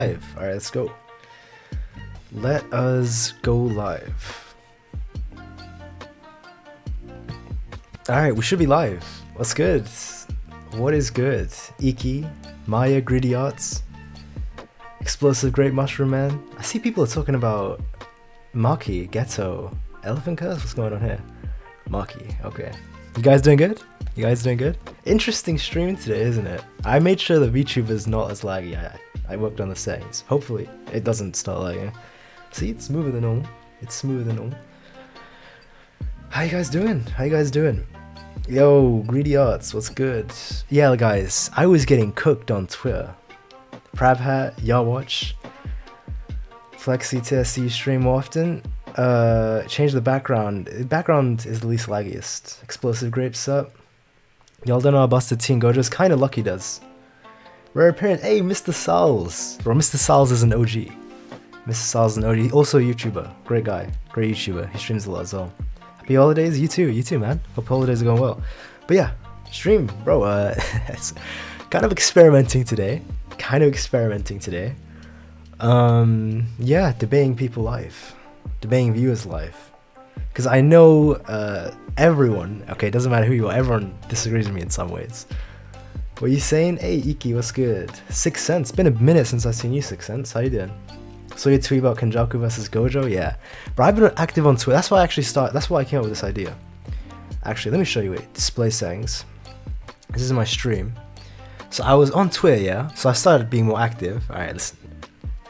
Live. Alright, let's go. Let us go live. Alright, we should be live. What's good? What is good? Iki, Maya, Greedy Arts, Explosive Great Mushroom Man. I see people are talking about Maki, Ghetto, Elephant Curse. What's going on here? Maki, okay. You guys doing good? You guys doing good? Interesting stream today, isn't it? I made sure the VTuber is not as laggy. I worked on the settings. Hopefully, it doesn't start lagging. See, it's smoother than normal. It's smoother than normal. How you guys doing? How you guys doing? Yo, Greedy Arts, what's good? Yeah, guys, I was getting cooked on Twitter. Prabhat, y'all watch. Flexi TSC stream often. Change the background. The background is the least laggiest. Explosive Grapes up. Y'all don't know about Busted Teen Gojo's kinda lucky does. Rare appearance. Hey, Mr. Salz. Bro, Mr. Salz is an OG. Mr. Salz is an OG. Also a YouTuber. Great guy. Great YouTuber. He streams a lot as well. Happy holidays. You too, man. Hope holidays are going well. But yeah, stream, bro. It's kind of experimenting today. Yeah, debating people live. Debating viewers live. Because I know everyone, okay, it doesn't matter who you are, everyone disagrees with me in some ways. What are you saying? Hey, Iki, what's good? 6 cents. Been a minute since I've seen you, 6 cents. How you doing? Saw your tweet about Kenjaku versus Gojo? Yeah. But I've been active on Twitter. That's why I came up with this idea. Actually, let me show you it. Display settings. This is my stream. So I was on Twitter, yeah? So I started being more active. Alright, listen.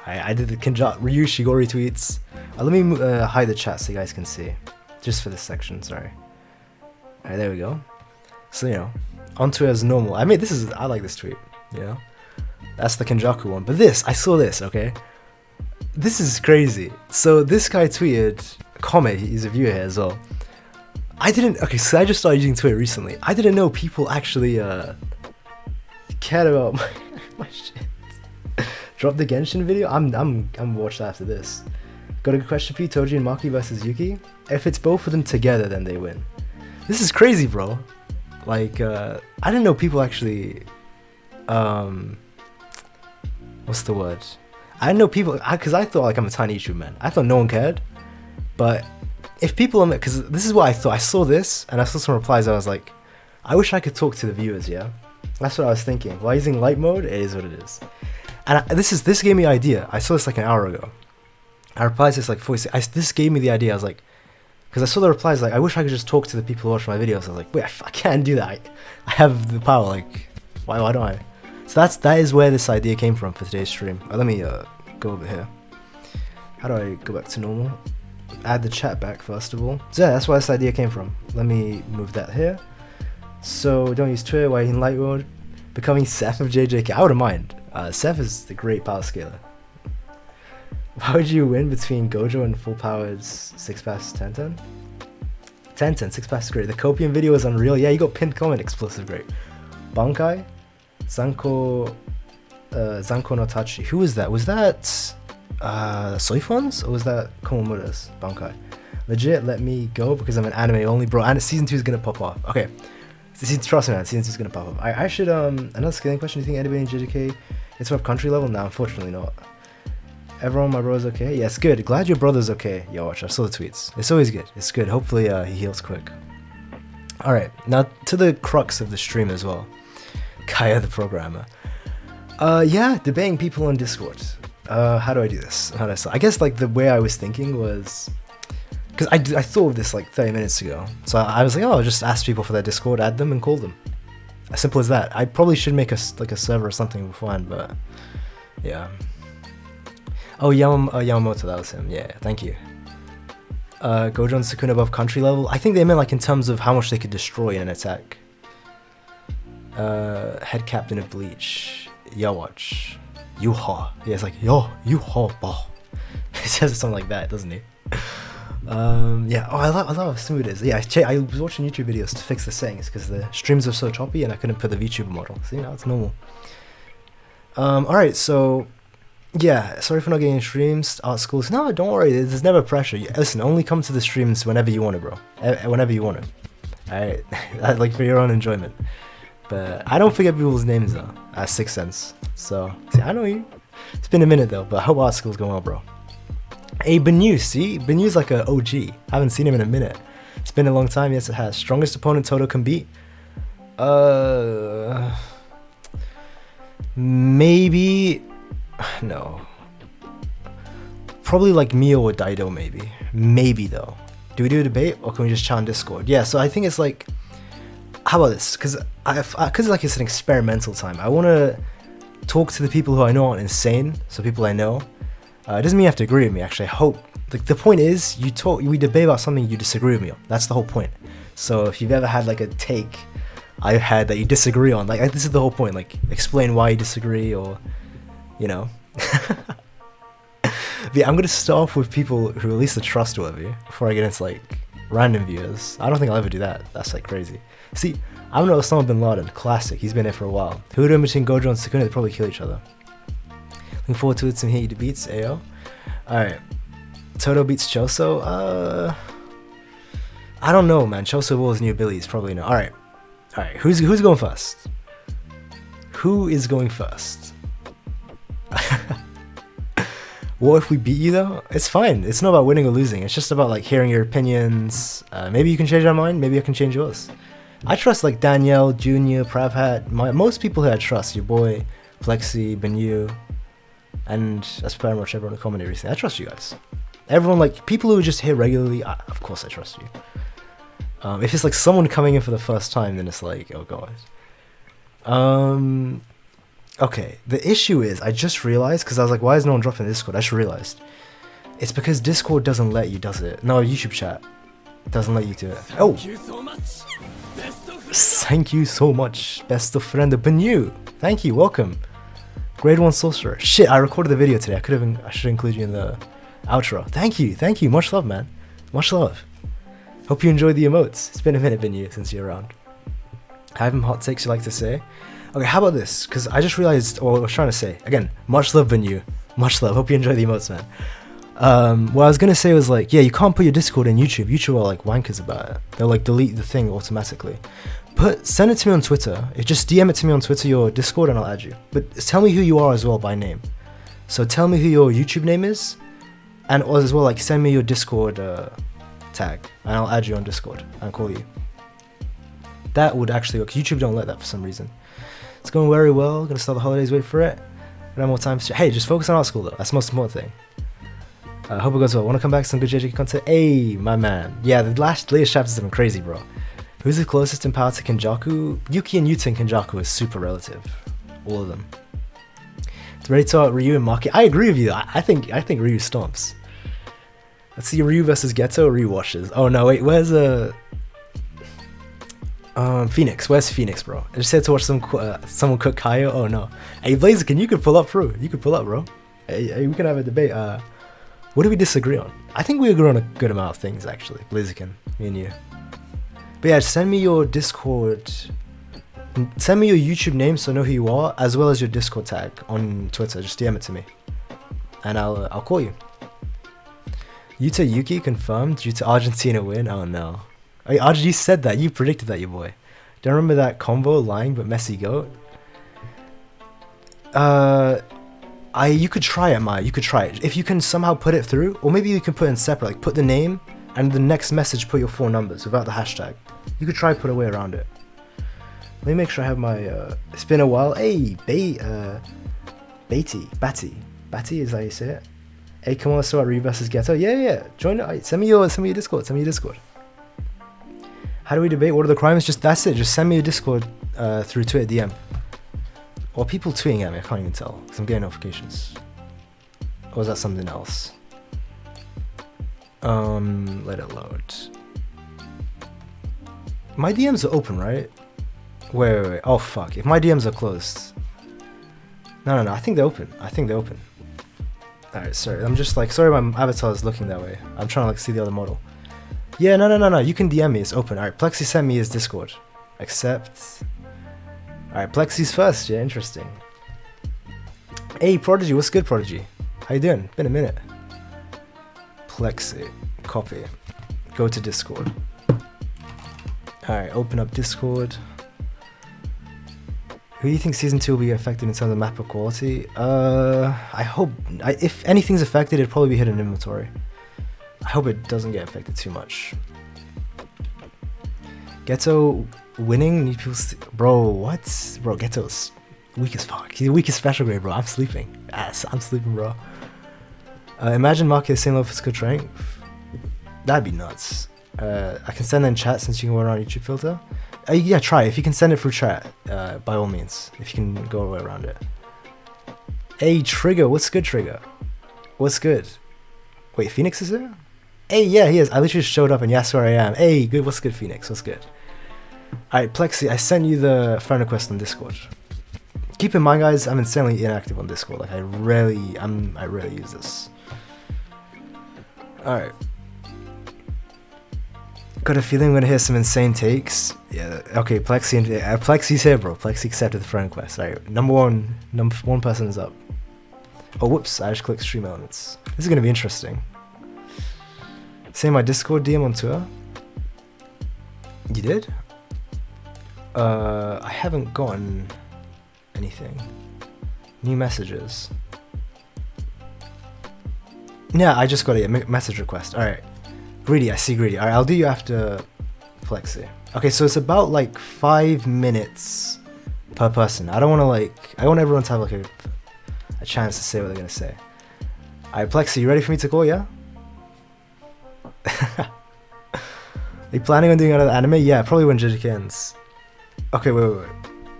I did the Ryushigori tweets. Let me hide the chat so you guys can see. Just for this section, sorry. Alright, there we go. So, you know, on Twitter as normal. I like this tweet, you know? That's the Kenjaku one. But I saw this, okay? This is crazy. So this guy tweeted, comment, he's a viewer here as well. So I just started using Twitter recently. I didn't know people actually cared about my shit. Drop the Genshin video? I'm watched after this. Got a good question for you, Toji and Maki versus Yuki? If it's both of them together, then they win. This is crazy, bro. Like, I didn't know people actually, what's the word? I didn't know people, because I thought, like, I'm a tiny YouTube man. I thought no one cared. But if people, because this is what I thought. I saw this, and I saw some replies. I was like, I wish I could talk to the viewers, yeah? That's what I was thinking. While using light mode, it is what it is. And this gave me an idea. I saw this like an hour ago. I replied to this like 46. This gave me the idea. I was like, because I saw the replies, like, I wish I could just talk to the people who watch my videos. I was like, wait, I can't do that. I have the power. Like, why don't I? So that is where this idea came from for today's stream. Let me go over here. How do I go back to normal? Add the chat back first of all. So yeah, that's where this idea came from. Let me move that here. So don't use Twitter while in light mode. Becoming Seth of JJK. I wouldn't mind. Seth is the great power scaler. Why would you win between Gojo and full powered 6 pass 10-10? 10-10, 6 pass is great. The Copium video is unreal. Yeah, you got pinned comment, explosive great. Bankai? Zanko no Tachi. Who was that? Was that Soifon's? Or was that Komomura's Bankai? Legit, let me go because I'm an anime only. Bro, and season 2 is gonna pop off. Okay. Trust me, man, season 2 is gonna pop up. I should, another scaling question. Do you think anybody in JJK is up country level? No, unfortunately not. Everyone, my brother's okay? Yeah, it's good. Glad your brother's okay. Yo, watch, I saw the tweets. It's always good. It's good. Hopefully, he heals quick. Alright, now to the crux of the stream as well. Kaya the programmer. Yeah, debating people on Discord. How do I do this? I guess, like, the way I was thinking was... Because I thought of this, like, 30 minutes ago. So I was like, oh, I'll just ask people for their Discord, add them, and call them. As simple as that. I probably should make a server or something beforehand, but... Yeah. Oh, Yamamoto, that was him. Yeah, thank you. Gojo and Sukuna above country level. I think they meant like in terms of how much they could destroy in an attack. Head captain of Bleach. Yawatch. Yuha. Yeah, it's like, yo, Yuha, bah. He says something like that, doesn't he? Yeah, I love how smooth it is. Yeah, I was watching YouTube videos to fix the settings because the streams are so choppy and I couldn't put the VTuber model. See, now it's normal. Alright, so... Yeah, sorry for not getting streams, art schools. No, don't worry, there's never pressure. Listen, only come to the streams whenever you want it, bro. Whenever you want it. Alright, like for your own enjoyment. But I don't forget people's names though, at 6 cents. So, see, I know you. It's been a minute though, but I hope art school's going well, bro. Hey, Benyu, see? Benyu's like a OG. I haven't seen him in a minute. It's been a long time. Yes, it has. Strongest opponent Toto can beat? Maybe... No. Probably like Mio or Daido, maybe. Maybe, though. Do we do a debate, or can we just chat on Discord? Yeah, so I think it's like... How about this? Because like it's an experimental time. I want to talk to the people who I know aren't insane, so people I know. It doesn't mean you have to agree with me, actually. I hope. The point is, we debate about something you disagree with me on. That's the whole point. So if you've ever had like a take I've had that you disagree on, like this is the whole point. Like, explain why you disagree, or, you know. But yeah, I'm going to start off with people who at least are trustworthy before I get into like random viewers. I don't think I'll ever do that. That's like crazy. See, I don't know Osama Bin Laden. Classic. He's been here for a while. Who would between Gojo and Sukuna? They'd probably kill each other. Looking forward to it. Some heated beats. Ayo. Alright. Toto beats Choso. I don't know, man. Choso will his new abilities. Probably no. Alright. Alright. Who's going first? Who is going first? What if we beat you though? It's fine. It's not about winning or losing. It's just about like hearing your opinions. Maybe you can change our mind. Maybe I can change yours. I trust like Danielle, Junior, Pravhat, most people who I trust. Your boy, Plexi, Benyu, and that's pretty much everyone who commented recently. I trust you guys. Everyone, like people who are just here regularly, of course I trust you. If it's like someone coming in for the first time, then it's like, oh god. Okay, the issue is, I just realized, because I was like, why is no one dropping Discord? I just realized. It's because Discord doesn't let you, does it? No, YouTube chat doesn't let you do it. Oh! Thank you so much, best of friend Benyu. Thank you, welcome. Grade 1 sorcerer. Shit, I recorded the video today. I should include you in the outro. Thank you, much love, man. Much love. Hope you enjoyed the emotes. It's been a minute, Benyu, since you're around. Have some hot takes you like to say? Okay, how about this? Because I just realized, or I was trying to say, again, much love, Benyu. Much love. Hope you enjoy the emotes, man. What I was gonna say was like, yeah, you can't put your Discord in YouTube. YouTube are like wankers about it. They'll like delete the thing automatically. Send it to me on Twitter. Just DM it to me on Twitter, your Discord, and I'll add you. But tell me who you are as well by name. So tell me who your YouTube name is, and as well like send me your Discord tag, and I'll add you on Discord and call you. That would actually work. YouTube don't let that for some reason. It's going very well. Gonna start the holidays. Wait for it. Gonna have more time. Hey, just focus on art school though. That's the most important thing. Hope it goes well. Want to come back to some good JJK content? Hey, my man. Yeah, the latest chapters have been crazy, bro. Who's the closest in power to Kenjaku? Yuki and Yuta and Kenjaku is super relative. All of them. It's ready to talk Ryu and Maki. I agree with you. I think Ryu stomps. Let's see Ryu versus Geto. Ryu washes. Oh no, wait. Where's Phoenix? Where's Phoenix, bro? I just had to watch someone cook Kaiyo. Oh no. Hey, Blaziken, you could pull up, bro. You could pull up, bro. Hey, we can have a debate. What do we disagree on? I think we agree on a good amount of things, actually. Blaziken, me and you. But yeah, send me your Discord. Send me your YouTube name so I know who you are, as well as your Discord tag on Twitter. Just DM it to me, and I'll call you. Yuta Yuki confirmed due to Argentina win. Oh no. Hey, Arj, you said that. You predicted that, your boy. Don't remember that combo lying but messy goat? You could try it, Maya. You could try it. If you can somehow put it through, or maybe you can put it in separate, like put the name and the next message put your 4 numbers without the hashtag. You could try put a way around it. Let me make sure I have my, it's been a while. Hey, Batty is how you say it. Hey, come on, let's start Ryu versus Geto. Yeah. Join it. Send me your Discord. How do we debate? What are the crimes? That's it. Just send me your Discord through Twitter DM. Or people tweeting at me. I can't even tell because I'm getting notifications. Or is that something else? Let it load. My DMs are open, right? Wait. Oh fuck! If my DMs are closed. No. I think they're open. Alright, sorry. I'm just like, sorry my avatar is looking that way. I'm trying to like see the other model. Yeah, no. You can DM me. It's open. Alright, Plexi sent me his Discord. Accept. Alright, Plexi's first. Yeah, interesting. Hey, Prodigy. What's good, Prodigy? How you doing? Been a minute. Plexi. Copy. Go to Discord. Alright, open up Discord. Who do you think season 2 will be affected in terms of mapper quality? I hope... if anything's affected, it'd probably be hidden inventory. I hope it doesn't get affected too much. Geto winning? Need people... Bro, what? Bro, Geto's weak as fuck. He's weak as special grade, bro. I'm sleeping. Yes, I'm sleeping, bro. Imagine Maki the same level physical strength. That'd be nuts. I can send that in chat since you can go around YouTube filter. Yeah, try. If you can send it through chat, by all means. If you can go all the way around it. Hey, Trigger. What's good, Trigger? What's good? Wait, Phoenix is there? Hey, yeah, he is. I literally just showed up and yes, where I am. Hey, good. What's good, Phoenix? What's good? Alright, Plexi, I sent you the friend request on Discord. Keep in mind, guys, I'm insanely inactive on Discord. Like, I rarely use this. Alright. Got a feeling we're gonna hear some insane takes. Yeah, okay, Plexi's here, bro. Plexi accepted the friend request. Alright, number one person is up. Oh, whoops, I just clicked stream elements. This is gonna be interesting. Say my Discord DM on Twitter. You did? I haven't gotten anything. New messages. Yeah, I just got a message request. Alright. Greedy, I see Greedy. Alright, I'll do you after Plexi. Okay, so it's about like 5 minutes per person. I want everyone to have like a chance to say what they're gonna say. Alright, Plexi, you ready for me to call, yeah? Are you planning on doing another anime? Yeah, probably when JJK ends. Okay, wait.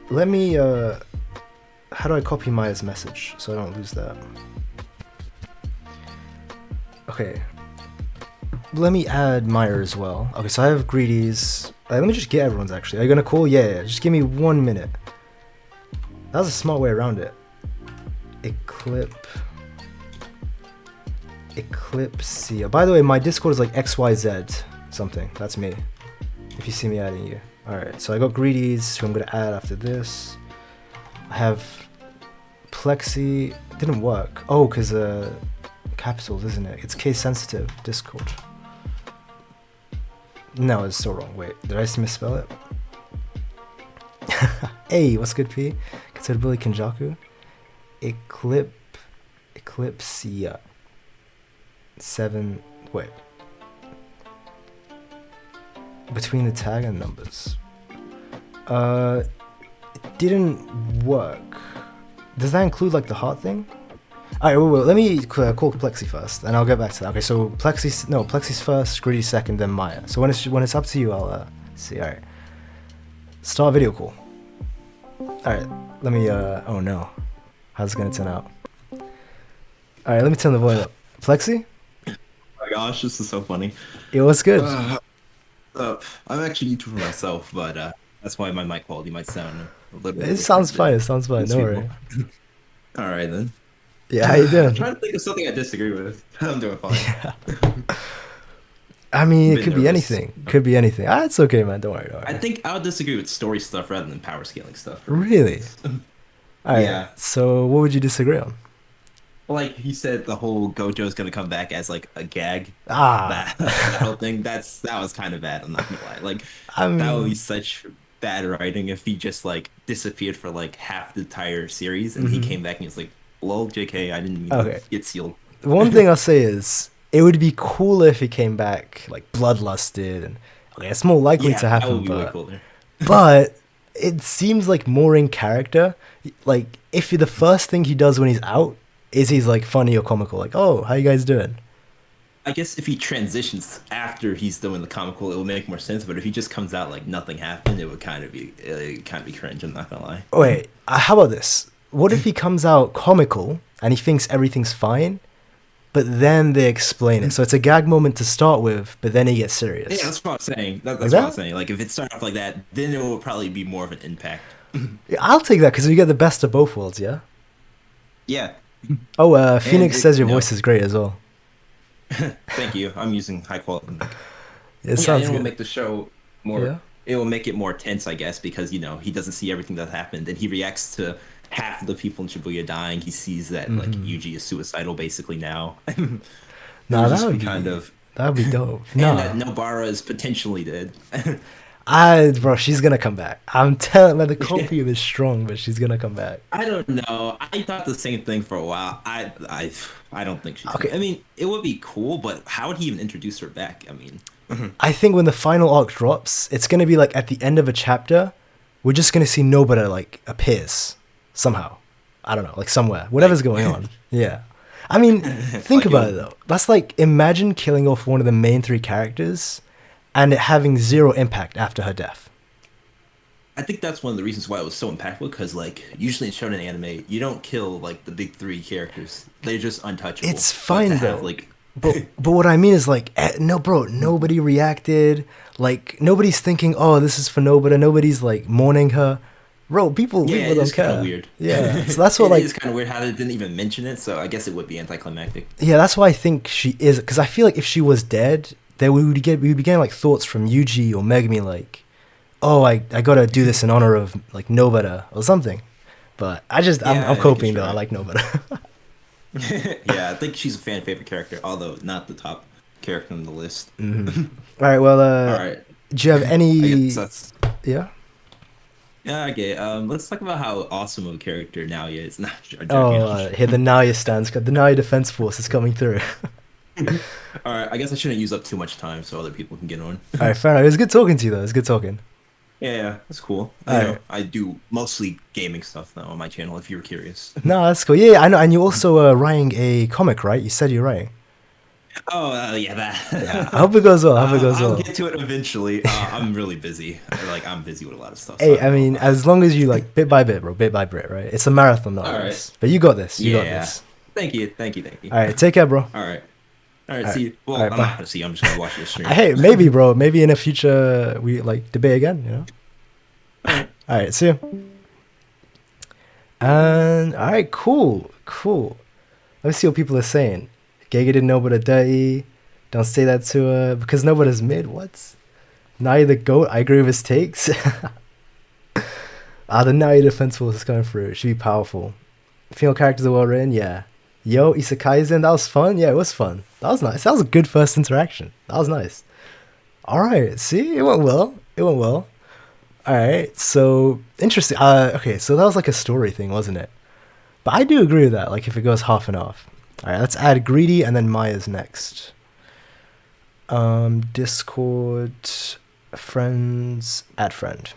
Let me, how do I copy Maya's message so I don't lose that? Okay. Let me add Maya as well. Okay, so I have Greedy's. Let me just get everyone's actually. Are you gonna call? Yeah. Just give me 1 minute. That was a smart way around it. Eclipse. By the way, my Discord is like XYZ something. That's me. If you see me adding you. Alright, so I got Greedy's, who I'm gonna add after this. I have Plexi. It didn't work. Oh, because capitals, isn't it? It's case sensitive. Discord. No, it's still wrong. Wait, did I just misspell it? Hey, what's good, P? Consider Billy Kenjaku. Eclipsia. 7. Wait. Between the tag and numbers. It didn't work. Does that include like the heart thing? Alright, wait, let me call Plexi first, and I'll get back to that. Okay, so Plexi's first, Greedy second, then Maya. So when it's up to you, I'll see. Alright. Start video call. Alright, let me, oh no. How's it gonna turn out? Alright, let me turn the volume up. Plexi? Oh my gosh, this is so funny. Yo, what's good? I'm actually YouTube for myself, but that's why my mic quality might sound a little bit. It sounds fine, don't worry. Alright then. Yeah, how you doing? I'm trying to think of something I disagree with. I'm doing fine. Yeah. I mean, it could be anything. Could be anything. It's okay, man. Don't worry. I think I would disagree with story stuff rather than power scaling stuff. Really? Alright, yeah. So what would you disagree on? Like he said, the whole Gojo's gonna come back as like a gag. That whole thing. That was kind of bad. I'm not gonna lie. Like that would be such bad writing if he just like disappeared for like half the entire series and he came back and he was like, "Lol, JK, I didn't mean to get sealed." One thing I'll say is it would be cooler if he came back like bloodlusted, and okay, it's more likely to happen. That would be way cooler. But it seems like more in character. Like if the first thing he does when he's out is he's like funny or comical, like, "Oh, how you guys doing?" I guess if he transitions after he's doing the comical, it will make more sense. But if he just comes out like nothing happened, it would kind of be cringe. I'm not gonna lie. Wait, how about this? What if he comes out comical and he thinks everything's fine, but then they explain it? So it's a gag moment to start with, but then he gets serious. Yeah, that's what I'm saying. That's what I'm saying. Like if it started off like that, then it will probably be more of an impact. I'll take that because you get the best of both worlds. Yeah. Yeah. Oh, Phoenix says your voice is great as well. Thank you. I'm using high quality. It sounds good. It will make the show more. Yeah. It will make it more tense, I guess, because he doesn't see everything that happened, and he reacts to half of the people in Shibuya dying. He sees that like Yuji is suicidal basically now. Nah, that would be dope. And that Nobara is potentially dead. Bro, she's gonna come back. I'm telling you, the copium is strong, but she's gonna come back. I don't know. I thought the same thing for a while. I don't think she's okay. I mean, it would be cool, but how would he even introduce her back? I mean, I think when the final arc drops, it's gonna be like at the end of a chapter, we're just gonna see Nobara like appears somehow. I don't know, like somewhere, whatever's going on. Yeah. I mean, think about it though. That's like, imagine killing off one of the main 3 characters and it having 0 impact after her death. I think that's one of the reasons why it was so impactful, because like usually in shonen anime, you don't kill like the big 3 characters; they're just untouchable. It's fine though. But what I mean is like, no, bro, nobody reacted. Like nobody's thinking, oh, this is for Nobara. Nobody's like mourning her. Bro, people don't care. It's kind of weird. Yeah, so that's what like. It's kind of weird how they didn't even mention it. So I guess it would be anticlimactic. Yeah, that's why I think she is, because I feel like if she was dead, then we would be getting like thoughts from Yuji or Megumi like, oh, I gotta do this in honor of like Nobara or something. But I'm coping though. I like Nobara. Yeah, I think she's a fan favorite character, although not the top character on the list. Mm-hmm. All right, well, all right. Do you have any? Yeah. Yeah, okay. Let's talk about how awesome of a character Naoya is. Here the Naoya stands. The Naoya Defense Force is coming through. All right, I guess I shouldn't use up too much time so other people can get on. All right, fair enough. It was good talking to you, though. It was good talking. Yeah, that's cool. I do mostly gaming stuff now on my channel, if you were curious. No, that's cool. Yeah, I know. And you're also writing a comic, right? You said you're writing. Oh, yeah, that. Yeah, I hope it goes well. I'll get to it eventually. I'm really busy. I'm busy with a lot of stuff. Hey, I mean, as long as you like bit by bit, bro, bit by bit, right? It's a marathon, not a race. But you got this. You got this. Thank you. All right, take care, bro. All right, see you. Well, I'm not gonna see you. I'm just gonna watch this stream. Hey, maybe, bro. Maybe in the future we like debate again. You know. All right, see you. And all right, cool. Let me see what people are saying. Gege didn't know about a dirty. Don't say that to her because nobody's mid. What? Naya the goat. I agree with his takes. The Naya defense force is coming through. It should be powerful. Female characters are well written. Yeah. Yo, JJK Kaisen. That was fun. Yeah, it was fun. That was nice. That was a good first interaction. That was nice. All right. See, it went well. All right. So interesting. Okay. So that was like a story thing, wasn't it? But I do agree with that. Like if it goes half and half. All right, let's add Greedy and then Maya's next. Discord, friends, add friend.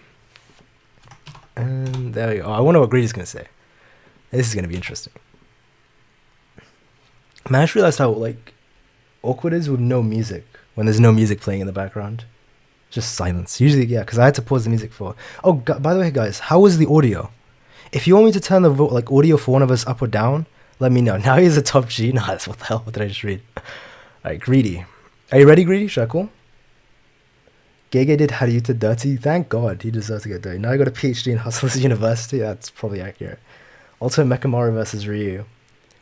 And there we go. I wonder what Greedy's going to say. This is going to be interesting. Man, I just realized how like awkward it is with no music when there's no music playing in the background. Just silence. Usually, yeah, because I had to pause the music for... Oh, by the way, guys, how was the audio? If you want me to turn the audio for one of us up or down, let me know. Now he's a top G. No, that's what the hell? What did I just read? Alright, Greedy. Are you ready, Greedy? Should I call? Gege did Haruta dirty. Thank God. He deserves to get dirty. Now I got a PhD in Hustlers University. That's probably accurate. Also, Mekamaru versus Ryu.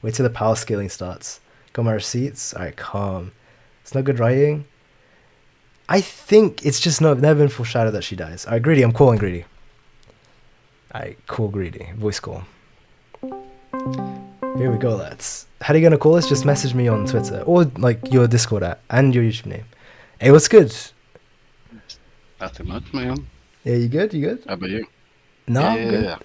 Wait till the power scaling starts. Got my receipts? Alright, calm. It's not good writing. I think it's just never been foreshadowed that she dies. Alright, Greedy. I'm calling Greedy. Alright, call Greedy. Voice call. Here we go, lads. How are you gonna call us? Just message me on Twitter or like your Discord app and your YouTube name. Hey, what's good? Nothing much, man. Yeah, you good? How about you? No, I'm good.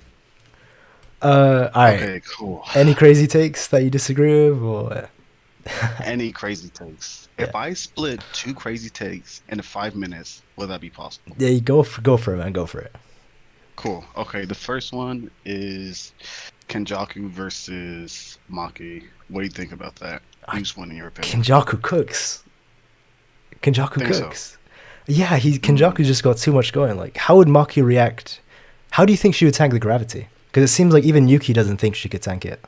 All right. Okay, cool. Any crazy takes that you disagree with, or any crazy takes? Yeah. If I split 2 crazy takes in 5 minutes, will that be possible? Yeah, you go for it, man. Go for it. Cool. Okay, the first one is Kenjaku versus Maki. What do you think about that? Who's winning your opinion? Kenjaku cooks. So. Yeah, Kenjaku just got too much going. Like, how would Maki react? How do you think she would tank the gravity? Because it seems like even Yuki doesn't think she could tank it.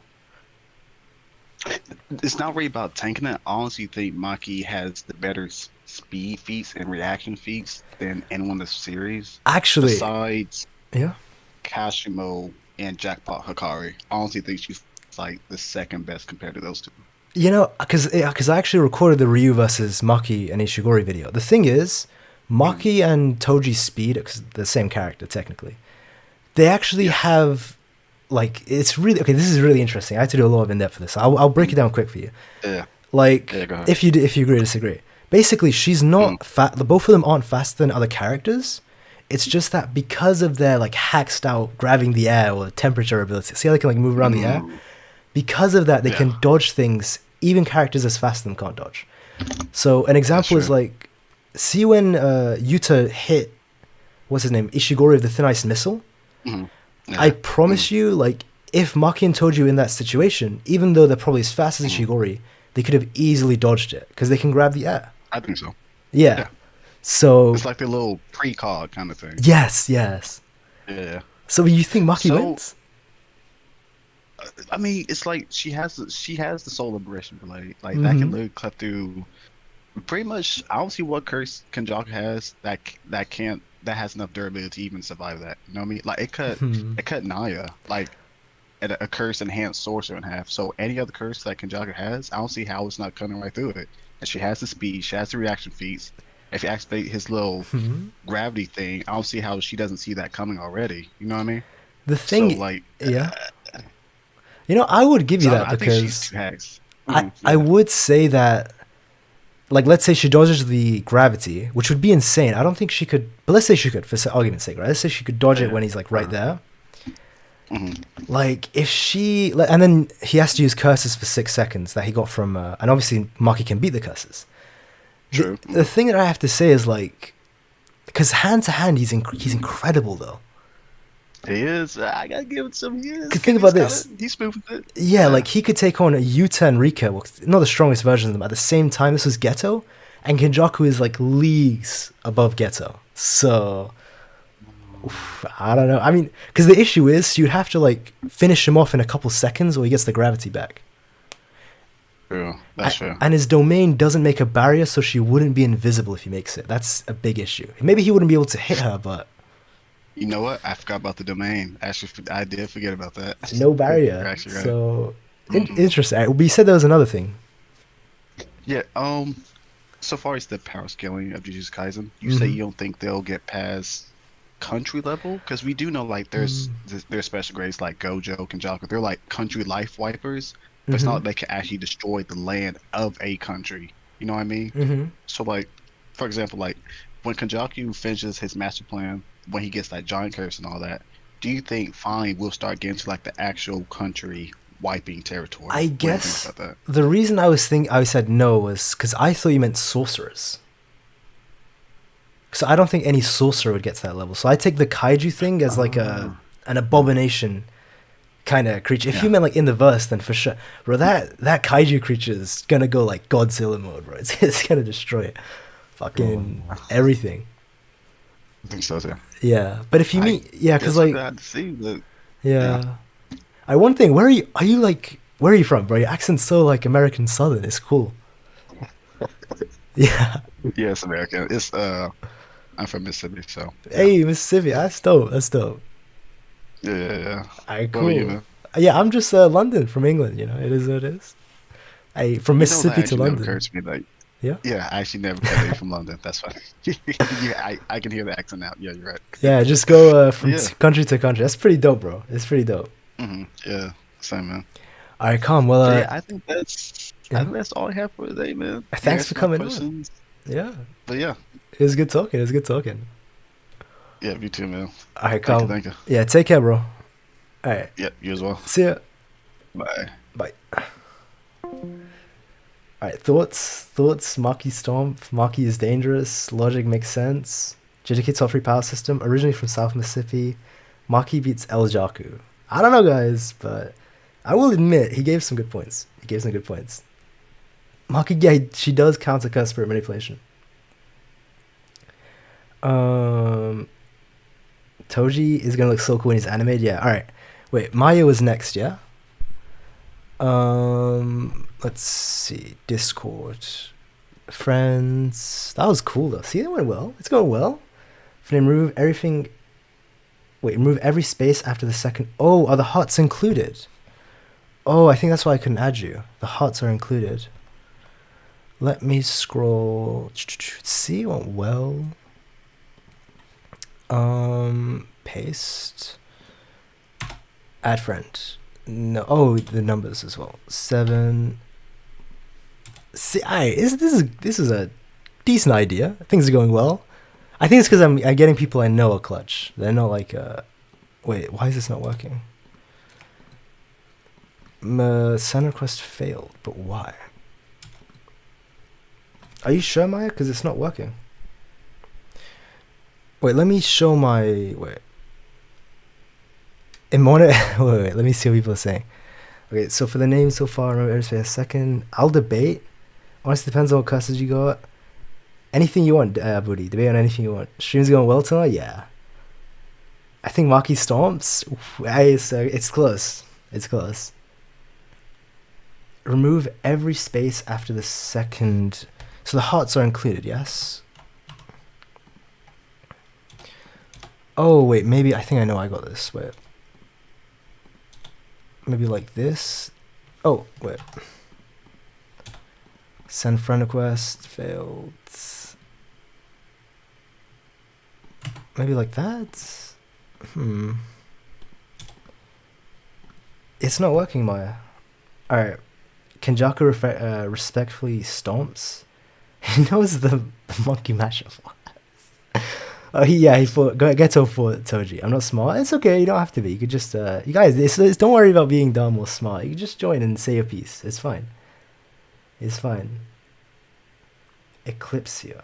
It's not really about tanking it. I honestly think Maki has the better speed feats and reaction feats than anyone in the series. Actually, besides Kashimo and Jackpot Hakari, I honestly think she's like the second best compared to those two. You know, because I actually recorded the Ryu versus Maki and Ishigori video. The thing is, Maki and Toji's speed, because the same character technically, they actually have, like, it's really okay. This is really interesting. I had to do a lot of in depth for this. I'll break it down quick for you. Yeah. Like, if you agree or disagree. Basically, she's not fat. Both of them aren't faster than other characters, It's just that because of their like hacked out grabbing the air or temperature ability, see how they can like move around the air? Because of that, they can dodge things even characters as fast as them can't dodge. So an example is like, see when Yuta hit, what's his name, Ishigori with the thin ice missile? Yeah. I promise you, like, if Maki and Toji were in that situation, even though they're probably as fast as Ishigori, they could have easily dodged it because they can grab the air. I think so. Yeah. So it's like the little precog kind of thing. Yes. Yeah. So you think Maki wins? I mean, it's like she has the soul liberation blade, like that can literally cut through. Pretty much, I don't see what curse Kenjaku has that has enough durability to even survive that. You know what I mean? Like it cut Naya like at a curse enhanced sorcerer in half. So any other curse that Kenjaku has, I don't see how it's not cutting right through it. And she has the speed, she has the reaction feats. If you activate his little gravity thing, I don't see how she doesn't see that coming already. You know what I mean? The thing, so, like, you know, I would give you that because I think she's too hacks. I would say that, like, let's say she dodges the gravity, which would be insane. I don't think she could, but let's say she could, for argument's sake, right? Let's say she could dodge it when he's like right there. Like, if she, and then he has to use curses for 6 seconds that he got from, and obviously Maki can beat the curses. True. The thing that I have to say is like, because hand to hand he's incredible though. He is. I gotta give it some years. Because think about this. He's smooth with it. Yeah, like he could take on a Yuta and Rika, well, not the strongest version of them. At the same time, this was Geto, and Kenjaku is like leagues above Geto. So, I don't know. I mean, because the issue is you'd have to like finish him off in a couple seconds, or he gets the gravity back. True. That's true. And his domain doesn't make a barrier, so she wouldn't be invisible if he makes it. That's a big issue. Maybe he wouldn't be able to hit her, but. You know what? I forgot about the domain. Actually, I did forget about that. No barrier. Right. So interesting. But you said there was another thing. Yeah. So far as the power scaling of Jujutsu Kaisen, you say you don't think they'll get past country level? Because we do know like there's special grades like Gojo, Kenjaku. They're like country life wipers. But it's not like they can actually destroy the land of a country. You know what I mean? So like, for example, like when Kenjaku finishes his master plan, when he gets that giant curse and all that, do you think finally we'll start getting to like the actual country wiping territory? I guess the reason I said no was because I thought you meant sorcerers. So I don't think any sorcerer would get to that level. So I take the kaiju thing as like an abomination kind of creature. If you meant like in the verse, then for sure, bro, that kaiju creature is gonna go like Godzilla mode, bro. It's gonna destroy fucking everything. I think so too. Yeah, but if you meet, because like, yeah. One thing, where are you from, bro? Your accent's so like American Southern. It's cool. Yeah. Yeah, it's American. It's I'm from Mississippi, so. Hey, Mississippi, that's dope. Yeah. Alright, cool. Yeah, I'm just London from England. You know, it is what it is. From Mississippi to London. Occurred to me, like, yeah, I actually never got away from London. That's fine. Yeah, I can hear the accent now. Yeah, you're right. Yeah, just go from country to country. That's pretty dope, bro. It's pretty dope. Yeah, same, man. All right, calm. Well, I think that's all I have for today, man. Thanks for coming on. Yeah. But yeah, it was good talking. Yeah, you too, man. All right, calm. Thank you. Yeah, take care, bro. All right. Yeah, you as well. See ya. Bye. All right, thoughts. Maki Stomp. Maki is dangerous. Logic makes sense. JJK top 3 power system. Originally from South Mississippi. Maki beats El Jaku. I don't know, guys, but I will admit he gave some good points. Maki, yeah, she does counter curse spirit manipulation. Toji is gonna look so cool when he's animated. Yeah. All right. Wait, Maya was next. Yeah. Let's see. Discord. Friends. That was cool though. See, it went well. It's going well. If they remove everything. Wait, remove every space after the second. Oh, are the hearts included? Oh, I think that's why I couldn't add you. The hearts are included. Let me scroll. See, it went well. Paste. Add friend. No. Oh, the numbers as well. 7. See, this is a decent idea. Things are going well. I think it's because I'm getting people I know a clutch. They're not like, wait, why is this not working? Send request failed, but why? Are you sure, Maya? Because it's not working. Wait, let me show my... Wait, let me see what people are saying. Okay, so for the name so far, remember a second. I'll debate. Honestly, depends on what curses you got. Anything you want, Booty. Debate on anything you want. Stream's going well tonight? Yeah. I think Maki stomps. It's close. It's close. Remove every space after the second. So the hearts are included, yes? Oh, wait, maybe, I think I know I got this. Wait. Maybe like this. Oh, wait. Send friend request. Failed. Maybe like that? It's not working, Maya. Alright. Kenjaku respectfully stomps. He knows the monkey mashup. Oh, he fought Geto for Toji. I'm not smart. It's okay. You don't have to be. You could just you guys. Don't worry about being dumb or smart. You can just join and say a piece. It's fine. It's fine. Eclipse here.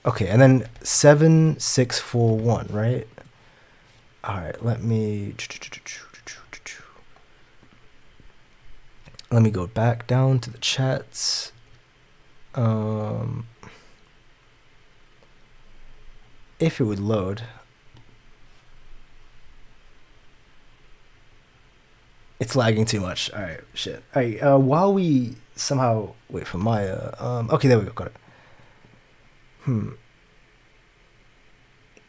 Okay, and then 7641, right? All right. Let me go back down to the chats. If it would load. It's lagging too much. Alright, shit. Alright, while we somehow wait for Maya. Okay, there we go, got it.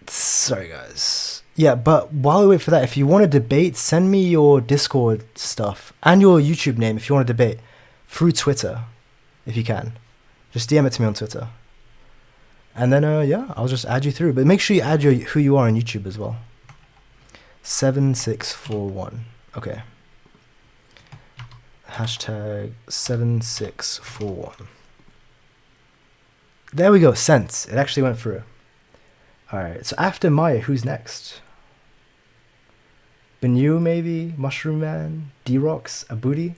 Sorry guys. Yeah, but while we wait for that, if you want to debate, send me your Discord stuff and your YouTube name if you want to debate through Twitter, if you can. Just DM it to me on Twitter. And then, yeah, I'll just add you through. But make sure you add who you are on YouTube as well. 7641. Okay. Hashtag 7641. There we go. Sent. It actually went through. Alright, so after Maya, who's next? Benyu, maybe? Mushroom Man? D-Rocks? Abudi?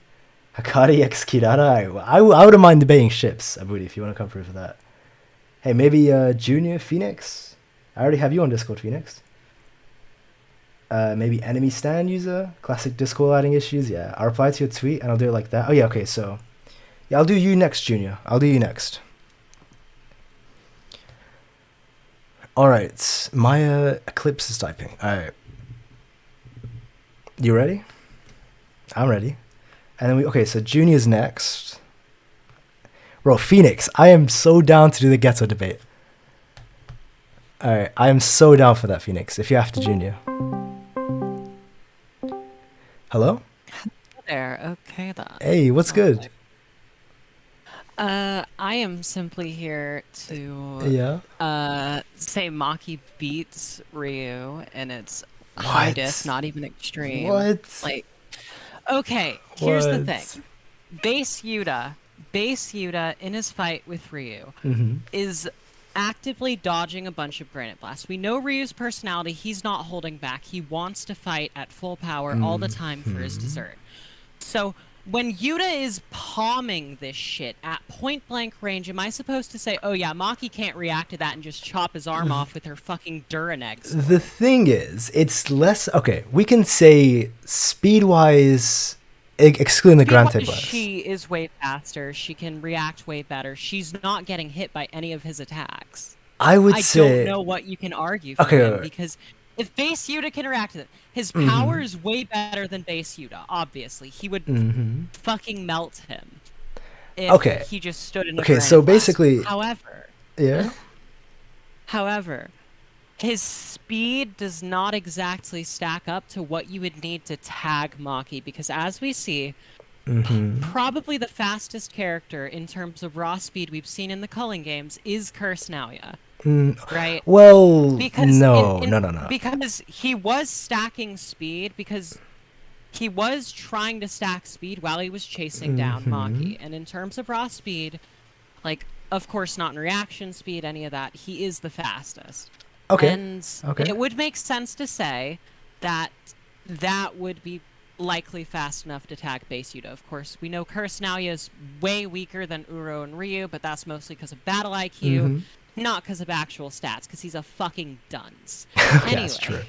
Hakari x Kirara? I wouldn't mind debating ships, Abudi, if you want to come through for that. Hey, maybe Junior Phoenix? I already have you on Discord, Phoenix. Maybe enemy stand user? Classic Discord adding issues? Yeah, I'll reply to your tweet and I'll do it like that. Oh yeah, okay, so... Yeah, I'll do you next, Junior. I'll do you next. Alright, Maya Eclipse is typing. Alright. You ready? I'm ready. And then okay, so Junior's next. Bro, Phoenix, I am so down to do the ghetto debate. Alright, I am so down for that, Phoenix, if you're after Junior. Hello? There, okay then. Hey, what's good? I am simply here to say Maki beats Ryu, and it's high diff, not even extreme. What? Like, okay, here's the thing. Base Yuta in his fight with Ryu is actively dodging a bunch of granite blasts. We know Ryu's personality. He's not holding back. He wants to fight at full power all the time for his dessert. So when Yuta is palming this shit at point blank range, am I supposed to say, oh yeah, Maki can't react to that and just chop his arm off with her fucking Duranex? The thing is, it's less... Okay, we can say speed-wise... Excluding the granite blast. She is way faster. She can react way better. She's not getting hit by any of his attacks. I don't know what you can argue for him, because if base Yuta can react to it, his power is way better than base Yuta, obviously. He would fucking melt him if he just stood in a granite so blast. Basically... However, his speed does not exactly stack up to what you would need to tag Maki, because as we see, probably the fastest character in terms of raw speed we've seen in the Culling games is Curse Naoya. Right? Well, because no. Because he was stacking speed, because he was trying to stack speed while he was chasing down Maki. And in terms of raw speed, like, of course not in reaction speed, any of that, he is the fastest. Okay. And it would make sense to say that that would be likely fast enough to tag base Yuta. Of course, we know Curse Naoya is way weaker than Uro and Ryu, but that's mostly because of battle IQ, not because of actual stats, because he's a fucking dunce. That's true.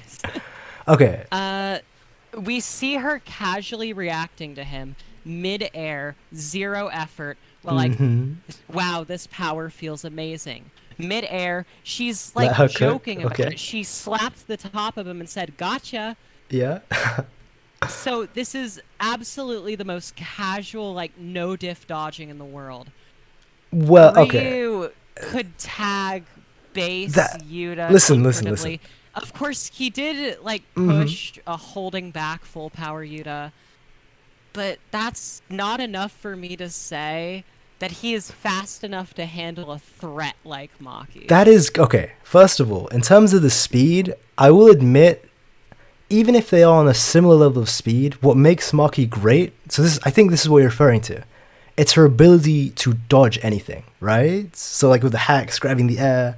Okay. We see her casually reacting to him mid-air, zero effort, while like, wow, this power feels amazing. Mid-air, she's like joking about it. She slapped the top of him and said, "Gotcha." Yeah. So this is absolutely the most casual, like, no diff dodging in the world. Well, Ryu could tag base Yuta. Listen. Of course, he did like push a holding back full power Yuta, but that's not enough for me to say that he is fast enough to handle a threat like Maki. That is okay. First of all, in terms of the speed, I will admit, even if they are on a similar level of speed, what makes Maki great, I think this is what you're referring to. It's her ability to dodge anything, right? So like with the hacks, grabbing the air,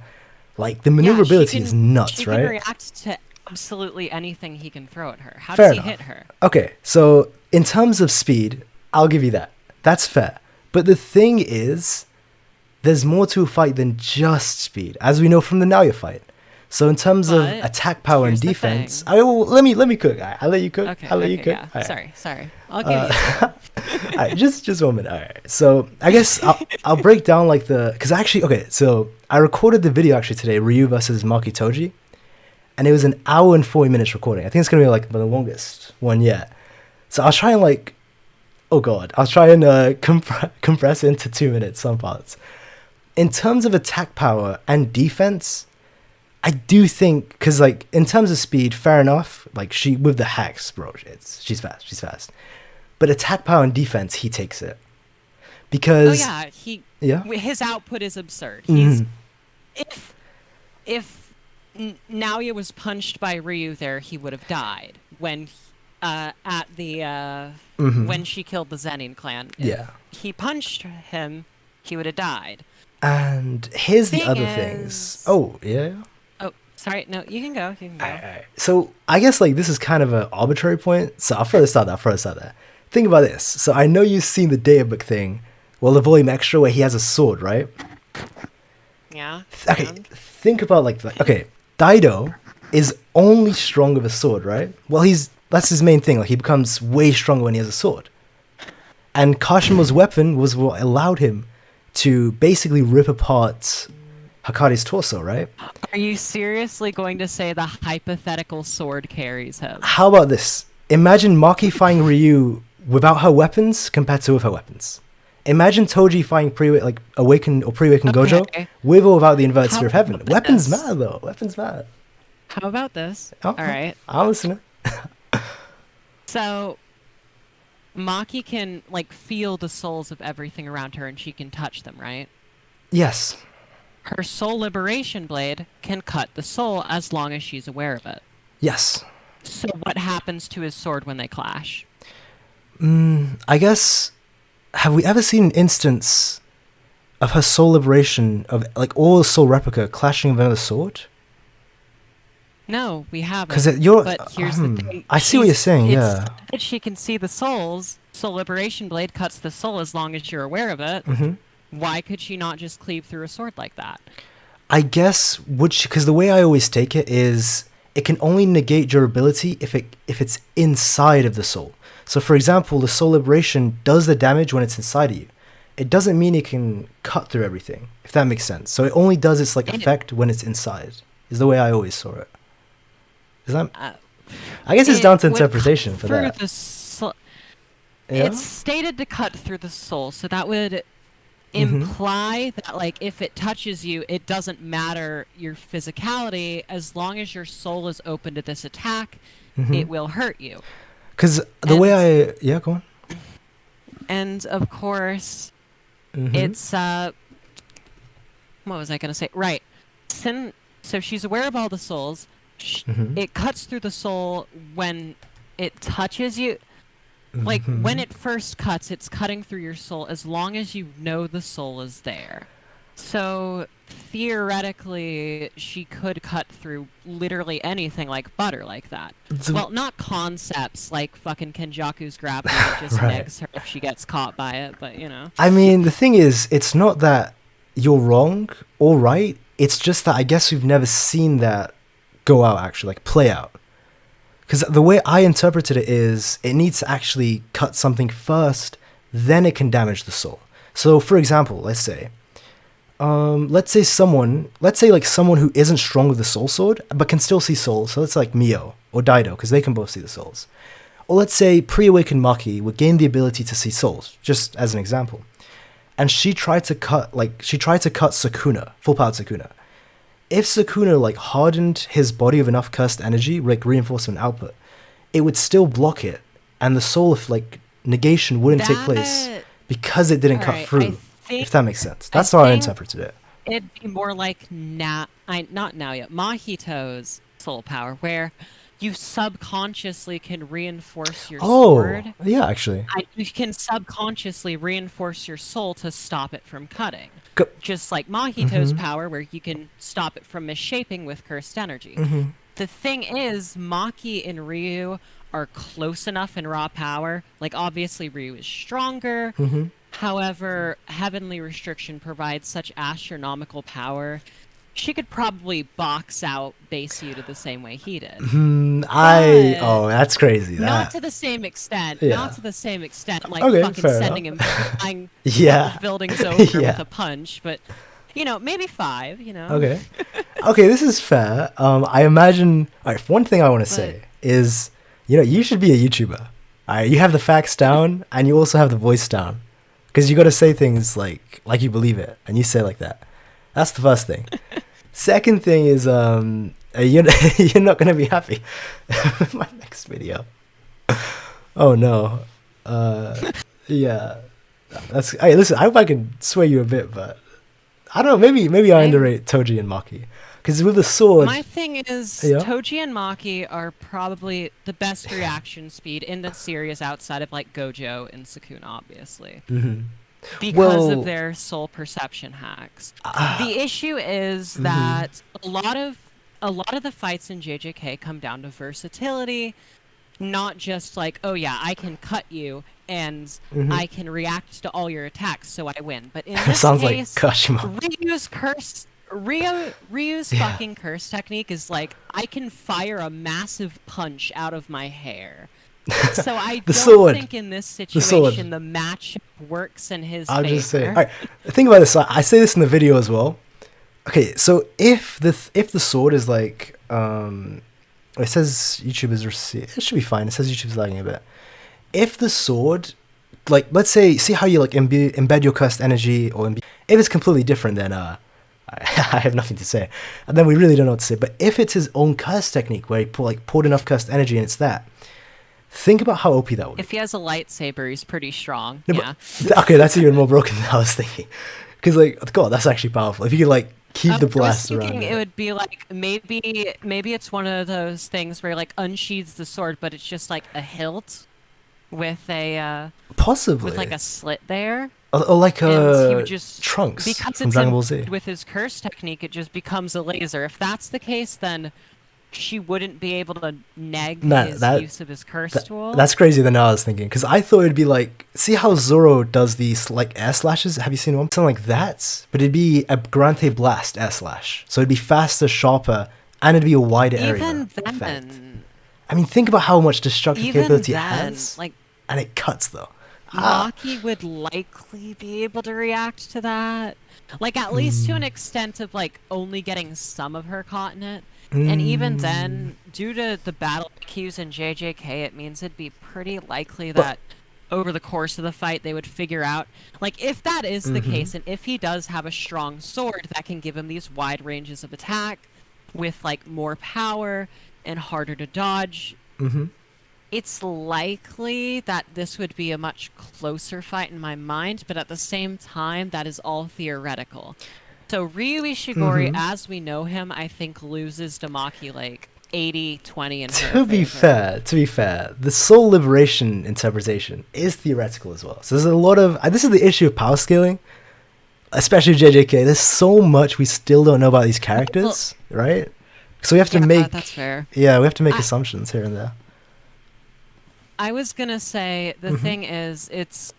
like the maneuverability is nuts, right? She can react to absolutely anything he can throw at her. How Fair does enough. he hit her? Okay, so in terms of speed, I'll give you that. That's fair. But the thing is, there's more to a fight than just speed, as we know from the Naoya fight. So in terms of attack power and defense, let me cook. I'll let you cook. Okay, I'll let you cook. Yeah. Right. Sorry. I'll give you. All right, just 1 minute. All right. So I guess I'll break down like because actually, so I recorded the video actually today, Ryu versus Maki Toji, and it was an hour and 40 minutes recording. I think it's gonna be like the longest one yet. So I'll try and compress it into 2 minutes, some parts. In terms of attack power and defense, I do think, because like in terms of speed, fair enough. Like she with the hacks, bro, she's fast. But attack power and defense, he takes it. Because his output is absurd. He's if Naoya was punched by Ryu there, he would have died when when she killed the Zenin clan. If he punched him, he would have died. And here's the other things. Oh, yeah. Oh, sorry. No, you can go. All right. So I guess like this is kind of an arbitrary point. So I'll throw this out there. Think about this. So I know you've seen the databook thing. Well, the volume extra where he has a sword, right? Yeah. Okay. Think about Daido is only strong with a sword, right? Well, that's his main thing. Like he becomes way stronger when he has a sword. And Kashima's weapon was what allowed him to basically rip apart Hakari's torso, right? Are you seriously going to say the hypothetical sword carries him? How about this? Imagine Maki fighting Ryu without her weapons compared to with her weapons. Imagine Toji fighting pre-awakened Gojo with or without the inverted sphere of heaven. Weapons matter, though. Weapons matter. How about this? All right. I'm listening. So Maki can feel the souls of everything around her and she can touch them, right? Yes. Her soul liberation blade can cut the soul as long as she's aware of it. Yes. So what happens to his sword when they clash? I guess, have we ever seen an instance of her soul liberation of all soul replica clashing with another sword? No, we haven't. But here's the thing. I see what you're saying, yeah. She can see the souls. Soul Liberation Blade cuts the soul as long as you're aware of it. Mm-hmm. Why could she not just cleave through a sword like that? I guess, because the way I always take it is, it can only negate durability if it's inside of the soul. So for example, the Soul Liberation does the damage when it's inside of you. It doesn't mean it can cut through everything, if that makes sense. So it only does its effect when it's inside, is the way I always saw it. Is that? I guess it's down to interpretation for that. It's stated to cut through the soul, so that would imply that if it touches you, it doesn't matter your physicality. As long as your soul is open to this attack, it will hurt you. Because the way go on. And of course, it's what was I going to say? Right. So she's aware of all the souls. It cuts through the soul when it touches you. When it first cuts, it's cutting through your soul as long as you know the soul is there. So theoretically, she could cut through literally anything like butter like that. Well, not concepts like fucking Kenjaku's gravity that just Right. negs her if she gets caught by it, but you know. I mean, the thing is, it's not that you're wrong or right. It's just that I guess we've never seen that go out, actually, like play out. Because the way I interpreted it is, it needs to actually cut something first, then it can damage the soul. So, for example, let's say someone who isn't strong with the soul sword, but can still see souls. So that's like Mio or Daido, because they can both see the souls. Or let's say pre-awakened Maki would gain the ability to see souls, just as an example. And she tried to cut Sukuna, full-powered Sukuna. If Sukuna like hardened his body with enough cursed energy, like reinforcement output, it would still block it, and the soul of like negation wouldn't take place because it didn't cut through. If that makes sense, that's how I interpreted it. It'd be more like not Naoya, Mahito's soul power, where you subconsciously can reinforce your sword. Oh, yeah, actually. You can subconsciously reinforce your soul to stop it from cutting. Just like Mahito's power, where you can stop it from misshaping with cursed energy. Mm-hmm. The thing is, Maki and Ryu are close enough in raw power. Like, obviously, Ryu is stronger. Mm-hmm. However, Heavenly Restriction provides such astronomical power. She could probably box out Base Yuta the same way he did. That's crazy. Not to the same extent. Yeah. Not to the same extent. Like Okay, fucking sending him flying buildings over with a punch. But, you know, maybe 5, you know. Okay. Okay, this is fair. I imagine... Alright, one thing I want to say is, you know, you should be a YouTuber. Alright, you have the facts down, and you also have the voice down. Because you got to say things like you believe it, and you say it like that. That's the first thing. Second thing is, you're not gonna be happy with my next video. Oh no. Yeah. That's. Hey, listen. I hope I can sway you a bit, but I don't know. Maybe I underrate Toji and Maki, because with the sword. My thing is, Toji and Maki are probably the best reaction speed in the series outside of like Gojo and Sukuna, obviously. Mm-hmm. Because of their soul perception hacks. The issue is that a lot of the fights in JJK come down to versatility, not just like, oh yeah, I can cut you and I can react to all your attacks, so I win. But in this sounds case, like Kashima. Ryu's fucking curse technique is like, I can fire a massive punch out of my hair. So I don't think in this situation the match works in his favor. I'll just say, all right, think about this. I say this in the video as well. Okay, so if the sword is like, it says YouTube is received. It should be fine. It says YouTube's lagging a bit. If the sword, like, let's say, see how you like embed your cursed energy, or if it's completely different, then I have nothing to say. And then we really don't know what to say. But if it's his own curse technique, where he poured enough cursed energy and it's that. Think about how OP that would be. If he has a lightsaber, he's pretty strong. No, yeah. Okay, that's even more broken than I was thinking. Because, like, God, that's actually powerful. If you could, like, keep the blast around. It would be like, maybe it's one of those things where, like, unsheathes the sword, but it's just, like, a hilt with a... Possibly. With, like, a slit there. Or like a Trunks because from Dragon Ball Z. With his curse technique, it just becomes a laser. If that's the case, then... she wouldn't be able to neg his use of his curse tool. That's crazier than I was thinking. Because I thought it'd be like... See how Zoro does these like air slashes? Have you seen one? Something like that. But it'd be a Grante Blast air slash. So it'd be faster, sharper, and it'd be a wider area. Even then... effect. I mean, think about how much destructive capability it has. Like, and it cuts, though. Maki would likely be able to react to that. Like, at least to an extent of, like, only getting some of her caught in it. And even then, due to the battle cues in JJK, it means it'd be pretty likely that over the course of the fight, they would figure out, like, if that is the case, and if he does have a strong sword that can give him these wide ranges of attack with, like, more power and harder to dodge, it's likely that this would be a much closer fight in my mind, but at the same time, that is all theoretical. So Ryu Ishigori, as we know him, I think loses to Maki like 80-20 in her favor. To be fair, the soul liberation interpretation is theoretical as well. So there's a lot of... This is the issue of power scaling. especially JJK. There's so much we still don't know about these characters, right? So we have to make. That's fair. Yeah, we have to make assumptions here and there. I was gonna say the thing is, it's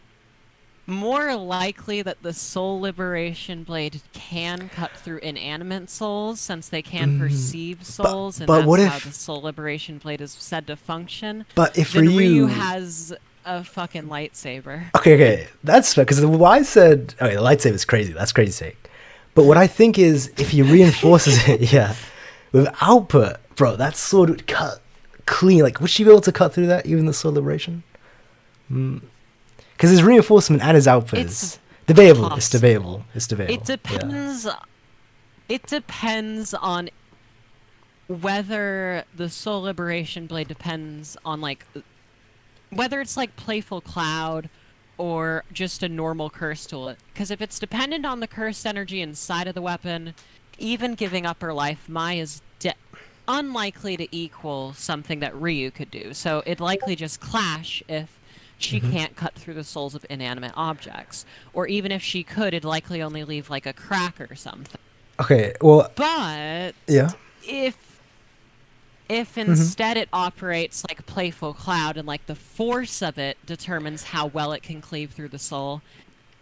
more likely that the soul liberation blade can cut through inanimate souls, since they can perceive souls, and but that's what how if, the soul liberation blade is said to function. But if then Ryu has a fucking lightsaber. Okay, that's fair, because what I said, okay, the lightsaber is crazy. That's crazy sake. But what I think is, if he reinforces it, with output, bro, that sword would cut clean. Like, would she be able to cut through that, even the soul liberation? Because his reinforcement and his output is debatable. Possible. It's debatable. It's debatable. It depends. Yeah. It depends on whether the soul liberation blade depends on, like, whether it's like Playful Cloud or just a normal curse tool. Because if it's dependent on the cursed energy inside of the weapon, even giving up her life, Mai is unlikely to equal something that Ryu could do. So it'd likely just clash if she can't cut through the souls of inanimate objects. Or even if she could, it'd likely only leave like a crack or something. Okay, well... But... Yeah. If instead it operates like Playful Cloud and like the force of it determines how well it can cleave through the soul,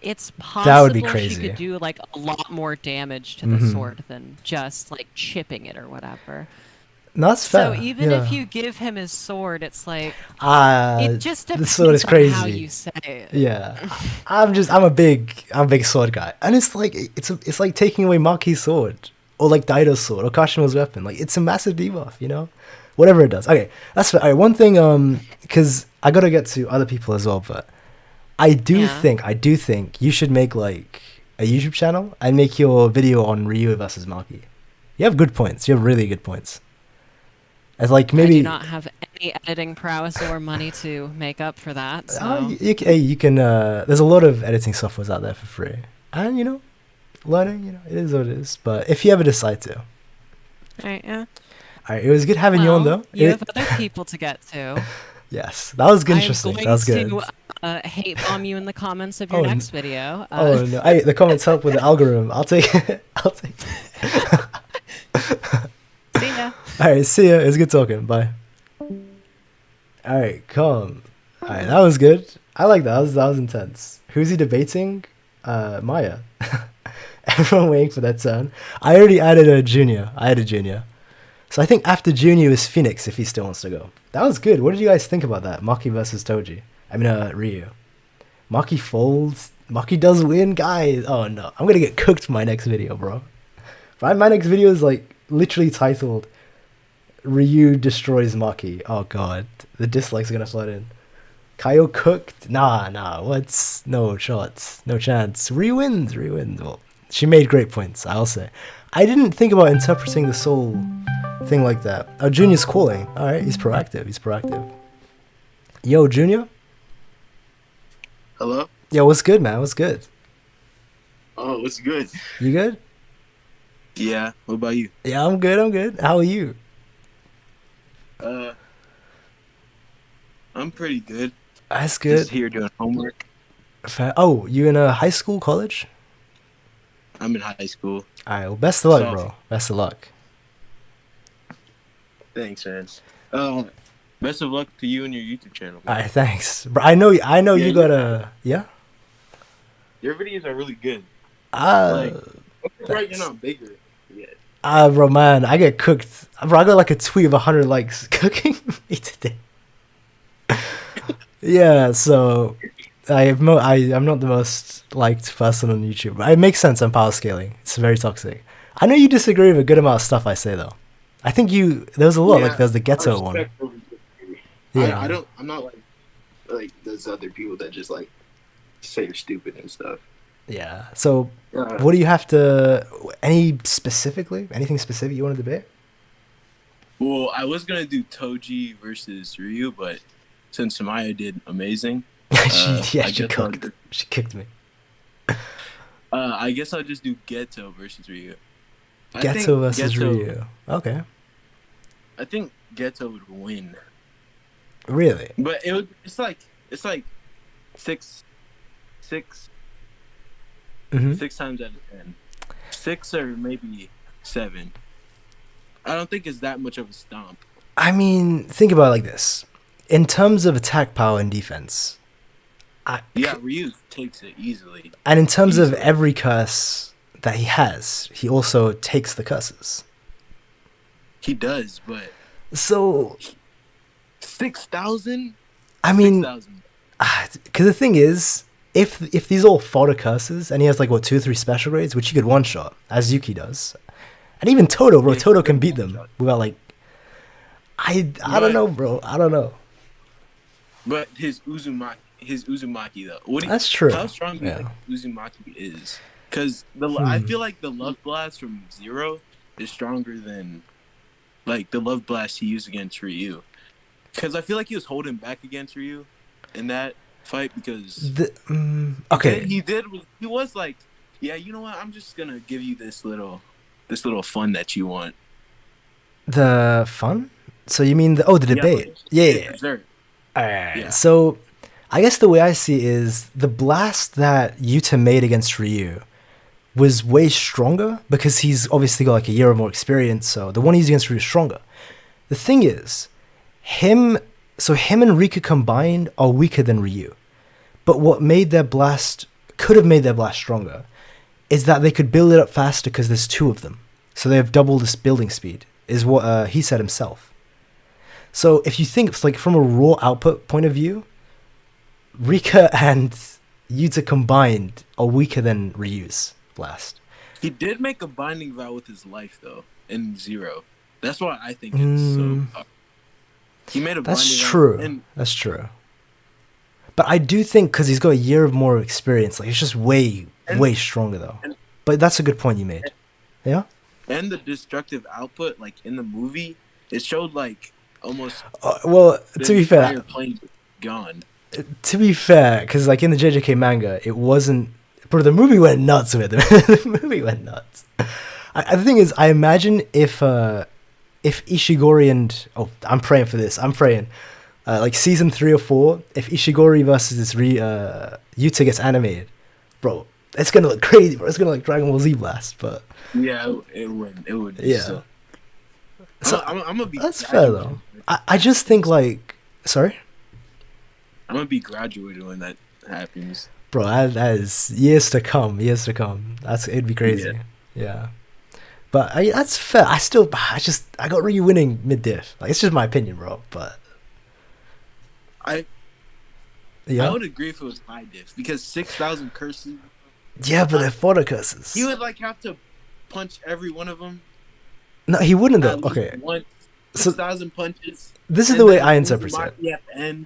it's possible that would be crazy. She could do like a lot more damage to the sword than just like chipping it or whatever. No, that's fair. So even if you give him his sword, it's like it just depends the sword is crazy. on how you say it. Yeah, I'm a big sword guy, and it's like it's like taking away Maki's sword, or like Daido's sword, or Kashima's weapon. Like, it's a massive debuff, you know, whatever it does. Okay, that's fair. All right, one thing, because I gotta get to other people as well, but I do think you should make like a YouTube channel and make your video on Ryu versus Maki. You have good points. You have really good points. As like maybe I do not have any editing prowess or money to make up for that. So. You can. There's a lot of editing softwares out there for free, and learning. It is what it is. But if you ever decide to, right, yeah. All right, it was good having you on though. You have other people to get to. Yes, that was interesting. That was good. I'm going to hate bomb you in the comments of your next video. Oh no! Hey, the comments help with the algorithm. I'll take it. See ya. Alright, see ya. It was good talking. Bye. Alright, calm. Alright, that was good. I like that. That was intense. Who's he debating? Maya. Everyone waiting for that turn. I already added a junior. So I think after junior is Phoenix if he still wants to go. That was good. What did you guys think about that? Maki versus Toji. Ryu. Maki folds. Maki does win, guys. Oh no. I'm gonna get cooked for my next video, bro. My next video is like literally titled Ryu destroys Maki. Oh god, the dislikes are gonna flood in. Kaiyo cooked? Nah, no shots, no chance. Ryu wins. Well, she made great points, I'll say. I didn't think about interpreting the soul thing like that. Oh, Junior's calling. Alright, he's proactive. Yo, Junior? Hello? Yo, what's good, man? What's good? Oh, what's good? You good? Yeah, what about you? Yeah, I'm good. How are you? I'm pretty good. That's good. Just here doing homework. Oh, you in a high school, college? I'm in high school. Alright, well, best of luck, bro. Best of luck. Thanks, man. Best of luck to you and your YouTube channel. Alright, thanks. Bro, I know you got a... Yeah? Your videos are really good. Right, you're not bigger yet. Bro, man, I get cooked. Bro, I got like a tweet of 100 likes cooking me today. Yeah, so I'm not the most liked person on YouTube. It makes sense. I'm power scaling. It's very toxic. I know you disagree with a good amount of stuff I say though. I think there was a lot. Like there's the ghetto one. Yeah, I'm not like those other people that just like say you're stupid and stuff. Yeah. So what do you have to? Anything specific you want to debate? Well, I was gonna do Toji versus Ryu, but since Maya did amazing, she kicked me. I guess I'll just do Geto versus Ryu. Geto versus Ryu. Okay. I think Geto would win. Really? But it's like 6. 6 times out of 10. 6 or maybe 7. I don't think it's that much of a stomp. I mean, think about it like this. In terms of attack power and defense, Ryu takes it easily. And in terms of every curse that he has, he also takes the curses. He does, but so 6,000. I mean, because the thing is, if these all fodder curses, and he has like 2 or 3 special grades, which he could one shot as Yuki does, and even Toto, bro, Toto can beat them without like. I don't know, bro. I don't know. But his Uzumaki though. That's true. How strong do you think Uzumaki is? Because I feel like the Love Blast from Zero is stronger than like the Love Blast he used against Ryu. Because I feel like he was holding back against Ryu in that fight because he was like, yeah, you know what? I'm just gonna give you this little fun that you want. The fun? So you mean the debate? Yeah. Sure. Alright. Yeah. So I guess the way I see it is the blast that Yuta made against Ryu was way stronger because he's obviously got like a year or more experience, so the one he's against Ryu is stronger. The thing is, him and Rika combined are weaker than Ryu. But what could have made their blast stronger is that they could build it up faster because there's 2 of them. So they have double this building speed, is what he said himself. So if you think it's like from a raw output point of view, Rika and Yuta combined are weaker than Ryu's blast. He did make a binding vow with his life though in Zero. That's why I think it's so tough. He made a binding vow. That's true. But I do think because he's got a year of more experience, like it's just way stronger though. But that's a good point you made. Yeah. And the destructive output, like in the movie, it showed like almost. To be fair, plane gone. To be fair, because like in the JJK manga, it wasn't. Bro, the movie went nuts with it. The movie went nuts. The thing is, I imagine if Ishigori and I'm praying for this. I'm praying. Like season 3 or 4, if Ishigori versus this Yuta gets animated, bro, it's gonna look crazy, bro. It's gonna look Dragon Ball Z Blast, but yeah, it would. Yeah. So I'm gonna be. That's fair though. I just think like, sorry. I'm gonna be graduated when that happens, bro. That is years to come. It'd be crazy. Yeah. But that's fair. I got Ryu winning mid-diff. Like it's just my opinion, bro. But I would agree if it was high diff because 6,000 curses. Yeah, but they're photo curses. He would like have to punch every one of them. No, he wouldn't though. Okay. 6,000 punches. This is the way I interpret it.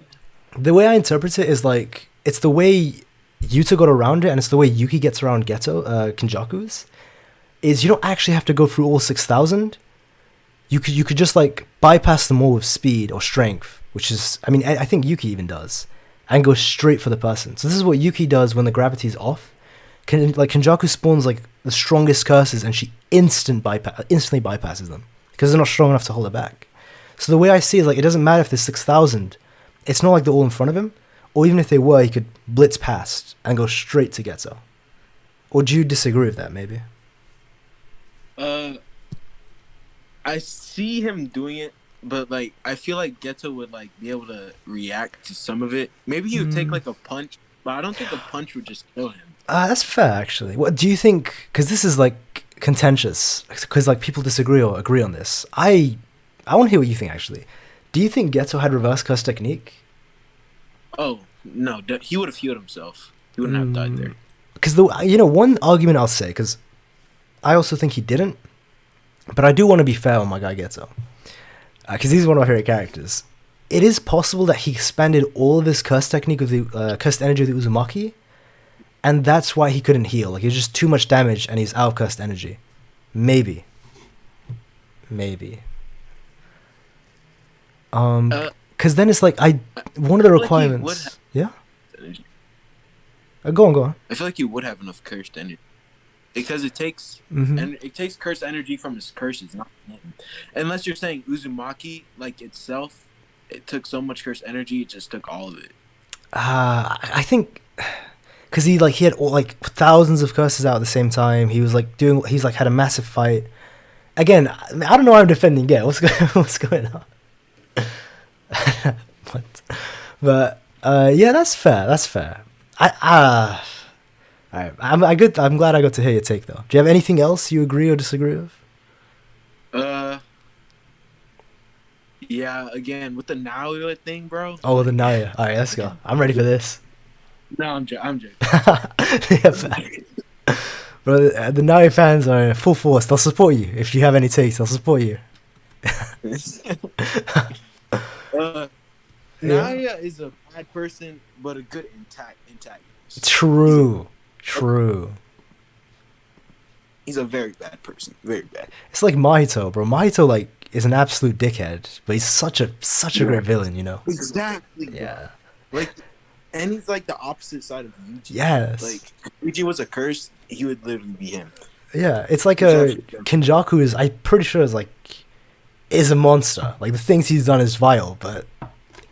The way I interpret it is like it's the way Yuta got around it, and it's the way Yuki gets around Kenjaku's. Is you don't actually have to go through all 6,000. You could just like bypass them all with speed or strength, which is I think Yuki even does, and go straight for the person. So this is what Yuki does when the gravity's off. Kenjaku spawns like the strongest curses, and she instantly bypasses them because they're not strong enough to hold her back. So the way I see it is like it doesn't matter if there's 6,000. It's not like they're all in front of him, or even if they were, he could blitz past and go straight to Getzo. Or do you disagree with that? Maybe. I see him doing it, but like I feel like Getzo would like be able to react to some of it. Maybe he would take like a punch, but I don't think a punch would just kill him. That's fair, actually. What do you think? Because this is like contentious, because like people disagree or agree on this. I want to hear what you think. Actually, do you think Getzo had reverse curse technique? Oh no, he would have healed himself. He wouldn't have died there. Because one argument I'll say, because I also think he didn't, but I do want to be fair on my guy Getzo, because he's one of my favorite characters. It is possible that he expanded all of his curse technique with the cursed energy of the Uzumaki, and that's why he couldn't heal. Like, it's just too much damage, and he's out of cursed energy. Maybe. Because then it's like one of the requirements. Yeah. Go on. I feel like he would have enough cursed energy. Because it takes and it takes cursed energy from his curses, not him. Unless you're saying Uzumaki, like itself, it took so much cursed energy, it just took all of it. I think, because he had all, like thousands of curses out at the same time. He was like had a massive fight. Again, I don't know why I'm defending Get. What's going on? But yeah, that's fair. That's fair. All right. I'm glad I got to hear your take though. Do you have anything else you agree or disagree with? Yeah, again with the Naoya thing, bro. Oh, the Naoya. All right, let's go. I'm ready for this. No, I'm joking. Yeah, bro, the Naoya fans are full force. They'll support you if you have any takes. They'll support you. Naoya is a bad person, but a good antagonist. True. He's a very bad person. Very bad. It's like Mahito, bro. Mahito like is an absolute dickhead, but he's such a great villain, you know. Exactly. Yeah. Like, and he's like the opposite side of Yuji. Yes. Like, if Yuji was a curse, he would literally be him. Yeah, it's like a Kenjaku is. I'm pretty sure is a monster. Like the things he's done is vile, but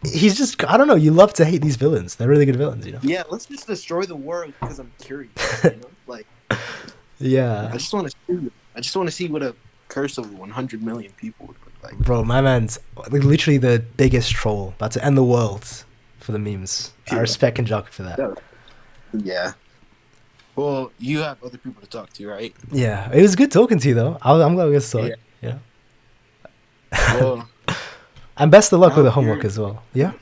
he's just. I don't know. You love to hate these villains. They're really good villains, you know. Yeah, let's just destroy the world because I'm curious. You know? Like. Yeah. I just want to see what a curse of 100 million people would look like. Bro, my man's like literally the biggest troll, about to end the world for the memes. Yeah. I respect Kenjaku for that. Yeah. Well, you have other people to talk to, right? Yeah, it was good talking to you though. I'm glad we got to talk. Yeah. Well, and best of luck with the homework as well. Yeah.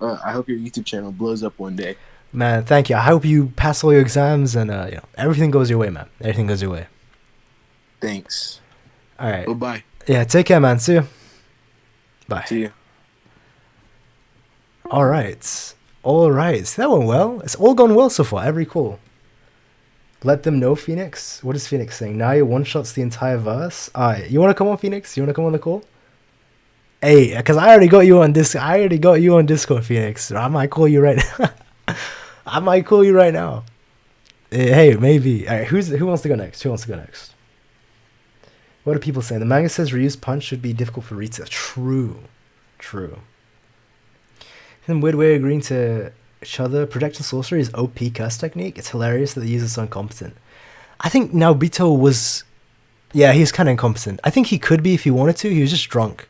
I hope your YouTube channel blows up one day. Man, thank you. I hope you pass all your exams and everything goes your way, man. Everything goes your way. Thanks. All right. Well, bye. Yeah, take care, man. See you. Bye. See you. All right. That went well. It's all gone well so far. Every call. Let them know, Phoenix. What is Phoenix saying? Now you one-shots the entire verse. All right. You want to come on, Phoenix? You want to come on the call? Hey, because I already got you on Discord, Phoenix. I might call you right now. Hey, maybe. All right, who wants to go next? What are people saying? The manga says Ryu's punch should be difficult for Rita. True. And weird way of agreeing to each other. Projection sorcery is OP curse technique. It's hilarious that the user's so incompetent. I think Naobito was... Yeah, he was kind of incompetent. I think he could be if he wanted to. He was just drunk.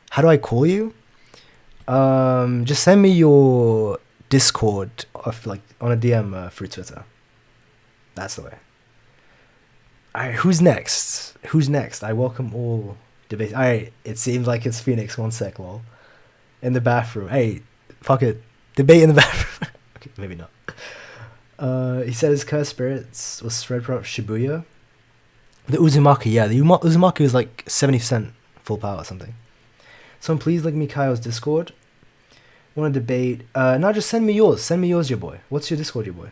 How do I call you? Just send me your Discord on a DM through Twitter. That's the way. Alright, who's next? I welcome all debates. Alright, it seems like it's Phoenix. 1 sec, lol. In the bathroom. Hey, fuck it. Debate in the bathroom. Okay, maybe not. He said his cursed spirits was spread throughout Shibuya. The Uzumaki, yeah. The Uzumaki was like 70% full power or something. Someone please link me Kaio's Discord. Want to debate? No, just send me yours. Send me yours, your boy. What's your Discord, your boy?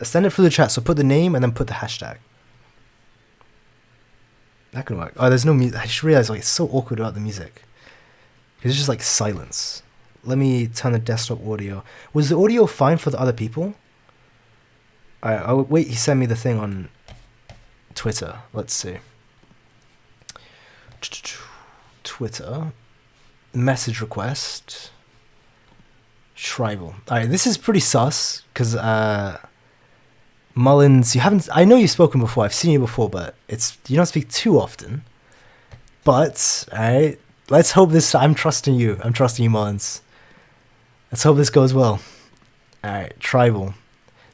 Send it through the chat. So put the name and then put the hashtag. That can work. Oh, there's no music. I just realized it's so awkward about the music. It's just like silence. Let me turn the desktop audio. Was the audio fine for the other people? Alright, wait. He sent me the thing on Twitter. Let's see. Twitter. Message request. Tribal. Alright, this is pretty sus because Mullins, I know you've spoken before, I've seen you before, but you don't speak too often. But alright, let's hope I'm trusting you, Mullins. Let's hope this goes well. Alright, Tribal.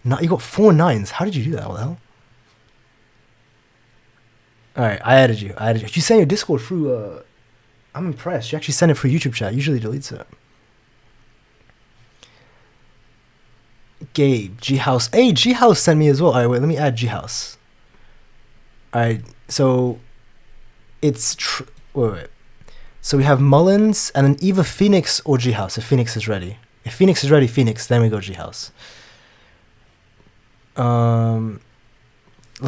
No, you got 4 9s. How did you do that? What the hell? Alright, I added you. You sent your Discord through I'm impressed. You actually sent it through YouTube chat. Usually deletes it. Gabe, G-House. Hey, G-House sent me as well. Alright, wait, let me add G-House. Alright, so it's... wait. So we have Mullins, and then either Phoenix or G-House, if Phoenix is ready. If Phoenix is ready, Phoenix, then we go G-House. Let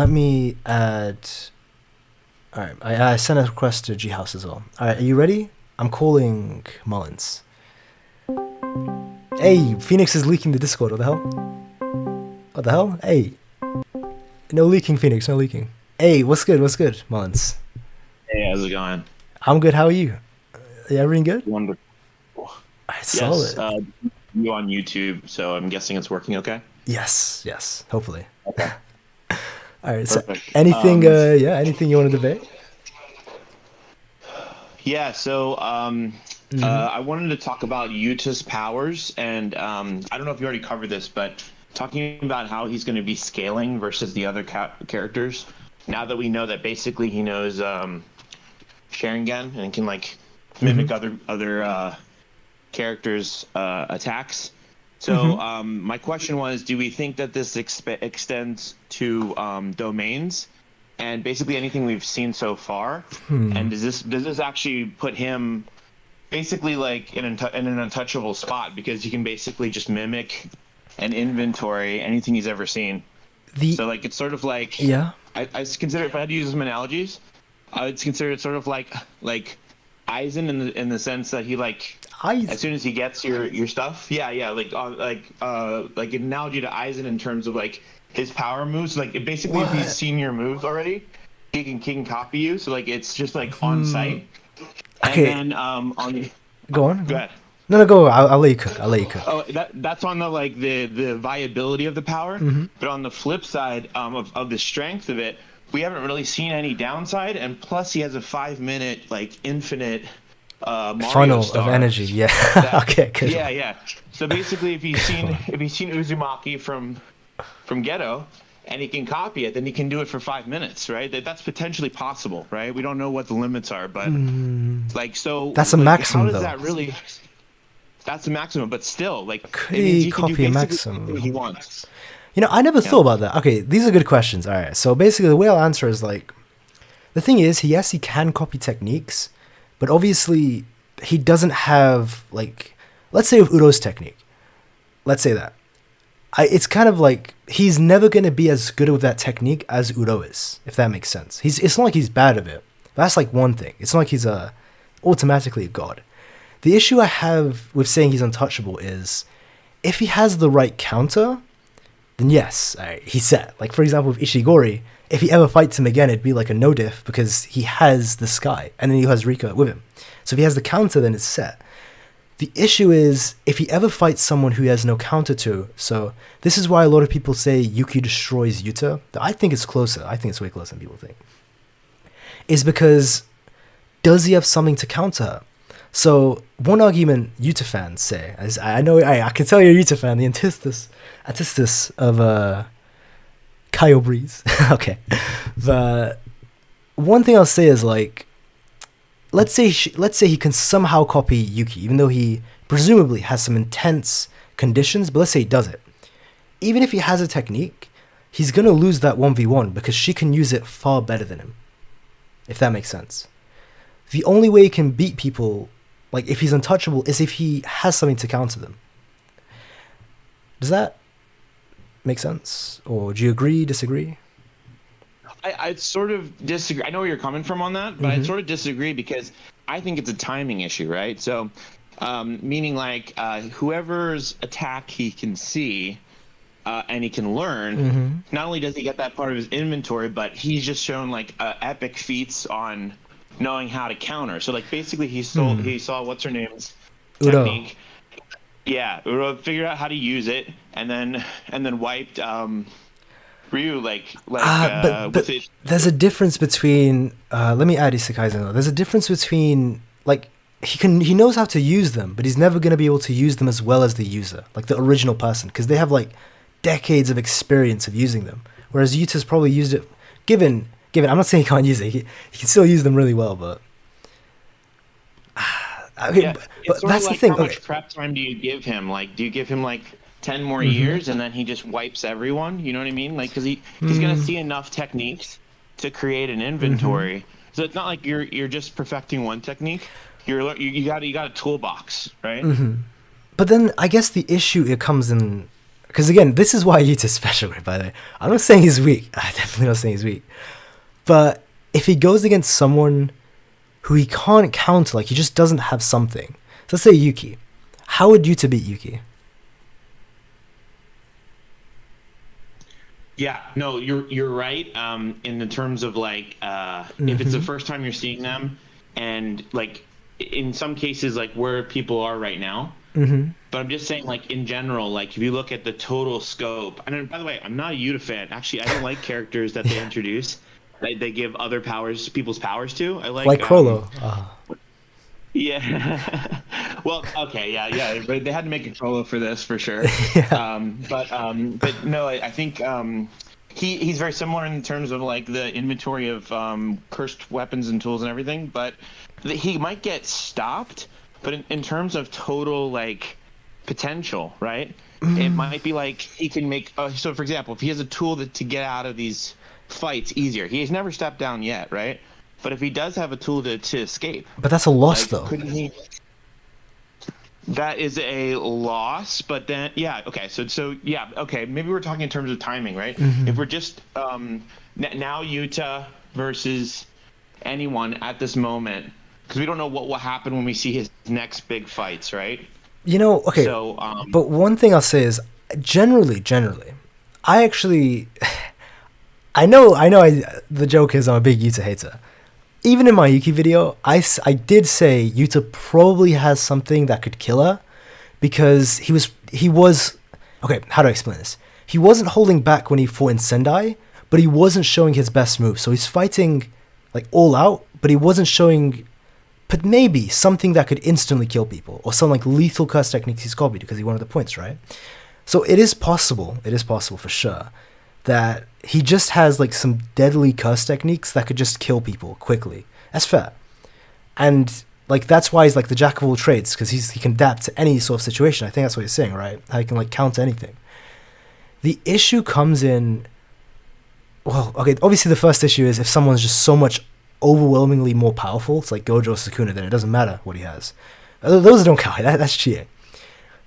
me add... Alright, I sent a request to G-House as well. Alright, are you ready? I'm calling Mullins. Hey, Phoenix is leaking the Discord. What the hell? Hey. No leaking, Phoenix. No leaking. Hey, what's good, Mullins? Hey, how's it going? I'm good. How are you? Yeah, everything good? Wonderful. Solid. You on YouTube, so I'm guessing it's working okay? Yes. Hopefully. Okay. All right. Perfect. So anything? Anything you want to debate? Yeah. So I wanted to talk about Yuta's powers, and I don't know if you already covered this, but talking about how he's going to be scaling versus the other characters. Now that we know that basically he knows Sharingan and can like mimic other characters' attacks. So my question was, do we think that this extends to domains and basically anything we've seen so far? And does this actually put him basically like in an untouchable spot, because he can basically just mimic and inventory anything he's ever seen? So like it's sort of like I consider, if I had to use some analogies, I would consider it sort of like Aizen in the sense that he like as soon as he gets your stuff, like an analogy to Aizen in terms of like his power moves. Like basically, if he's seen your moves already, he can copy you. So like it's just like on site. Okay. And then go on. Go ahead. No, go. I'll let you cook. Oh, that's on the like the viability of the power. But on the flip side of the strength of it, we haven't really seen any downside. And plus, he has a 5-minute like infinite Mario funnel star of energy. Yeah. Okay. Good. Yeah. So basically, if he's seen Uzumaki from Ghetto, and he can copy it, then he can do it for 5 minutes, right? That's potentially possible, right? We don't know what the limits are, but like so. That's a maximum, how does though. that really? That's a maximum, but still, like, could he copy a maximum? He wants. You know, I never thought about that. Okay, these are good questions. All right, so basically, the way I'll answer is like, the thing is, he can copy techniques, but obviously, he doesn't have like, let's say with Uro's technique, let's say that. It's kind of like he's never going to be as good with that technique as Uro is, if that makes sense. It's not like he's bad at it. That's like one thing. It's not like he's automatically a god. The issue I have with saying he's untouchable is if he has the right counter, then yes, he's set. Like for example with Ishigori, if he ever fights him again, it'd be like a no diff because he has the Sky and then he has Rika with him. So if he has the counter, then it's set. The issue is if he ever fights someone who he has no counter to. So this is why a lot of people say Yuki destroys Yuta. I think it's closer. I think it's way closer than people think. Is because does he have something to counter her? So one argument Yuta fans say, as I know, I can tell you're a Yuta fan, the antithesis of KaiyoBreeze. Okay, but one thing I'll say is like, let's say he can somehow copy Yuki, even though he presumably has some intense conditions. But let's say he does it. Even if he has a technique, he's gonna lose that 1v1 because she can use it far better than him. If that makes sense. The only way he can beat people, like if he's untouchable, is if he has something to counter them. Does that make sense? Or do you agree, disagree? I'd sort of disagree. I know where you're coming from on that, but I'd sort of disagree because I think it's a timing issue, right? So, meaning like whoever's attack he can see and he can learn, not only does he get that part of his inventory, but he's just shown like epic feats on knowing how to counter. So like basically he saw what's her name's technique. Yeah, Uro figured out how to use it and then wiped Ryu but with it. There's a difference between let me add Isekai though. There's a difference between like he knows how to use them, but he's never going to be able to use them as well as the user, like the original person, because they have like decades of experience of using them. Whereas Yuta's probably used it given I'm not saying he can't use it. He can still use them really well, but okay, yeah, but that's like the thing. How much prep time do you give him? Like, do you give him like 10 more years and then he just wipes everyone? You know what I mean? Like, because he's gonna see enough techniques to create an inventory. So it's not like you're just perfecting one technique. You got a toolbox, right? But then I guess the issue it comes in, because again, this is why Yuta's special. By the way, I'm not saying he's weak. I'm definitely not saying he's weak. But if he goes against someone who he can't counter, like he just doesn't have something. So let's say Yuki. How would Yuta beat Yuki? Yeah, no, you're right. In the terms of like, if it's the first time you're seeing them, and like in some cases like where people are right now, But I'm just saying, like, in general, like, if you look at the total scope, and then, by the way, I'm not a Yuta fan. Actually, I don't like characters that they introduce. They give other people's powers to. I like Crollo. Yeah. Well, okay, yeah. But they had to make a Crollo for this, for sure. But no, I think he's very similar in terms of, like, the inventory of cursed weapons and tools and everything. But he might get stopped. But in terms of total, like, potential, right? It might be like he can make. So, for example, if he has a tool to get out of these fights easier, he's never stepped down yet, right? But if he does have a tool to escape, but that's a loss, though. Couldn't he? That is a loss, but then okay. So yeah, okay. Maybe we're talking in terms of timing, right? If we're just now Yuta versus anyone at this moment, because we don't know what will happen when we see his next big fights, right? Okay. So, but one thing I'll say is, generally, I actually, I know, the joke is I'm a big Yuta hater. Even in my Yuki video, I did say Yuta probably has something that could kill her, because he was, okay, how do I explain this? He wasn't holding back when he fought in Sendai, but he wasn't showing his best move. So he's fighting, like, all out, but he wasn't showing, but maybe something that could instantly kill people, or some, like, lethal curse techniques he's copied because he wanted the points, right? So it is possible for sure, that he just has, like, some deadly curse techniques that could just kill people quickly. That's fair. And, like, that's why he's, like, the jack of all trades, because he can adapt to any sort of situation. I think that's what he's saying, right? How he can, like, counter anything. The issue comes in, well, okay, obviously the first issue is if someone's just so much overwhelmingly more powerful, it's like Gojo or Sukuna, then it doesn't matter what he has. Those don't count. That's cheating.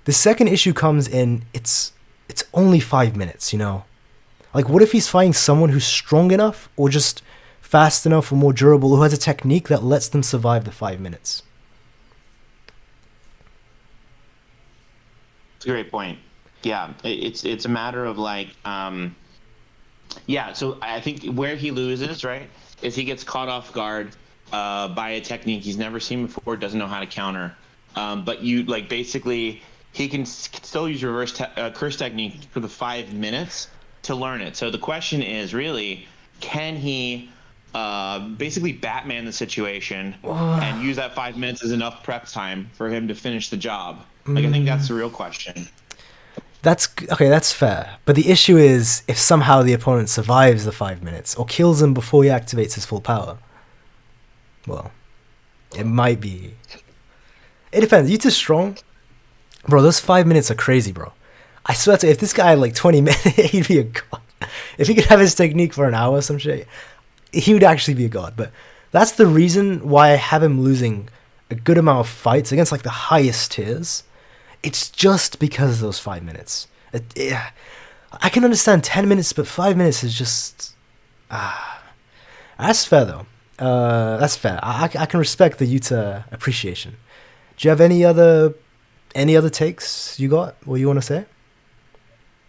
The second issue comes in, it's only 5 minutes, Like, what if he's fighting someone who's strong enough, or just fast enough, or more durable, who has a technique that lets them survive the 5 minutes? It's a great point. Yeah, it's a matter of, like, so I think where he loses, right, is he gets caught off guard by a technique he's never seen before, doesn't know how to counter. But you, like, basically, he can still use reverse curse technique for the 5 minutes to learn it. So the question is really, can he basically Batman the situation and use that 5 minutes as enough prep time for him to finish the job? Like, I think that's the real question. That's fair. But the issue is if somehow the opponent survives the 5 minutes or kills him before he activates his full power. Well, it might be. It depends. Yuta's strong. Bro, those 5 minutes are crazy, bro. I swear to you, if this guy had, like, 20 minutes, he'd be a god. If he could have his technique for an hour or some shit, he would actually be a god. But that's the reason why I have him losing a good amount of fights against, like, the highest tiers. It's just because of those 5 minutes. I can understand 10 minutes, but 5 minutes is just... That's fair, though. That's fair. I can respect the Yuta appreciation. Do you have any other takes you got, or you want to say?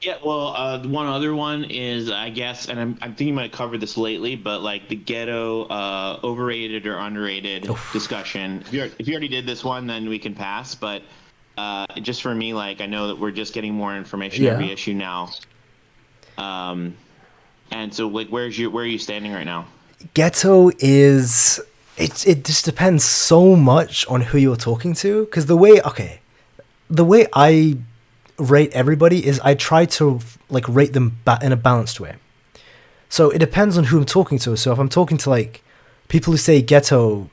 Yeah, well, one other one is, I guess, and I'm thinking you might cover this lately, but, like, the ghetto overrated or underrated discussion. If you already did this one, then we can pass, but... just for me, like, I know that we're just getting more information every issue now. And so, like, where are you standing right now? Ghetto is... It just depends so much on who you're talking to. Because the way I rate everybody is I try to, like, rate them in a balanced way. So it depends on who I'm talking to. So if I'm talking to, like, people who say Ghetto...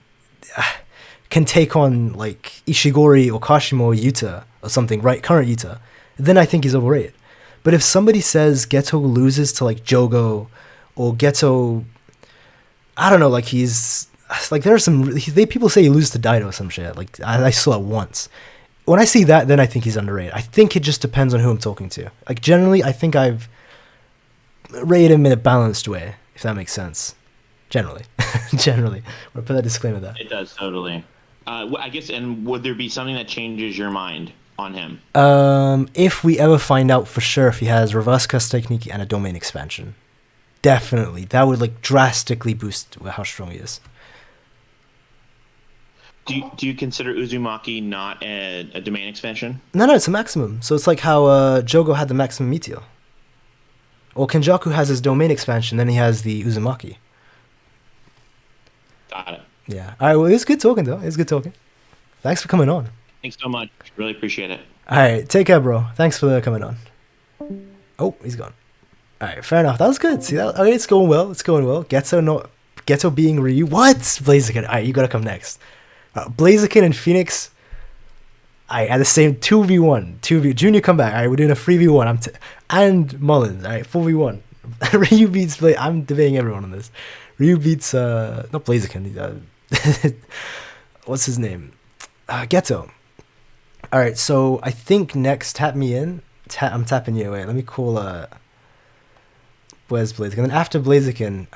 can take on, like, Ishigori or Kashimo or Yuta or something, right? Current Yuta, then I think he's overrated. But if somebody says Ghetto loses to, like, Jogo, or Ghetto, I don't know, like, he's, like, there are some, people say he loses to Daido or some shit. Like, I saw it once. When I see that, then I think he's underrated. I think it just depends on who I'm talking to. Like, generally, I think I've rated him in a balanced way, if that makes sense. Generally. Generally. I'll put that disclaimer there. It does, totally. I guess, and would there be something that changes your mind on him? If we ever find out for sure if he has reverse curse technique and a domain expansion. Definitely. That would, like, drastically boost how strong he is. Do you consider Uzumaki not a domain expansion? No, it's a maximum. So it's like how Jogo had the maximum meteor. Or Kenjaku has his domain expansion, then he has the Uzumaki. Got it. Yeah. All right, well, it was good talking, though. It was good talking. Thanks for coming on. Thanks so much. Really appreciate it. All right, take care, bro. Thanks for coming on. Oh, he's gone. All right, fair enough. That was good. See that? Okay, it's going well. Geto being Ryu. What? Blaziken. All right, you gotta come next. Blaziken and Phoenix. All right, at the same 2v1. Junior, come back. All right, we're doing a 3v1. And Mullins. All right, 4v1. Ryu beats I'm debating everyone on this. Ryu beats not Blaziken. What's his name? Geto. All right, so I think next, tap me in. I'm tapping you. Wait, let me call. Where's Blaziken? And then after Blaziken,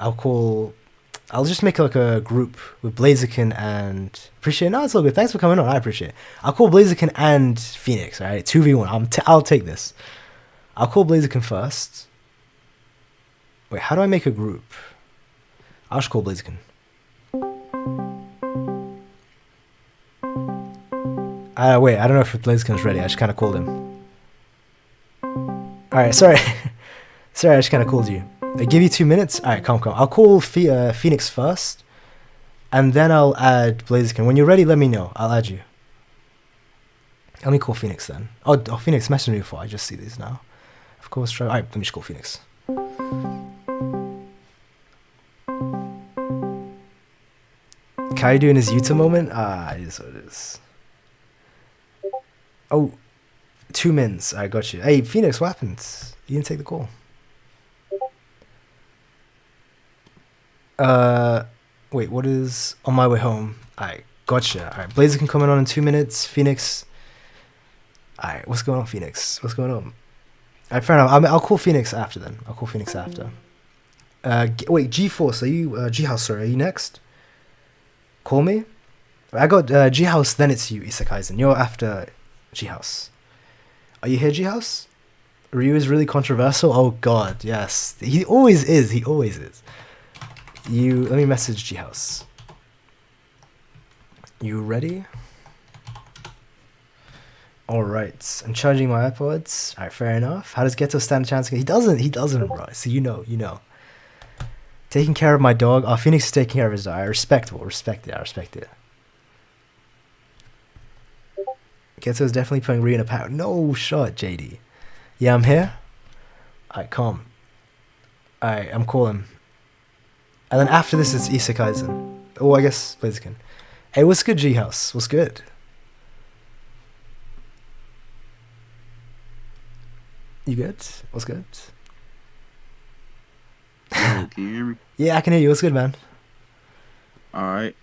I'll just make like a group with Blaziken and appreciate. No, it's all good. Thanks for coming on. I appreciate it. I'll call Blaziken and Phoenix. All right, 2v1. I'll take this. I'll call Blaziken first. Wait, how do I make a group? I'll just call Blaziken. Wait, I don't know if Blaziken's ready. I just kind of called him. Alright, sorry. Sorry, I just kind of called you. I give you 2 minutes. Alright, come. I'll call Phoenix first. And then I'll add Blaziken. When you're ready, let me know. I'll add you. Let me call Phoenix then. Oh, Phoenix messaged me before. I just see these now. Of course, try. Alright, let me just call Phoenix. Kai doing his Yuta moment? It is what it is. Oh, 2 minutes. I got you. Hey, Phoenix, what happened? You didn't take the call. Wait, what is on my way home? Alright, gotcha. Alright, Blaziken coming on in 2 minutes. Phoenix. Alright, what's going on, Phoenix? What's going on? Alright, fair enough. I'll call Phoenix after then. I'll call Phoenix after. Wait, G-Force, are you, G-House, sorry, are you next? Call me? I got G-House, then it's you, Isakaisen. You're after G-House. Are you here, G-House? Ryu is really controversial? Oh god, yes. He always is. Let me message G-House. You ready? Alright, I'm charging my AirPods. Alright, fair enough. How does Geto stand a chance again? He doesn't, bro. So you know. Taking care of my dog. Oh, Phoenix is taking care of his dog. Respect it. Geto's definitely putting Ryu in a power. No shot, JD. Yeah, I'm here. Alright, calm. Alright, I'm calling. And then after this, it's Isakaisen. Oh, I guess Blaziken. Hey, what's good, G-House? What's good? You good? What's good? Yo, can you hear me? Yeah, I can hear you. What's good, man? Alright,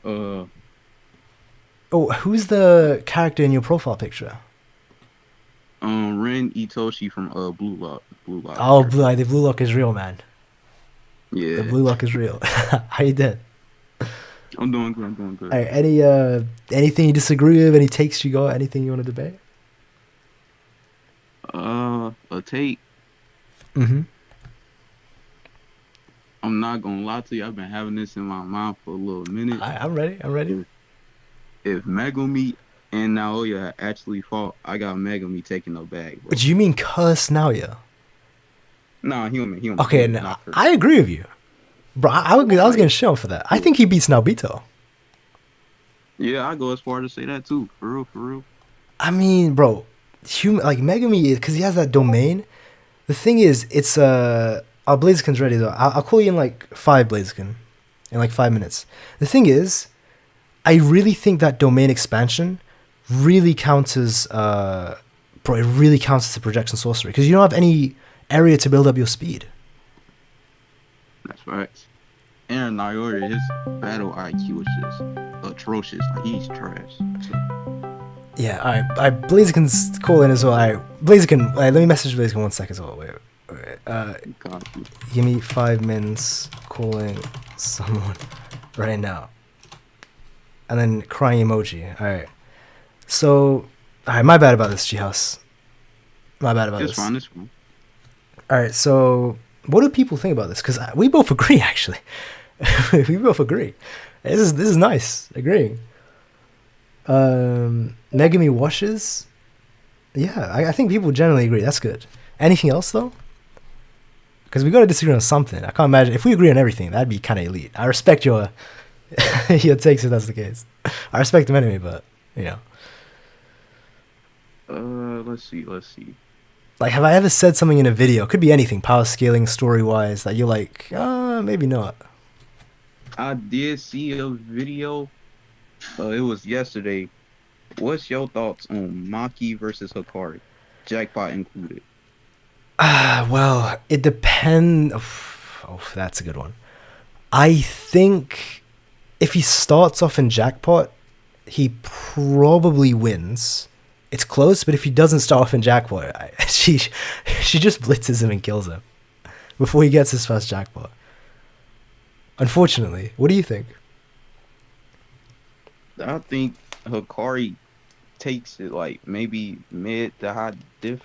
Oh, who's the character in your profile picture? Ren Itoshi from Blue Lock. Oh, the Blue Lock is real, man. Yeah. The Blue Lock is real. How you doing? I'm doing good. Alright, anything you disagree with? Any takes you got? Anything you want to debate? A take. Mm-hmm. I'm not gonna lie to you. I've been having this in my mind for a little minute. I'm ready. If Megumi and Naoya actually fought, I got Megumi taking no bag. Bro. What do you mean curse Naoya? Nah, he don't. Okay, no, I agree with you. Bro, I was getting shown for that. I think he beats Naobito. Yeah, I go as far to say that too. For real. I mean, bro, like Megumi, because he has that domain. The thing is, it's Blaziken's ready though. I'll call you in like 5 Blaziken, in like 5 minutes. The thing is, I really think that domain expansion really counters, it really counters the projection sorcery because you don't have any area to build up your speed. That's right. And Naoya, his battle IQ is just atrocious. Like he's trash. So. Yeah, alright. Blaziken's calling as well. Alright, Blaziken. Let me message Blaziken 1 second as well. Wait. Give me 5 minutes. Calling someone right now. And then crying emoji. Alright. So, alright. My bad about this, G-House. My bad about this. It's fine. Alright, so what do people think about this? Because we both agree, actually. We both agree. This is nice, agreeing. Megumi washes. Yeah, I think people generally agree. That's good. Anything else though? Because we got to disagree on something. I can't imagine if we agree on everything. That'd be kind of elite. I respect your your takes if that's the case. I respect them anyway, but you know. Let's see. Like, have I ever said something in a video? Could be anything, power scaling, story wise, that you're like, maybe not. I did see a video. It was yesterday. What's your thoughts on Maki versus Hakari? Jackpot included. Well, it depends. Oh, that's a good one. I think if he starts off in Jackpot, he probably wins. It's close, but if he doesn't start off in Jackpot, she just blitzes him and kills him before he gets his first Jackpot. Unfortunately, what do you think? I think Hakari takes it like maybe mid to high diff,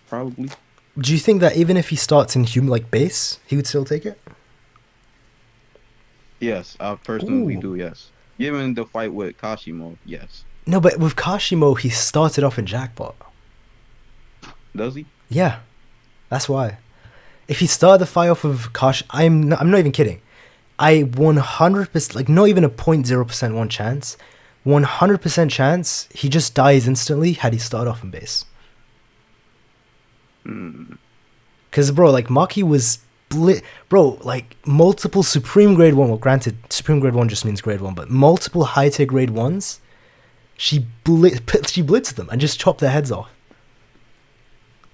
probably. Do you think that even if he starts in base, he would still take it? Yes, I personally do. Yes, given the fight with Kashimo, yes. No, but with Kashimo, he started off in Jackpot. Does he? Yeah, that's why. If he started the fight off of I'm not even kidding. I 100%, like not even a 0.0% one chance, 100% chance he just dies instantly had he started off in base. Because bro, like Maki was like multiple Supreme Grade 1. Well, granted, Supreme Grade 1 just means Grade 1, but multiple high tier Grade 1s. She blitzed them and just chopped their heads off.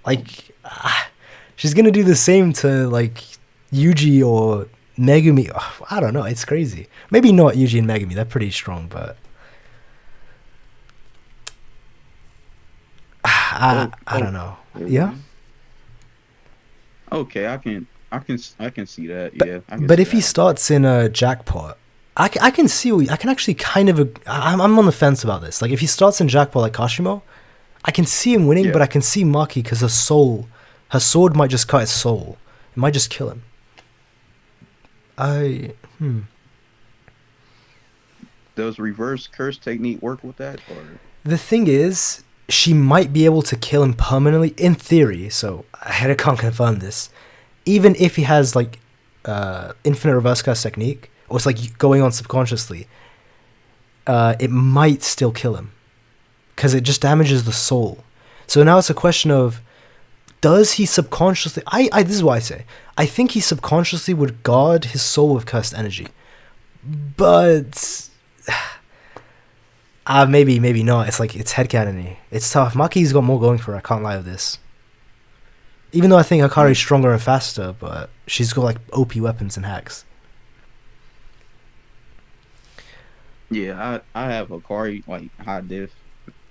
Like, she's gonna do the same to like Yuji or Megumi. Oh, I don't know. It's crazy. Maybe not Yuji and Megumi. They're pretty strong, but I don't know. Yeah. Okay, I can see that. Yeah. But if he starts in a Jackpot, I can see. I can actually kind of. I'm on the fence about this. Like if he starts in Jackpot like Kashimo, I can see him winning, but I can see Maki because her sword might just cut his soul. It might just kill him. Does reverse curse technique work with that? Or the thing is, she might be able to kill him permanently in theory. So I can't confirm this. Even if he has like infinite reverse curse technique, or it's like going on subconsciously, it might still kill him because it just damages the soul. So now it's a question of, does he subconsciously? This is what I say. I think he subconsciously would guard his soul with cursed energy, but maybe not. It's like it's headcanon-y. It's tough. Maki's got more going for her. I can't lie with this. Even though I think Hakari's stronger and faster, but she's got like OP weapons and hacks. Yeah, I have Hakari like high diff,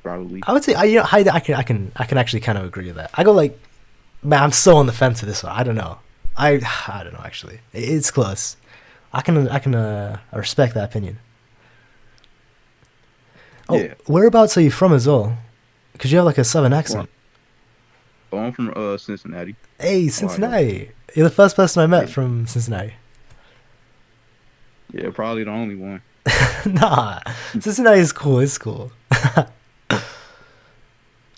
probably. I would say I can actually kind of agree with that. I go like, man, I'm so on the fence with this one. I don't know. I don't know actually. It's close. I respect that opinion. Oh, yeah. Whereabouts are you from as well? Because you have like a southern accent. Oh, I'm from Cincinnati. Hey, Cincinnati! You're the first person I met from Cincinnati. Yeah, probably the only one. Nah, Cincinnati is cool. It's cool.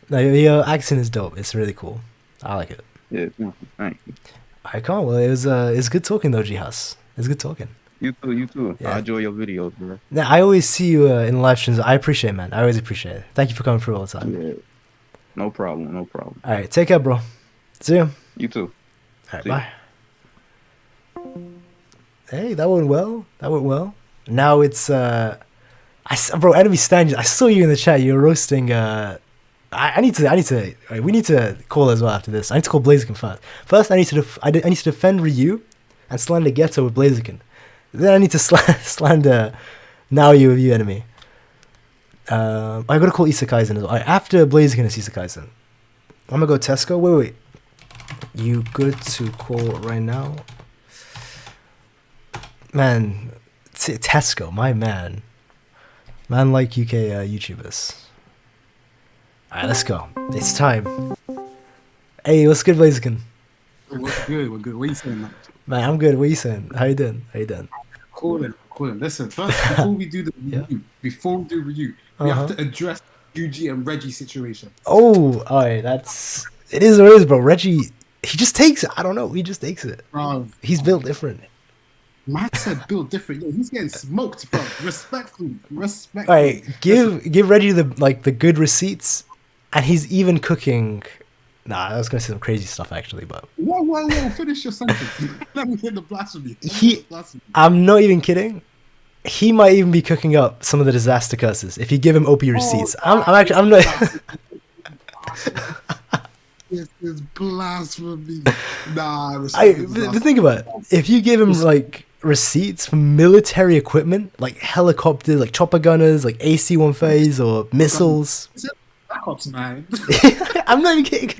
No, your accent is dope. It's really cool. I like it. Yeah, thank you. I can't. Well, it's good talking though, Jihas. It's good talking. You too. Yeah. I enjoy your videos, bro. Yeah, I always see you in live streams. I appreciate it, man. I always appreciate it. Thank you for coming through all the time. Yeah. No problem. All right, take care, bro. See ya. You too. All right, bye. Hey, that went well. Now it's bro, enemy stand. I saw you in the chat. You're roasting. I need to. We need to call as well after this. I need to call Blaziken first. First, I need to defend Ryu and slander Geto with Blaziken. Then I need to slander Naoyu with you, enemy. I gotta call Isakaisen as well. Right, after Blaziken is Isakaisen. I'm gonna go Tesco. Wait. You good to call right now? Man, Tesco, my man. Man like UK YouTubers. Alright, let's go. It's time. Hey, what's good, Blaziken? What's good? What you saying, man? Man, I'm good. What are you saying? How you doing? Cool. Listen, first, before we do the review, we have to address Yuji and Reggie situation. Oh, alright, it is what it is, bro. Reggie, he just takes it. I don't know. He just takes it. Bro, he's built different. Matt said built different. Yo, he's getting smoked, bro. Respectfully. Alright, give Reggie the good receipts, and he's even cooking. Nah, I was gonna say some crazy stuff actually, but whoa! Finish your sentence. Let me hear the blasphemy. I'm not even kidding. He might even be cooking up some of the disaster curses if you give him OP receipts. I'm not. This is blasphemy. Nah, but think about it. If you give him like receipts for military equipment, like helicopters, like chopper gunners, like AC-130s or missiles. Black Ops, man. I'm not even kidding.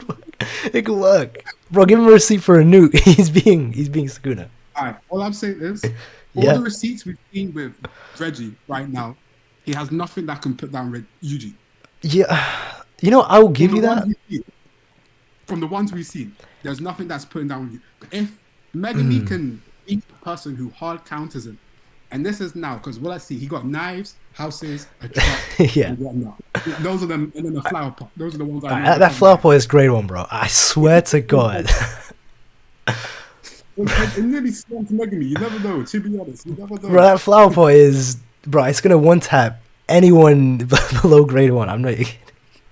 It could work, bro. Give him a receipt for a nuke. He's being Sukuna. Alright, all I'm saying is, all the receipts we've seen with Reggie right now, he has nothing that can put down Yuji. Yeah, I will give you that. From the ones we've seen, there's nothing that's putting down you. If Megumi can beat the person who hard counters him, and this is now, because what I see, he got knives, houses, a truck, yeah. And whatnot. Those are them, and then the flower pot. Those are the ones that flower pot is grade 1, bro. I swear to God. It nearly slumped Megumi. You never know, to be honest. You never know. Bro, that flower pot is, bro, it's going to one-tap anyone below grade 1. I'm not kidding.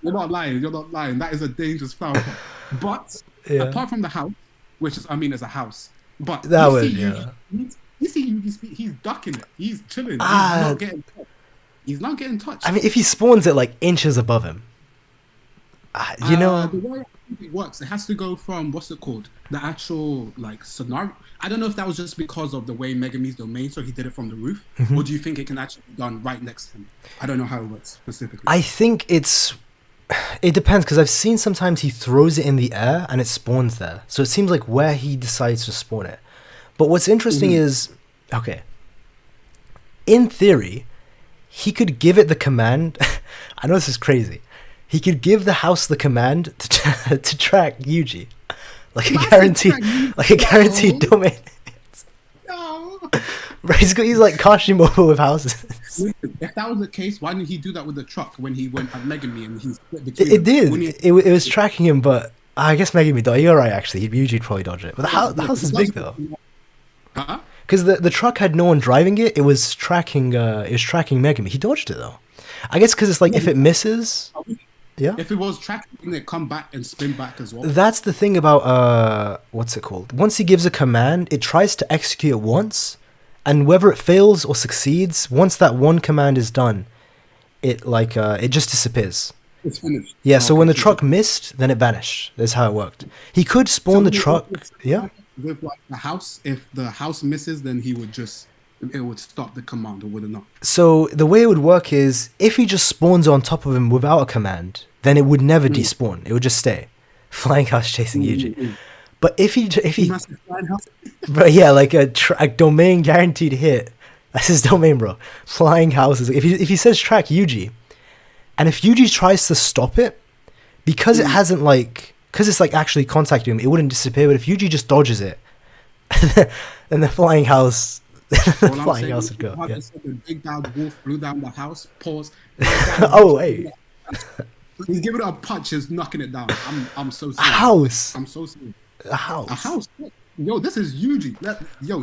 You're not lying. That is a dangerous flower pot. But apart from the house, which is, it's a house. But you see Yuji, he's ducking it. He's chilling. He's not getting touched. I mean, if he spawns it like inches above him, the way it works, it has to go from what's it called? The actual scenario. I don't know if that was just because of the way Megumi's domain, so he did it from the roof, or do you think it can actually be done right next to him? I don't know how it works specifically. I think it depends, because I've seen sometimes he throws it in the air and it spawns there. So it seems like where he decides to spawn it. But what's interesting is, okay, in theory, he could give it the command. I know this is crazy. He could give the house the command to track Yuji, like a guaranteed domain. No. Right, he's like Kashimoto with houses. Listen, if that was the case, why didn't he do that with the truck when he went at Megumi and he split the It did. It was tracking him, but I guess Megumi died. You're right, actually. Yuji'd probably dodge it. But the house is big though. Huh? Because the truck had no one driving it. It was tracking. Megumi. He dodged it though. I guess because it's like if it misses. Yeah. If it was tracking, it come back and spin back as well. That's the thing about what's it called? Once he gives a command, it tries to execute it once, and whether it fails or succeeds, once that one command is done, it just disappears. It's finished. Yeah. So when the truck missed, then it vanished. That's how it worked. He could spawn the truck. Yeah. With the house, if the house misses, then it would stop the command, or would it not? So the way it would work is, if he just spawns on top of him without a command, then it would never despawn. It would just stay. Flying house chasing Yuji. But if he but yeah, like a domain guaranteed hit. That's his domain, bro. Flying houses. If he says track Yuji, and if Yuji tries to stop it, because it hasn't because it's actually contacting him, it wouldn't disappear. But if Yuji just dodges it, then the flying house. The flying house would go. Yeah. The big bad wolf blew down the house. Pause. Oh, hey. He's giving it a punch. He's knocking it down. I'm so serious. A house. I'm so serious. A house. A house. Yo, this is Yuji.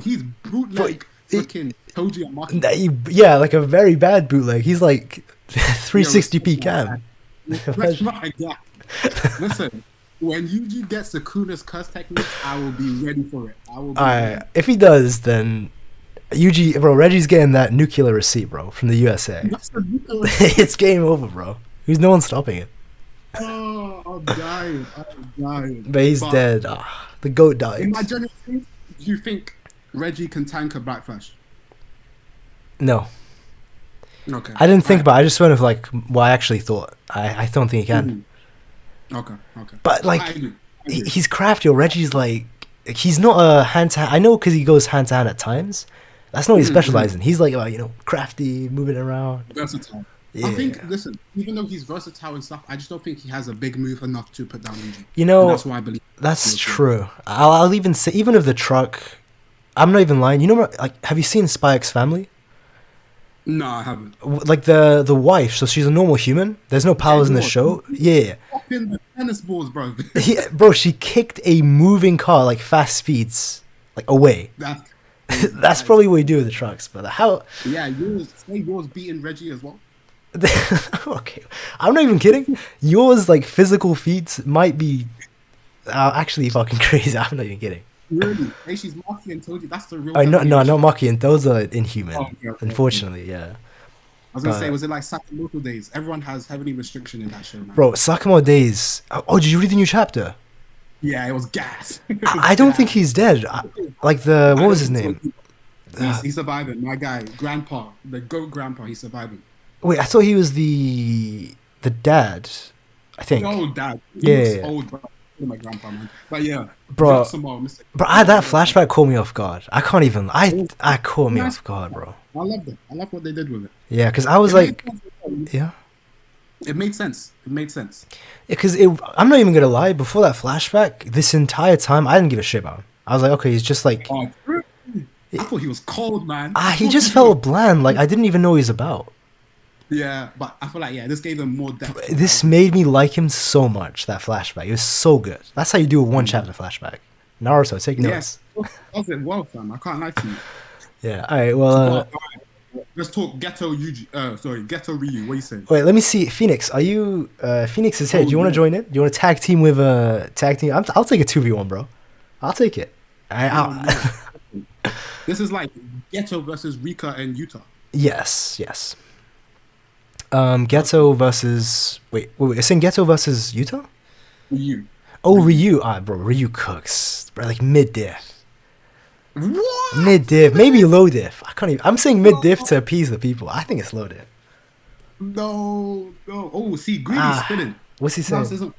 He's bootleg freaking Koji and Maki. Yeah, like a very bad bootleg. He's like 360p cam. That's my guy. Listen. When Yuji gets the Kuna's curse technique, I will be ready for it. Alright, if he does, then Reggie's getting that nuclear receipt, bro, from the USA. It's game over, bro. There's no one stopping it. Oh, I'm dying. But he's dead. The goat died. In my general opinion, do you think Reggie can tank a Black Flash? No. Okay. I didn't think about it. I just went with what I actually thought. I don't think he can. Okay. But he's crafty. Or Reggie's he's not a hand-to-hand. I know because he goes hand-to-hand at times. That's not what he specializes in. He's crafty, moving around. Versatile. Yeah. I think, listen, even though he's versatile and stuff, I just don't think he has a big move enough to put down Yuji. And that's why I believe. That's true. I'll even say, even if the truck, I'm not even lying. You know, like, have you seen Spy X Family? No, I haven't. Like the wife, so she's a normal human. There's no powers in the show. Yeah. Fucking the tennis balls, bro. Bro, she kicked a moving car like fast speeds, like away. That's probably what you do with the trucks, but how? Yeah, yours beating Reggie as well. Okay, I'm not even kidding. Yours like physical feats might be actually fucking crazy. I'm not even kidding. Really? Hey, she's Maki and Toji. That's the real. No, not Maki, and those are inhuman. Okay. Unfortunately, yeah. I was gonna say, was it like Sakamoto Days? Everyone has heavy restriction in that show now. Bro, Sakamoto Days. Oh, did you read the new chapter? Yeah, it was gas. I don't think he's dead. What was his name? He's surviving. My guy, Grandpa, the goat Grandpa. He's surviving. Wait, I thought he was the dad. I think. Old dad. He was old, bro. My grandpa, man. But yeah, bro, that flashback caught me off guard. I can't even. I caught me off guard, bro. I loved it. I love what they did with it. Yeah, because I was like, yeah. It made sense. Because I'm not even gonna lie. Before that flashback, this entire time, I didn't give a shit about him. I was like, okay, he's just like. I thought he was cold, man. He just felt bland. Like I didn't even know what he's about. Yeah, but I feel like this gave them more depth. This made me like him so much. That flashback, it was so good. That's how you do a one chapter flashback. Naruto, take notes. That was it well, fam. I can't lie to you. Yeah. All right. Well. Let's talk Ghetto Yuji. Ghetto Ryu. What are you saying? Wait, let me see. Phoenix, are you? Phoenix is here. Do you want to join it? Do you want to tag team with tag team? I'll take a 2v1, bro. I'll take it. This is like Ghetto versus Rika and Yuta. Yes. Ghetto versus wait. It's in Ghetto versus Yuta? Ryu. Oh, Ryu. Bro, Ryu cooks. Bro, like mid diff. What? Mid diff, maybe low diff. I can't even. I'm saying mid diff to appease the people. I think it's low diff. No. Oh, see, Greedy's spinning. What's he saying?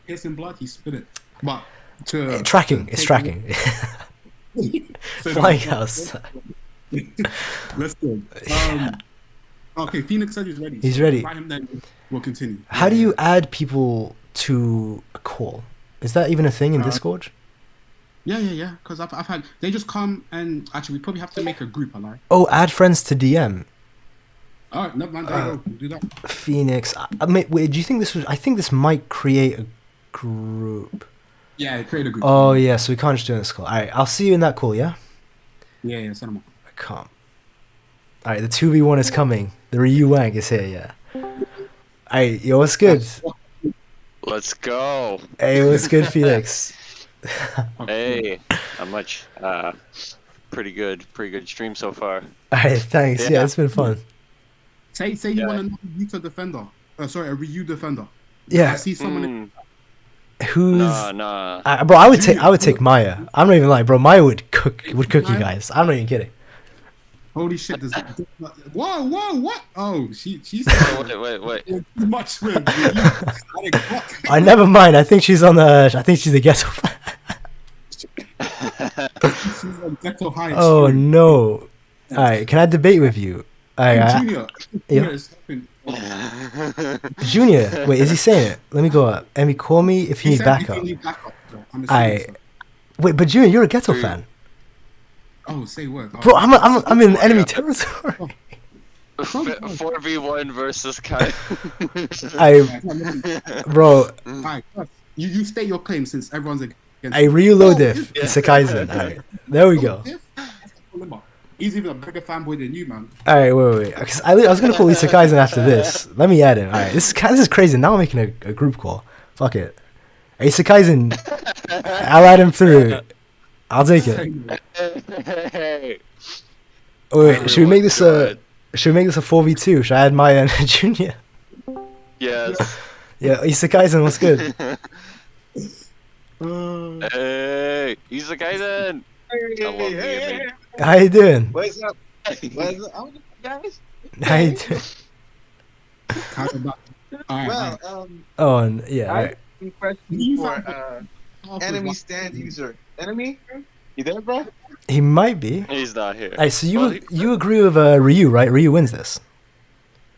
Piercing blood. He's spinning. But tracking. It's tracking. Flying house. Let's go. Okay, Phoenix said he's ready. He's ready. Him, then we'll continue. How do you add people to a call? Is that even a thing in Discord? Yeah. Because I've had they just come and actually we probably have to make a group. Oh, add friends to DM. All right, never mind. We'll do that. Phoenix. Wait, do you think this was? I think this might create a group. Yeah, create a group. Oh yeah, so we can't just do this call. All right, I'll see you in that call. Yeah. Yeah. Send them. I can't. All right, the 2v1 is coming. The Ryu Wang is here. Yeah. All right, yo, what's good? Let's go. Hey, what's good, Felix? Hey, not much. Pretty good stream so far. Alright, thanks. Yeah, it's been fun. Say you want another Yuta defender. A Ryu defender. Yeah. I see someone. Who's? Nah. Bro, I would take Maya. I'm not even lying, bro. Maya would cook you guys. I'm not even kidding. Holy shit! Whoa! What? Oh, she's. Wait. Too much with I never mind. I think she's on the. I think she's a ghetto. She's on ghetto high. Oh no! All right, can I debate with you? Junior. Junior. Wait, is he saying it? Let me go up. Emmy, call me if you need backup. Wait, but Junior, you're a ghetto fan. Oh, say what? Bro, I'm in enemy territory. 4v1 versus Kai. Bro. You state your claim since everyone's against. Reload diff. It's a Kaisen. Alright, there we go. He's even a bigger fanboy than you, man. Alright, wait. Because I was gonna call Lisa Kaisen after this. Let me add him. Alright, this is crazy. Now I'm making a group call. Fuck it. Lisa Kaisen. I'll add him through. I'll take it. Wait, should we make this a 4v2? Should I add Maya and Junior? Yes. Yeah, Isakaisen, what's good? Hey, Isakaisen. Hey. How you doing? What's up? Guys? How you doing? Alright. Question for enemy stand user. Enemy? You there, bro? He might be. He's not here. Alright, so you agree with Ryu, right? Ryu wins this.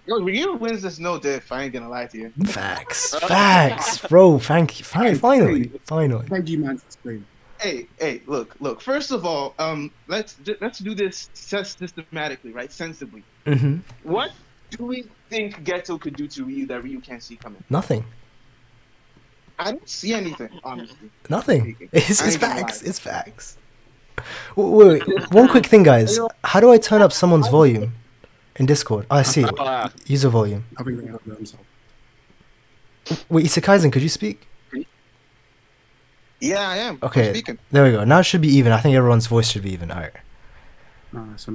Yo, Ryu wins this no diff. I ain't gonna lie to you. Facts, bro. Thank you. Finally. Thank you, man. Hey, look. First of all, let's do this systematically, right? Sensibly. Mm-hmm. What do we think Geto could do to Ryu that Ryu can't see coming? Nothing. I don't see anything, honestly. Nothing. It's facts. It's facts. Wait, one quick thing, guys. How do I turn up someone's volume in Discord? Oh, I see. User volume. I think they have themselves. Wait, Isakaisen, could you speak? Yeah, I am. Okay, I'm speaking. there we go. Now it should be even. I think everyone's voice should be even. All right.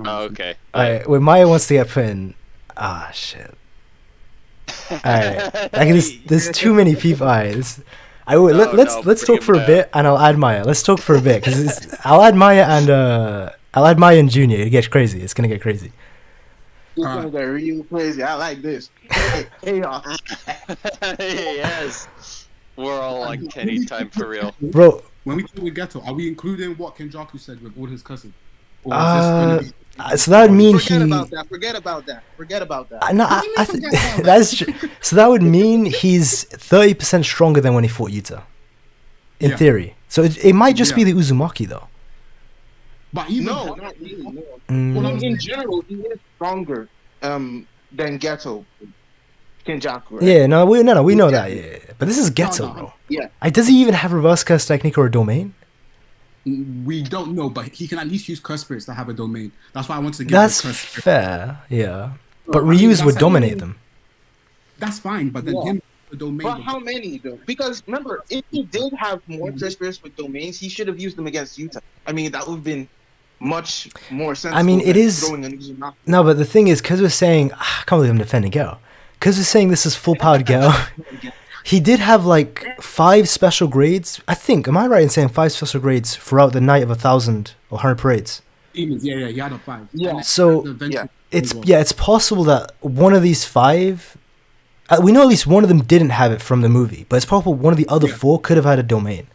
Okay. All right. Wait, Maya wants to get put in. Ah, shit. All right. There's too many people. All right. Let's talk for a bit, and I'll add Maya. Let's talk for a bit because I'll add Maya and Junior. It gets crazy. It's gonna get crazy. It's gonna get real crazy. I like this. Hey, y'all. Yes. We're all on Kenny time for real. Bro. When we talk with Geto, are we including what Kenjaku said with all his cussing? So that would mean Forget about that. No, that's true. So that would mean he's 30% stronger than when he fought Yuta. In theory. So it might just be the Uzumaki though. But even not really. No. Well, in general, he is stronger than Geto. Kenjaku, right? Yeah, we know that. Yeah. But this is Geto, bro. Yeah. Does he even have reverse curse technique or a domain? We don't know, but he can at least use curse spirits that have a domain. That's why I wanted to give That's curse fair, yeah. But Ryu's would dominate them. That's fine, but then him the domain. But how many though? Because remember, if he did have more curse spirits with domains, he should have used them against Yuta. I mean, that would have been much more sensible. I mean, it is. No, but the thing is, because we're saying, I can't believe I'm defending Geo. Because we're saying this is full powered Geo. He did have like 5 special grades. I think. Am I right in saying 5 special grades throughout the night of 1,000 or 100 parades? Demons, yeah, he had a 5. Yeah. So it's possible that one of these 5. We know at least one of them didn't have it from the movie, but it's possible one of the other 4 could have had a domain.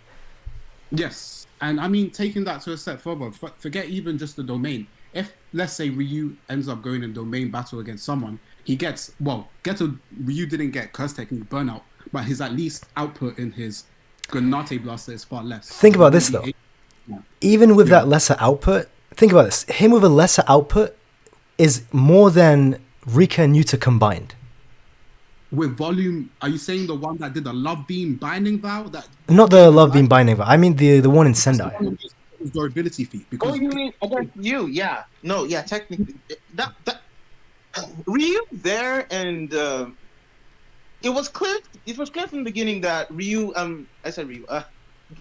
Yes, and I mean taking that to a step further, forget even just the domain. If let's say Ryu ends up going in domain battle against someone, he gets Ryu didn't get curse technique burnout, but his at least output in his Granate Blaster is far less. Think about this though. Even with that lesser output, think about this. Him with a lesser output is more than Rika and Yuta combined. With volume, are you saying the one that did the Love Beam Binding Vow? Not the Love Beam Binding Vow. I mean the one in Sendai. His durability feat. Because you mean against you? Yeah. No, yeah. Technically, that Ryu there, and it was clear. It was clear from the beginning that Ryu.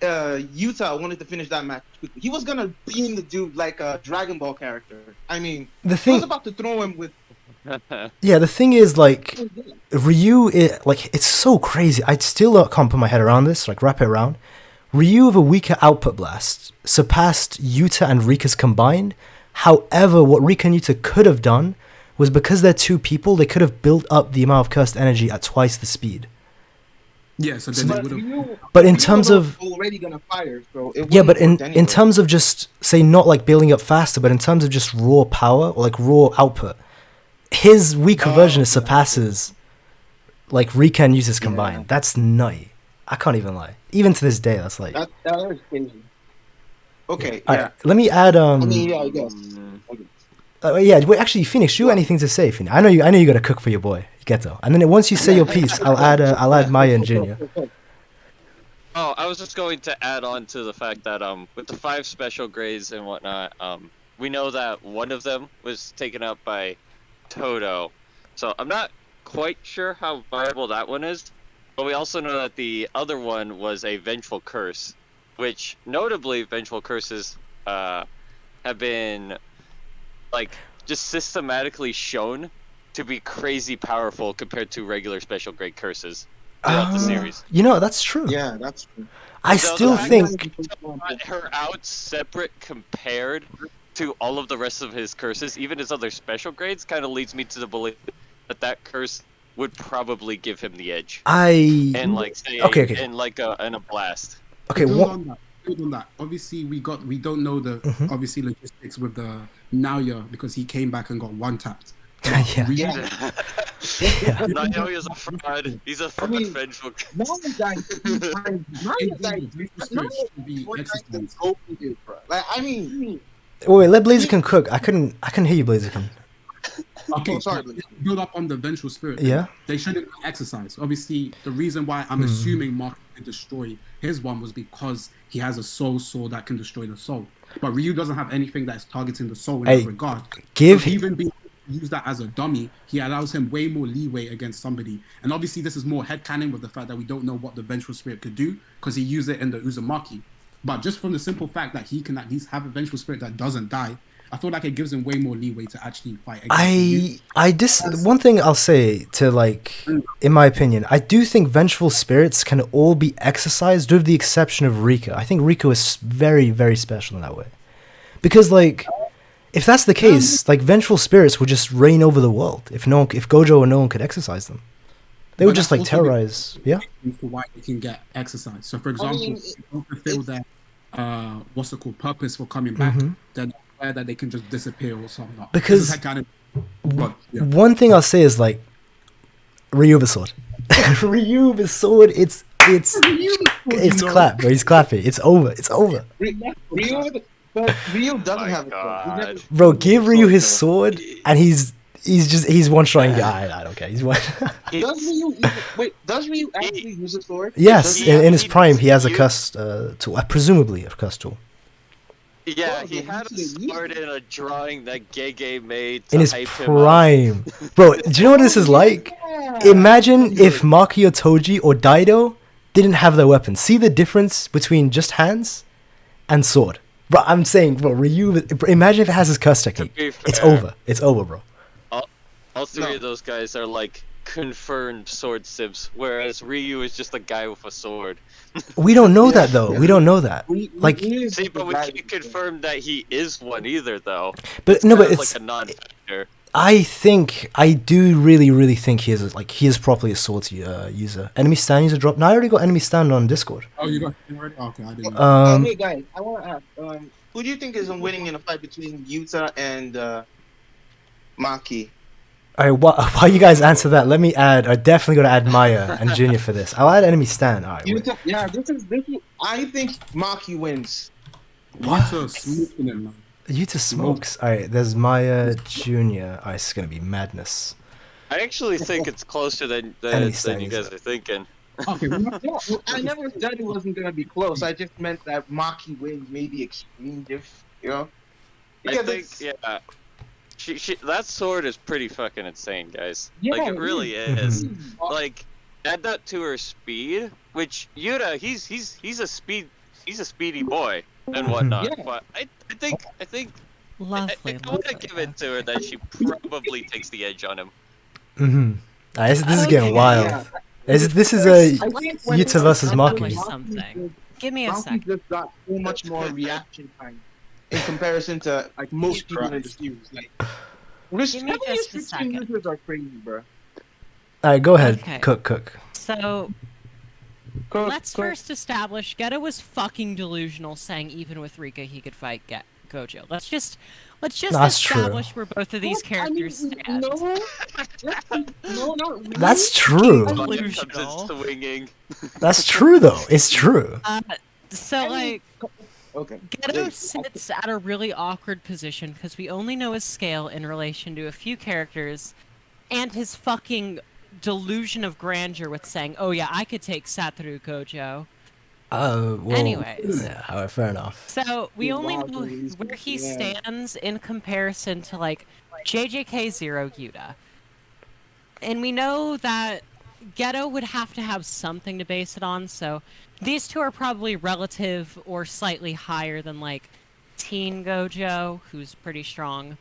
Yuta wanted to finish that match quickly. He was gonna beam the dude like a Dragon Ball character. I mean, he was about to throw him with. Yeah, the thing is, like, Ryu, it's so crazy. I still can't put my head around this, like, wrap it around. Ryu with a weaker output blast surpassed Yuta and Rika's combined. However, what Rika and Yuta could have done was because they're 2 people, they could have built up the amount of cursed energy at twice the speed. Yeah, so then it would have. But in terms of already gonna fire, so but in terms of just say not like building up faster, but in terms of just raw power or like raw output, his weaker version surpasses like Rika and Yusa's combined. That's nutty. I can't even lie. Even to this day, that's like. That is crazy. Okay. Yeah. Right, let me add. I mean, yeah, I guess. Wait. Actually, Phoenix, you anything to say? Phoenix, I know you got to cook for your boy Geto. And then once you say your piece, I'll add Maya and Junior. Oh, I was just going to add on to the fact that with the 5 special grades and whatnot, we know that one of them was taken up by Todo. So I'm not quite sure how viable that one is. But we also know that the other one was a Vengeful Curse, which notably Vengeful Curses have been like just systematically shown to be crazy powerful compared to regular special grade curses throughout the series. You know, that's true. Yeah, that's true. I still think her out separate compared to all of the rest of his curses, even his other special grades, kind of leads me to the belief that curse would probably give him the edge. And like say in like a blast. Okay, build on that. Obviously, we don't know the obviously logistics with the Naoya because he came back and got one tapped. Naomi is a fraud. He's a fraud. Vengeful. Wait, let Blaziken cook. I couldn't hear you, Blaziken. Okay, sorry. Build up on the vengeful spirit. Yeah. They shouldn't exercise. Obviously, the reason why I'm assuming Mark can destroy his one was because he has a soul sword that can destroy the soul. But Ryu doesn't have anything that is targeting the soul in that regard. Even being use that as a dummy, he allows him way more leeway against somebody. And obviously, this is more headcanon with the fact that we don't know what the vengeful spirit could do because he used it in the Uzumaki. But just from the simple fact that he can at least have a vengeful spirit that doesn't die, I feel like it gives him way more leeway to actually fight against one thing I'll say to, like, in my opinion, I do think vengeful spirits can all be exercised with the exception of Rika. I think Rika is very, very special in that way. Because, like, if that's the case, like, vengeful spirits would just reign over the world if Gojo or no one could exercise them. They would just, like, terrorize. Yeah? Why they can get exercise. So, for example, if you don't fulfill their, what's it called, purpose for coming back, then that they can just disappear or something. Because one thing I'll say is, like, Ryu the sword. Ryu the sword, it's clap, bro. He's clapping. It's over. Ryu doesn't have a sword. Bro, give Ryu his sword and he's one-shotting guy. I don't care. He's one. Does Ryu actually use a sword? Yes, in his prime he has a cuss tool. Presumably a cuss tool. Yeah, he had a sword in a drawing that Gege made to in his hype prime. Bro, do you know what this is like? Imagine if Maki or Toji or Daido didn't have their weapons. See the difference between just hands and sword. Bro, I'm saying, bro, Ryu, imagine if it has his cuss technique. It's over. It's over, bro. All three of those guys are like confirmed sword sips, whereas Ryu is just a guy with a sword. We don't know that though. We don't know that. Like, see, but we can't confirm that he is one either, though. But no, but it's like a non-factor. I do really think he is properly a sword user. Enemy stand user drop. No, I already got enemy stand on Discord. Oh, you got him already? Okay, I didn't. Hey guys, I want to ask, who do you think is winning in a fight between Yuta and Maki? All right, while you guys answer that, let me add. I definitely got to add Maya and Junior for this. I'll add enemy stand. All right. Yuta, yeah, this is. I think Maki wins. Yuta smoking him, man. Yuta smokes. All right, there's Maya, Junior. All right, it's gonna be madness. I actually think it's closer than you guys are thinking. Okay, I never said it wasn't gonna be close. I just meant that Maki wins maybe extreme diff. You know. I think She that sword is pretty fucking insane, guys. Yeah, like, it really is. Like, add that to her speed, which Yuta, he's a speedy boy and whatnot. Yeah. But I think Lovely, I want to give it to her that she probably takes the edge on him. This is getting wild. Yeah. This is a Yuta versus Maki. Something. Give me a second. Just got so much more reaction time in comparison to like most people in the series. Like, users are crazy, bro. Alright, go ahead. Okay. Cook. So, let's first establish Geto was fucking delusional, saying even with Rika he could fight Gojo. Let's just establish where both of these characters stand. No, not really. That's true. Delusional. That's true, though. It's true. Geto sits at a really awkward position because we only know his scale in relation to a few characters, and his fucking delusion of grandeur with saying, "Oh yeah, I could take Satoru Gojo." Anyways, yeah, fair enough. So we only know where he stands in comparison to like JJK Zero Yuta, and we know that Geto would have to have something to base it on. So these two are probably relative or slightly higher than like Teen Gojo, who's pretty strong.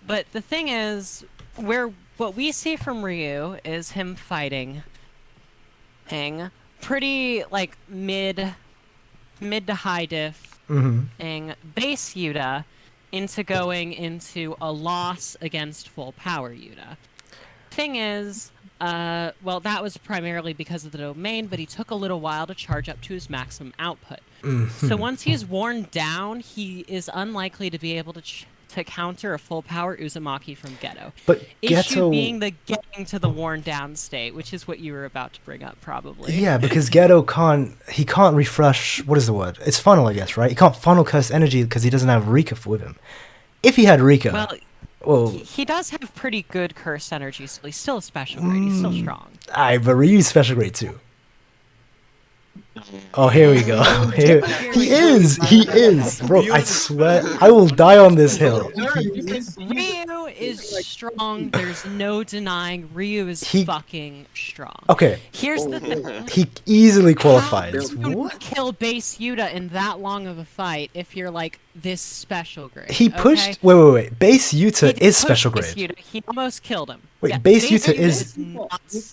But the thing is, what we see from Ryu is him fighting pretty like mid to high diff base Yuta into going into a loss against full power Yuta. Thing is, well, that was primarily because of the domain, but he took a little while to charge up to his maximum output. So once he's worn down, he is unlikely to be able to to counter a full power Uzumaki from Geto. But issue being the getting to the worn down state, which is what you were about to bring up, probably. Yeah, because Geto can't refresh. What is the word? It's funnel, I guess, right? He can't funnel cursed energy because he doesn't have Rika with him. If he had Rika, well, he does have pretty good cursed energy, so he's still a special grade. He's still strong. But Ryu's special grade too. Oh, here we go. He is, bro. I swear, I will die on this hill. Ryu is strong. There's no denying Ryu is fucking strong. Okay. Here's the thing. He easily qualifies. How do you kill base Yuta in that long of a fight if you're like this special grade? He pushed. Wait. Base Yuta is special grade. Yuta. He almost killed him. Wait, yeah, base Yuta is.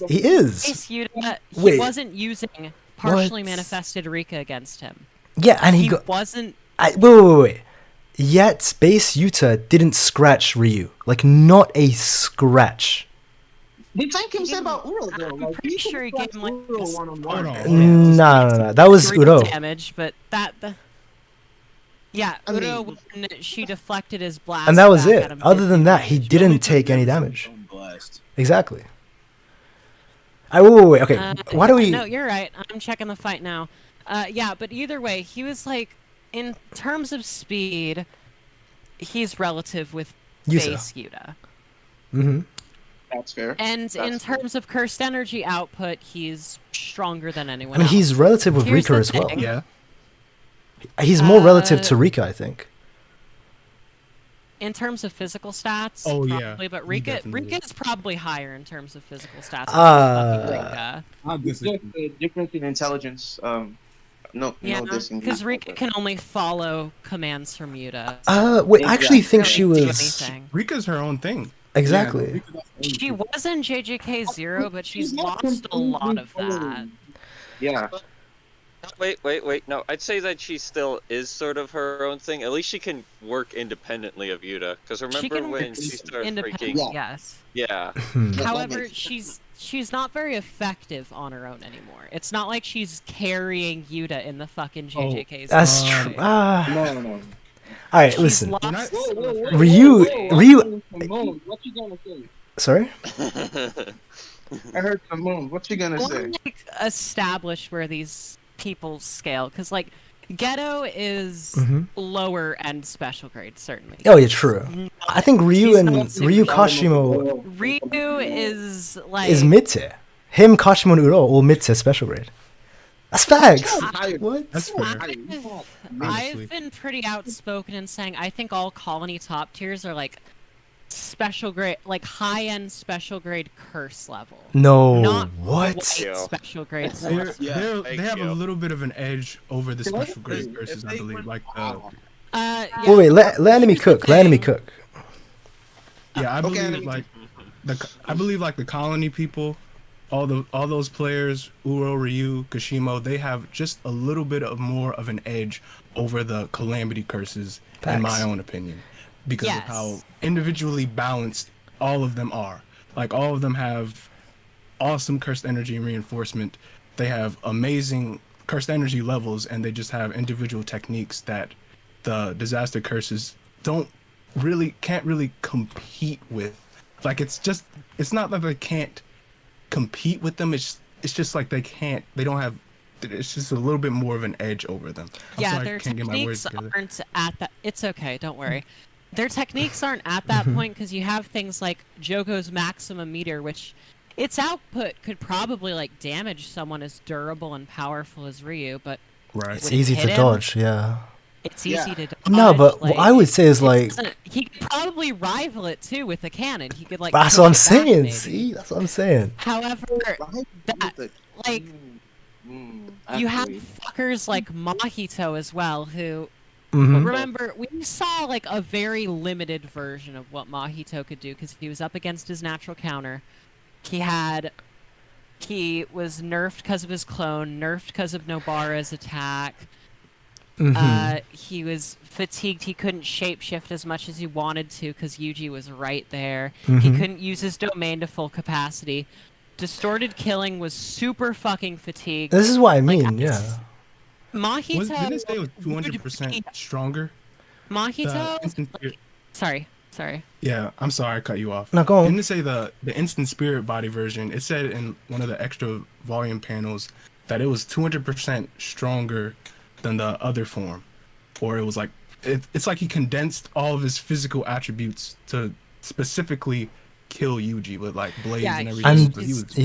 He is. Base Yuta. He wasn't using partially manifested Rika against him. Yeah, and he wasn't. Wait. Yet base Yuta didn't scratch Ryu. Like, not a scratch. He tanked himself about Uro though. I'm pretty sure he gave him like No. That was Uro. Damage, but yeah, Uro when she deflected his blast. And that was it. Other than that, he didn't take any damage. Exactly. Wait. Okay, why do we? No, you're right. I'm checking the fight now. Yeah, but either way, he was like, in terms of speed, he's relative with base Yuta. Mm-hmm. That's fair. And in terms of cursed energy output, he's stronger than anyone else. He's relative with Rika as well. Yeah. He's more relative to Rika, I think. In terms of physical stats, probably, but Rika is probably higher in terms of physical stats. Just the difference in intelligence. Because Rika can only follow commands from Yuta. Wait, I actually think she was. Rika's her own thing. Exactly. She was in JJK 0, but she's lost a lot of that. Yeah. Wait. No, I'd say that she still is sort of her own thing. At least she can work independently of Yuta. Because remember when she started freaking... Yes. Yeah. However, she's not very effective on her own anymore. It's not like she's carrying Yuta in the fucking JJK. That's true. No. Alright, listen. Ryu. What you gonna say? Sorry? I heard the moon. What you gonna say? Like, establish where these people scale, because like Geto is lower end special grade, certainly. Oh yeah, true. I think Ryu Kashimo. Ryu is like mid tier. Him, Kashimo, and Uro all mid tier special grade. That's facts. What? That's fair. I've been pretty outspoken in saying I think all colony top tiers are like special grade, like high end special grade curse level. No, not what? Special grade. They have a little bit of an edge over the special grade curses, I believe. Like wait, let enemy cook. Let enemy cook. Yeah, I believe like the colony people, all those players, Uro, Ryu, Kashimo, they have just a little bit of more of an edge over the calamity curses, in my own opinion. Because of how individually balanced all of them are. Like, all of them have awesome cursed energy and reinforcement. They have amazing cursed energy levels, and they just have individual techniques that the disaster curses can't really compete with. Like, it's not that they can't compete with them, it's just like they don't have, it's just a little bit more of an edge over them. Their techniques aren't at that. It's okay, don't worry. Their techniques aren't at that point because you have things like Jogo's maximum meter, which its output could probably like damage someone as durable and powerful as Ryu, but it's easy to dodge. Yeah, it's easy to dodge. No, but what I would say is like he could probably rival it too with a cannon. He could like. That's what I'm saying. See, that's what I'm saying. However, you have fuckers like Mahito as well who. Remember, we saw like a very limited version of what Mahito could do because he was up against his natural counter. He was nerfed because of his clone, nerfed because of Nobara's attack. He was fatigued. He couldn't shapeshift as much as he wanted to because Yuji was right there. He couldn't use his domain to full capacity. Distorted killing was super fucking fatigued. This is what I mean, yeah. Mahito didn't it say it was 200% stronger? Mahito, Sorry. Yeah, I'm sorry I cut you off. No, go on. Didn't it say the instant spirit body version? It said in one of the extra volume panels that it was 200% stronger than the other form, or it was like it's like he condensed all of his physical attributes to specifically kill Yuji with like blades and everything.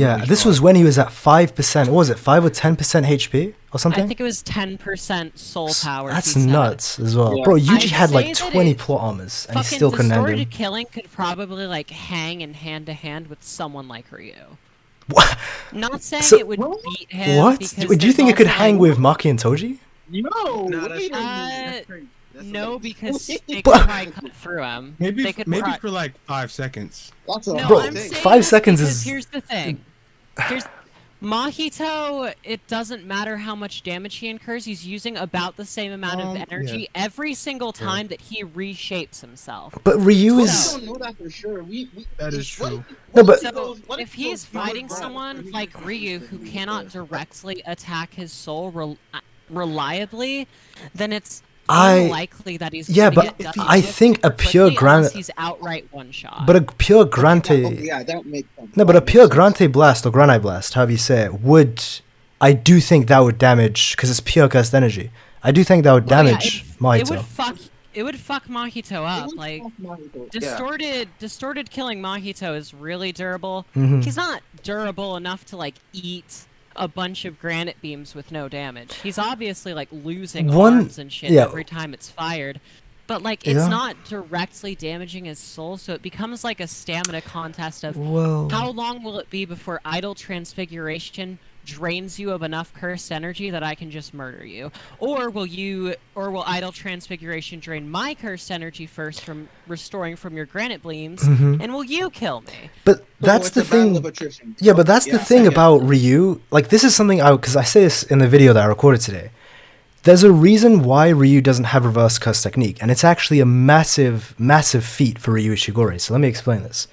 And this was when he was at 5%. What was it? 5 or 10% HP or something? I think it was 10% soul power. That's nuts as well, bro. Yuji had like 20 plot armors, and he still couldn't end him. Distorted killing could probably like hang in hand to hand with someone like Ryu. What? Not saying it would beat him. What? Do you think it could hang with Maki and Toji? No, because they could probably cut through him. Maybe for like 5 seconds. Bro, 5 seconds is. Here's the thing. Mahito, it doesn't matter how much damage he incurs, he's using about the same amount of energy every single time that he reshapes himself. But Ryu is... We don't know that for sure. That is true. No, but... So, if he's fighting someone like Ryu who cannot directly attack his soul reliably, then it's unlikely that he's I think a pure Grante... he's outright one-shot. But a pure Grante... Yeah, that makes sense. No, but a pure Grante blast or Granite blast, however you say it, would... I do think that would damage, because it's pure cursed energy. I do think that would damage Mahito. It would fuck Mahito up. Like, distorted killing Mahito is really durable. Mm-hmm. He's not durable enough to, like, eat a bunch of granite beams with no damage. He's obviously like losing arms and shit every time it's fired, but like it's not directly damaging his soul, so it becomes like a stamina contest of how long will it be before idle transfiguration drains you of enough cursed energy that I can just murder you, or will idle transfiguration drain my cursed energy first from restoring from your granite beams, and will you kill me? But that's the thing. Yeah, but that's the thing about Ryu. Like, this is something because I say this in the video that I recorded today. There's a reason why Ryu doesn't have reverse curse technique, and it's actually a massive, massive feat for Ryu Ishiguro. So let me explain this.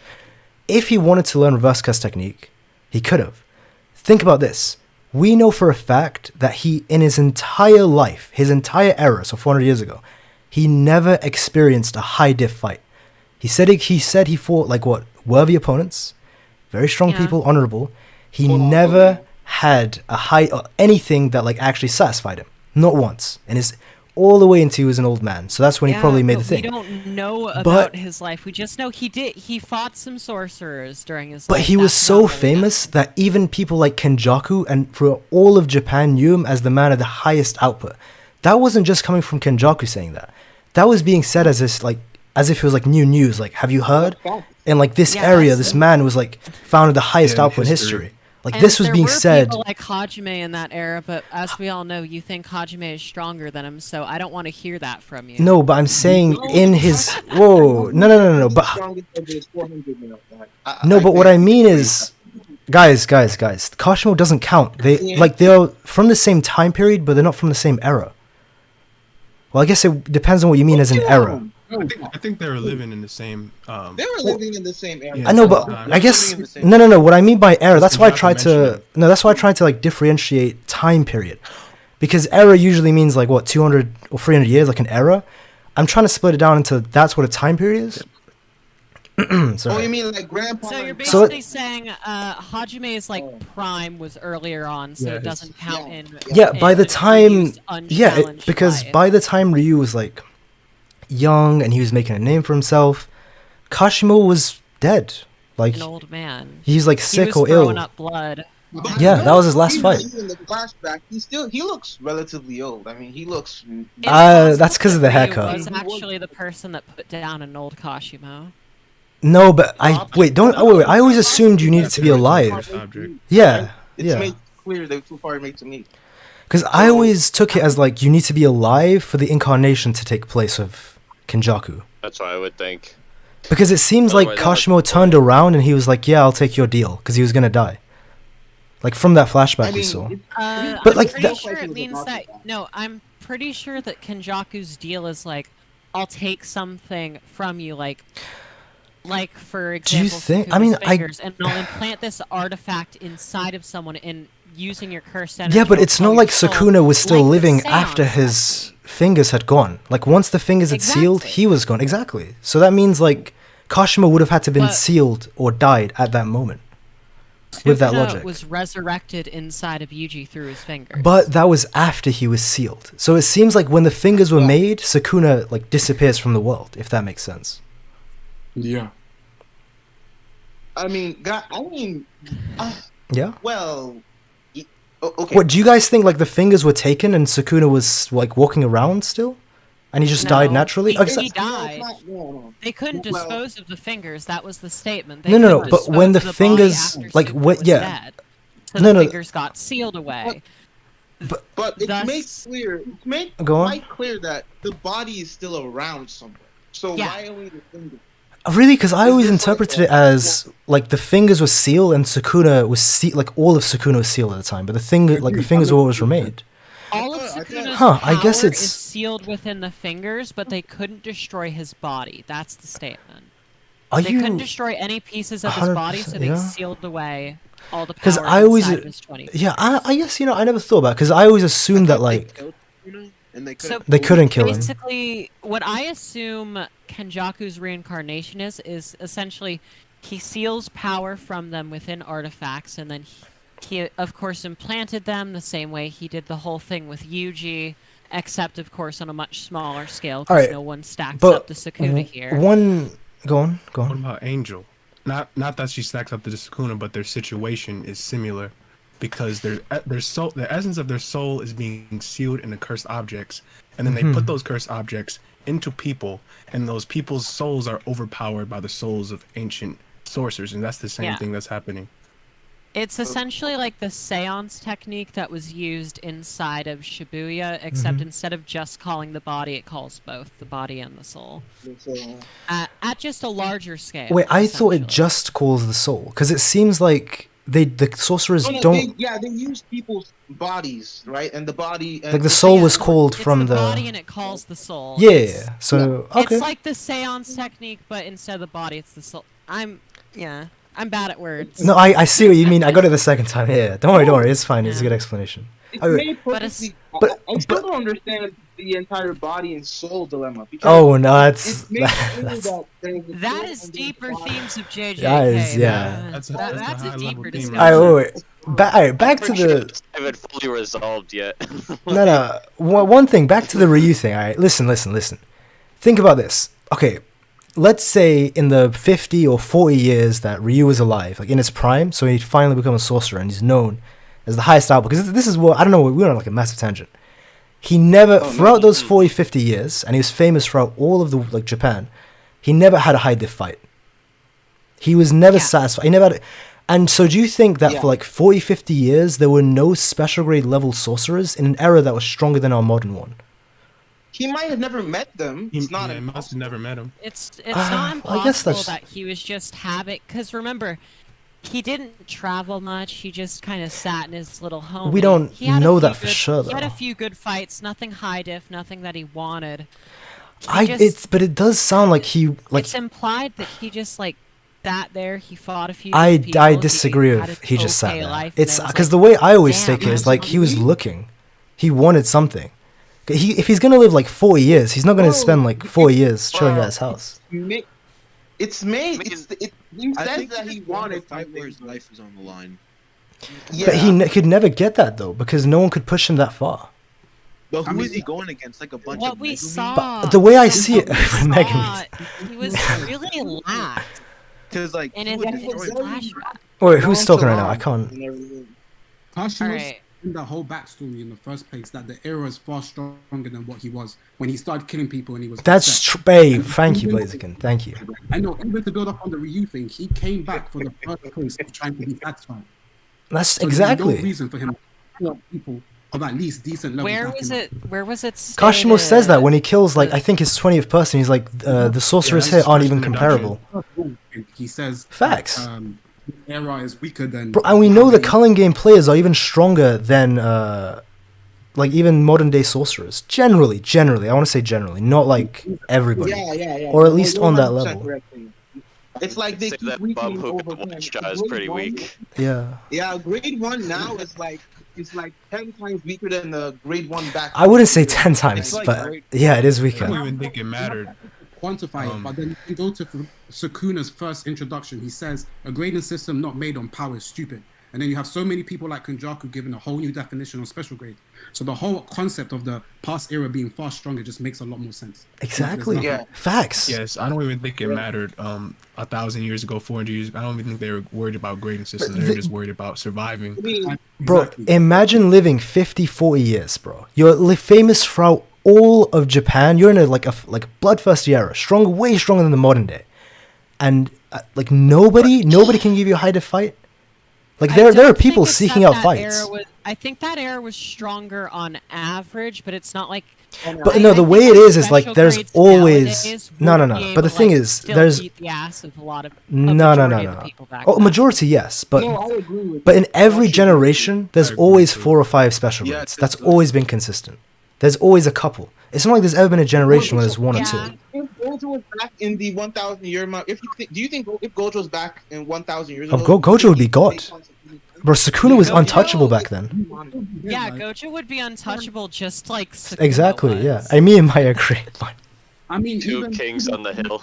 If he wanted to learn reverse curse technique, he could have. Think about this. We know for a fact that he, in his entire life, his entire era, so 400 years ago, he never experienced a high diff fight. He said he fought like worthy opponents, very strong people, honorable. He never had a high or anything that like actually satisfied him. Not once. And all the way until he was an old man. So that's when he probably made the thing. We don't know about his life. We just know he fought some sorcerers during his life. But he was so famous that even people like Kenjaku and for all of Japan knew him as the man of the highest output. That wasn't just coming from Kenjaku saying that. That was being said as if it was like new news. Like, have you heard? In like this area, this man was like found the highest output in history. Like, this was being said. There were people like Hajime in that era, but as we all know, you think Hajime is stronger than him, so I don't want to hear that from you. No, but I'm saying in his... Whoa. No. But... No, but what I mean is... Guys. Kashimo doesn't count. They're from the same time period, but they're not from the same era. Well, I guess it depends on what you mean as an era. I think they were living in the same. They were living in the same era. I know, but I guess no. What I mean by era, that's why I tried to like differentiate time period, because era usually means like 200 or 300 years, like an era. I'm trying to split it down into that's what a time period is. Oh, you mean like grandpa? So you're basically saying Hajime's like prime was earlier on, so it doesn't count in. Yeah, by the time, because by the time Ryu was like young and he was making a name for himself, Kashimo was dead. Like an old man. He's like sick or ill. Up blood. Yeah, that was his last fight. In the flashback, he looks relatively old. I mean, he looks. That's because of the haircut. He was actually the person that put down an old Kashimo. No, but I always assumed you needed to be alive. Yeah, it's made clear that too far made to me. Because I always took it as like you need to be alive for the incarnation to take place of Kenjaku. That's what I would think. Because it seems like Kashimo turned around and he was like, "Yeah, I'll take your deal," because he was gonna die. Like from that flashback we saw. But I'm pretty sure it means that. No, I'm pretty sure that Kenjaku's deal is like, "I'll take something from you," like for example, do you think? I mean, and I'll implant this artifact inside of someone and using your curse energy. Yeah, but it's not like Sukuna was still living after his fingers had gone. Like once the fingers had sealed, he was gone. Exactly. So that means like Kashima would have had to been sealed or died at that moment. With that logic, was resurrected inside of Yuji through his fingers. But that was after he was sealed. So it seems like when the fingers were made, Sukuna like disappears from the world. If that makes sense. Yeah. I mean, yeah. Well, okay. What do you guys think? Like the fingers were taken and Sukuna was like walking around still, and he just died naturally. He died. They couldn't dispose of the fingers. That was the statement. They no. But when the fingers, like what? Yeah. So the fingers got sealed away. But it makes clear. It's made quite clear that the body is still around somewhere. So why only the fingers? Really? Because I always interpreted it as like the fingers were sealed and Sukuna was like all of Sukuna was sealed at the time, but the fingers were what was remained. All of Sukuna's power is sealed within the fingers, but they couldn't destroy his body. That's the statement. They couldn't destroy any pieces of his body, so they sealed away all the power inside of his 20. Yeah, I guess I never thought about it because I always assumed that like. They couldn't kill him. Basically, what I assume Kenjaku's reincarnation is essentially he seals power from them within artifacts, and then he of course implanted them the same way he did the whole thing with Yuji, except of course on a much smaller scale because no one stacks up to Sukuna here. Go on. What about Angel? Not that she stacks up to the Sukuna, but their situation is similar. Because their soul, the essence of their soul is being sealed in the cursed objects, and then they put those cursed objects into people, and those people's souls are overpowered by the souls of ancient sorcerers, and that's the same thing that's happening. It's essentially like the seance technique that was used inside of Shibuya, except instead of just calling the body, it calls both the body and the soul. At just a larger scale. Wait, I thought it just calls the soul, because it seems like the sorcerers don't. They use people's bodies, right? And the body. And like the soul was called from the body, and it calls the soul. Yeah. So okay. It's like the seance technique, but instead of the body, it's the soul. I'm bad at words. No, I see what you mean. I got it the second time. Yeah. Don't worry. It's fine. It's a good explanation. I still don't understand the entire body and soul dilemma. That is deeper themes of JJK. That is, that's a deeper discussion. Back to the. I haven't fully resolved yet. No. One thing. Back to the Ryu thing. All right. Listen. Think about this. Okay. Let's say in the 50 or 40 years that Ryu is alive, like in his prime, so he finally becomes a sorcerer and he's known as the highest output. Because this is what I don't know. We're on like a massive tangent. He never, throughout those 40, 50 years, and he was famous throughout all of the Japan, he never had to hide the fight. He was never satisfied. He never had. And so do you think that for like 40, 50 years, there were no special grade level sorcerers in an era that was stronger than our modern one? He might have never met them. He must have never met them. It's not impossible that he was just habit. Because remember, he didn't travel much. He just kind of sat in his little home. We don't know that for sure, though. He had a few good fights. Nothing high diff. Nothing that he wanted. But it does sound like he like. It's implied that he just like sat there. He fought a few. I disagree with he just sat there. It's because the way I always take it is like he was looking. He wanted something. If he's gonna live like 4 years, he's not gonna spend like 4 years chilling at his house. It's made. He says that he wanted fight where his life is on the line. Yeah. But he could never get that though because no one could push him that far. But who is he going against? Like a bunch of we Megumi? saw. But the way I see it, Megumi. He was really lax. Because like, wait, who's talking right now? I can't. Kashima's in the whole backstory in the first place that the era is far stronger than what he was when he started killing people and he was. That's true, babe. Thank you, Blaziken. Thank you. I know. Even to build up on the Ryu thing, he came back for the first place of trying to be satisfied. That's exactly. There's no reason for him to kill people of at least decent level. Where was it? Kashimo says that when he kills like I think his 20th person, he's like the sorcerers here aren't even comparable. He says facts. Era is weaker than. Bro, and we know the culling game players are even stronger than like even modern day sorcerers. Generally, I want to say generally, not like everybody, or at least on that level. It's like they keep weakening over time. Is pretty weak. Yeah. Yeah, grade 1 now is like 10 times weaker than the grade 1 back. I wouldn't say 10 times, like but great. yeah, it is weaker. I don't even think it mattered. Quantify it, but then you can go to Sukuna's first introduction. He says a grading system not made on power is stupid. And then you have so many people like Kenjaku giving a whole new definition on special grade. So the whole concept of the past era being far stronger just makes a lot more sense. Exactly. Yeah. Facts. Yes, I don't even think it mattered 1,000 years ago, 400 years ago. I don't even think they were worried about grading systems. They were just worried about surviving. Bro, imagine living 50, 40 years, bro. You're famous throughout all of Japan. You're in a bloodthirsty era, way stronger than the modern day. And nobody can give you a high to fight. Like there are people seeking out fights. I think that era was stronger on average, but it's not like. But no, the way it is like there's always no. But the thing is, there's the ass of a lot of no. Oh, majority yes, but in every generation, there's always 4 or 5 special grades. That's always been consistent. There's always a couple. It's not like there's ever been a generation where there's 1 or 2. If Gojo was back in the 1,000 year mark, do you think if Gojo was back in 1,000 years ago, Gojo would be God. Bro, Sukuna was untouchable back then. Yeah, Gojo would be untouchable, just like Sukuna exactly. was. Yeah, me and Maya agree. I mean, Two kings on the hill.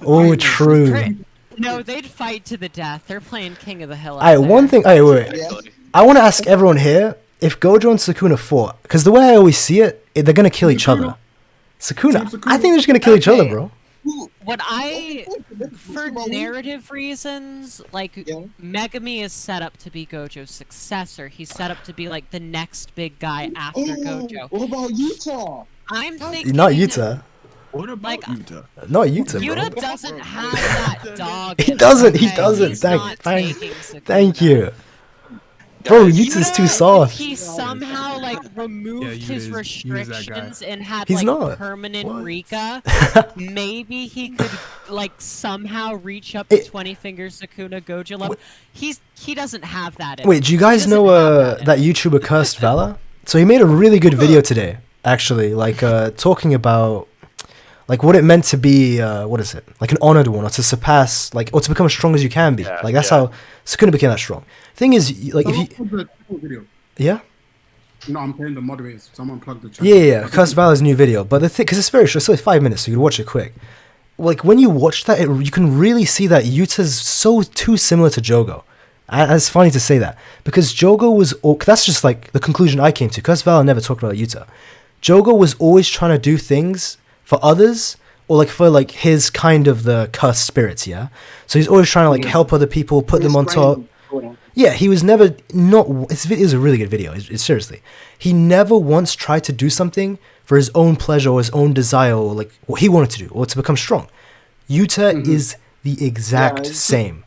Oh, true. No, they'd fight to the death. They're playing King of the Hill. Alright, one thing. Wait. I want to ask everyone here if Gojo and Sukuna fought, because the way I always see it, they're gonna kill each other. Sukuna, I think they're just gonna kill each other, bro. For narrative reasons, Megumi is set up to be Gojo's successor. He's set up to be like the next big guy after Gojo. What about Yuta? I'm thinking not Yuta. What about Yuta? Not Yuta, bro. Yuta doesn't have that dog. He doesn't. Thank you. Bro, Yuta's too soft. If he somehow removed his restrictions and had permanent Rika, maybe he could somehow reach up to 20 fingers Sukuna Gojo level. He doesn't have that. Wait, do you guys know that YouTuber Cursed Valor? So he made a really good video today, actually, talking about what it meant to be what is it? Like an honored one, or to surpass, or to become as strong as you can be. That's how Sukuna became that strong. Thing is, if you yeah. No, I'm playing the moderators. Someone plugged the chat. Yeah. Cursed Valor's new video, but the thing, because it's very short, it's only 5 minutes, so you can watch it quick. When you watch that, you can really see that Yuta's too similar to Jogo. And it's funny to say that because Jogo was. That's just the conclusion I came to. Cursed Valor never talked about Yuta. Jogo was always trying to do things for others, or for his kind of the cursed spirits, yeah. So he's always trying to help other people, put them on top. Yeah, he was never not. It was a really good video. It's seriously, he never once tried to do something for his own pleasure or his own desire, or what he wanted to do, or to become strong. Yuta is the exact same.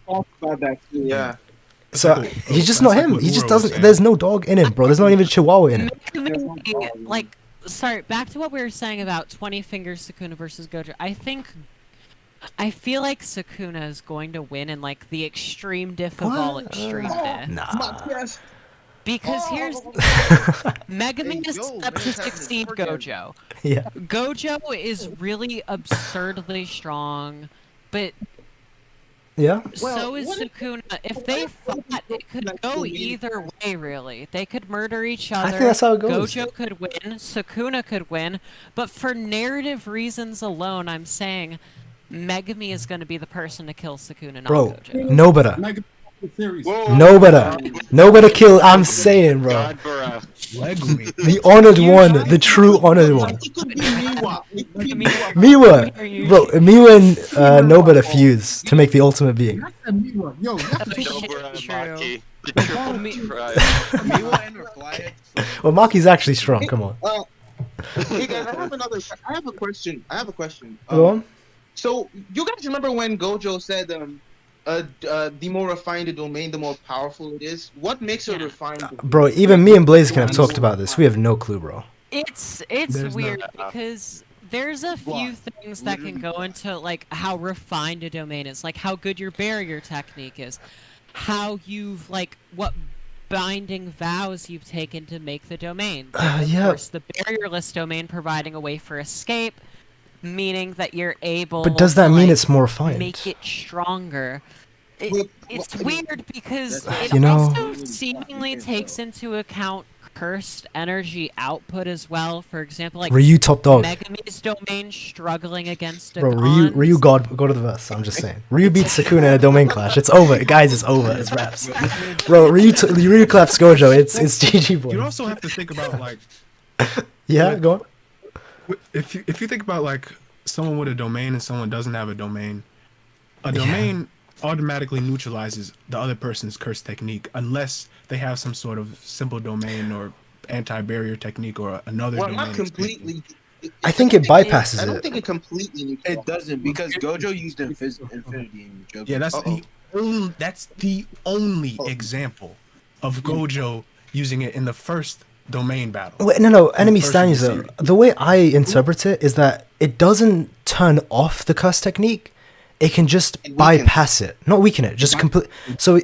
Yeah. So he's just not him. He just doesn't. There's no dog in him, bro. There's not even a Chihuahua in him. Sorry, back to what we were saying about 20 fingers Sukuna versus Gojo. I feel like Sukuna is going to win in the extreme diff of all extreme diff. Nah. Because here's Megumi is set up to succeed Gojo. Yeah. Gojo is really absurdly strong, but yeah. So is Sukuna. If they fought, it could go either way, really. They could murder each other. I think that's how it goes. Gojo could win, Sukuna could win, but for narrative reasons alone, I'm saying Megumi is going to be the person to kill Sukuna, not Gojo. Nobody kill. I'm saying, bro. The honored one, the true honored one. Miwa, bro. Miwa and Nobita fuse to make the ultimate being. Well, Maki's actually strong. Come on. Hey guys, I have a question. Go on. So you guys remember when Gojo said, "The more refined the domain, the more powerful it is." What makes a refined domain? Bro, even me and Blaze can have talked about this. We have no clue, bro. It's weird because there's a few things that can go into how refined a domain is, how good your barrier technique is, how you've what binding vows you've taken to make the domain. Of course, the barrierless domain providing a way for escape. meaning that you're able. But does that to, mean like, it's more refined? Make it stronger. It's weird because it You know- also seemingly takes into account cursed energy output as well. For example, like Ryu top dog. Megumi's domain struggling against a Bro, Gon's. Ryu God, go to the verse. I'm just saying. Ryu beats Sukuna in a domain clash. It's over, guys. It's over. It's raps. Bro, Ryu claps Gojo. It's GG boy. You also have to think about like Yeah, go on. if you think about like someone with a domain and someone doesn't have a domain automatically neutralizes the other person's curse technique unless they have some sort of simple domain or anti-barrier technique or another Well, domain. not completely. I think it bypasses I don't it. think it completely. It doesn't because Gojo used Infinity in Jojo. Yeah, that's the only example of Gojo using it in the first domain battle. Wait, no, enemy First stand in the user. series. The way I interpret it is that it doesn't turn off the curse technique. It can just bypass it, not weaken it, just complete. So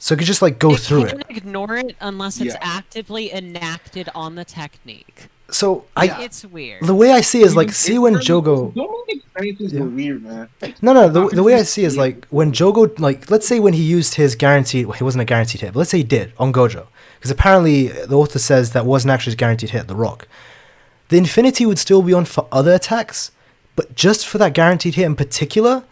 so it could just like go through You it. can ignore it unless it's actively enacted on the technique. So It's weird. the way I see is like, see when Jogo. Experiences are weird, man. No. The way I see is like when Jogo, like, let's say when he used his guaranteed. Well, he wasn't a guaranteed hit, but let's say he did on Gojo, because apparently the author says that wasn't actually his guaranteed hit. The Rock, the Infinity would still be on for other attacks, but just for that guaranteed hit in particular,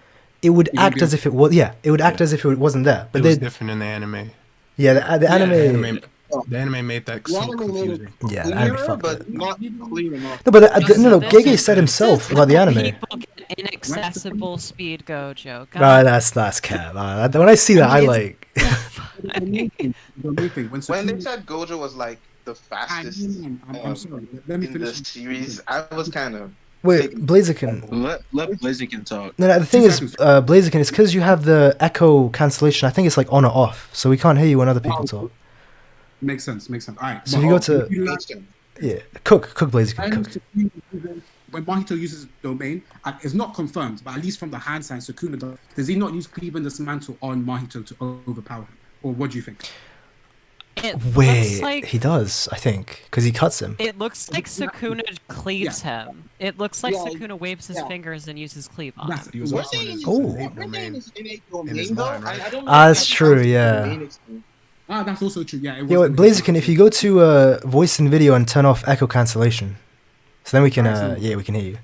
it would act as if it was. Yeah, it would act as if it wasn't there. But it was different in the anime. Yeah, the anime. The anime made that so confusing. Yeah, the anime fucked but it. not clear enough. No, but no. Gege said himself about the anime. People get inaccessible speed Gojo. No, that's cap. When I see that, I like. The main thing, When they Sukuna- said Gojo was like the fastest I'm sorry. Let me in the finish. series, I was kind of. Wait, Blaziken. Let Blaziken talk. No, the thing is, Blaziken, it's because you have the echo cancellation. I think it's like on or off, so we can't hear you when other people talk. Makes sense. All right. So if you go to cook Blaziken, cook. When Mahito uses domain, it's not confirmed, but at least from the hand sign, Sukuna does he not use Cleave and Dismantle on Mahito to overpower him? Or what do you think? Wait, he does, I think, because he cuts him. It looks like Sukuna cleaves him. It looks like Sukuna waves his fingers and uses cleave on him. He was also in his domain in his mind, right? That's true, yeah. That's also true, yeah. Yeah, Blaziken, if you go to voice and video and turn off echo cancellation, so then we can, we can hear you.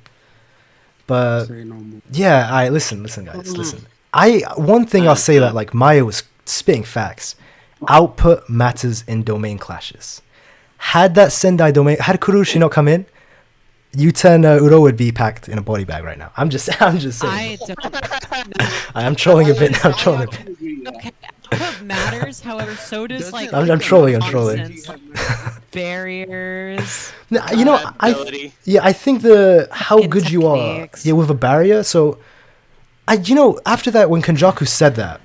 But yeah, alright, listen, guys, listen. One thing I'll say that like Maya was spitting facts. Output matters in domain clashes. Had that Sendai domain, had Kurushi not come in, Yuta and Uro would be packed in a body bag right now. I'm just saying. I'm trolling a bit. Okay, output matters. However, so does like. I'm trolling. Barriers. No, you know, I think how good you are, with a barrier. So, after that, when Kenjaku said that,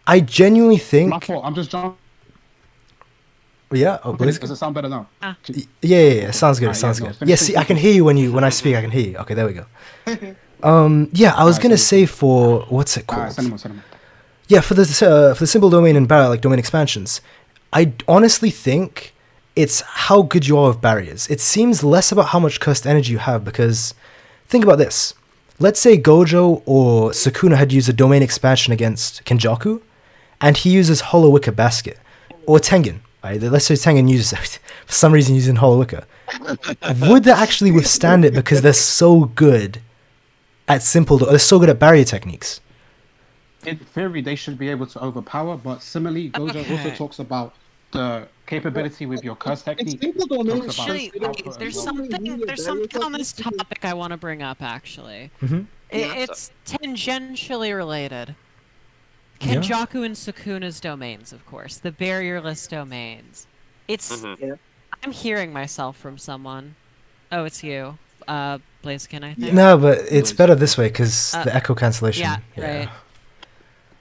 I genuinely think. My fault. I'm just jumping. Yeah. Does it sound better now? Yeah. Sounds good. Yeah. See, I can hear you when I speak. I can hear you. Okay, there we go. I was gonna say for what's it called? Yeah, for the simple domain and barrier, like domain expansions, I honestly think it's how good you are with barriers. It seems less about how much cursed energy you have, because think about this. Let's say Gojo or Sukuna had used a domain expansion against Kenjaku, and he uses Hollow Wicker Basket, or Tengen. Right? Let's say Tengen uses for some reason using Hollow Wicker. Would they actually withstand it because they're so good at they're so good at barrier techniques? In theory, they should be able to overpower, but similarly, Gojo also talks about the capability with your curse technique. Actually, there's something on this topic I want to bring up. Actually, it's tangentially related. Kenjaku and Sukuna's domains, of course, the barrierless domains. It's. I'm hearing myself from someone. Oh, it's you, Blaziken, I think. No, but it's better this way because the echo cancellation. Yeah, right.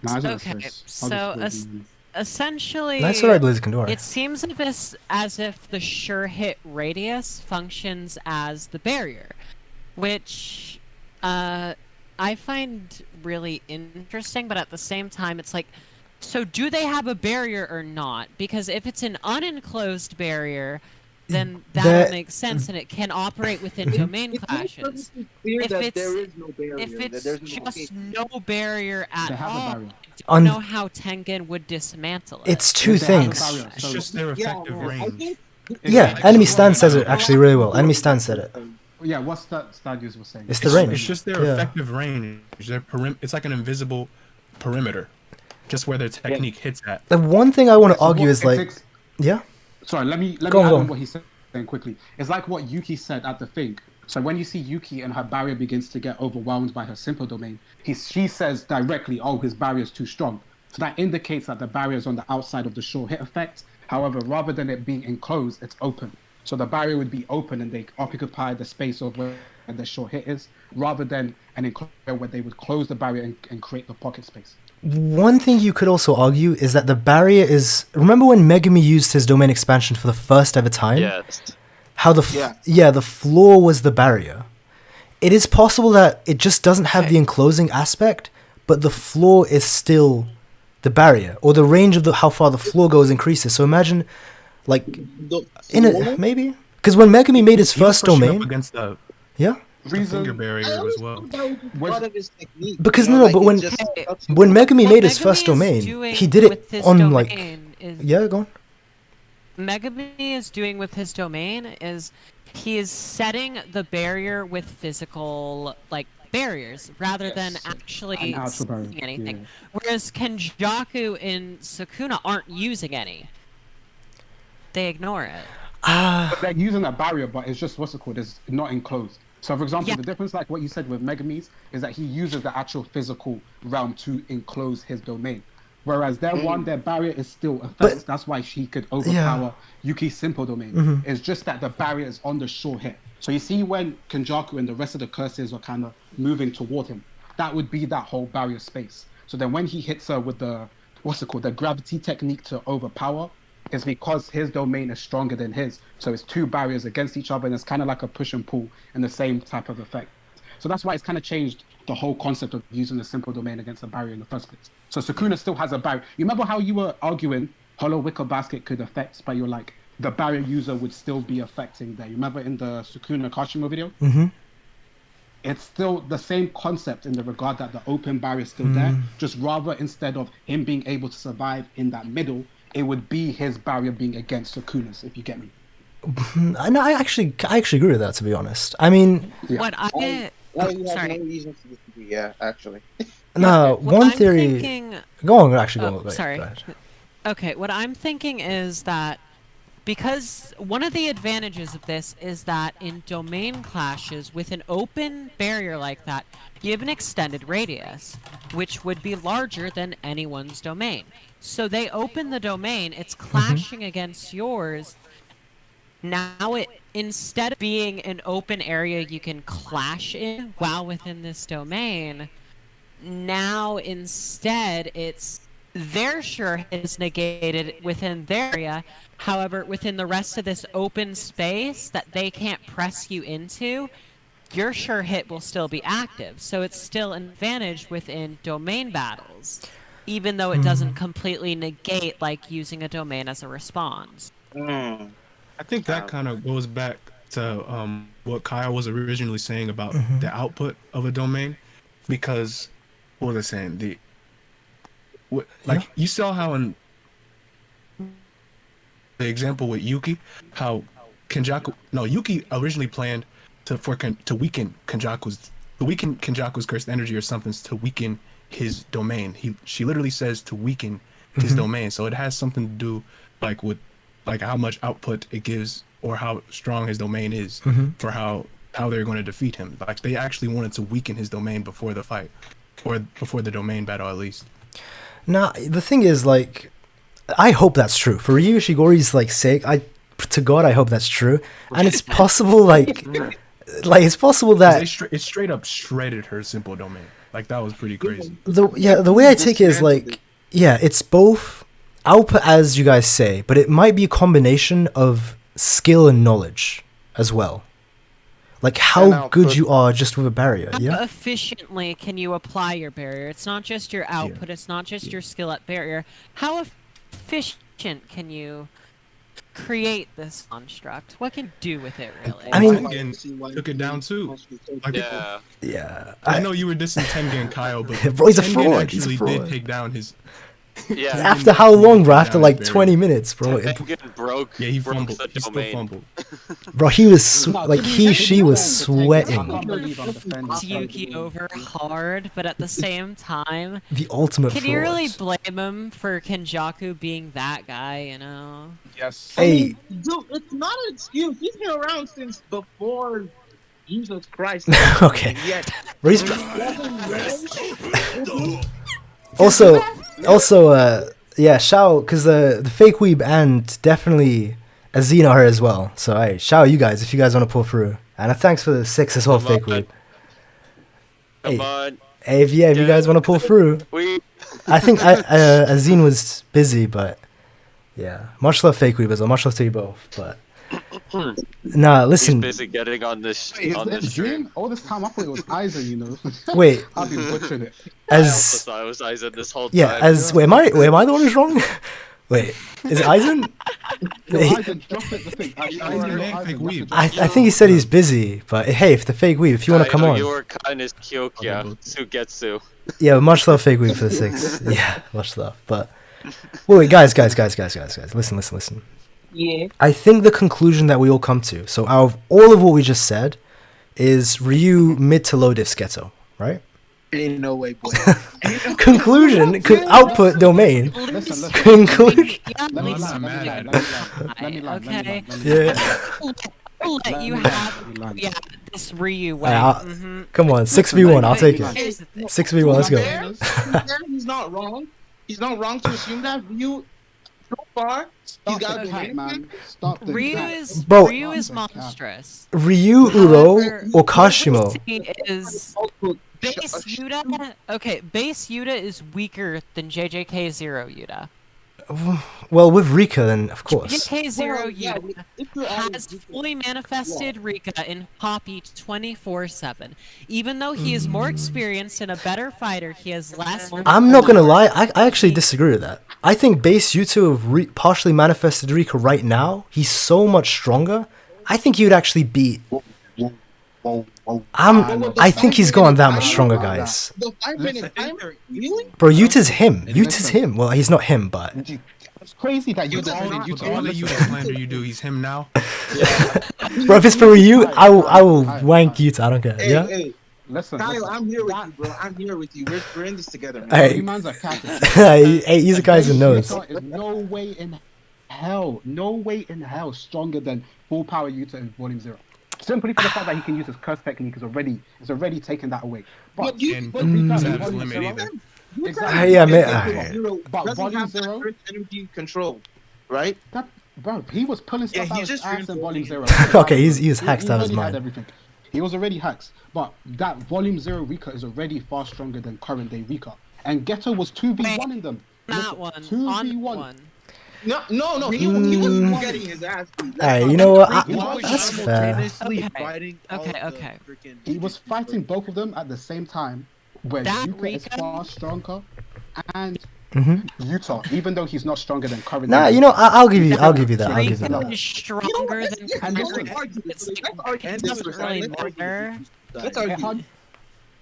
Okay, so essentially, that's alright, Blaziken, don't worry. It seems as if the sure hit radius functions as the barrier, which I find really interesting, but at the same time, it's like, so do they have a barrier or not? Because if it's an unenclosed barrier, then that makes sense, and it can operate within domain clashes. If there is no barrier, if it's just no no barrier at all, I don't know how Tengen would dismantle it. It's two things. It's just their effective range. Yeah, Enemy Stand says it actually really well. Enemy Stand said it. Yeah, what's that Stadius was saying? It's the range. It's just their effective range. It's like an invisible perimeter, just where their technique hits at. The one thing I want to argue is like, yeah. Sorry, let me add on what he's saying quickly. It's like what Yuki said at the thing. So when you see Yuki and her barrier begins to get overwhelmed by her simple domain, she says directly, "Oh, his barrier is too strong." So that indicates that the barrier is on the outside of the sure hit effect. However, rather than it being enclosed, it's open. So the barrier would be open and they occupy the space of where the sure hit is, rather than an enclosure where they would close the barrier and create the pocket space. One thing you could also argue is that the barrier is... Remember when Megumi used his domain expansion for the first ever time? Yes. How the floor was the barrier. It is possible that it just doesn't have the enclosing aspect, but the floor is still the barrier, or the range of how far the floor goes increases. So imagine, like, maybe? Because when Megumi made his first domain... Against the finger barrier as well. Because but when Megumi made his first domain, he did it on like... Yeah, go on. Megumi is doing with his domain is he is setting the barrier with physical like barriers rather than actually seeing anything. Yeah. Whereas Kenjaku and Sukuna aren't using any. They ignore it. They're using a barrier, but it's just it's not enclosed. So, for example, the difference, like what you said with Megumi's, is that he uses the actual physical realm to enclose his domain. Whereas their barrier is still effects. That's why she could overpower Yuki's simple domain. It's just that the barrier is on the sure hit. So you see when Kenjaku and the rest of the curses are kind of moving toward him, that would be that whole barrier space. So then when he hits her with the, the gravity technique to overpower, it's because his domain is stronger than his. So it's two barriers against each other, and it's kind of like a push and pull in the same type of effect. So that's why it's kind of changed the whole concept of using a simple domain against a barrier in the first place. So Sukuna still has a barrier. You remember how you were arguing Hollow Wicker Basket could affect, but you're like, the barrier user would still be affecting there. You remember in the Sukuna Kashimo video? It's still the same concept in the regard that the open barrier is still there. Just rather, instead of him being able to survive in that middle, it would be his barrier being against Sukuna's, if you get me. No, I actually agree with that, to be honest. I mean... What I... sorry. No reason to disagree, actually. No, one theory... Go on. Sorry. Go ahead. Okay, what I'm thinking is that because one of the advantages of this is that in domain clashes with an open barrier like that, you have an extended radius, which would be larger than anyone's domain. So they open the domain, it's clashing against yours. Now instead of being an open area you can clash in while within this domain, now instead it's their sure is negated within their area. However, within the rest of this open space that they can't press you into, your sure hit will still be active. So it's still an advantage within domain battles, even though it doesn't completely negate like using a domain as a response. I think that kind of goes back to what Kyle was originally saying about the output of a domain, because what was I saying? You saw how in the example with Yuki, how Yuki originally planned to weaken Kenjaku's cursed energy or something to weaken his domain. She literally says to weaken his domain, so it has something to do with how much output it gives or how strong his domain is for how they're going to defeat him. Like they actually wanted to weaken his domain before the fight, or before the domain battle at least. Nah, the thing is, I hope that's true. For Ryu Shigori's sake, to God, I hope that's true. And it's possible, it's possible that it straight up shredded her simple domain. That was pretty crazy. The way I take it is it's both output, as you guys say, but it might be a combination of skill and knowledge as well. How good you are just with a barrier. How efficiently can you apply your barrier? It's not just your output, it's not just your skill at barrier. How efficient can you create this construct? What can you do with it, really? I mean, Tengen took it down too. Like, yeah. I know you were dissing Tengen, Kyle, but bro, he's a Tengen fraud. actually He's a fraud. did take down his. Yeah. After how long, bro? After like 20 minutes, bro. Tengen broke. Yeah, he broke fumbled. the He still domain. fumbled. Bro, he was like she was sweating. Yuki over hard, but at the same time, The ultimate can fraud. you really blame him for Kenjaku being that guy? You know? Yes. Hey, Dude, it's not an excuse. He's been around since before Jesus Christ. okay. Yet. Bro, he's- Also, yeah, Shao, because the fake weeb and definitely Azine are here as well. So, hey, Shao, you guys, if you guys want to pull through. And thanks for the 6 as well, Come fake on. weeb. Come on. Hey, if you guys want to pull through. I think Azine was busy, but yeah. Much love, fake weeb as well. Much love to you both. But nah, listen. He's busy getting on this on this stream. All this time I thought it was Aizen, you know. Wait. I've been butchering it. I also thought it was Aizen this whole time. Yeah, wait, am I the one who's wrong? Wait, is it Aizen? I think he said he's busy, but hey, if the fake weeb, if you want to come on. Your kindness, Kyokya, Sugetsu. Yeah, much love, fake weeb for the 6. Yeah, much love. But wait, guys, listen. Yeah. I think the conclusion that we all come to, so out of all of what we just said, is Ryu mid to low diff Sketo, right? Ain't no way, boy. Conclusion, output domain. Conclusion. Okay. Yeah. I'll let you have this Ryu way. Come on, 6v1, I'll take it. 6v1, let's go. He's not wrong. He's not wrong to assume that Ryu, so far, he's got the man. Stop the Ryu is monstrous. Ryu, Uro, or Kashimo. Is base Yuta. Okay, base Yuta is weaker than JJK Zero Yuta. Well, with Rika, then of course. JJK Zero Yuta has fully manifested Rika in Poppy 24/7. Even though he is more experienced and a better fighter, he has less. I'm not gonna lie, I actually disagree with that. I think base Yuta of partially manifested Rika right now, he's so much stronger. I think he would actually beat. I think he's gotten that much stronger, guys. The 5 minute timer, really? Bro, Yuta's him. Yuta's him. Well, he's not him, but. It's crazy that All the Yuta slander you do, he's him now. Bro, if it's for Ryu, I will wank Yuta. I don't care. Yeah. Hey, listen, Kyle, I'm here with you, bro. I'm here with you. We're in this together, man. Hey, he's a guy who knows. There's no way in hell stronger than full power Yuta in Volume 0. Simply for the fact that he can use his curse technique is already taken that away. But Exactly. Yeah, But Volume 0 energy control, right? Bro, he was pulling stuff out of his ass in Volume 0. Okay, he was hacked out of his mind. Everything. He was already hacked, but that Volume 0 Rika is already far stronger than current day Rika. And Ghetto was 2v1 in them. That one. 2v1. No. He was getting his ass beat. Hey, you know what? That's fair. Okay. He was fighting both of them at the same time, where Rika is far stronger, and Yuta, even though he's not stronger than current. Nah, you know, I'll give you that. I'll give you that. Rika is stronger than current. Let's argue.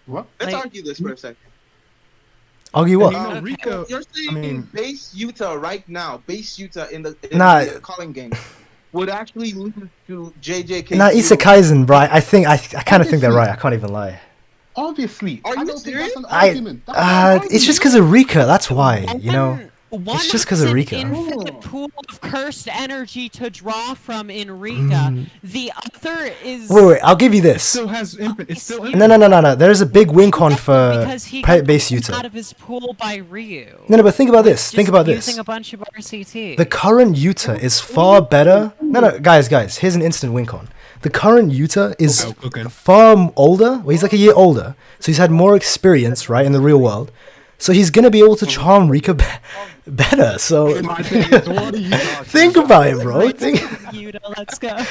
What? Let's argue this for a second. Argue what? Rika, You're saying base Yuta right now, base Yuta in the calling game would actually lead to JJK. Nah, Jujutsu Kaisen, bro. I kind of think they're right. I can't even lie. Obviously. Are you serious? It's just because of Rika. That's why, you know. It's just because of Rika. Infinite pool of cursed energy to draw from in Rika. The other is. Wait. I'll give you this. Still has infinite. It's still No. There's a big win con for base Yuta. Out of his pool by Ryu. No, but think about this. Using a bunch of RCT. The current Yuta is far better. No, guys. Here's an instant win con. The current Yuta is far older. Well, he's like a year older, so he's had more experience, right, in the real world. So he's gonna be able to charm Rika better. So think about it, bro. Yuta, let's go. I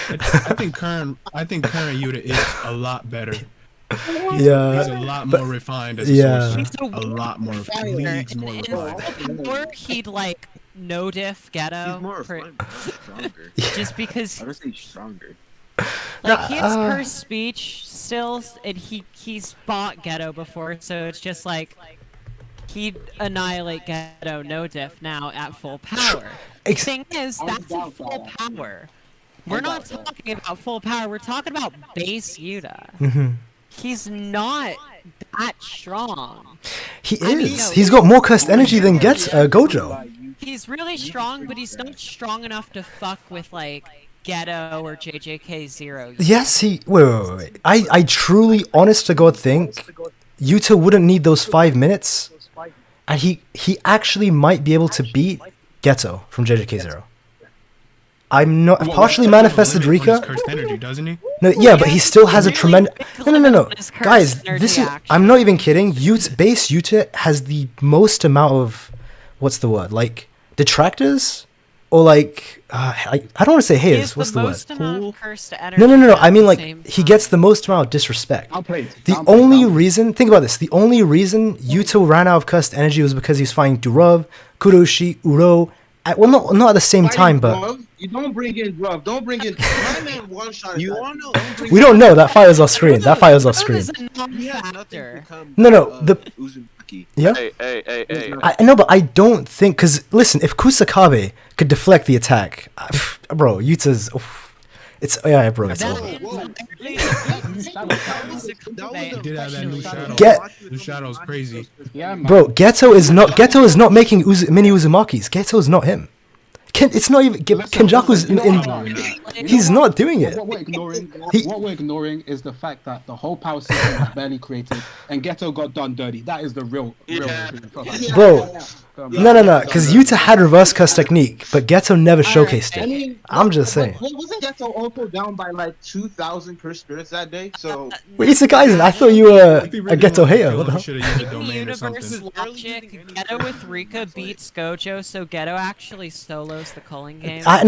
think current Yuta is a lot better. Yeah, he's a lot more refined as a sorcerer. A lot more leagues more refined. Or he'd like no diff Geto. He's more refined, stronger. Just because. I would say stronger. Like, he has cursed speech still, and he's fought Geto before, so it's just like he'd annihilate Geto no diff now at full power. The thing is, that's a full power. We're not talking about full power, we're talking about base Yuta. He's not that strong. He is. He's got more cursed energy than Gojo. He's really strong, but he's not strong enough to fuck with, like, Geto or JJK Zero. Yes, wait. I truly, honest to God, think Yuta wouldn't need those 5 minutes, and he actually might be able to beat Geto from JJK Zero. I'm not partially manifested Rika. Cursed energy, doesn't he? No, yeah, but he still has a tremendous. No, guys. This is. I'm not even kidding. Base Yuta has the most amount of, what's the word? Like detractors, or like I don't want to say haters. What's the word? No. I mean, like, he gets the most amount of disrespect. The only reason, think about this. The only reason Yuta ran out of cursed energy was because he was fighting Durov, Kuroshi, Uro. Well, not at the same time, but you don't bring in Grub. Don't bring in my man. One shot. You all know. We don't know. That fight was off screen. No. Yeah. Hey. I know, but I don't think, because listen, if Kusakabe could deflect the attack, bro, Yuta's. It's bro. It's over. The shadow's crazy. Bro, Geto is not making mini Uzumakis. Geto is not him. It's not even Kenjaku's he's not doing it. What we're ignoring is the fact that the whole power system was barely created, and Geto got done dirty. That is the real. Bro, no, because Yuta had reverse curse technique, but Geto never showcased it. I'm just saying. Wasn't Geto also down by like 2,000 cursed spirits that day? So. Wait, it's a Kaisen. I thought you were a Geto hater. What the hell? In the universe's logic, Geto with Rika beats Gojo, so Geto actually solos the culling game. I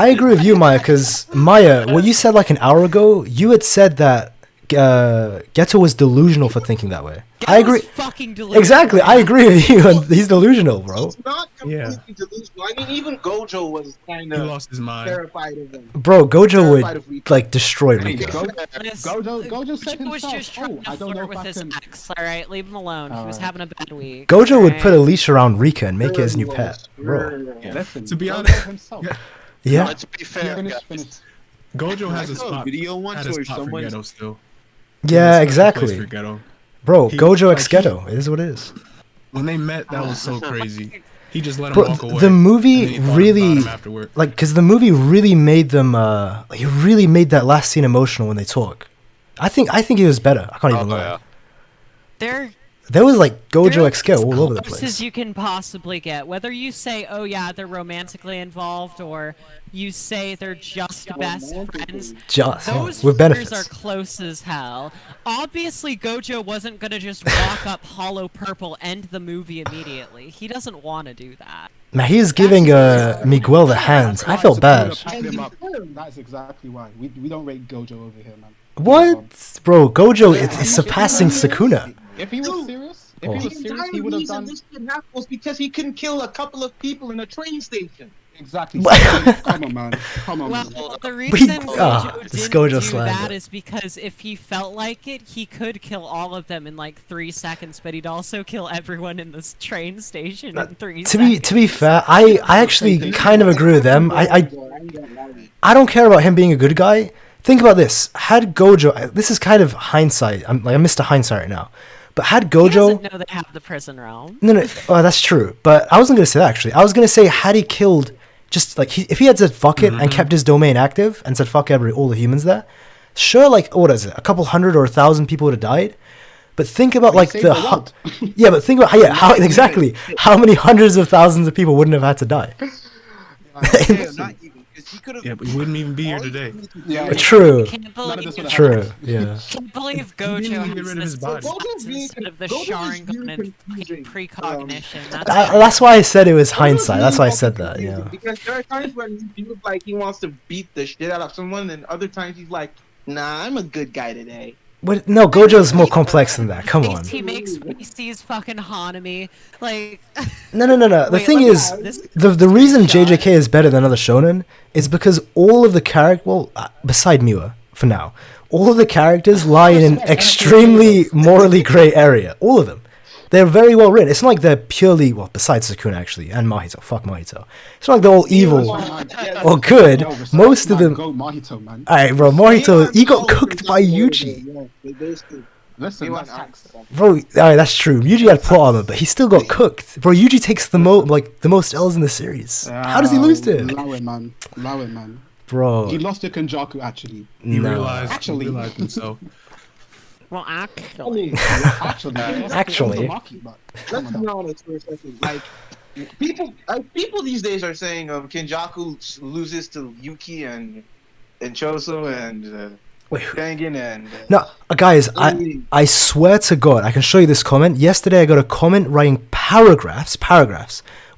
agree with you, Maya, because Maya, what you said like an hour ago, you had said that Geto was delusional for thinking that way. I agree. Fucking delusional. Exactly, I agree with you. He's delusional, bro. He's not completely delusional. I mean, even Gojo was kind of lost his mind. Terrified of him. Bro, Gojo would like destroy Rika. Gojo said himself, was just trying to flirt with his ex. All right, leave him alone. He was having a bad week. Gojo would put a leash around Rika and make it his new pet, bro. To be honest, yeah. Let's be fair. Gojo has a spot. Video once where someone Geto still. Yeah, exactly. Bro, Gojo x Geto. It is what it is. When they met, that was so crazy. He just let him walk away. The movie really, like, because the movie really made them. He really made that last scene emotional when they talk. I think it was better. I can't even lie. There was like Gojo x Geto all over the place. As you can possibly get, whether you say, "Oh yeah, they're romantically involved," or you say they're just best friends. With benefits. Are close as hell. Obviously, Gojo wasn't gonna just walk up Hollow Purple, end the movie immediately. He doesn't want to do that. Now he's giving Miguel the hands. I felt bad. That's exactly why we don't rate Gojo over here, man. What, bro? Gojo is surpassing Sukuna. If he was serious, he would have done. This shit happened was because he couldn't kill a couple of people in a train station. Exactly. Come on, man. Well, the reason Gojo didn't do slander. that is because if he felt like it, he could kill all of them in like 3 seconds, but he'd also kill everyone in this train station in 3 seconds. To be fair, I actually kind of agree with them. I don't care about him being a good guy. Think about this. Had Gojo, this is kind of hindsight. I'm Mr. Hindsight right now. But had Gojo... He doesn't know they have the prison realm. No. Oh, that's true. But I wasn't going to say that, actually. I was going to say, had he killed... Just, like, if he had said fuck it and kept his domain active and said fuck all the humans there, sure, like, what is it? A couple hundred or 1,000 people would have died. But think about, like, yeah, but think about... how exactly. How many hundreds of thousands of people wouldn't have had to die? Yeah, but he wouldn't even be here today. Yeah, true. True. Yeah. I can't believe Gojo has this instead of the Sharingan and precognition. That's why I said it was hindsight. That's why I said that. Yeah. Because there are times when he feels like he wants to beat the shit out of someone, and other times he's like, "Nah, I'm a good guy today." What? No, Gojo's more complex than that. Come on. He makes when he sees fucking Hanami. Like. No. The thing is, the reason JJK is better than other shonen is because all of the beside Miwa for now, all of the characters lie in an extremely morally grey area. All of them. They're very well written. It's not like they're purely, well, besides Sukuna actually, and Mahito. Fuck Mahito. It's not like they're all evil or good. Most of them. Alright, bro, Mahito, he got cooked by Yuji. Listen, bro, alright, that's true. Yuji had plot armor, but he still got cooked. Bro, Yuji takes the most L's in the series. How does he lose to him? Allow it, man. Bro. He lost to Kenjaku, actually. He realized himself. Well, actually, let's be honest for a second. Like, people these days are saying Kenjaku loses to Yuki and Choso and Tengen and. No, guys, I swear to God, I can show you this comment. Yesterday, I got a comment writing paragraphs.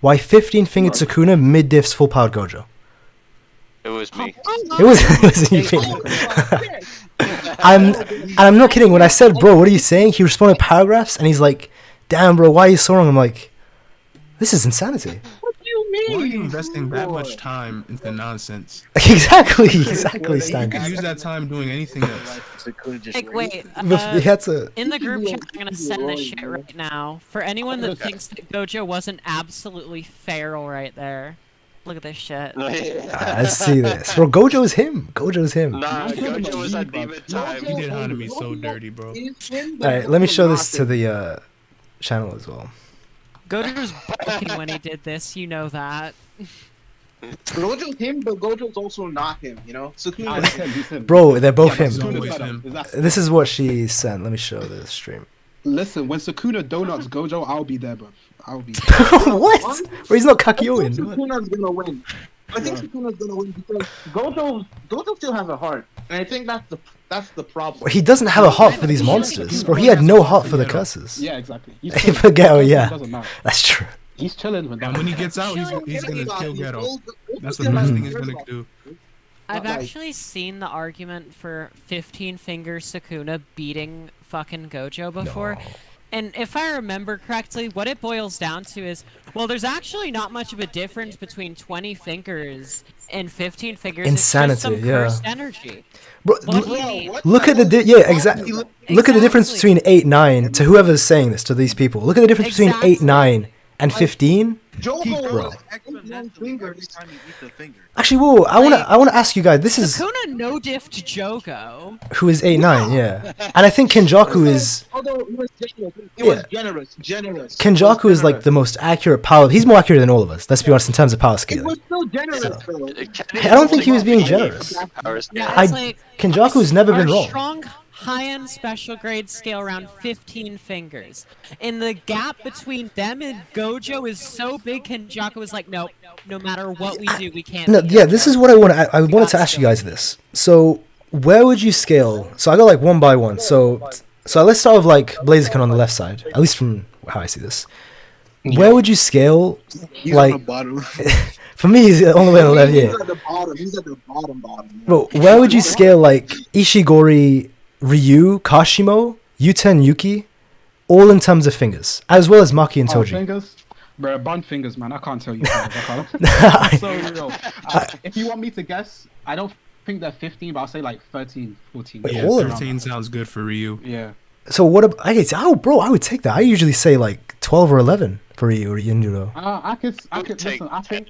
Why 15-fingered Sukuna mid-diffs full-powered Gojo. It was me. It was you. I'm not kidding. When I said, bro, what are you saying? He responded paragraphs, and he's like, damn, bro, why are you so wrong? I'm like, this is insanity. What do you mean? Why are you investing that much time into nonsense? Exactly, Stan. You can use that time doing anything else. Like, wait, he had to... in the group chat, I'm gonna send this shit right now. For anyone that thinks that Gojo wasn't absolutely feral right there. Look at this shit. Let's see this. Bro, Gojo is him. Nah, Gojo was at demon time. He did Hanami so dirty, bro. Alright, let me show this to the channel as well. Gojo was broken when he did this, you know that. Gojo's him, but Gojo's also not him, you know? Sukuna. Bro, they're both him. This is what she sent. Let me show the stream. Listen, when Sukuna donuts Gojo, I'll be there, bro. I'll be What? Bro, he's not Kakyoin. Sukuna's gonna win. I think Sukuna's gonna win because Gojo still has a heart, and I think that's the problem. He doesn't have a heart for these monsters, bro. He had no heart for the curses. Yeah, exactly. For Ghetto, yeah, that's true. He's chilling with that. And when he gets out, he's gonna kill Ghetto. That's the first thing he's gonna do. I've actually seen the argument for 15-finger Sukuna beating fucking Gojo before. No. And if I remember correctly, what it boils down to is, well, there's actually not much of a difference between 20 fingers and 15 fingers. Insanity, it's just some cursed energy. Bro, look at the exactly. Look at the difference between 8, 9 to whoever's saying this to these people. Look at the difference between 8, 9 and 15. Bro. Actually, whoa! I wanna ask you guys. This is Sukuna no diffed Jogo, who is 8, 9, yeah, and I think Kenjaku is. Although he was generous. Kenjaku is like the most accurate power. He's more accurate than all of us. Let's be honest in terms of power scaling. He was still generous. So. I don't think he was being generous. Kenjaku's never been wrong. Strong high-end special grade scale around 15 fingers. And the gap between them and Gojo is so big, Kenjaku was like, nope, no matter what we do, we can't. No, yeah, this is what I wanted to ask you guys this. So, where would you scale? So I got like one by one. So let's start with like Blaziken on the left side, at least from how I see this. Where would you scale? He's like, on the bottom. For me, he's on the way on the left, yeah. He's at the bottom. Bro, where would you scale like Ishigori, Ryu, Kashimo, Yuta, and Yuki, all in terms of fingers, as well as Maki and Toji? Fingers? Bro, bun fingers, man. I can't tell you. So real. If you want me to guess, I don't think they're 15, but I'll say like 13, 14. Yeah, 13 sounds good for Ryu. Yeah. So what about... I would take that. I usually say like 12 or 11 for Ryu or Yinjuro. I could listen, I think...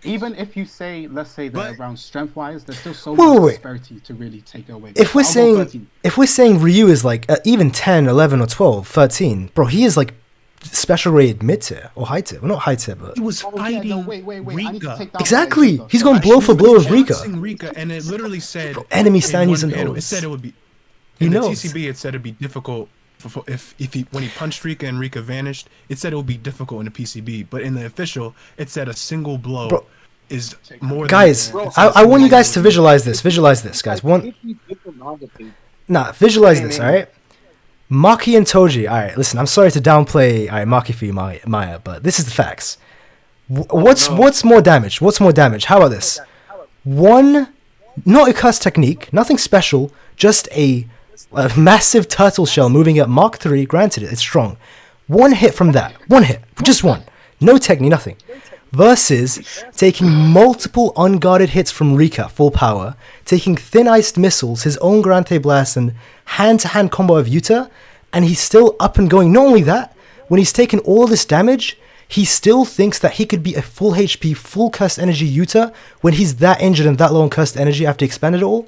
Even if you say, let's say they're around strength-wise, there's still so much disparity to really take it away. If we're saying Ryu is like even 10, 11, or 12, 13, bro, he is like special grade mid-tier or high-tier. Well, not high-tier, but... He was fighting Rika. Exactly! He's going blow for blow with Rika. And it literally said... Bro, enemy stand using those. It said it would be... In the TCB, it said it'd be difficult... when he punched Rika and Rika vanished, it said it would be difficult in the PCB, but in the official, it said a single blow is more. Guys, I want you guys to visualize this. Visualize this, guys. Visualize this. All right. Maki and Toji. All right. Listen, I'm sorry to downplay. All right, Maki for you, Maya, but this is the facts. What's more damage? What's more damage? How about this? One, not a cuss technique, nothing special, just a a massive turtle shell moving at Mark 3, granted it's strong. One hit from that. One hit. Just one. No technique, nothing. Versus taking multiple unguarded hits from Rika, full power, taking thin-iced missiles, his own Grante Blast, and hand-to-hand combo of Yuta, and he's still up and going. Not only that, when he's taken all this damage, he still thinks that he could be a full HP, full cursed energy Yuta when he's that injured and that low on cursed energy after expended it all.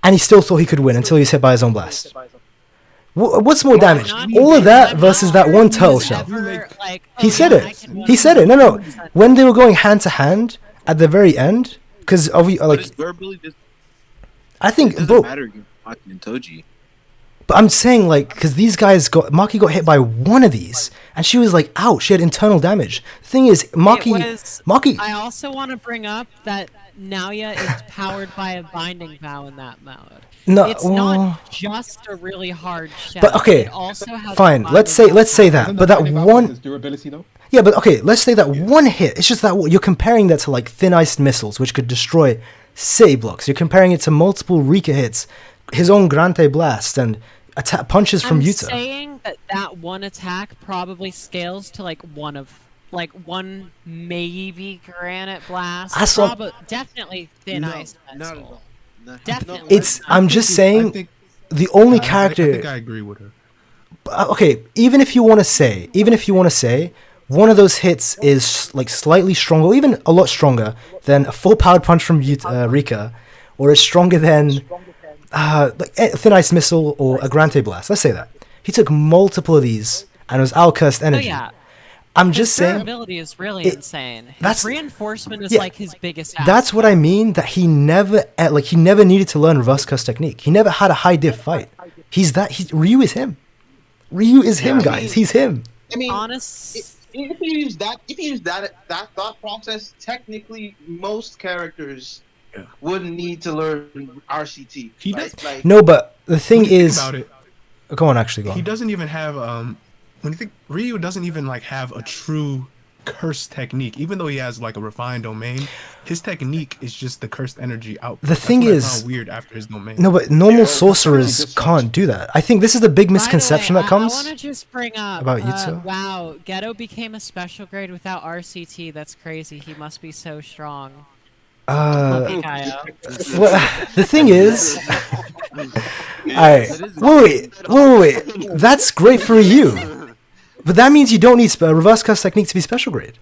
And he still thought he could win until he was hit by his own blast. What's more damage? All of that versus that one turtle shell. He said it. He said it. No. When they were going hand to hand at the very end, because I think it doesn't matter against Maki and Toji. But I'm saying, like, because these guys Maki got hit by one of these, and she was like, ouch, she had internal damage. The thing is, Maki. I also want to bring up that Naoya is powered by a binding vow in that mode. No, it's not just a really hard shell. But okay, it also has fine. Let's say that. But that one durability though. Yeah, but okay, let's say that one hit. It's just that you're comparing that to like thin-iced missiles, which could destroy city blocks. You're comparing it to multiple Rika hits, his own Grante Blast, and punches from Yuta. I'm saying that one attack probably scales to like one maybe Granite Blast. Definitely thin-iced missile. Definitely. I'm just saying, the only character. I think I agree with her. Okay, even if you want to say, one of those hits is like slightly stronger, or even a lot stronger than a full powered punch from Rika, or is stronger than like a thin ice missile or a Grante Blast. Let's say that he took multiple of these and it was outcursed energy. Oh, yeah. I'm just saying, durability is really insane. His reinforcement is like his biggest asset. That's what I mean. That he never needed to learn reverse curse technique. He never had a high diff fight. Ryu is him. Ryu is him, guys. He's him. I mean, if you use that thought process, technically most characters wouldn't need to learn RCT. No, but the thing is, go on. Actually, go on. He doesn't even have when you think Ryu doesn't even like have a true curse technique, even though he has like a refined domain, his technique is just the cursed energy out. The thing is weird after his domain. No, but normal sorcerers can't do that. I think this is the big misconception that comes. I want to just bring up about Yuta. Wow, Geto became a special grade without RCT. That's crazy. He must be so strong. Well, the thing is, wait. That's great for you. But that means you don't need reverse curse technique to be special grade.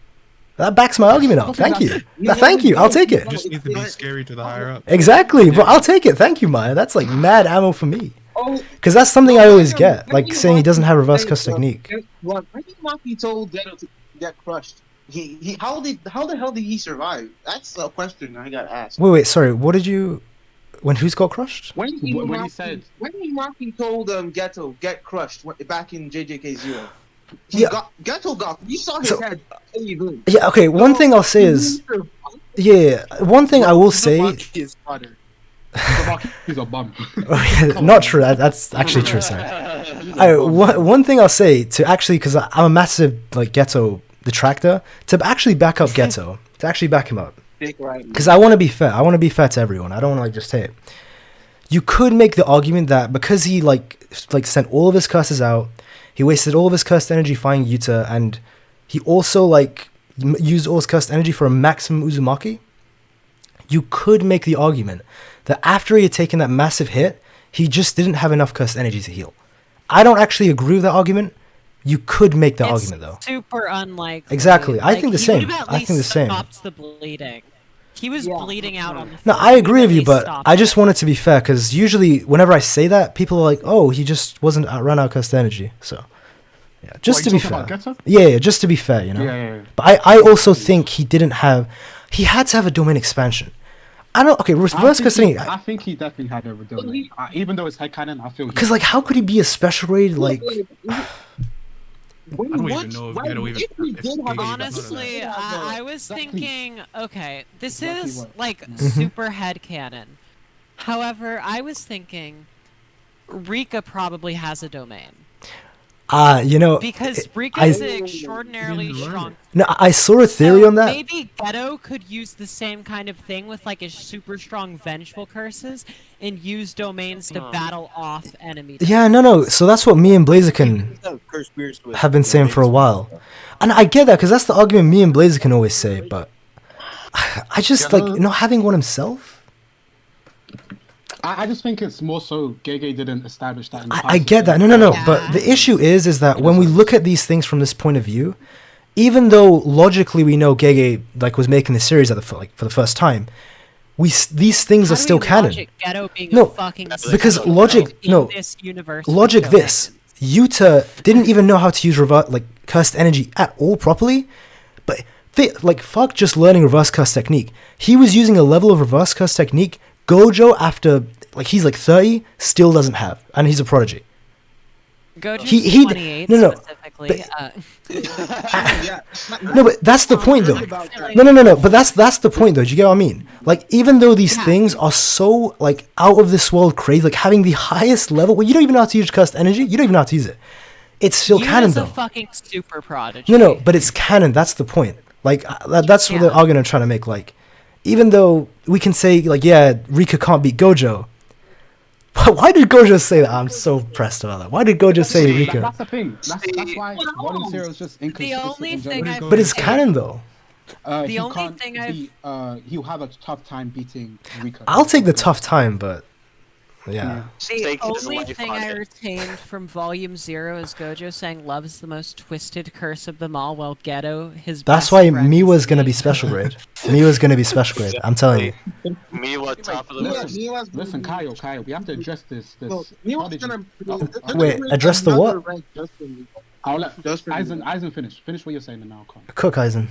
That backs my argument up. Thank you. Thank you. I'll take it. You just need to be scary to the higher up. Exactly, but I'll take it. Thank you, Maya. That's like mad ammo for me. Because that's something I always get, like saying he doesn't have reverse curse technique. Well, I think Maki told Geto to get crushed. How the hell did he survive? That's a question I got asked. Wait. Sorry. What did you? When who's got crushed? When Maki told Geto get crushed back in JJK 0. Geto got. You saw his head. Yeah. Okay. One thing I'll say is. Yeah. One thing I will say. He's a bum. Not true. That's actually true. Sorry. One thing I'll say to actually, because I'm a massive like Geto detractor, to actually back up Geto, to actually back him up. Because I want to be fair. I want to be fair to everyone. I don't want to like just hate. You could make the argument that because he like sent all of his curses out, he wasted all of his cursed energy fighting Yuta, and he also like used all his cursed energy for a maximum Uzumaki. You could make the argument that after he had taken that massive hit, he just didn't have enough cursed energy to heal. I don't actually agree with that argument. You could make the argument though. Super unlikely. Exactly. I think the same. I think the same. Stopped the bleeding. He was bleeding out on the No, I agree with you, but I just wanted to be fair, because usually whenever I say that, people are like, "Oh, he just wasn't run out of cursed energy." So, yeah, just to be fair. Yeah, just to be fair, you know. Yeah. But I also think he didn't have. He had to have a domain expansion. I don't. Okay, reverse cursed energy. I think he definitely had a domain. Even though it's headcanon, I feel. Because like, how could he be a special grade like? I don't even know if Geto even. Honestly, I was thinking, okay, this is like super headcanon. However, I was thinking Rika probably has a domain. because Rika's extraordinarily strong. No, I saw a theory on that. Maybe Geto could use the same kind of thing with like his super strong vengeful curses and use domains to battle off enemies. Yeah, no. So that's what me and Blaziken have been saying for a while, and I get that because that's the argument me and Blaziken always say. But I just like not having one himself. I just think it's more so Gege didn't establish that. I get that. No. Yeah. But the issue is that when we look at these things from this point of view, even though logically we know Gege like was making the series for the first time, these things are still canon. Because logic. Logic. Yuta didn't even know how to use cursed energy at all properly, but fuck just learning reverse curse technique. He was using a level of reverse curse technique Gojo, after he's 30, still doesn't have, and he's a prodigy. Gojo's 28 specifically. No, but that's the point, though. No. But that's the point, though. Do you get what I mean? Even though these things are so out of this world crazy, having the highest level, you don't even know how to use cursed energy. You don't even know how to use it. It's still canon, though. A fucking super prodigy. No, but it's canon. That's the point. That's what the argument I'm trying to make. Even though we can say, Rika can't beat Gojo, but why did Gojo say that? I'm so pressed about that. Why did Gojo say Rika? That's the thing. That's why Volume 0 is just inconsistent. But it's canon, though. The only thing he'll have a tough time beating Rika. I'll take the tough time, but... Yeah. The only thing I retained from Volume 0 is Gojo saying love is the most twisted curse of them all, while Geto, his That's why Miwa's gonna be special grade. Miwa's gonna be special grade, I'm telling you. Miwa top of the list. Listen, Kaiyo, we have to address this. Wait, address the what? I'll let Aizen finish. Finish what you're saying and now I'll come. Cook, Aizen.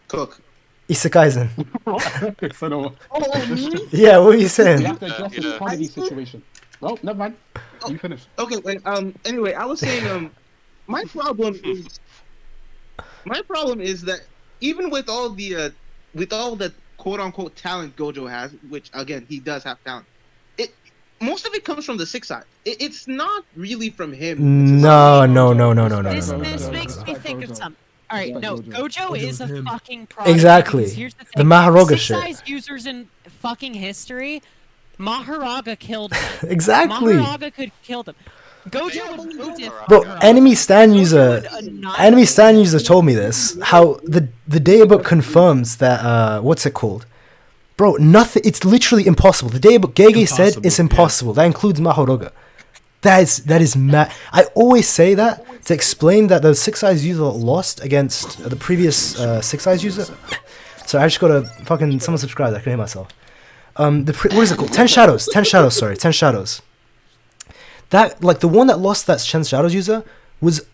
Cook. Isekaizen. Yeah, what are you saying? We have to address this quantity situation. Well, never mind. You finish. Okay, wait, anyway, I was saying, my problem is that even with all the quote unquote talent Gojo has, which again he does have talent, most of it comes from the six side. It's not really from him. No. This makes me think of something. Alright, no, Gojo is a fucking problem. Exactly. Here's the thing. The Mahoraga shit. Six-size users in fucking history, Mahoraga killed them. Exactly. Mahoraga could kill them. Gojo was no different. Bro, enemy stand user told me this. How the daybook confirms that what's it called? Bro, nothing. It's literally impossible. The daybook Gege said it's impossible. That includes Mahoraga. That is mad. I always say that to explain that the 6-size user lost against the previous 6-size user. So I just gotta fucking someone subscribe. I can hear myself. What is it called? 10 Shadows. 10 Shadows. Sorry, 10 Shadows. That the one that lost that 10 Shadows user was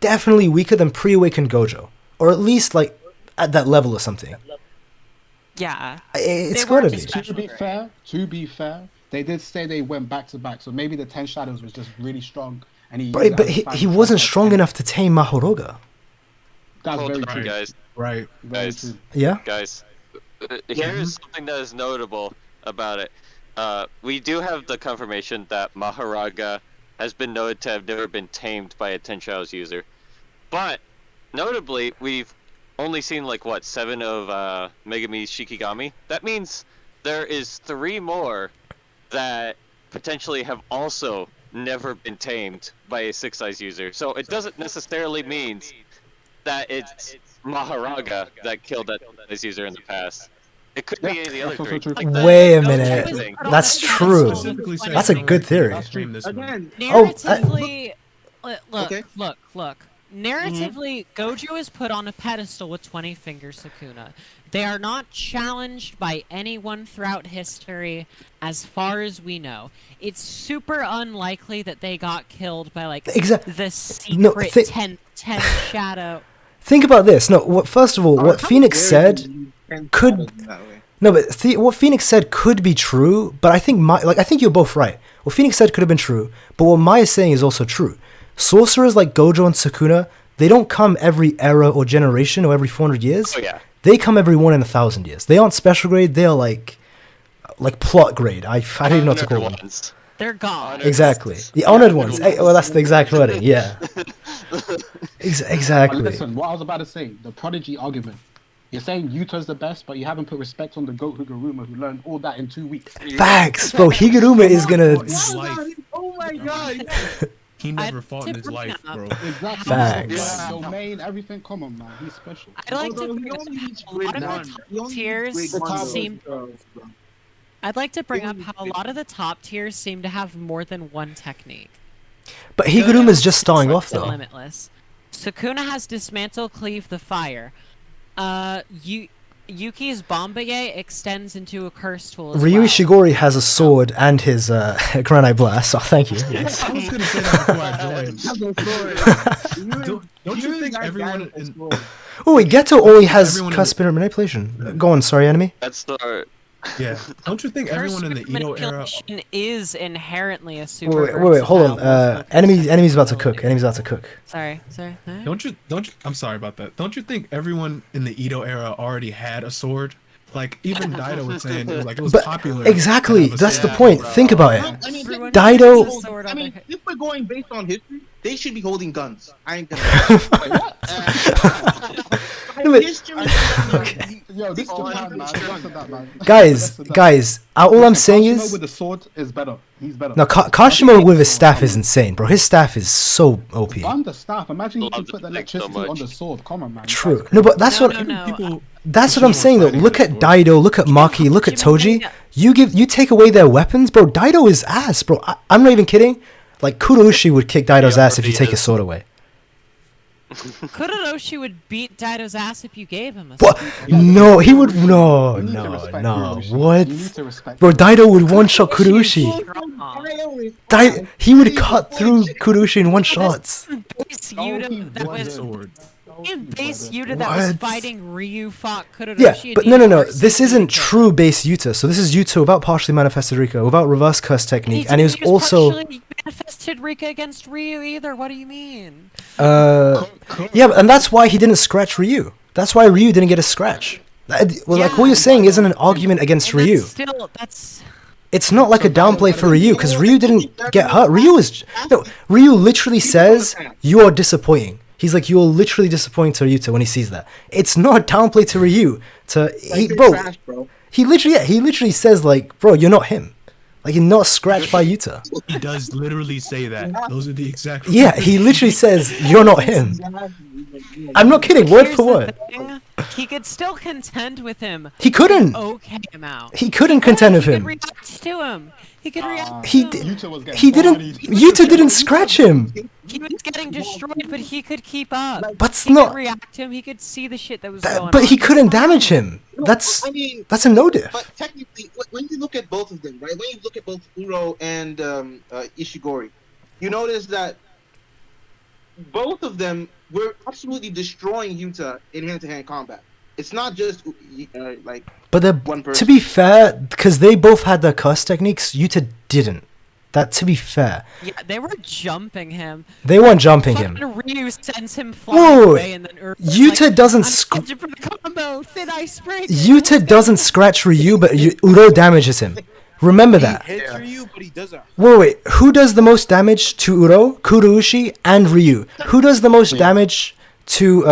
definitely weaker than pre-awakened Gojo, or at least at that level or something. Yeah, it's gotta be. To be fair. They did say they went back to back, so maybe the 10 Shadows was just really strong, and but he wasn't strong enough to tame Mahoraga. That's very true, guys. Right, guys. Yeah, guys. Here is something that is notable about it. We do have the confirmation that Mahoraga has been noted to have never been tamed by a 10 Shadows user, but notably, we've only seen 7 of Megumi's Shikigami. That means there is 3 more that potentially have also never been tamed by a 6-size user. So it doesn't necessarily mean that it's Mahoraga that killed that 6-size user in the past. It could be any of the other 3. Wait a minute. That's true. That's a good theory. Again, narratively, look. Narratively, Gojo is put on a pedestal with 20 Fingers Sukuna. They are not challenged by anyone throughout history, as far as we know. It's super unlikely that they got killed by the secret 10th shadow. Think about this. First of all, what Phoenix said could what Phoenix said could be true, but I think I think you're both right. What Phoenix said could have been true, but what Maya's saying is also true. Sorcerers like Gojo and Sukuna, they don't come every era or generation or every 400 years. Oh yeah. They come every 1 in 1,000 years. They aren't special grade. They are like plot grade. I don't even know what to call them. They're gone. Exactly. The honored ones. Well, that's the exact wording. Yeah. Exactly. But listen, what I was about to say, the prodigy argument. You're saying Yuta's the best, but you haven't put respect on the GOAT Higuruma who learned all that in 2 weeks. Facts, bro. Higuruma is gonna. Oh my god. He never fought in his life, bro. Exactly. Facts. Domain, everything. Come on, man. He's special. I'd like to bring up how a lot of the top tiers seem. I'd like to bring up how a lot of the top tiers seem to have more than one technique. But Higuruma's just starting off though. Limitless. Sukuna has dismantle, cleave the fire. Yuki's Bombaye extends into a curse tool as Ryu well. Ishigori has a sword and his granite blast. So thank you. Yes. I was gonna say that before I joined. Don't you think everyone in... Oh wait, Geto only has cuspidor manipulation. Go on, sorry, enemy. That's the... Yeah. Don't you think everyone in the Edo era is inherently a super... Wait, hold on. Enemy's about to cook. Enemy's about to cook. Sorry. Don't you? I'm sorry about that. Don't you think everyone in the Edo era already had a sword? Like even Daido was saying, it was popular. Exactly. That's the point. Think about it. I mean, Daido. I mean, if we're going based on history, they should be holding guns. I ain't gonna. Yo, this Japan, man. Guys, all I'm saying is... with the sword is better. He's better. No, Kashimo with his staff is insane, bro. His staff is so OP. On the staff, imagine you can put the electricity on the sword. Come on, man. True. No, but that's what I'm saying though. Look at Daido, look at Maki, look at Toji. You take away their weapons, bro. Daido is ass, bro. I'm not even kidding. Like Kuroshi would kick Daido's ass if you take his sword away. Kuroshi would beat Daido's ass if you gave him a What? No, he would. No. What? Bro, Daido would one-shot Kuroshi. He would cut through Kuroshi in one shot. Base Yuta that was fighting Ryu fought Kuroshi. Yeah, but no. This isn't true base Yuta. So this is Yuta without partially manifested Rika, without reverse curse technique, and he was also manifested Rika against Ryu either. What do you mean? Yeah, and that's why he didn't scratch Ryu. That's why Ryu didn't get a scratch. Like what you're saying isn't an argument against Ryu. It's not like a downplay for Ryu because Ryu didn't get hurt. Ryu literally says you are disappointing. He's like, you're literally disappointing to Yuta when he sees that. It's not a downplay to Ryu. He literally says like, bro, you're not him. Like you're not scratched by Yuta. He does literally say that. Those are the exact. Yeah, he literally says you're not him. I'm not kidding. Word for word. He could still contend with him. He couldn't. Okay, him out. He couldn't contend with him. He could react to him. He could react. He didn't. Yuta didn't scratch him. He was getting destroyed, but he could keep up. But he could react to him. He could see the shit that was going on. But he couldn't damage him. That's a no diff. But technically, when you look at both of them, right? When you look at both Uro and Ishigori, you notice that both of them were absolutely destroying Yuta in hand-to-hand combat. It's not just like. But one person. To be fair, because they both had their curse techniques, Yuta didn't. That to be fair. Yeah, they were jumping him. They weren't jumping him. Ryu sends him flying away, and then Yuta doesn't Yuta doesn't scratch Ryu, but Uro damages him. Remember that. He hits Ryu, but he doesn't. Wait. Who does the most damage to Uro, Kuroshi, and Ryu? Who does the most damage to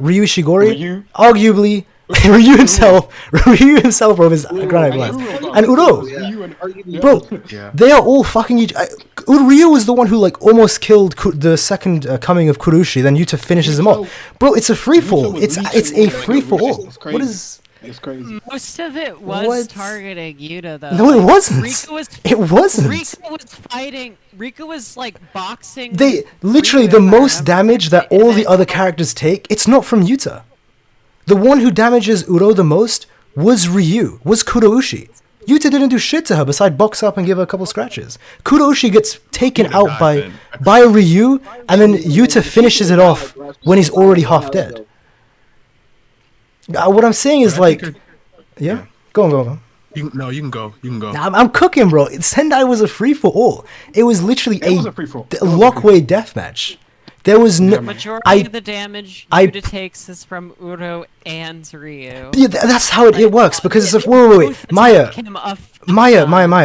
Ryu Ishigori? Arguably. Ryu himself, bro, his granite blast, and Uro, bro, they are all fucking each. Ryu was the one who like almost killed the second coming of Kuroshi. Then Yuta finishes him off, bro. It's a free fall. It's a free for all. What is? It's crazy. Most of it was targeting Yuta though. No, it wasn't. It wasn't. Rika was fighting. Rika was like boxing. They literally the most damage that all the other characters take. It's not from Yuta. The one who damages Uro the most was Ryu, was Kuroshi. Yuta didn't do shit to her besides box up and give her a couple scratches. Kuroshi gets taken out by Ryu, and then Yuta finishes it off when he's already half dead. What I'm saying is like... Yeah? Go on. You can go. I'm cooking, bro. Sendai was a free-for-all. It was literally a Lockway deathmatch. There was no. Majority of the damage Yuta takes is from Uro and Ryu. Yeah, that's how it works because it's a wait. Maya.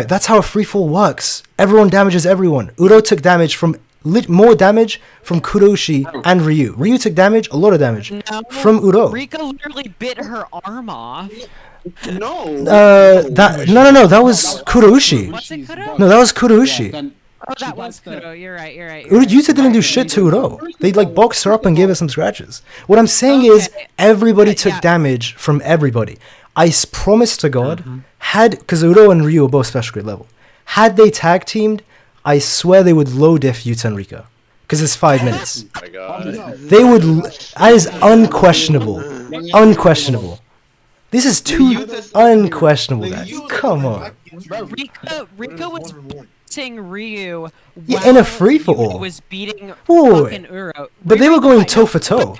That's how a free fall works. Everyone damages everyone. Uro took damage from more damage from Kuroshi and Ryu. Ryu took damage, a lot of damage from Uro. Rika literally bit her arm off. No. That was Kuroshi. Was it Kuro? No, that was Kuroshi. Oh, that was Kuro. You're right. Yuta didn't do shit to Uro. They like boxed her up and gave her some scratches. What I'm saying is everybody took damage from everybody. I promise to God, because Uro and Ryu are both special grade level, had they tag teamed, I swear they would low diff Yuta and Rika. Because it's 5 minutes. Oh my god. They would. That is unquestionable. Unquestionable. This is too unquestionable, guys. Come on. Rika was beating Ryu in a free for all. Was beating fucking Uro. But they were going toe for toe.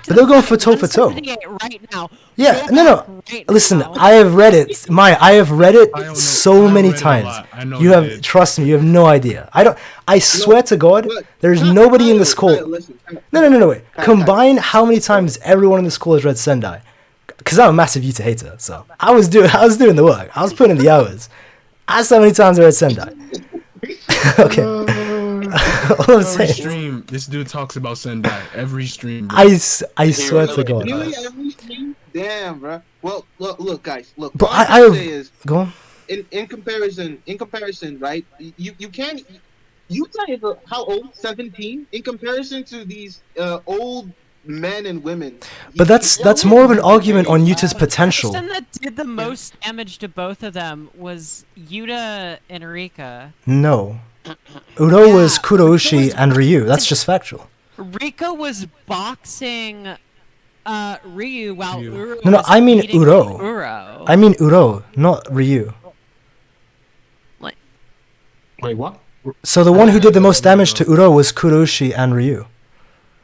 Right now. Yeah, no. Listen, I have read it. I have read it so many times. You have, trust me, you have no idea. I swear to God, there's nobody in this call. No, wait. Combine how many times everyone in this call has read Sendai. Because I'm a massive Yuta hater, so I was doing the work. I was putting in the hours. That's how many times I read Sendai. Okay. All I'm saying. Stream, this dude talks about Sendai every stream. Bro. I swear to God. Really, every stream? Damn, bro. Well, look, guys. Look. But go on. In comparison, right? You can't. Yuta is how old? 17. In comparison to these old men and women. But that's more of an argument on Yuta's potential. The person that did the most damage to both of them was Yuta and Rika. No. Uro was Kuroshi and Ryu. That's just factual. Rika was boxing Ryu while Uro No, I mean Uro. Uro. I mean Uro, not Ryu. Wait, what? So the one who did the most damage to Uro was Kuroshi and Ryu.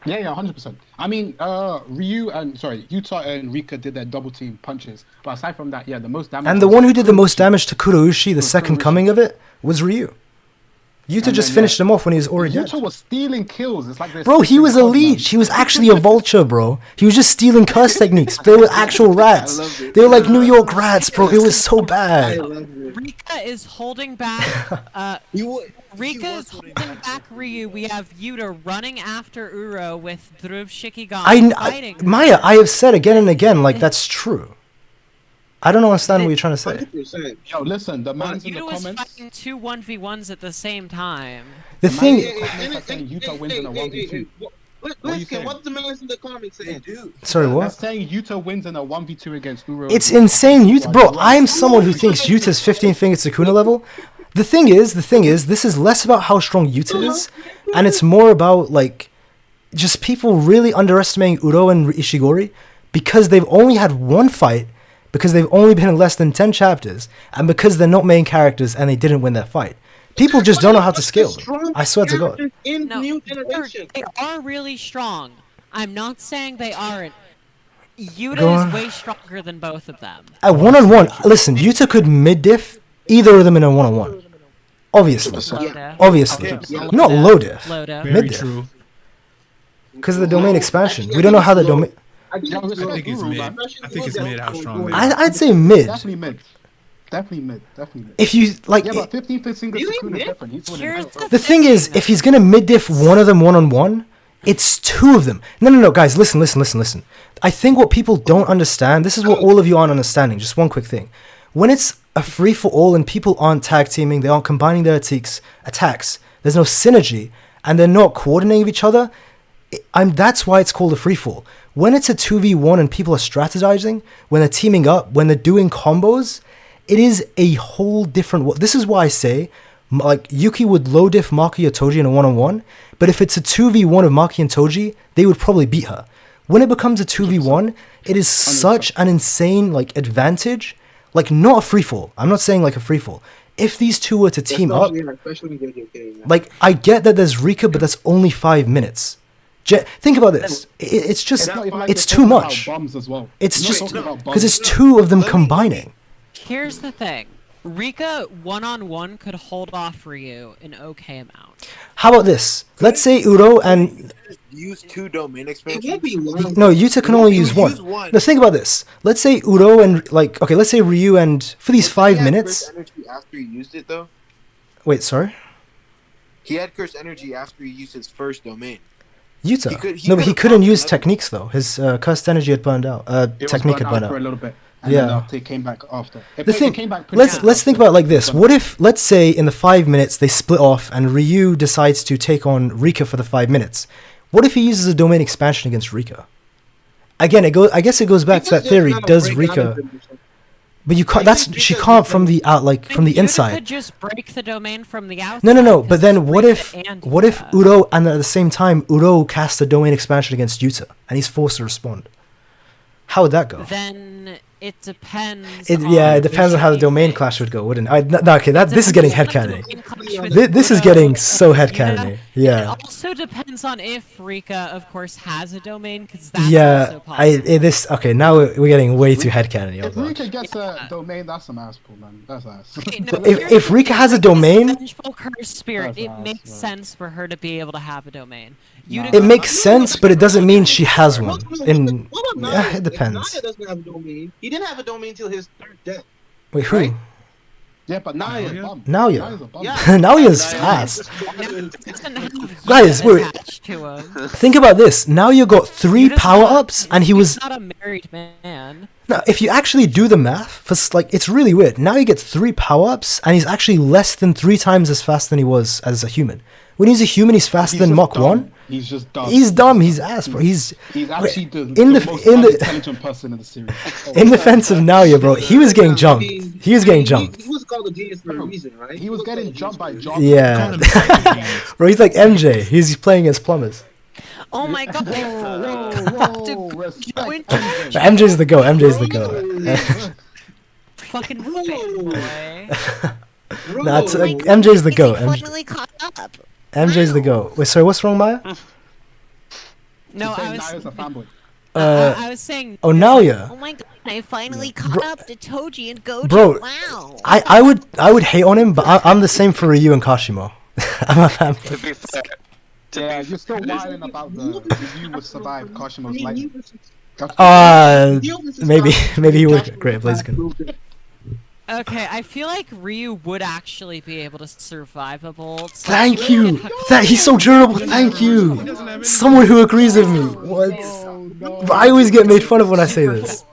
Yeah, 100%. I mean, Yuta and Rika did their double team punches. But aside from that, the most damage. And the one who did the most damage to Kuroshi, the second coming of it, was Ryu. Yuta just finished him off when he was already dead. Yuta was stealing kills. It's like bro, he was a leech. He was actually a vulture, bro. He was just stealing curse techniques. They were actual rats. They were like New York rats, bro. It was so bad. Rika is holding back. Rika is holding back Ryu. We have Yuta running after Uro with Dhruv Shikigan fighting. Maya, I have said again and again, like that's true. I don't understand what you're trying to say. 100%. Yo, listen, the man's in the comments. Yuta was fighting two 1v1s at the same time. The thing. Yuta wins in a 1v2. Listen, what the man's in the comments saying? Sorry, what? They're saying Yuta wins in a 1v2 against Uro. It's insane, Yuta. Bro, I'm someone who thinks Yuta's 15 finger Sukuna level. The thing is, this is less about how strong Yuta is, and it's more about, like, just people really underestimating Uro and Ishigori because they've only had one fight, because they've only been in less than 10 chapters, and because they're not main characters and they didn't win that fight. People just don't know how to scale them. I swear to God. They are really strong. I'm not saying they aren't. Yuta is way stronger than both of them. At one-on-one, listen, Yuta could mid-diff either of them in a one-on-one. Obviously. Obviously. Not low diff. Mid-diff. Because of the domain expansion. We don't know how the domain... I think it's mid. I think it's mid how strong. I'd say mid. Definitely mid. If you like, but 15 fingers Sukuna is different. He's winning. The thing is, if he's gonna mid diff one of them one-on-one, it's two of them. No, guys, listen. I think what people don't understand, this is what all of you aren't understanding. Just one quick thing: when it's a free for all and people aren't tag teaming, they aren't combining their attacks. There's no synergy, and they're not coordinating with each other. That's why it's called a free fall. When it's a 2v1 and people are strategizing, when they're teaming up, when they're doing combos, it is a whole different... This is why I say, like, Yuki would low diff Maki or Toji in a one-on-one, but if it's a 2v1 of Maki and Toji, they would probably beat her. When it becomes a 2v1, it is such an insane, like, advantage. Like, not a free-fall. I'm not saying, like, a free-fall. If these two were to team up... Like, I get that there's Rika, but that's only 5 minutes. Think about this. It's just... It's too much. It's just... Because it's two of them combining. Here's the thing. Rika one-on-one could hold off Ryu an okay amount. How about this? Let's say Uro and use 2 domain expansions? It won't be long. No, Yuta can only use one. Let's think about this. Let's say Uro and let's say Ryu and for these 5 minutes. Energy after he used it though. Wait, sorry. He had cursed energy after he used his first domain. Yuta. But he couldn't use techniques though. His cursed energy had burned out. Technique had burned out for a little bit. And yeah. Then, it came back after. Let's think about it like this. What if, let's say, in the 5 minutes they split off and Ryu decides to take on Rika for the 5 minutes? What if he uses a domain expansion against Rika? Again, I guess it goes back to that theory. Does Rika? But you can't. She can't from the from the inside. Could just break the domain from the outside. No. But then what if Uro and at the same time Uro casts a domain expansion against Yuta and he's forced to respond? How would that go? Then it depends. It depends on how the domain clash would go, wouldn't it? This is getting headcanon. This is getting so headcanon. Yeah. It also depends on if Rika, of course, has a domain, because that's also possible. Now we're getting way too headcanon. If Rika gets a domain, that's some ass pull, man. That's ass. Okay, no, if Rika has a domain, vengeful cursed spirit, it makes sense for her to be able to have a domain. It makes sense, but it doesn't mean she has one. It depends. Naya doesn't have a domain. He didn't have a domain till his 3rd death. Wait, who? Right? Yeah, but Naya. Naoya's ass. Guys, wait. Think about this. Naoya got 3 power-ups, and he was not a married man. Now, if you actually do the math, it's really weird. Naoya gets 3 power-ups, and he's actually less than 3 times as fast than he was as a human. When he's a human, he's faster than Mach 1. He's just dumb. He's dumb. He's ass, bro. He's actually the most intelligent person in the series. In defense of Naoya, bro, he was getting jumped. He was getting jumped. He was called a genius for a reason, right? He was getting jumped by John. Yeah. Bro, he's like MJ. He's playing as plumbers. Oh my god. MJ's the GOAT. MJ's the GOAT. Fucking fanboy. MJ's the GOAT. Finally caught up. MJ's the GOAT. Wait, sorry, what's wrong, Maya? No, I was saying. Oh, Naoya. Oh my god, I finally caught up to Toji and Gojo. Bro, wow. I would hate on him, but I'm the same for Ryu and Kashimo. I'm a fan. To be fair. Yeah, you're still whining about the Ryu would survive Kashimo's lightning. Maybe he would. Great, Blaziken. Okay, I feel like Ryu would actually be able to survive a bolt. Thank you! He's so durable, thank you! Someone who agrees with me. What? I always get made fun of when I say this.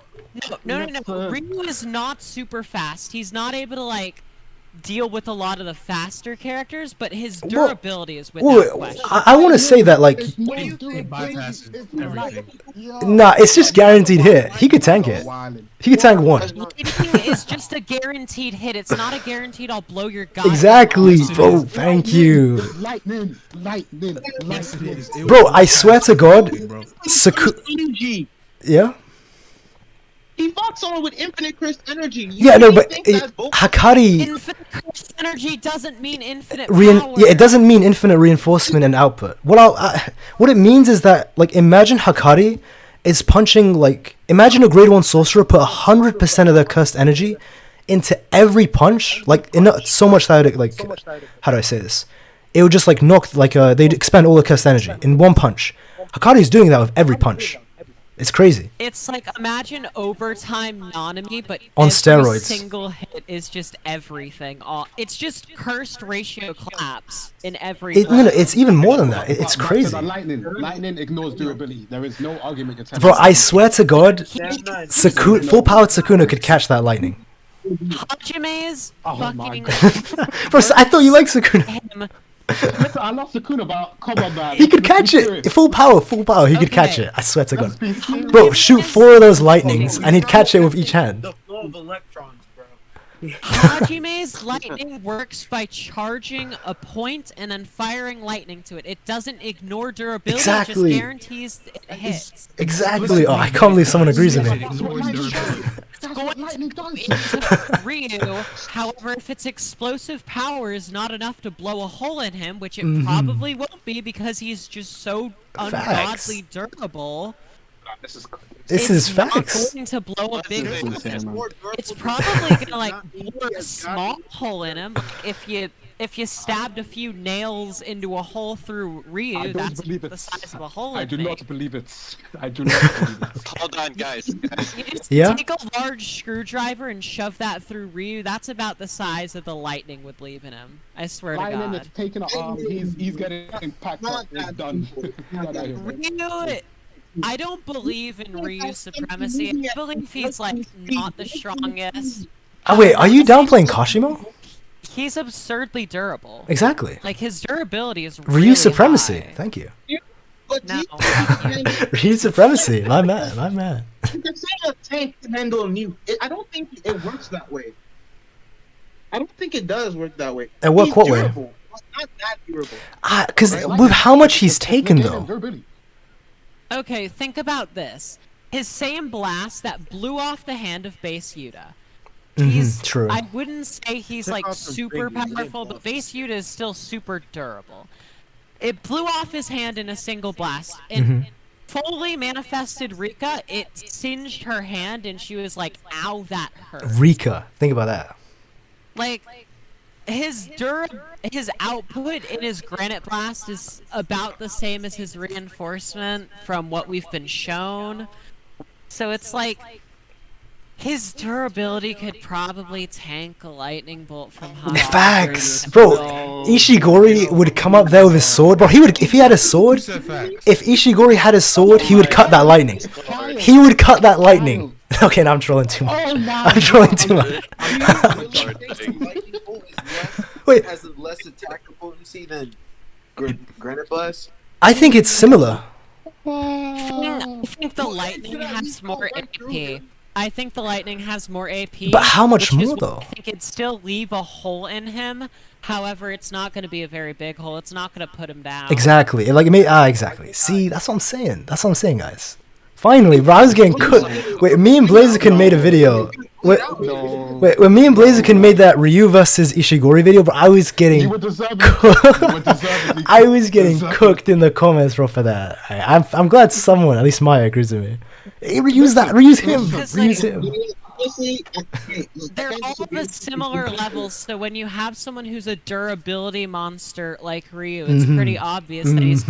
No. Ryu is not super fast. He's not able to, deal with a lot of the faster characters, but his durability is without question. I want to say that, Nah, it's just guaranteed hit. He could tank it. He could tank 1. It's just a guaranteed hit. It's not a guaranteed I'll blow your guy. Exactly, bro. Thank you. Lightning. Bro, I swear to God, Yeah? He fought someone with infinite cursed energy. But Hakari. Infinite cursed energy doesn't mean infinite power. It doesn't mean infinite reinforcement and output. What it means is that, imagine Hakari is punching, imagine a grade 1 sorcerer put 100% of their cursed energy into every punch, so much that how do I say this? It would just knock, they'd expend all the cursed energy in one punch. Hakari's doing that with every punch. It's crazy. It's imagine overtime Nanami, but on every steroids. Single hit is just everything. It's just cursed ratio collapse in every. It's even more than that. It's crazy. Lightning ignores durability. There is no argument. Bro, I swear to God, full-powered Sukuna could catch that lightning. Hajime's fucking. Bro, I thought you liked Sukuna. Listen, I love Sukuna, but come on, man. He could catch it. Full power. He could catch it. I swear to God. Bro, shoot 4 of those lightnings, and he'd catch it with each hand. The flow of electrons, bro. Hajime's lightning works by charging a point and then firing lightning to it. It doesn't ignore durability. Exactly. It just guarantees it hits. Exactly. Oh, I can't believe someone agrees with me. Ryu, however, if its explosive power is not enough to blow a hole in him, which it probably won't be because he's just so ungodly durable, This is facts. It's going to blow a big hole. It's probably gonna like blow a small hole in him. If you stabbed a few nails into a hole through Ryu, that's the size of a hole. I do not believe it. I do not believe it. Hold on, guys. You just take a large screwdriver and shove that through Ryu. That's about the size that the lightning would leave in him. I swear to God. Lightning is taking an arm. He's getting packed up. He's done. Ryu, I don't believe in Ryu's supremacy. I believe he's like not the strongest. Oh wait, are you downplaying Kashimo? He's absurdly durable. Exactly. Like his durability is really Ryu's supremacy. high. Thank you. No. Ryu's supremacy. My man. My man. You can say a tank can handle a nuke. I don't think it works that way. I don't think it does work that way. And what way? Durable, but not that durable. Because with how much he's taken though. Okay, think about this. His same blast that blew off the hand of Base Yuta. True. I wouldn't say he's like super powerful, but Base Yuta is still super durable. It blew off his hand in a single blast. And fully manifested Rika, it singed her hand and she was like, ow, that hurt. Rika. Think about that. Like, his output in his Granite Blast is about the same as his reinforcement from what we've been shown. So it's like, his durability could probably tank a lightning bolt from Hakari. Facts, bro. Ishigori would come up there with his sword, bro. He would, if he had a sword. If Ishigori had a sword, he would cut that lightning. He would cut that lightning. Okay, now I'm trolling too much. I'm trolling too much. Wait, has less attack potency than Granite Blast? I think it's similar. I think the lightning has more AP. I think the lightning has more AP. But how much more though? I think it'd still leave a hole in him. However, it's not going to be a very big hole. It's not going to put him down. Exactly. Like exactly. See, that's what I'm saying. That's what I'm saying, guys. Finally, bro, I was getting cooked. Wait, me and Blaziken made a video. Wait, when me and Blaziken made that Ryu versus Ishigori video, bro, I was getting I was getting cooked in the comments, bro, for that. I'm glad someone, at least Maya, agrees with me. Reuse him. They're all of a similar levels, so when you have someone who's a durability monster like Ryu, it's pretty obvious that he's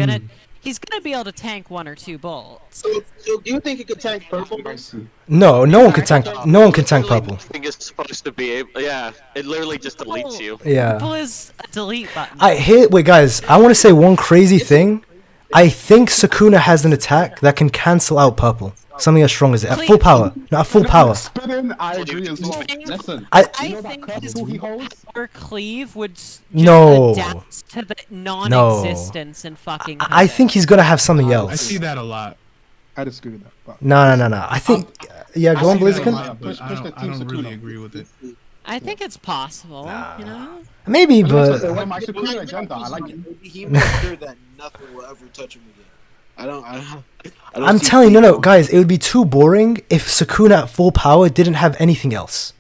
gonna be able to tank 1 or 2 bolts. So do you think he could tank purple? No one can tank. No one can tank purple. I think it's supposed to be able. Yeah, it literally just deletes you. Yeah. Purple is a delete button. Wait, guys. I want to say one crazy thing. I think Sukuna has an attack that can cancel out purple. Something as strong as it. At full power. No, at full power. I agree as well. Listen, I think his power cleave would adapt to the non-existence and fucking. I think he's gonna have something else. I see that a lot. I disagree with that. No. I think. Yeah, go on, Blaziken. I don't really agree with it. I think it's possible, you know? Maybe, but... I like it. He makes sure that nothing will ever touch him again. I'm telling you, no, guys, it would be too boring if Sukuna at full power didn't have anything else.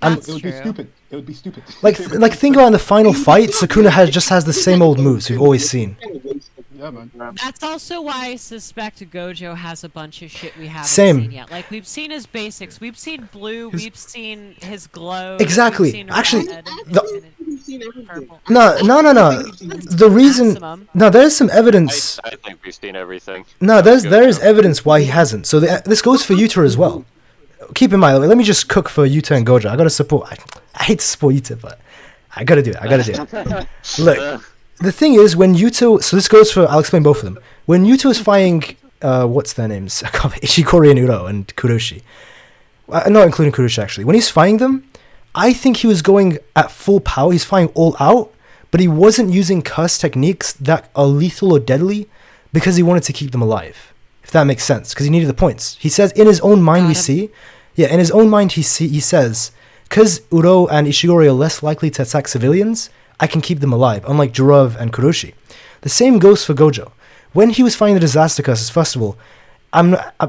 It would be stupid. It would be stupid. Like think about in the final fight, Sukuna just has the same old moves we've always seen. Yeah, man. That's also why I suspect Gojo has a bunch of shit we haven't Same. seen yet. Like, we've seen his basics. We've seen blue. We've seen his glow. Exactly. Seen Actually, red, no. The reason... No, there's some evidence... I think we've seen everything. No, there is evidence why he hasn't. So this goes for Yuta as well. Keep in mind, let me just cook for Yuta and Gojo. I gotta support... I hate to support Yuta, but I gotta do it. Look... The thing is, when Yuta... So this goes for... I'll explain both of them. When Yuta was fighting... what's their names? Ishikori and Uro and Kuroshi. Not including Kuroshi, actually. When he's fighting them, I think he was going at full power. He's fighting all out. But he wasn't using curse techniques that are lethal or deadly because he wanted to keep them alive. If that makes sense. Because he needed the points. He says, in his own mind, we see... Yeah, in his own mind, he says... Because Uro and Ishigori are less likely to attack civilians... I can keep them alive, unlike Jurev and Kuroshi. The same goes for Gojo. When he was fighting the Disaster Curses, first of all,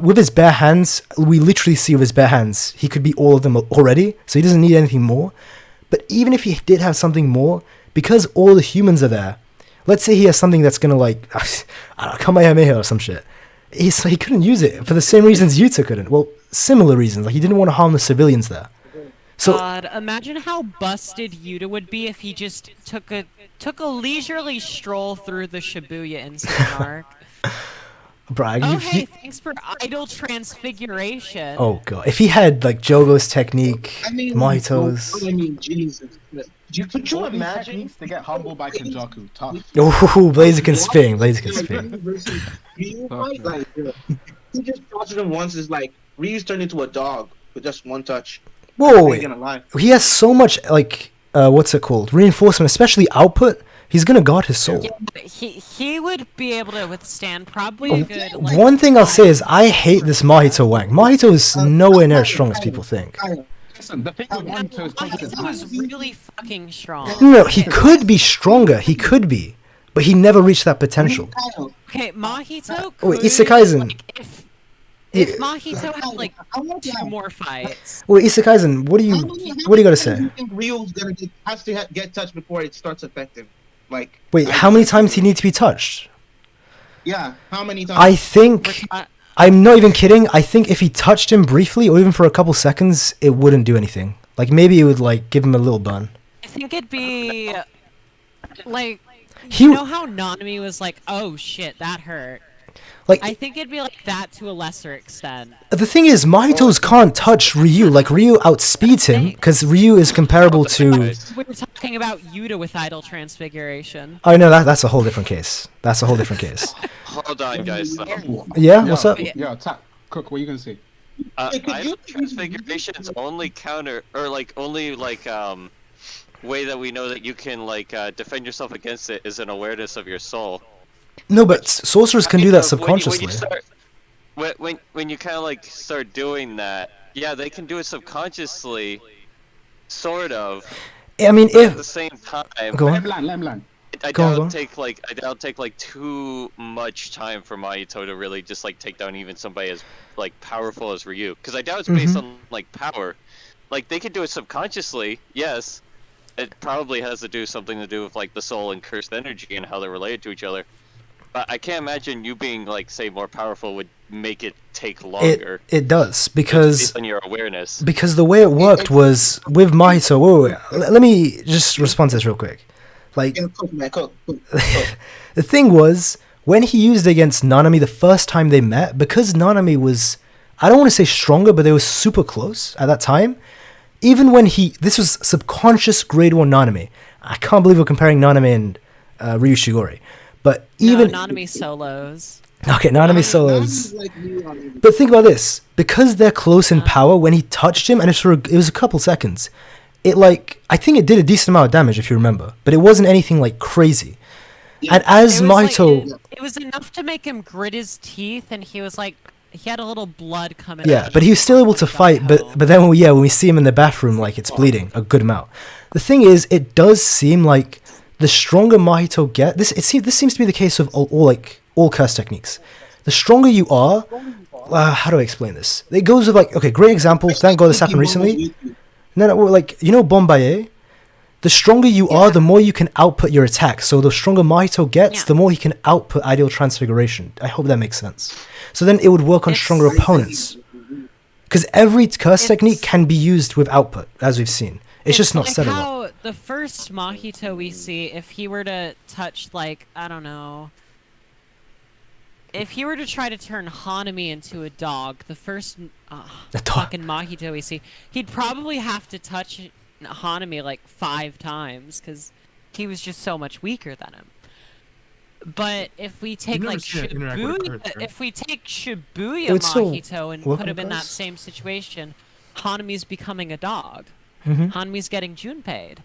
with his bare hands, we literally see with his bare hands, he could be all of them already, so he doesn't need anything more. But even if he did have something more, because all the humans are there, let's say he has something that's gonna like, Kamehameha or some shit. he couldn't use it for the same reasons Yuta couldn't. Well, similar reasons. Like he didn't want to harm the civilians there. So God, imagine how busted Yuta would be if he just took a leisurely stroll through the Shibuya incident arc. Bro, thanks for idle transfiguration. Oh god, if he had like Jogo's technique, Mahito's. I mean, Jesus. Could you imagine to get humbled by Kenjaku? Tough. Oh, Blaziken spin. Like, he just touched him once. Is like Ryu's turned into a dog with just one touch. Whoa, he has so much like what's it called? Reinforcement, especially output. He's gonna guard his soul. Yeah, he would be able to withstand probably a good. Like, one thing I'll say is I hate this Mahito wank. Mahito is nowhere near as strong as people think. Listen, the thing with Mahito is really fucking strong. No, he could be stronger. He could be, but he never reached that potential. Okay, Mahito. Wait, Isakaisen. Like, if Mahito had like 2 more fights. Wait, Isakaisen, what do you got to say? I think Ryu's has to get touched before it starts affecting. Like. Wait, how many times do you need to be touched? Yeah, how many times? I think. I'm not even kidding. I think if he touched him briefly, or even for a couple seconds, it wouldn't do anything. Like maybe it would like give him a little burn. I think it'd be like you know how Nanami was like, "Oh shit, that hurt." Like I think it'd be like that to a lesser extent. The thing is, Mahito's can't touch Ryu. Like Ryu outspeeds him because Ryu is comparable to. We were talking about Yuta with idle transfiguration. Oh no, that's a whole different case. That's a whole different case. Hold on, guys. Yeah, what's up? Yeah, Cook, what are you gonna say? Idle transfiguration's only way that we know that you can defend yourself against it is an awareness of your soul. No, but sorcerers can do that subconsciously. When you kind of start doing that, yeah, they can do it subconsciously, sort of. I mean, if at the same time, go on. I don't take too much time for Mahito to really just take down even somebody as powerful as Ryu, because I doubt it's based on power. Like they can do it subconsciously, yes. It probably has something to do with the soul and cursed energy and how they're related to each other. But I can't imagine you being say more powerful would make it take longer. It does because based on your awareness. Because the way it worked was with Mahito. Wait. Let me just respond to this real quick. The thing was when he used against Nanami the first time they met, because Nanami was, I don't want to say stronger, but they were super close at that time. Even when this was subconscious grade 1 Nanami. I can't believe we're comparing Nanami and Ryu Shigori. But even Nanami solos. Okay, Nanami solos. But think about this: because they're close in power, when he touched him, and it was a couple seconds, I think it did a decent amount of damage if you remember, but it wasn't anything crazy. And as Mahito, it was enough to make him grit his teeth, and he was he had a little blood coming. Yeah, but he was still able to fight. But then when we see him in the bathroom, it's bleeding a good amount. The thing is, it does seem like the stronger Mahito this seems to be the case of all curse techniques. The stronger you are, how do I explain this? It goes with okay, great example. Thank God this happened recently. No, Bombaye. The stronger you are, the more you can output your attack. So the stronger Mahito gets, the more he can output Ideal Transfiguration. I hope that makes sense. So then it would work on stronger opponents. Because every curse technique can be used with output, as we've seen. It's just not set up. The first Mahito we see, if he were to touch I don't know, if he were to try to turn Hanami into a dog, the first fucking Mahito we see, he'd probably have to touch Hanami 5 times because he was just so much weaker than him. But if we take Shibuya, if we take Shibuya Mahito and put him in that same situation, Hanami's becoming a dog. Hanami's getting Junpaid.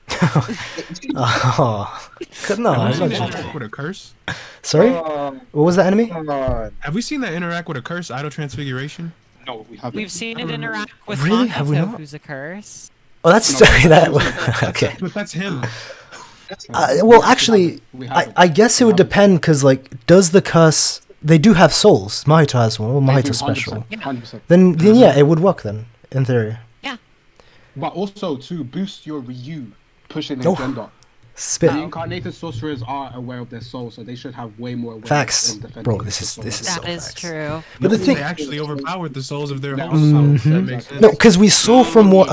No, interact with a curse? Sorry? What was that enemy? Have we seen that interact with a curse, Idle Transfiguration? No, we haven't. We've seen it interact with really? Have we Mahito, not? who's a curse. Oh, that's okay. But that's him. Well, actually, I guess it would depend because, does the curse? They do have souls. Mahito has one. Well, Mahito's special. 100%. Then yeah, it would work then, in theory. Yeah. But also to boost your Ryu, pushing his gender. Spit. Reincarnated sorcerers are aware of their soul, so they should have way more awareness. Facts, in defending bro. This is so That is facts. true. But the thing, they actually overpowered the souls of their host. no, because we saw from what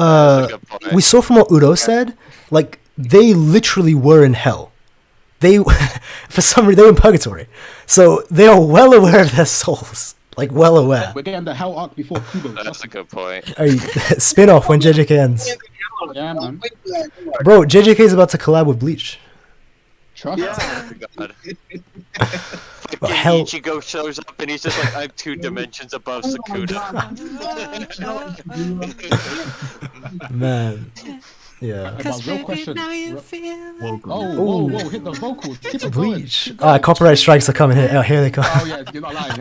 Udo said, like they literally were in hell. They, for some reason, they were in purgatory, so they are well aware of their souls. Like well aware. We're getting the hell arc before Kubo. That's a good point. Spin off when JJK ends. Yeah, man. Bro, JJK is about to collab with Bleach. Trust me. God. Hell. Ichigo shows up and he's just like, I'm 2 dimensions above Sakuda. Man. Yeah. Real question. Now you feel Whoa, hit the vocals. Keep it Bleach. Copyright strikes are coming here. Oh, here they come. Oh, yeah, you're not lying.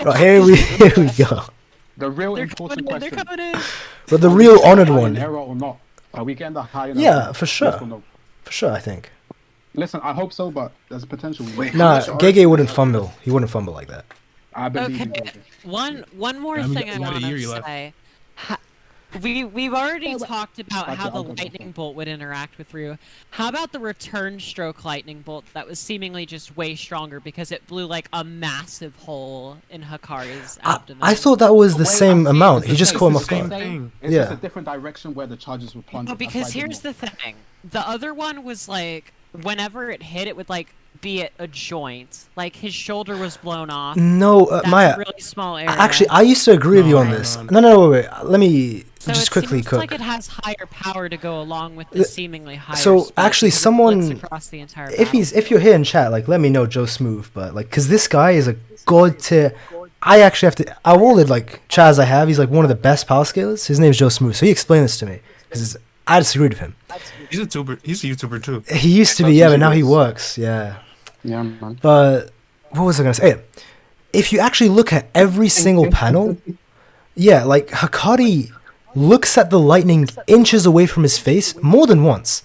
Right, here we go. The real important question. They're coming in. But the real honored one. Error or not? Are we getting the high? Yeah, for sure. No? For sure, I think. Listen, I hope so, but there's a potential. Nah, Gege wouldn't fumble. He wouldn't fumble like that. I believe Okay, one more thing I want to say. We've already talked about how the lightning bolt would interact with Ryu. How about the return stroke lightning bolt that was seemingly just way stronger because it blew like a massive hole in Hakari's abdomen? I thought that was the same amount. He just caught him off guard. It's just a different direction where the charges were plunged. No, because here's the thing. The other one was like, whenever it hit, it would like be at a joint. Like his shoulder was blown off. No, That's Maya. a really small area. Actually, I used to agree with you on this. No, wait. Let me just quickly cook. Like it has higher power to go along with the seemingly higher. So actually, someone, across the entire if you're here in chat, like let me know, Joe Smooth. But like, cause this guy is a god tier. I actually have to. Out of all the like Chaz I have, he's like one of the best power scalers. His name's Joe Smooth. So he explained this to me because I disagreed with him. He's a YouTuber too. He used to be, yeah, but now he works, yeah. Yeah, man. But what was I gonna say? If you actually look at every single panel, yeah, like Hakari looks at the lightning inches away from his face more than once,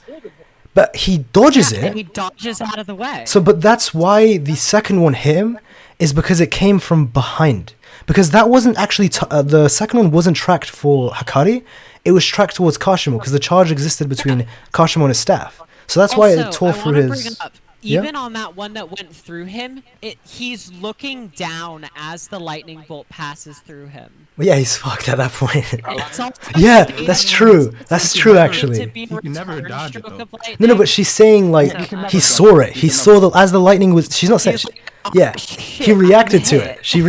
but he dodges it. He dodges out of the way. So, but that's why the second one hit him, is because it came from behind. Because that wasn't actually the second one wasn't tracked for Hakari. It was tracked towards Kashimo because the charge existed between Kashimo and his staff. So that's why it tore through his. Even on that one that went through him, he's looking down as the lightning bolt passes through him. Well, yeah, he's fucked at that point. Yeah, that's true. That's true, actually. You can never dodge it, though. No, but she's saying, like, he saw it. He saw as the lightning was... She's not saying... Yeah, he reacted to it. He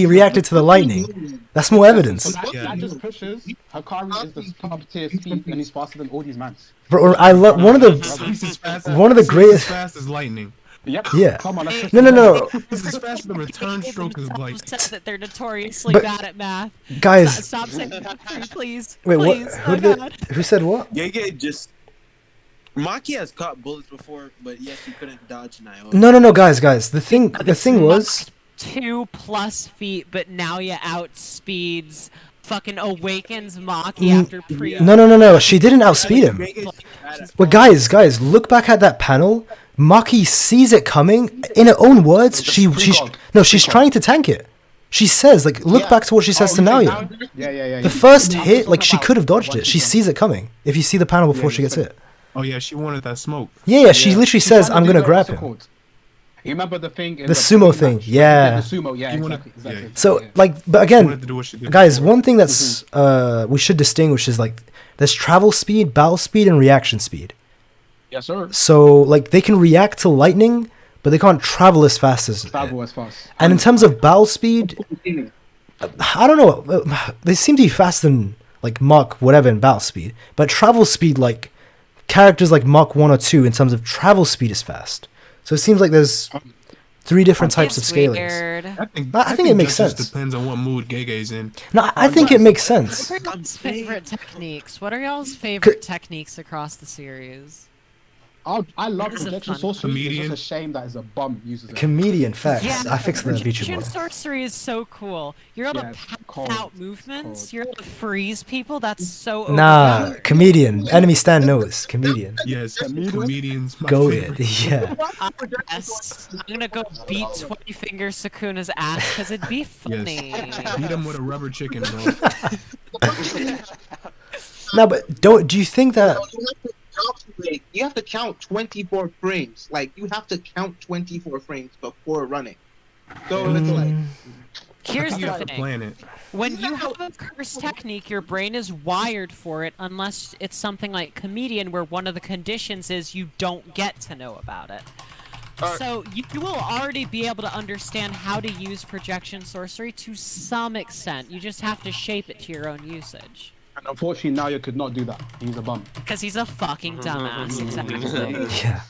reacted to the lightning. That's more evidence. So that just pushes Hakari is the top tier speed and he's faster than all these mans. Bro, I love one of the greatest... fast as lightning. Yep. Yeah. Come on, No. This is fast. The return stroke is like. Says that they're notoriously bad at math. Guys, stop saying that, please. Wait, please. what? Who said what? Gege just. Maki has caught bullets before, but yes, he couldn't dodge Naomi. No, guys. The thing was 2+ feet, but now you outspeeds. Fucking awakens Maki after pre. No. She didn't outspeed him. But guys, look back at that panel. Maki sees it coming. In her own words, she's trying to tank it. She says, like, look back to what she says to Naoya. Yeah. The first hit, like, she could have dodged it. She sees it coming. If you see the panel before she gets hit. Oh yeah, she wanted that smoke. Yeah. She literally says, "I'm gonna grab him." You remember the thing? The sumo thing, yeah. The sumo, yeah, exactly. So, like, but again, guys, one thing that's we should distinguish is like there's travel speed, battle speed, and reaction speed. Yes, sir. So, like, they can react to lightning, but they can't travel as fast as. And in terms of battle speed, I don't know. They seem to be faster than like Mach whatever in battle speed, but travel speed, like characters like Mach 1 or 2, in terms of travel speed, is fast. So it seems like there's 3 different types of scalings. I think it makes sense. Just depends on what mood Gege's in. No, I think it makes sense. What are y'all's favorite techniques? What are y'all's favorite techniques across the series? I love projection sorcery. It's just a shame that is a bum uses it. Comedian, facts. Yeah, I fixed the VTuber. Projection sorcery is so cool. You're able to pass out movements. You're able to freeze people. That's so. Nah, comedian. Enemy stand knows. Comedian. Yes, comedians. Go it. Yeah. I'm gonna go beat 20 Finger Sukuna's ass because it'd be funny. Yes. Beat him with a rubber chicken, bro. No, but do you think that? You you have to count 24 frames. Like you have to count 24 frames before running. So it's like. Here's the thing. Planet. When you have a curse technique, your brain is wired for it, unless it's something like Comedian, where one of the conditions is you don't get to know about it. So you will already be able to understand how to use projection sorcery to some extent. You just have to shape it to your own usage. And unfortunately, Naoya could not do that. He's a bum. Because he's a fucking dumbass, exactly. Yeah.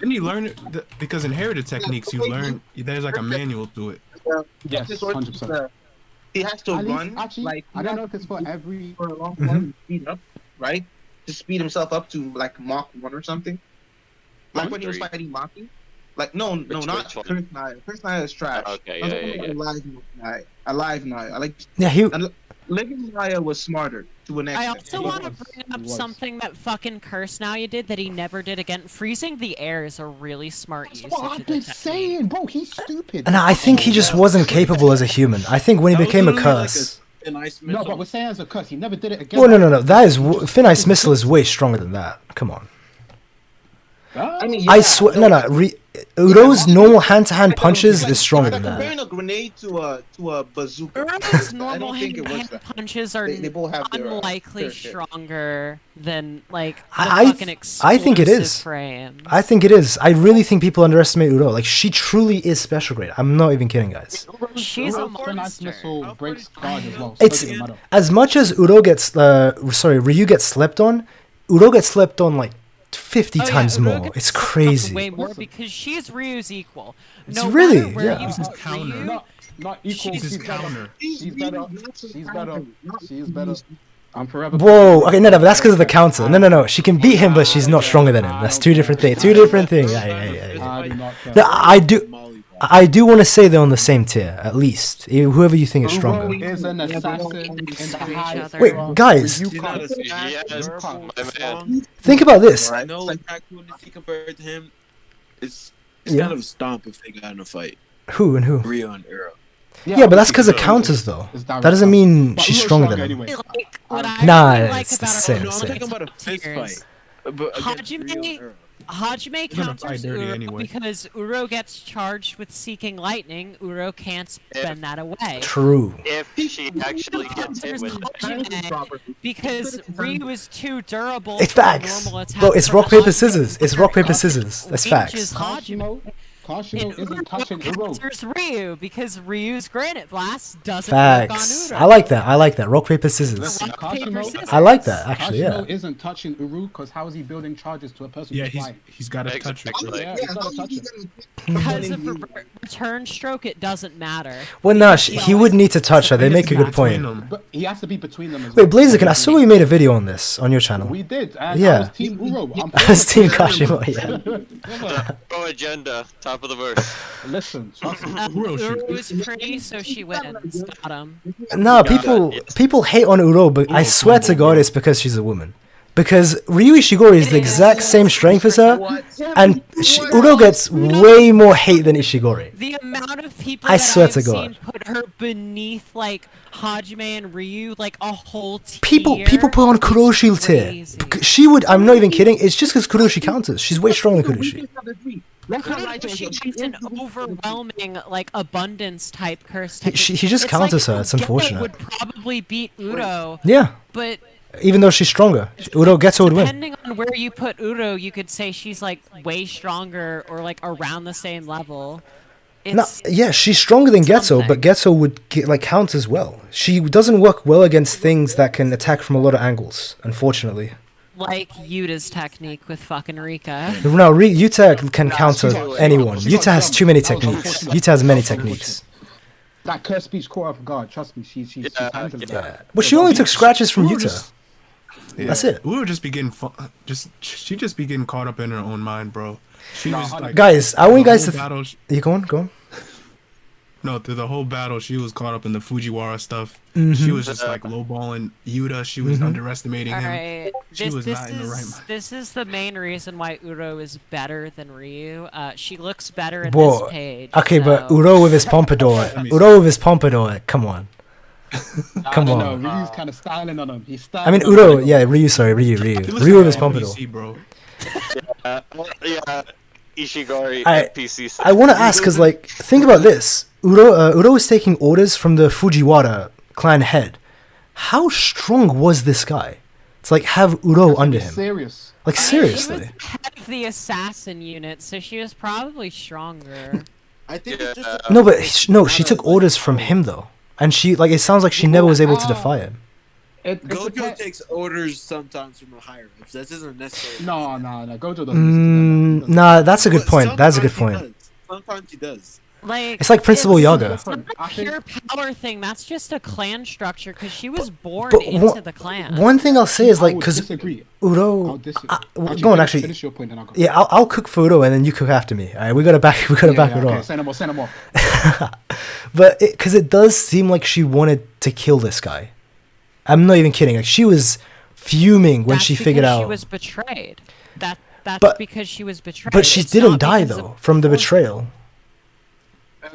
And you learn it because inherited techniques, you learn, there's like a manual to it. Yes, 100%. He has to At least, run. actually, like I don't know if it's for every. For a long time, speed up, right? To speed himself up to like Mach 1 or something. Like when he was fighting Maki. Like no, not Curse Naya. Curse Naya is trash. Okay, yeah. Alive Naya. Like Living Naya was smarter to an extent. I also want to bring up something that fucking Curse Naya did that he never did again. Freezing the air is a really smart use. That's what I've been saying, bro. He's stupid. And I think he just wasn't capable as a human. I think when he became a curse. No, but we're saying as a curse. He never did it again. Well, no. That is Thin Ice Missile is way stronger than that. Come on. I mean, I swear, Uro's normal hand-to-hand punches is stronger than that. Comparing a grenade to a bazooka. Uro's normal hand-to-hand punches are unlikely stronger than like the fucking explosive I think it is. frames. I think it is. I really think people underestimate Uro. Like she truly is special grade. I'm not even kidding, guys. She's a monster. Missile breaks guard as well. It's as much as Uro gets Ryu gets slept on. Uro gets slept on like 50 times more. It's crazy. Way more because she's Ryu's equal. It's really, yeah. You She's counter. Not equal. She's counter. She's better. She's better. I'm forever. Whoa. Okay, no, but that's because of the counter. No. She can beat him, but she's not stronger than him. That's two different things. Yeah. No, I do want to say they're on the same tier, at least. Whoever you think is stronger. Is an assassin in the highest. Wait, guys. Yes, Think about this. I know, like, accuracy compared to him, it's kind of a stomp if they got in a fight. Who and who? Rio and Uro. Yeah, but that's because of counters, though. That doesn't mean she's stronger than him. Nah, it's the same. I'm talking about a fist fight. But Hajime counters Uro because Uro gets charged with Seeking Lightning. Uro can't spend that away. True. If she actually gets hit with Hajime because Ryu is too durable. It's facts. Bro, it's rock, paper, scissors. It's rock, paper, scissors. That's facts. Kashimo isn't touching Uro. Counters Ryu because Ryu's Granite Blast doesn't Facts. work on Uro. I like that. Rock, paper, scissors. Kashimo, I like that, actually, yeah. Kashimo isn't touching Uru because how is he building charges to a person? Yeah, he's got to touch it. Yeah, he's got to touch it. Because of a return stroke, it doesn't matter. Well, no, he would need to touch her. They make a good point. But he has to be between them as well. Wait, Blaziken, I saw you made a video on this on your channel. We did. And yeah. I was Team Uro. I was Team Kashimo, yeah. Pro agenda, top of the verse. Listen, Uro is pretty, so she wins. Got him. No, people hate on Uro, but I swear to God, it's because she's a woman. Because Ryu Ishiguro is the exact same strength as her, and Uro gets way more hate than Ishiguro. The amount of people I swear to God put her beneath like Hajime and Ryu, like a whole tier. People put on Kuroshi's tier. She would. I'm not even kidding. It's just because Kuroshi counters. She's way stronger than Kuroshi. She's an overwhelming, like, abundance type curse. He just counters her. It's unfortunate. Would probably beat Uro. Yeah. But even though she's stronger, Getsu would win. Depending on where you put Uro, you could say she's like way stronger or like around the same level. She's stronger than Getsu, but Getsu would count as well. She doesn't work well against things that can attack from a lot of angles, unfortunately. Like Yuta's technique with fucking Rika. No, Yuta can counter anyone. Yuta has too many techniques. Yuta has many techniques. That curse speech caught off guard. Trust me, she's handling that. But she only took scratches from Yuta. Yeah. That's it. We would just be getting she just be getting caught up in her own mind, bro. She was like, guys, I want you guys to. You go on. No, through the whole battle, she was caught up in the Fujiwara stuff. Mm-hmm. She was just like lowballing Yuta. She was underestimating him. Right. She was not in the right mind. This is the main reason why Uro is better than Ryu. She looks better in this page. Okay, so. but Uro with his pompadour. Come on. Come on. Ryu's kind of styling on him. He's styling. I mean, Uro. Yeah, Ryu. Sorry, Ryu. Ryu with his pompadour. Bro. Yeah, Ishigori NPC. I want to ask because, like, think about this. Uro is taking orders from the Fujiwara clan head. How strong was this guy? It's like have Uro under him. Serious. Like seriously. She was head of the assassin unit, so she was probably stronger. I think it's just No, but she took orders from him though, and she like it sounds like she never was able to defy him. Gojo takes orders sometimes from the higher ups. That isn't necessarily. No. Gojo doesn't. Nah, that's a good point. That's a good point. Sometimes he does. Like it's like Principal Yaga. It's not a pure power thing. That's just a clan structure because she was born into the clan. One thing I'll say is like because Uro. Go on, actually. Finish your point and I'll go. Yeah, I'll cook for Uro and then you cook after me. All right, we gotta back it okay. off. Say no more. But because it does seem like she wanted to kill this guy. I'm not even kidding. Like she was fuming when she figured out she was betrayed. That's because she was betrayed. But she didn't die though from the betrayal.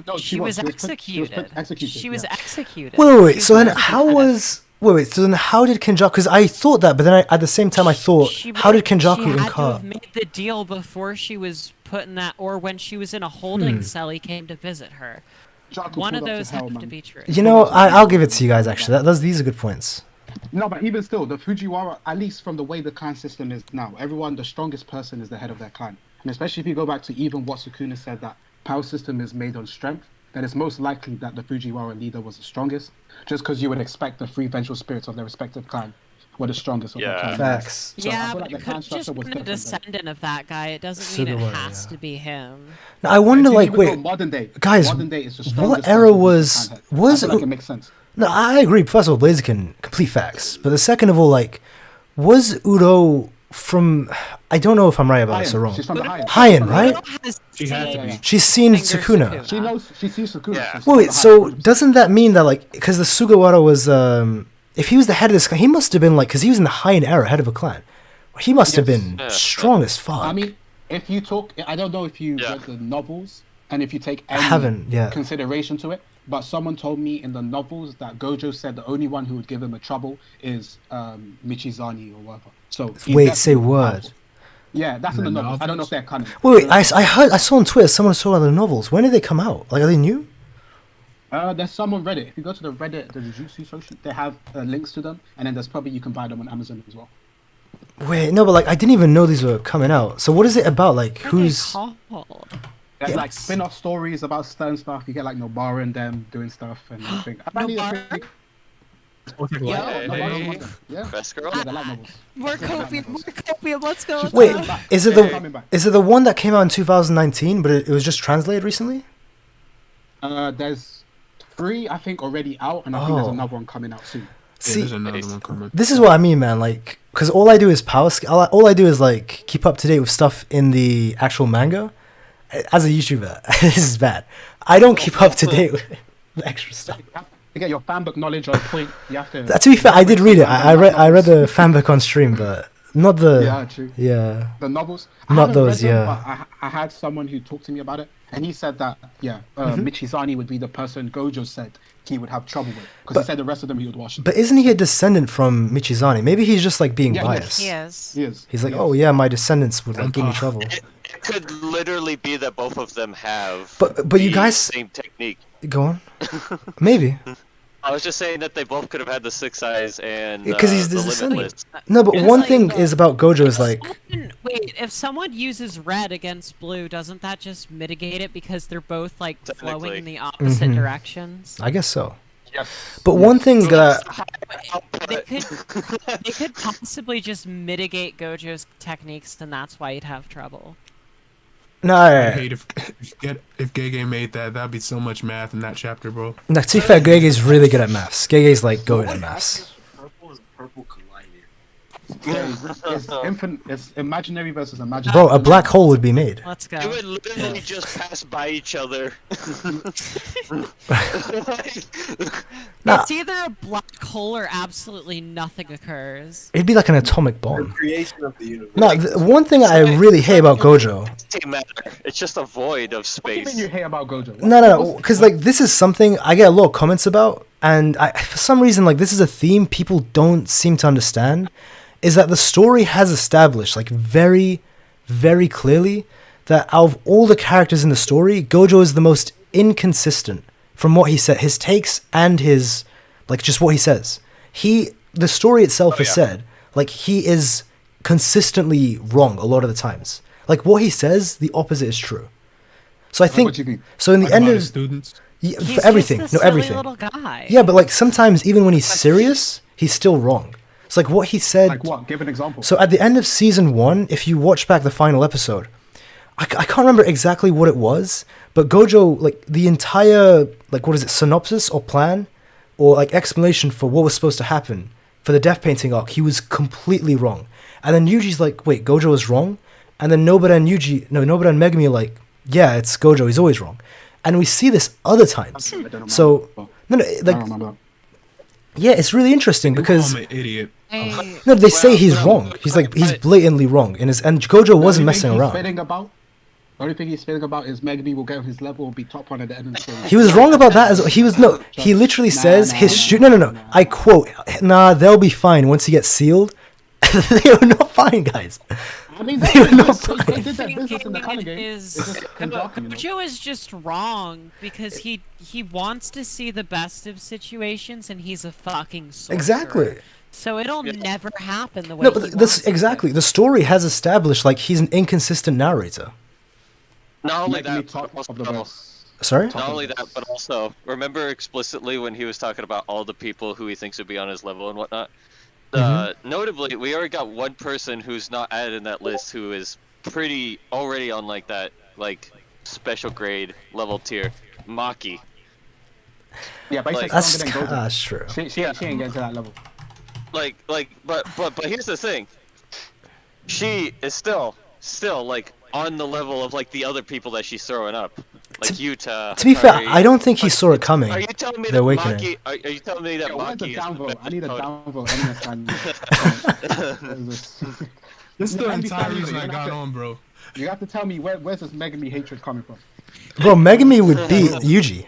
No, she was executed. She was executed. Wait. So then how was... Wait. So then how did Kenjaku... Because I thought that, but then at the same time I thought, how did Kenjaku and She had to Ka... have made the deal before she was put in that... Or when she was in a holding cell, he came to visit her. One of those have to be true. You know, I'll give it to you guys, actually. These are good points. No, but even still, the Fujiwara, at least from the way the clan system is now, the strongest person is the head of their clan. And especially if you go back to even what Sukuna said, that power system is made on strength, then it's most likely that the Fujiwara leader was the strongest, just because you would expect the three vengeful spirits of their respective clan were the strongest of their clan. Facts. So Yeah, I feel but like it could just been a descendant of that guy. It doesn't mean it has to be him. Now, I wonder, like, wait, modern day is the strongest what era was... I feel like it makes sense. No, I agree. First of all, Blaziken, complete facts. But the second of all, like, was Uro from... I don't know if I'm right about this or wrong. She's from the Heian, right? She had to be. She's seen Sukuna. She sees Sukuna. Yeah. Wait, so doesn't that mean that, like, because the Sugawara was... if he was the head of this clan, he must have been, like... Because he was in the Heian era, head of a clan. He must have been strong as fuck. I mean, if you talk... I don't know if you read the novels, and if you take any consideration to it, but someone told me in the novels that Gojo said the only one who would give him a trouble is Michizani or whatever. So wait, say word. Yeah, that's in the novels. I don't know if they're canon. Wait, I saw on Twitter someone saw the novels. When did they come out? Like, are they new? There's some on Reddit. If you go to the Reddit, the Jujutsu social, they have links to them, and then there's probably you can buy them on Amazon as well. Wait, no, but like I didn't even know these were coming out. So what is it about? Like, who's? There's like spin-off stories about certain stuff. You get like Nobara and them doing stuff and everything. Best girl. More copium. Let's go. Wait, is it the one that came out in 2019, but it was just translated recently? There's 3, I think, already out, and I think there's another one coming out soon. See, there's another one coming. This is what I mean, man. Like, because all I do is all I do is like keep up to date with stuff in the actual manga. As a YouTuber, this is bad. I don't keep up to date with the extra stuff. To get your fanbook knowledge on point, you have to. To be fair, I did read it. I read the fanbook on stream, but not the. Yeah, true. Yeah. The novels. Not those. Them, but I had someone who talked to me about it, and he said that Michizani would be the person Gojo said he would have trouble with, because he said the rest of them he would wash. But isn't he a descendant from Michizani? Maybe he's just like being biased. He is. He's like, oh yeah, my descendants would like give me trouble. It could literally be that both of them have. But you guys same technique. Go on. Maybe. I was just saying that they both could have had the 6 eyes and because he's the limitless. No, but one thing is about Gojo is like. Wait, if someone uses red against blue, doesn't that just mitigate it because they're both like flowing in the opposite directions? I guess so. Yes. But one thing that they could possibly just mitigate Gojo's techniques, and that's why you'd have trouble. No, I hate if Gege made that. That'd be so much math in that chapter, bro. No, to be fair, Gege's really good at maths. Gege's like good at maths. Purple collided. It's infinite. It's imaginary versus imaginary. Bro, a black hole would be made. Let's go. They would literally just pass by each other. It's either a black hole or absolutely nothing occurs. It'd be like an atomic bomb. The creation of the universe. No, one thing I really hate about Gojo. It's just a void of space. What do you hate about Gojo? No, because like this is something I get a lot of comments about, and for some reason like this is a theme people don't seem to understand. Is that the story has established like very, very clearly that out of all the characters in the story, Gojo is the most inconsistent from what he said, his takes and his, like, just what he says. The story itself is said, like, he is consistently wrong a lot of the times. Like, what he says, the opposite is true. So I think, so in the end of students, for everything, just a no, silly everything. little guy. Yeah, but like sometimes even when he's serious, he's still wrong. It's like what he said. Like what? Give an example. So at the end of season 1, if you watch back the final episode, I can't remember exactly what it was, but Gojo, like the entire, like what is it, synopsis or plan, or like explanation for what was supposed to happen for the death painting arc, he was completely wrong. And then Yuji's like, wait, Gojo is wrong? And then Nobara and Megumi are like, yeah, it's Gojo, he's always wrong. And we see this other times. So, yeah, it's really interesting because I'm an idiot. no, they say he's wrong. He's blatantly wrong, and Gojo wasn't messing around. The only thing he's feeling about is Megumi will get on his level and be top one at the end of the series. He was wrong about that as well. He literally says his student. No. I quote, "Nah, they'll be fine once he gets sealed." They were not fine, guys. I mean, they were not fine. They did that business in the Kana game. Gojo is just wrong because he wants to see the best of situations, and he's a fucking sorcerer. Exactly. So it'll never happen the way. No, but exactly. The story has established like he's an inconsistent narrator. Not only that, Sorry? Not only that, but also remember explicitly when he was talking about all the people who he thinks would be on his level and whatnot. Notably, we already got one person who's not added in that list who is pretty already on like that special grade level tier, Maki. Yeah, but like, that's true. She ain't getting to that level. But here's the thing. She is still like on the level of like the other people that she's throwing up, like Yuta. To be fair, I don't think he saw it coming. Are you telling me the that awakening. Maki? Are you telling me that Maki is downvote? I need a downvote. This is the entire reason I got on, bro. You have to tell me where's this Megumi hatred coming from? Bro, Megumi would beat Yuji.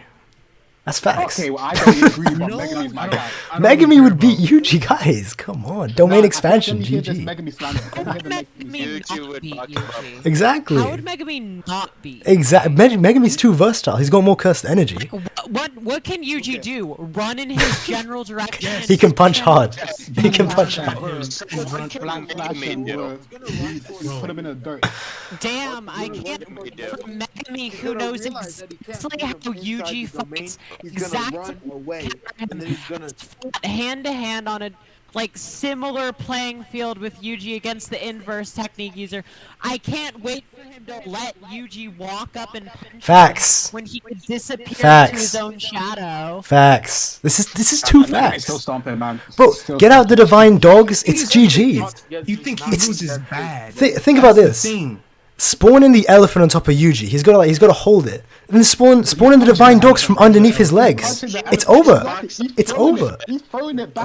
That's facts. Okay, well, I don't agree, but Megumi's my guy. Megumi would beat Yuji, guys. Come on. Domain expansion, GG. Yuji would beat Yuji. Exactly. How would Megumi not beat? Exactly. Megumi's too versatile. He's got more cursed energy. What can Yuji do? Run in his general direction? He can punch hard. He can punch hard. Put him in the dirt. Damn, I can't. From Megumi, who knows exactly how Yuji fights. Exactly. Hand to hand on a similar playing field with Yuji against the inverse technique user. I can't wait for him to let Yuji walk up and punch Facts. when he could disappear Facts. into his own shadow. Facts. This is too facts. Still stomping, man. Bro, get out the divine dogs. It's GG. You think he loses bad? Think about this. Spawning the elephant on top of Yuji. He's got to hold it. And then spawning the divine dogs from underneath his legs. It's over. It's over. He's throwing it back.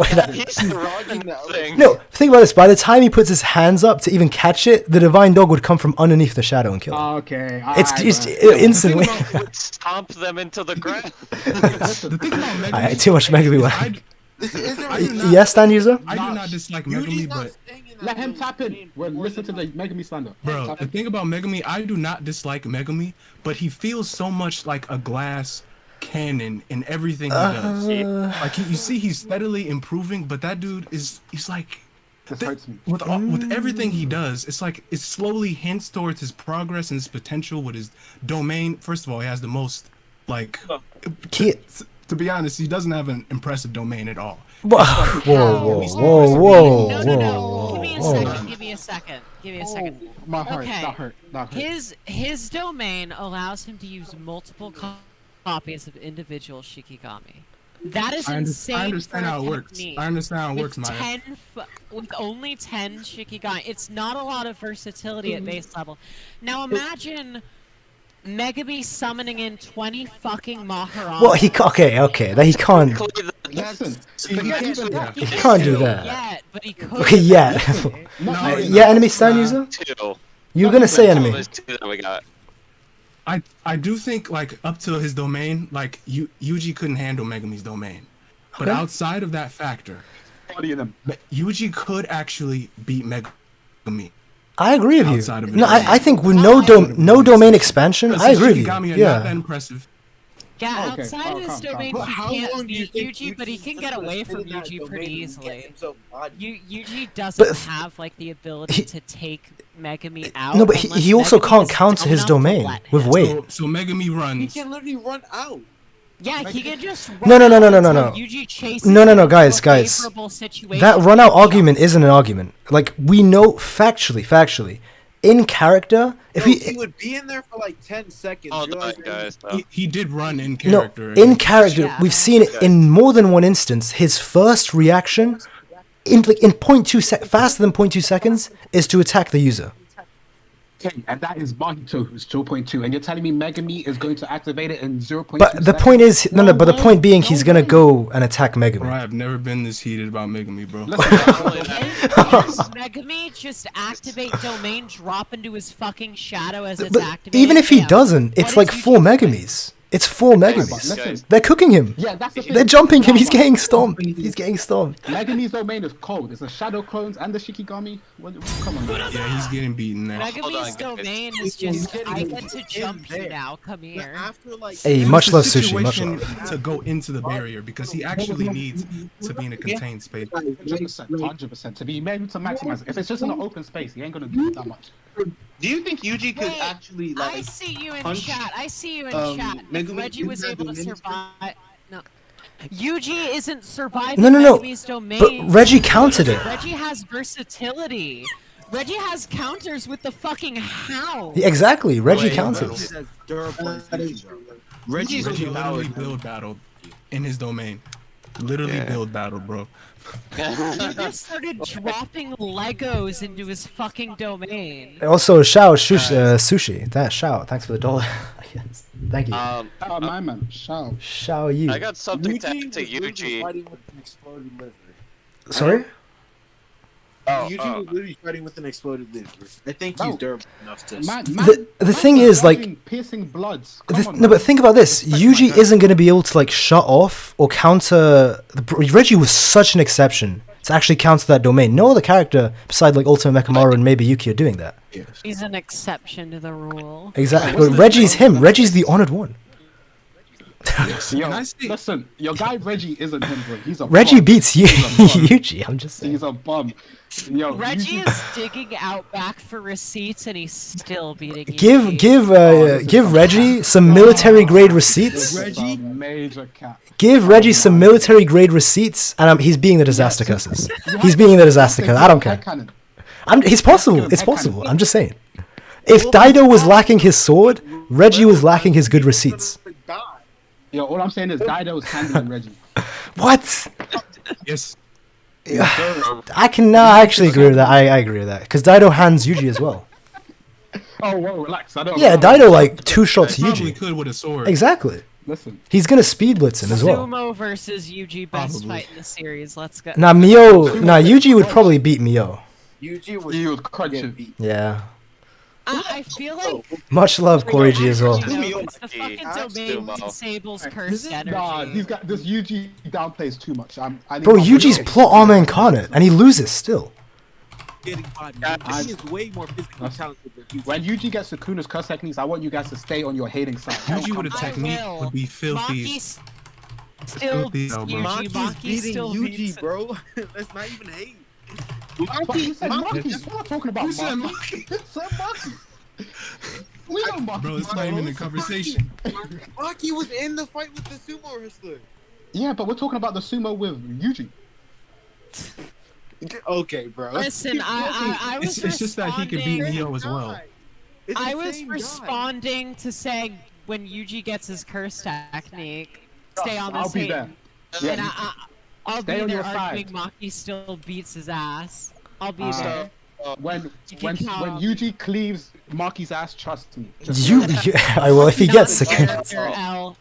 No, think about this. By the time he puts his hands up to even catch it, the divine dog would come from underneath the shadow and kill him. Okay. It's just instantly. Stomp them into the ground. Alright, too much Megumi. Yes, Stan user? I do not dislike Megumi, but let him tap in. Listen to the Megumi slander. Bro, the thing about Megumi, I do not dislike Megumi, but he feels so much like a glass cannon in everything he does. Like you see, he's steadily improving, but that dude he's like. With everything he does, it's like it slowly hints towards his progress and his potential with his domain. First of all, he has the most to be honest, he doesn't have an impressive domain at all. Whoa. Give me a second. My heart. Okay. That hurt. His domain allows him to use multiple copies of individual Shikigami. That is insane. I understand how it works. I understand how it works, Maya. With only 10 Shikigami, it's not a lot of versatility at base level. Now imagine Megumi summoning in 20 fucking Maharani. Well, he then he can't. Listen, he can't do that. Yet, but he could. Okay, yeah. Yeah, enemy stand user? You were gonna say enemy. I do think like up to his domain, like Yuji couldn't handle Megumi's domain. But outside of that factor, Yuji could actually beat Megumi. I agree with you. Outside of it. No, I think with no domain expansion, I agree with you. Shikigami are Yeah. not that impressive. Yeah, Okay, outside of his domain, But he how can't long do you beat think Yuji, but he can get away from in that Yuji domain pretty and get easily. himself bodied? Yuji doesn't But have like the ability to take Megumi out. No, but unless he also Megumi can't is counter dumb his enough to domain let with him. weight. So Megumi He runs. can literally run out. Yeah, he can just run No, out no, until no. Yuji chases No, him into guys. a favorable situation That run out and argument jumps. isn't an argument. Like, we know factually, in character, if He would be in there for like 10 seconds. Hold on, realizing- guys. He did run in No, character. in character, Yeah. we've seen it in more than one instance. His first reaction, in 0.2 faster than 0.2 seconds, is to attack the user. Okay, and that is Mahito, who's 0.2, and you're telling me Megumi is going to activate it in 0.2 But the point is, no. But the point being, he's gonna go and attack Bro, Megumi. I've never been this heated about Megumi, bro. Does Megumi just activate domain, drop into his fucking shadow as it's But activated? even if he Bam. doesn't, What it's is like Yuji 4 doing? Megumis. It's 4 Megumis. Listen, They're cooking him. yeah, that's the thing. They're jumping him. He's getting stomped. He's getting stomped. Megumi's domain is cold. It's the shadow clones and the Shikigami. Come on, man. Yeah, he's getting beaten now. Megumi's domain is just, I get to jump you now, come But here. after like Hey, much It's love, a Sushi. Much situation love. to go into the barrier because he actually needs to be in a contained space. 100%, 100%. To be able to maximize it. If it's just in an open space, he ain't gonna do that much. Do you think Yuji could Wait, actually I like? see you in punch, chat. I see you in chat. If Megumi Reggie in was that able to domain survive. No. Yuji isn't surviving No. Megumi's domain. But Reggie countered it. Reggie has versatility. Reggie has counters with the fucking hound. Yeah, exactly. Reggie Wait, counters. as durable as Yuji, bro. Reggie literally powered. build battle in his domain. Literally build battle, bro. He just started dropping Legos into his fucking domain. Also, Sushi. That shout. Thanks for the $1. Yes. Thank you. Oh, my man. Shout. Shao you. I got something to add to was literally Yuji. fighting with an exploded liver. Sorry? Yuji was literally fighting with an exploded liver. I think he's No. durable enough to. The thing is, like, piercing bloods. Come on, no, man. but think about this. Yuji isn't going to be able to, like, shut off or counter. Reggie was such an exception to actually counter that domain. No other character besides, like, Ultimate Mechamaru and maybe Yuki are doing that. He's an exception to the rule. Exactly. But Reggie's him. Reggie's the honored one. Yo, listen, your guy Reggie isn't him, bro. He's a Reggie bum. beats Yuji. I'm just saying. He's a bum. Yo, Reggie is digging out back for receipts and he's still beating Yuji. Give Reggie some military grade receipts. Reggie, major cat. Give Reggie some military grade receipts, and he's being the disaster curses. He's being the disaster curse. I don't care. It's possible. It's possible. I'm just saying. If Dido was lacking his sword, Reggie was lacking his good receipts. Yo, all I'm saying is Dido was handling Reggie. What? Yes. I actually agree with that. I agree with that because Dido hands Yuji as well. Oh, whoa, relax. I don't. Yeah, Dido like 2 shots Probably Yuji. could with a sword. Exactly. Listen. He's gonna speed blitz him as well. Sumo versus Yuji, best fight in the series. Let's go. Yuji would probably beat Mio. Yuji would crunch him. Yeah. I feel like Much love, Corey G as well. it's the fucking domain disables cursed energy. Nah, he's got this Yuji downplays too much. Bro, Yuji's plot armor incarnate, and he loses still. getting bodied. He is way more physically talented than Yuji. When Yuji gets Sukuna's curse techniques, I want you guys to stay on your hating side. Yuji with a technique would be filthy. Still Filthy, bro. Maki's beating still Yuji, beats bro. Let's not even hate. Maki said Maki. We're not talking about Who said Maki. Who said Maki? We know Maki. Bro, it's not even a conversation. Maki was in the fight with the sumo wrestler. Yeah, but we're talking about the sumo with Yuji. Okay, bro. Listen, I was It's just that he could beat Neo as well. It's the I was same guy. responding to saying when Yuji gets his curse technique, stay on the I'll be same. there. And Yeah, I'll stay be on there your arguing side. Maki still beats his ass. I'll be there. when You can count. Yuji cleaves Maki's ass, trust me. Well, if he gets Not in Sakuna. character, L,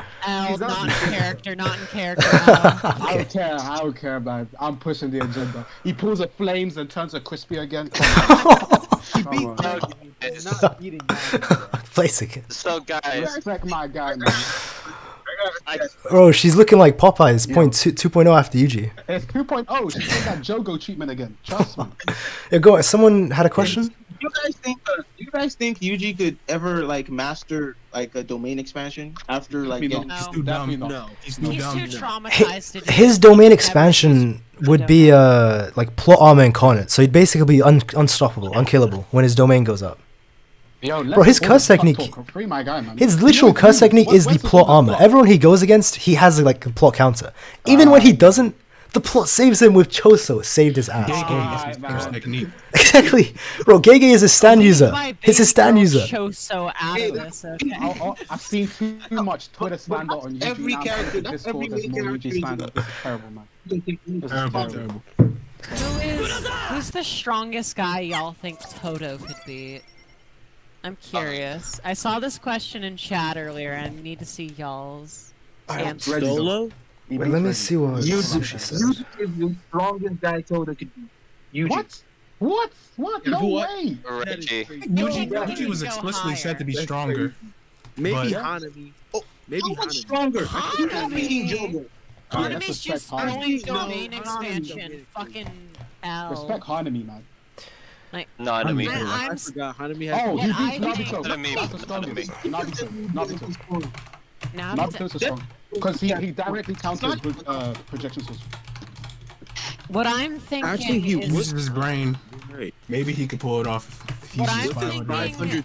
not in character, not in character. I don't care. I don't care, man. I'm pushing the agenda. He pulls the flames and turns it crispy again. He beat Doug. He's not beating Place again. So guys, Respect my guy, man. Bro, she's looking like Popeye's 2.0 after Yuji. It's 2.0. She's getting that Jogo treatment again. Trust me. Yeah, go. Someone had a question. you guys think Yuji could ever like master like a domain expansion after like getting... He's too dumb. No, he's too traumatized. His domain expansion would be like plot armor incarnate, so he'd basically be unstoppable, unkillable when his domain goes up. Yo, bro, his curse technique, free my guy, man. His literal curse technique is the plot armor. Everyone he goes against, he has like a plot counter. Even when he doesn't, the plot saves him with Choso. Saved his ass. Exactly, bro. Gege is a stand user. He's a stand user. Choso out of this. Okay. I've seen too much Twitter slander on YouTube. Every character, that's every Yuji slander. It's terrible, man. This is terrible. Who's the strongest guy y'all think Toto could be? I'm curious. I saw this question in chat earlier, and I need to see y'all's answer. Solo? Wait, let me see what Sushi says. Yuji is the strongest guy Toto could be. Yuji. What? No way! Yuji was explicitly said to be stronger. Maybe Hanami. Oh, maybe Hanami. Stronger. Hanami. Hanami's just only domain expansion. Fucking L. Respect Hanami, man. Like, Hanami. I forgot. Hanami has... Oh, he beat Nabito. That's the strongest. Nabito's strong. Because he directly counters projections. What I'm thinking actually, he is... uses his brain. Maybe he could pull it off. What I'm thinking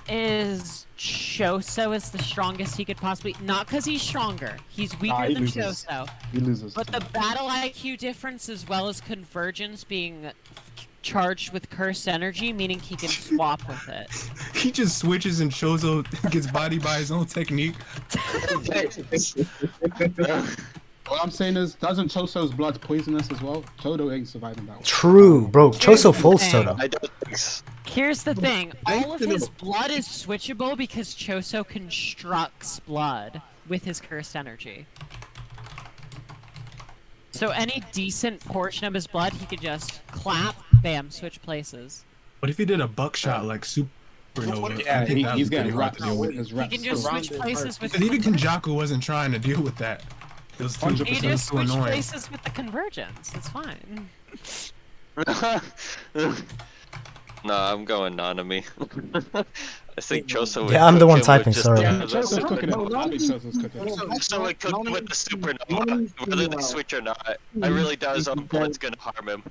is Choso is the strongest he could possibly... Not because he's stronger. He's weaker than Choso. He loses. But the battle IQ difference as well as convergence being charged with cursed energy, meaning he can swap with it. He just switches and Choso gets bodied by his own technique. What I'm saying is, doesn't Choso's blood poisonous as well? Toto ain't surviving that one. True, bro. Choso folds Toto. Here's the thing. All of his blood is switchable because Choso constructs blood with his cursed energy. So any decent portion of his blood, he could just clap, bam, switch places. What if he did a buckshot like Supernova? Yeah, he's getting wrapped now with his reps. He can just switch places with... Even Kenjaku wasn't trying to deal with that. It was 100% he just too switch annoying. places with the convergence. It's fine. No, I'm going Nanami. I think Choso would... Yeah, I'm the one typing, sorry. Yeah, Choso's cooking it. I think Choso's cooking it. Choso would cook with the Supernova, whether they switch or not. I really doubt his own blood's gonna harm him.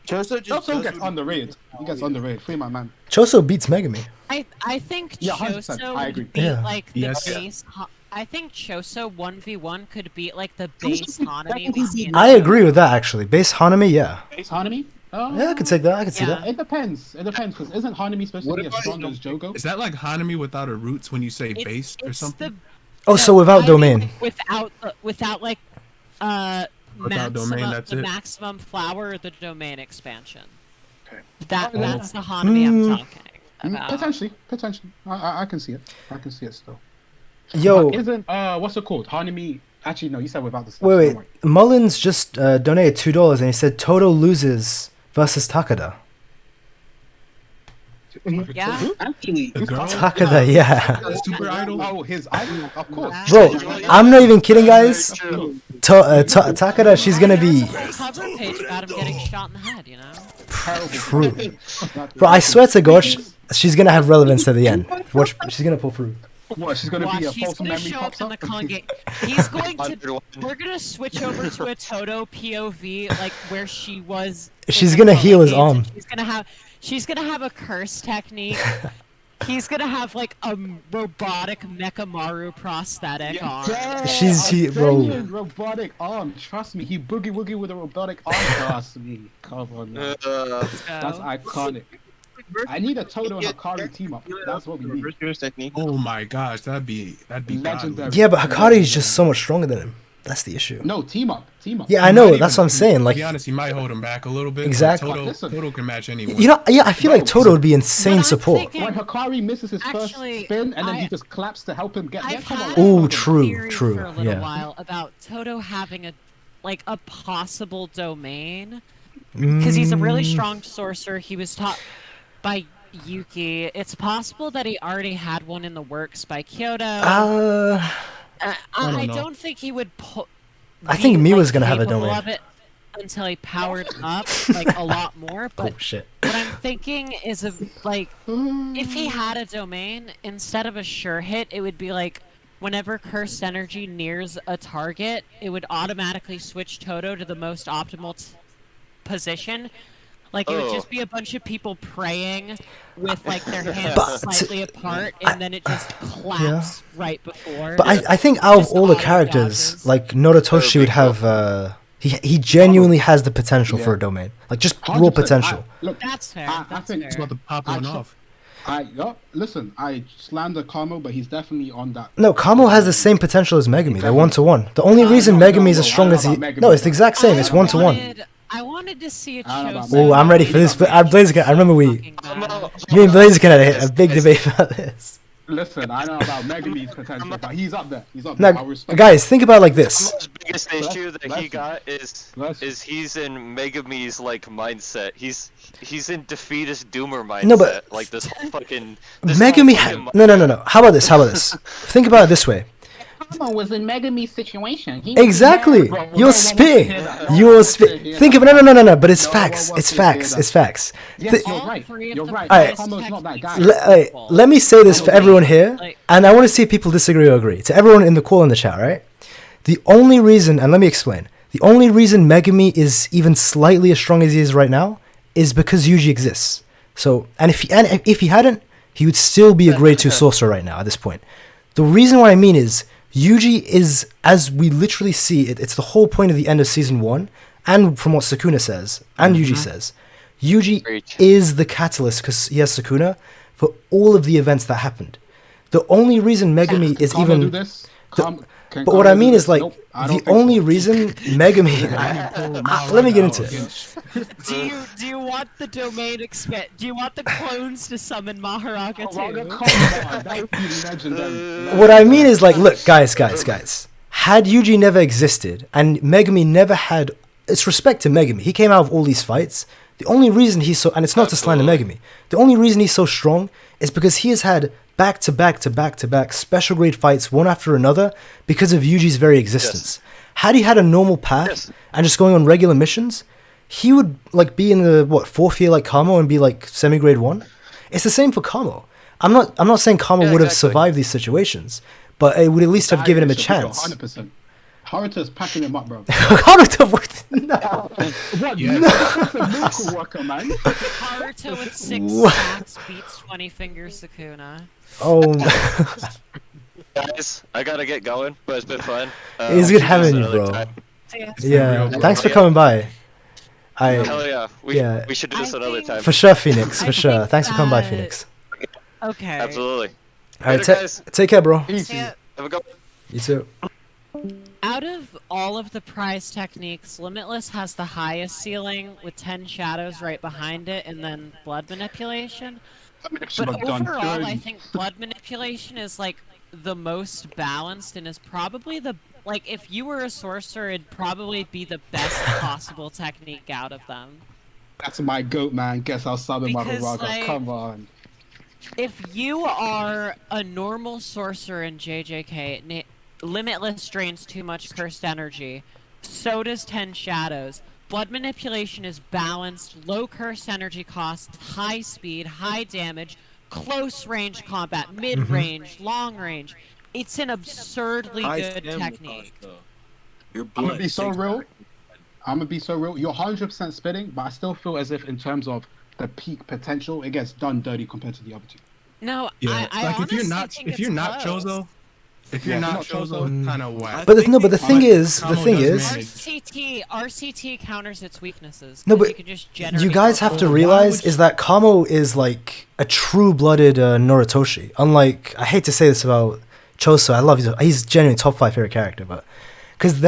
Choso gets underrated. He gets underrated. Free my man. Choso beats Megumi. I think Yeah, Choso I agree. would beat Yeah. like the base... I think Choso 1v1 could beat like the base Hanami we see in... I agree with that actually. Base Hanami, yeah. Base Hanami? Yeah, I could take that. I could see that. It depends. Because isn't Hanami supposed to be as strong as Jogo? Is that like Hanami without a roots when you say base or something? Oh, so without domain. Without like Without domain, that's the it. maximum flower or the domain expansion. Okay. That's the Hanami I'm talking about. Potentially. I can see it. I can see it still. Yo, but isn't what's it called? Hanami. Actually, no. You said without the stats. wait. Mullins just donated $2 and he said Toto loses versus Takada. Yeah. Actually, Takada, yeah. Super idol. Oh, his idol, of course. Bro, I'm not even kidding, guys. Takada, she's gonna be. The cover page about him getting shot in the head, you know. True. Bro, I swear to God, she's gonna have relevance to the end. Watch, she's gonna pull through. What? She's gonna be a She's false gonna memory show pops up in up. the Kongate. He's going to. We're gonna switch over to a Toto POV, like where she was. She's gonna heal his arm. She's gonna have a curse technique. He's gonna have like a robotic Mechamaru prosthetic arm. Robotic arm. Trust me, he boogie woogie with a robotic arm. Trust me. Come on, man. That's iconic. I need a Toto and Hakari team up. That's what we need. Oh my gosh, that'd be legendary. Yeah, but Hakari is just so much stronger than him. That's the issue. No, team up. Yeah, I know. That's what I'm saying. Like, to be honest, he might hold him back a little bit. Exactly. Toto can match anyone. You know, yeah, I feel like Toto would be insane support. When Hakari misses his first spin and then he just claps to help him get there. Oh, true. For a little while about Toto having a possible domain because he's a really strong sorcerer. He was taught by Yuki. It's possible that he already had one in the works by Kyoto. I don't think he would I think Miwa's gonna have a domain. until he powered up like a lot more. But shit. What I'm thinking is if he had a domain, instead of a sure hit, it would be like whenever cursed energy nears a target, it would automatically switch Toto to the most optimal position. Like, it would just be a bunch of people praying with, like, their hands slightly apart, and then it just claps right before. But I think out of all the characters, like, Noritoshi would have, he genuinely has the potential for a domain. Like, just raw potential. Look, that's fair. I think it's about to pop one off. Listen, I slander Kamo, but he's definitely on that. No, Kamo has the same potential as Megumi. They're 1-to-1. The only reason Megumi is as strong as he... No, it's the exact same. It's 1-to-1. I wanted to see a show. Oh, I'm ready for this. Blaziken, I remember me and Blaziken had a big debate about this. Listen, I know about Megumi's potential, but he's up there. Now, guys, think about it like this. Kamo's biggest issue that he got is he's in Megumi's like mindset. He's in defeatist doomer mindset. No, but like this whole fucking. Megumi had no. How about this? Think about it this way. Kamo was in Megumi's situation. Exactly. You're spitting. Think of no. But it's facts. It's facts. Yes, you're right. You're right. All right. Kamo's not that guy. Let me say this for everyone here, and I want to see if people disagree or agree. To everyone in the call in the chat, right? The only reason, and let me explain, the only reason Megumi is even slightly as strong as he is right now is because Yuji exists. So, and if he hadn't, he would still be a grade 2 sorcerer right now at this point. The reason what I mean is, Yuji is, as we literally see, it's the whole point of the end of Season 1, and from what Sukuna says, and Yuji says, Yuji is the catalyst, because he has Sukuna, for all of the events that happened. The only reason Megumi is even... But what I mean is, like, the only reason Megumi... let me get into it. Do you want the domain do you want the clones to summon Maharaga too? What I mean is, like, look, guys. Had Yuji never existed, and Megumi never had... It's respect to Megumi. He came out of all these fights. The only reason he's so... And it's not to slander Megumi. The only reason he's so strong is because he has had back-to-back special grade fights one after another because of Yuji's very existence. Had he had a normal path and just going on regular missions, he would like be in the 4th year like Kamo and be like semi-grade 1. It's the same for Kamo. I'm not saying Kamo would have survived these situations, but it would at least have given him a chance. 100%. Haruto's packing him up, bro. Haruto, no. What? Yes. That's a miracle worker, man. Haruto with 6 stacks beats 20 fingers Sukuna. Oh. Guys, I gotta get going, but it's been fun. It's good having you, bro. Yeah, thanks for coming by. Hell yeah. We should do this another time. For sure, Phoenix. For sure. Thanks for coming by, Phoenix. Okay. Absolutely. All right, take care, bro. Easy. Have a good one. You too. Out of all of the prize techniques, Limitless has the highest ceiling with 10 shadows right behind it, and then blood manipulation. But overall, I think blood manipulation is like the most balanced and is probably if you were a sorcerer, it'd probably be the best possible technique out of them. That's my goat, man. Guess I'll sub him Maharaga. Come on. If you are a normal sorcerer in JJK, Limitless drains too much cursed energy. So does 10 shadows. Blood manipulation is balanced, low cursed energy cost, high speed, high damage, close range combat, mid range, long range. It's an absurdly good technique. I'm gonna be so real. You're 100% spitting, but I still feel as if in terms of the peak potential, it gets done dirty compared to the other two. No, yeah, I like if you're not Chozo, kind of whack. But the thing is, RCT counters its weaknesses. No, but you guys have to realize is that Kamo is like a true-blooded Noritoshi. Unlike, I hate to say this about Choso, I love he's genuinely top 5 favorite character, but because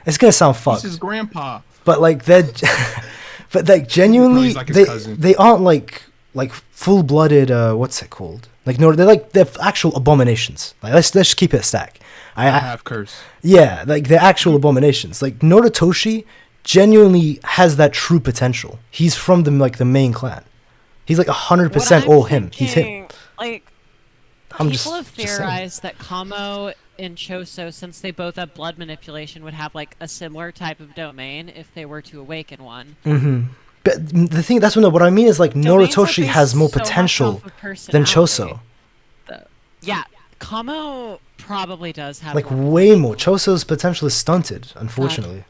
it's gonna sound fucked. He's his grandpa. But like but like genuinely, they aren't like full-blooded. What's it called? Like no, they're actual abominations. Like let's just keep it a stack. I have curse. Yeah, like they're actual abominations. Like Noritoshi genuinely has that true potential. He's from the main clan. He's like 100% all him. He's him. Like people have theorized that Kamo in Choso, since they both have blood manipulation, would have like a similar type of domain if they were to awaken one. But the thing, what I mean is like Noritoshi has more potential than Choso. Yeah, Kamo probably does have like way more. Choso's potential is stunted, unfortunately.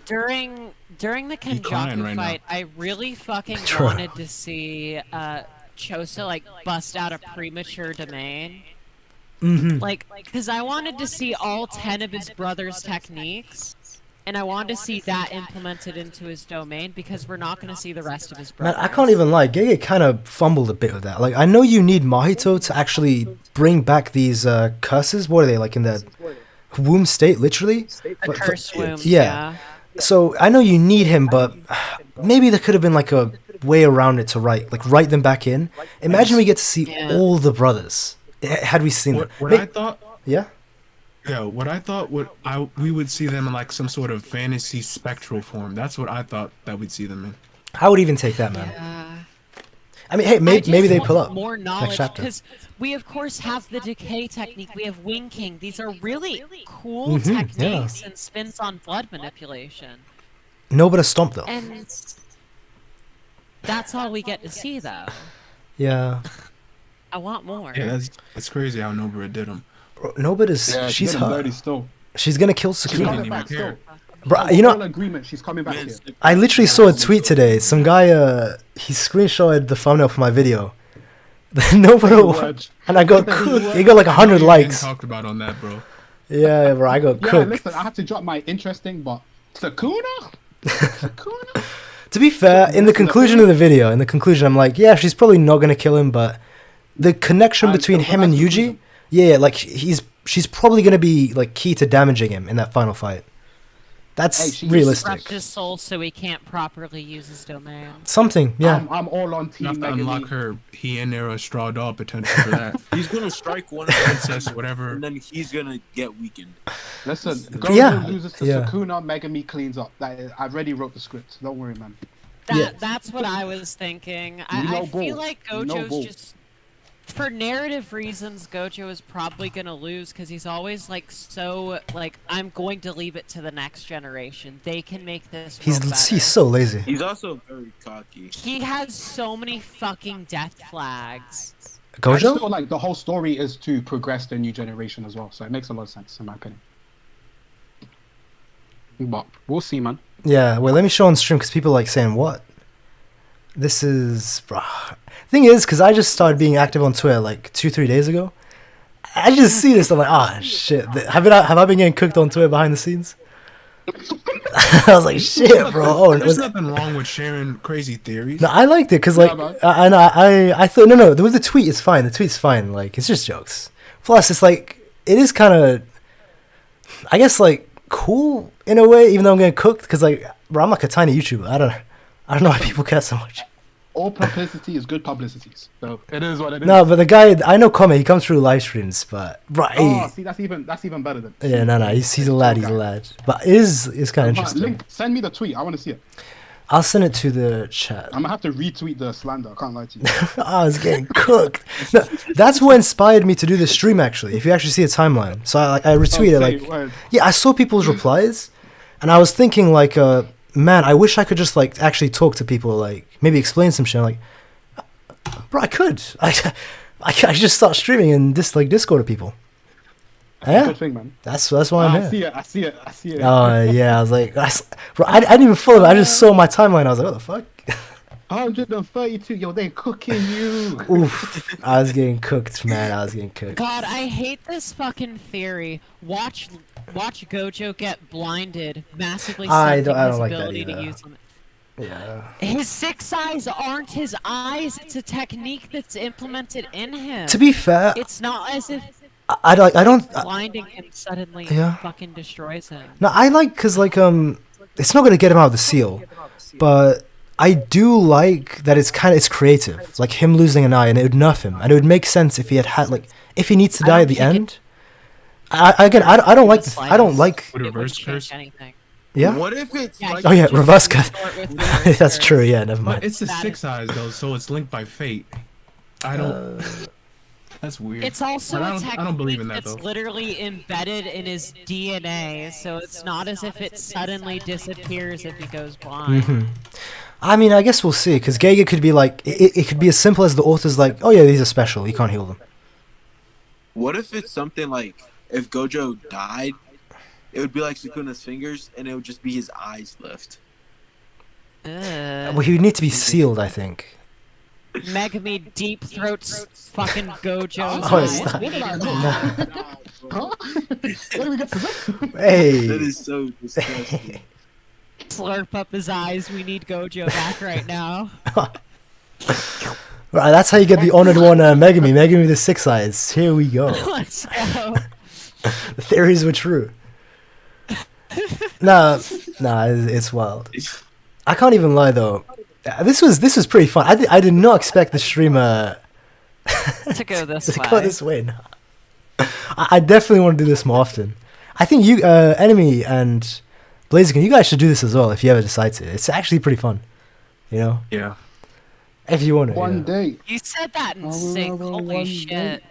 During the Kenjaku fight, I really fucking wanted to see Choso like bust out a premature domain. Like, because I wanted to see all 10 of his brother's techniques, and I wanted to see that implemented into his domain, because we're not going to see the rest of his brothers. Man, I can't even lie. Gege kind of fumbled a bit with that. Like, I know you need Mahito to actually bring back these curses. What are they, like in the womb state, literally? The cursed womb, yeah. So, I know you need him, but maybe there could have been like a way around it to write them back in. Imagine we get to see all the brothers. Had we seen them? What I thought... Yeah? Yeah, what I thought we would see them in like some sort of fantasy spectral form. That's what I thought that we'd see them in. I would even take that, man. I mean, hey, maybe they pull up more knowledge, next chapter. Because we of course have the decay technique. We have Wing King. These are really cool techniques and spins on blood manipulation. No, but a stomp though. And that's all we get to see, though. Yeah. I want more. Yeah, that's crazy how Nobara did them. Nobara is she's hot. She's gonna kill Sukuna. Bro, you know, agreement. She's coming back here. I literally saw a tweet today. Some guy, he screenshotted the thumbnail for my video. Nobara, and I got cooked. He got like 100 likes. Talked about on that, bro. Yeah, bro, I got cooked. Listen, I had to drop my interesting, but Sukuna. To be fair, in the conclusion of the video, I'm like, yeah, she's probably not gonna kill him, but the connection between him and Yuji, like she's probably gonna be like key to damaging him in that final fight. That's realistic. He his soul so he can't properly use his domain. Something, yeah. I'm all on team. You have to unlock her Hienera Straw Doll potential for that. He's gonna strike one of the princess, whatever, and then he's gonna get weakened. Listen, Gojo loses to Sukuna, Megumi cleans up. I already wrote the script. Don't worry, man. That's what I was thinking. I feel like Gojo's just... For narrative reasons, Gojo is probably going to lose because he's always like I'm going to leave it to the next generation. They can make this better. He's so lazy. He's also very cocky. He has so many fucking death flags. Gojo? I just feel like the whole story is to progress the new generation as well, so it makes a lot of sense in my opinion. But we'll see, man. Yeah, wait, let me show on stream because people like saying what? This is... Thing is, because I just started being active on Twitter like 2-3 days ago. I just see this, I'm like, shit. Have I been getting cooked on Twitter behind the scenes? I was like, shit, bro. There's nothing wrong with sharing crazy theories. No, I liked it because like, I thought, no, there was a tweet, it's fine. The tweet's fine. Like, it's just jokes. Plus, it's like, it is kind of, I guess, like, cool in a way, even though I'm getting cooked. Because like, bro, I'm like a tiny YouTuber. I don't know why people care so much. All publicity is good publicity. So it is what it is. No, but the guy, I know Kome, he comes through live streams, but see, that's even better than. Yeah, no, he's a lad, But it is kind of interesting. Send me the tweet. I want to see it. I'll send it to the chat. I'm gonna have to retweet the slander. I can't lie to you. I was getting cooked. No, that's what inspired me to do the stream. Actually, if you actually see a timeline, so I retweeted I saw people's replies, and I was thinking like man, I wish I could just like actually talk to people, like maybe explain some shit. I'm like, bro, I could. I just start streaming and Discord to people. That's a good thing, man. That's why I'm here. I see it. Oh yeah, I was like, bro, I didn't even follow it. I just saw my timeline. I was like, what the fuck? 132. Yo, they cooking you. Oof, I was getting cooked, man. I was getting cooked. God, I hate this fucking theory. Watch Gojo get blinded, massively stunting his ability to use them. Yeah. His 6 eyes aren't his eyes. It's a technique that's implemented in him. To be fair, it's not as if I don't blinding him suddenly fucking destroys him. No, I like because like it's not gonna get him out of the seal, but I do like that it's creative. Like him losing an eye, and it would nerf him, and it would make sense if he had like if he needs to die at the end. I don't like this. I don't like reverse curse. Yeah. What if it's like reverse curse? That's true. Yeah, never mind. But it's the 6 eyes though, so it's linked by fate. I don't. That's weird. It's also I a technique don't believe in that, that's though. literally embedded in his DNA, so it's not as if it suddenly disappears if he goes blind. Mm-hmm. I mean, I guess we'll see, because Gege could be like, it could be as simple as the author's like, oh yeah, these are special, you can't heal them. What if it's something like, if Gojo died, it would be like Sukuna's fingers, and it would just be his eyes left. Well, he would need to be sealed, I think. Megumi deep throats fucking Gojo's Oh, eyes. stop. Where do we get to this? Hey. That is so disgusting. Slurp up his eyes. We need Gojo back right now. Right, that's how you get the honored one, Megumi. Megumi the 6 eyes. Here we go. Let's go. The theories were true. Nah, it's wild. I can't even lie though. This was pretty fun. I did not expect the streamer to go this way. To go this way. No. I definitely want to do this more often. I think you, Enemy and Blaziken, you guys should do this as well if you ever decide to. It's actually pretty fun. You know? Yeah. If you want to. One day. You said that in sync. Holy shit.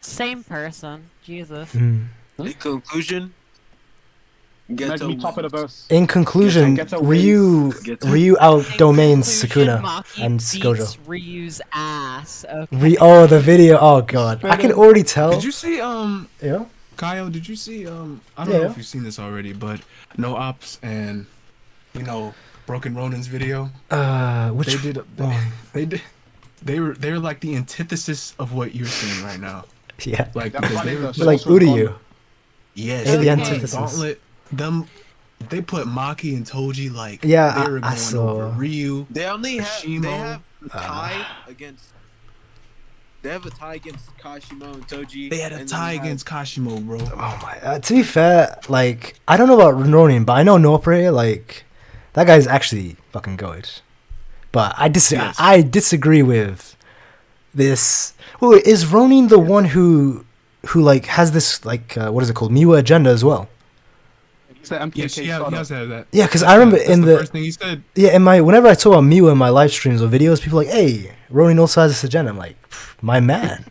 Same person. Jesus. In conclusion, Make me top of the verse. In conclusion, Ryu out-domains Sukuna and Gojo. Ryu's ass. Okay. Oh, the video. Oh god, I can already tell. Did you see Yeah. Kaiyo, did you see I don't know if you've seen this already, but No Ops and Broken Ronin's video? Which they were like the antithesis of what you're seeing right now. Yeah. Like because they were like Uryu. Yes. They're the antithesis. Gauntlet, they put Maki and Toji like yeah, they were going over Ryu. They only have Kashimo. a tie against. They have a tie against Kashimo and Toji. They had a tie against Kashimo, bro. Oh my! To be fair, like I don't know about Ronin, but I know Nopre. Like that guy's actually fucking good. But I disagree. Yes. I disagree with this. Wait, is Ronin the one who like has this like what is it called, Miwa agenda as well? Yes, he has had that. Yeah, because I remember in the first thing he said. Yeah, whenever I talk about Miwa in my live streams or videos, people are like, "Hey, Ronin also has this agenda." I'm like, my man.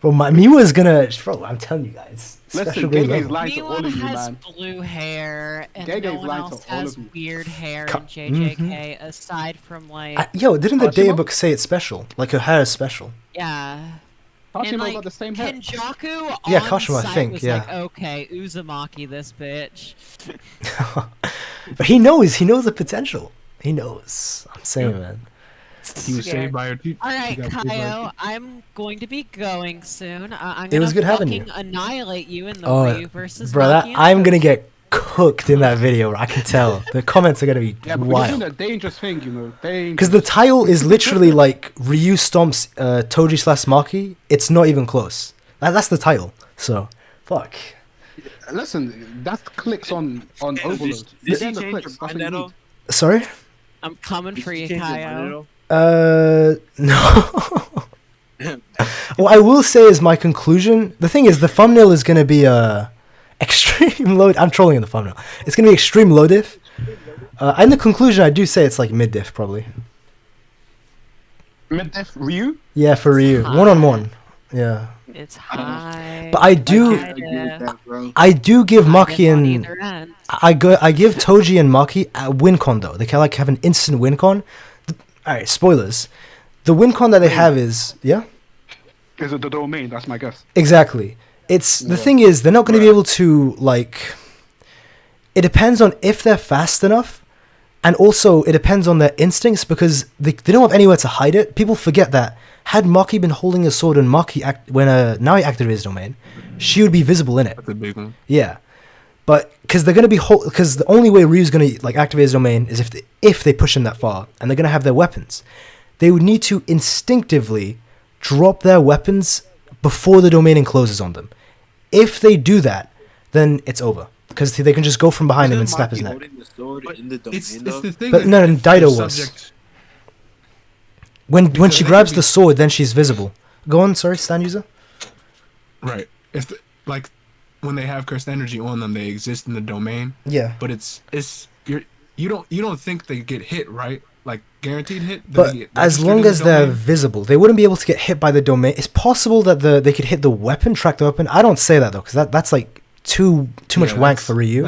Bro, Miwa is gonna. Bro, I'm telling you guys. Listen, Gege's lying to all of you, has man. blue hair, and Gege's no one lying to else all has of you. weird hair in JJK aside from like. Yo, didn't the Kashimo? data book say it's special? Like her hair is special. Yeah. Kashimo And like got the same hair. Kenjaku Yeah, on Kashimo, I site think, was yeah. like, okay, Uzumaki this bitch. But he knows the potential. He knows. I'm saying, man. He was saved by her teacher. All right, Kaiyo, I'm going to be going soon. I'm It gonna was good having you. fucking annihilate you in the Ryu versus bro, Maki and I'm gonna Toji. get cooked in that video. I can tell. The comments are gonna be Yeah, but we're doing wild. a dangerous thing, you know. Because the title is literally like Ryu stomps Toji / Maki. It's not even close. That's the title. So, fuck. Listen, that's clicks on Overload. Did Get she the change clicks, her that's mind what at you all? need. Sorry? I'm coming for you, Change her mind at Kaiyo. all? No. What I will say is my conclusion. The thing is, the thumbnail is gonna be extreme low. I'm trolling in the thumbnail. It's gonna be extreme low diff. In the conclusion, I do say it's like mid diff probably. Mid-def Ryu? Yeah, for Ryu, 1-on-1. Yeah. It's high. But I do, I do give Maki and I give Toji and Maki a win con though. They can like have an instant win con. All right, spoilers. The win con that they have is Is it the domain? That's my guess. Exactly. It's the thing is they're not going to be able to like. It depends on if they're fast enough, and also it depends on their instincts because they don't have anywhere to hide it. People forget that had Maki been holding a sword and Maki when now he activated his domain, she would be visible in it. That's a big one. Yeah, but because they're going to be because the only way Ryu's going to like activate his domain is if they push him that far, and they're going to have their weapons. They would need to instinctively drop their weapons before the domain encloses on them. If they do that, then it's over. Because they can just go from behind him and snap his neck. It's the thing. But no, Daido was. Subject... When she grabs the sword, then she's visible. Go on, sorry, stand user. Right. Like when they have cursed energy on them, they exist in the domain. Yeah. But it's you don't think they get hit, right? Like guaranteed hit. But as long as they're visible, they wouldn't be able to get hit by the domain. It's possible that they could hit the weapon, track the weapon. I don't say that though, because that's like too much wank for Ryu.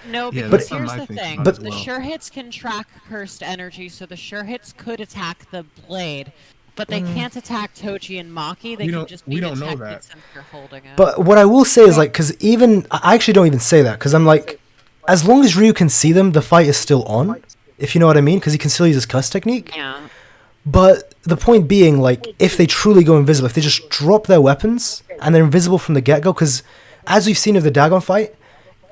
No, because here's the thing. But the sure hits can track cursed energy, so the sure hits could attack the blade. But they can't attack Toji and Maki. They can just be detected since they're holding it. But what I will say is like, because I actually don't even say that, because I'm like, as long as Ryu can see them, the fight is still on. If you know what I mean, because he can still use his cuss technique. Yeah. But the point being, like, if they truly go invisible, if they just drop their weapons and they're invisible from the get-go, because as we've seen with the Dagon fight,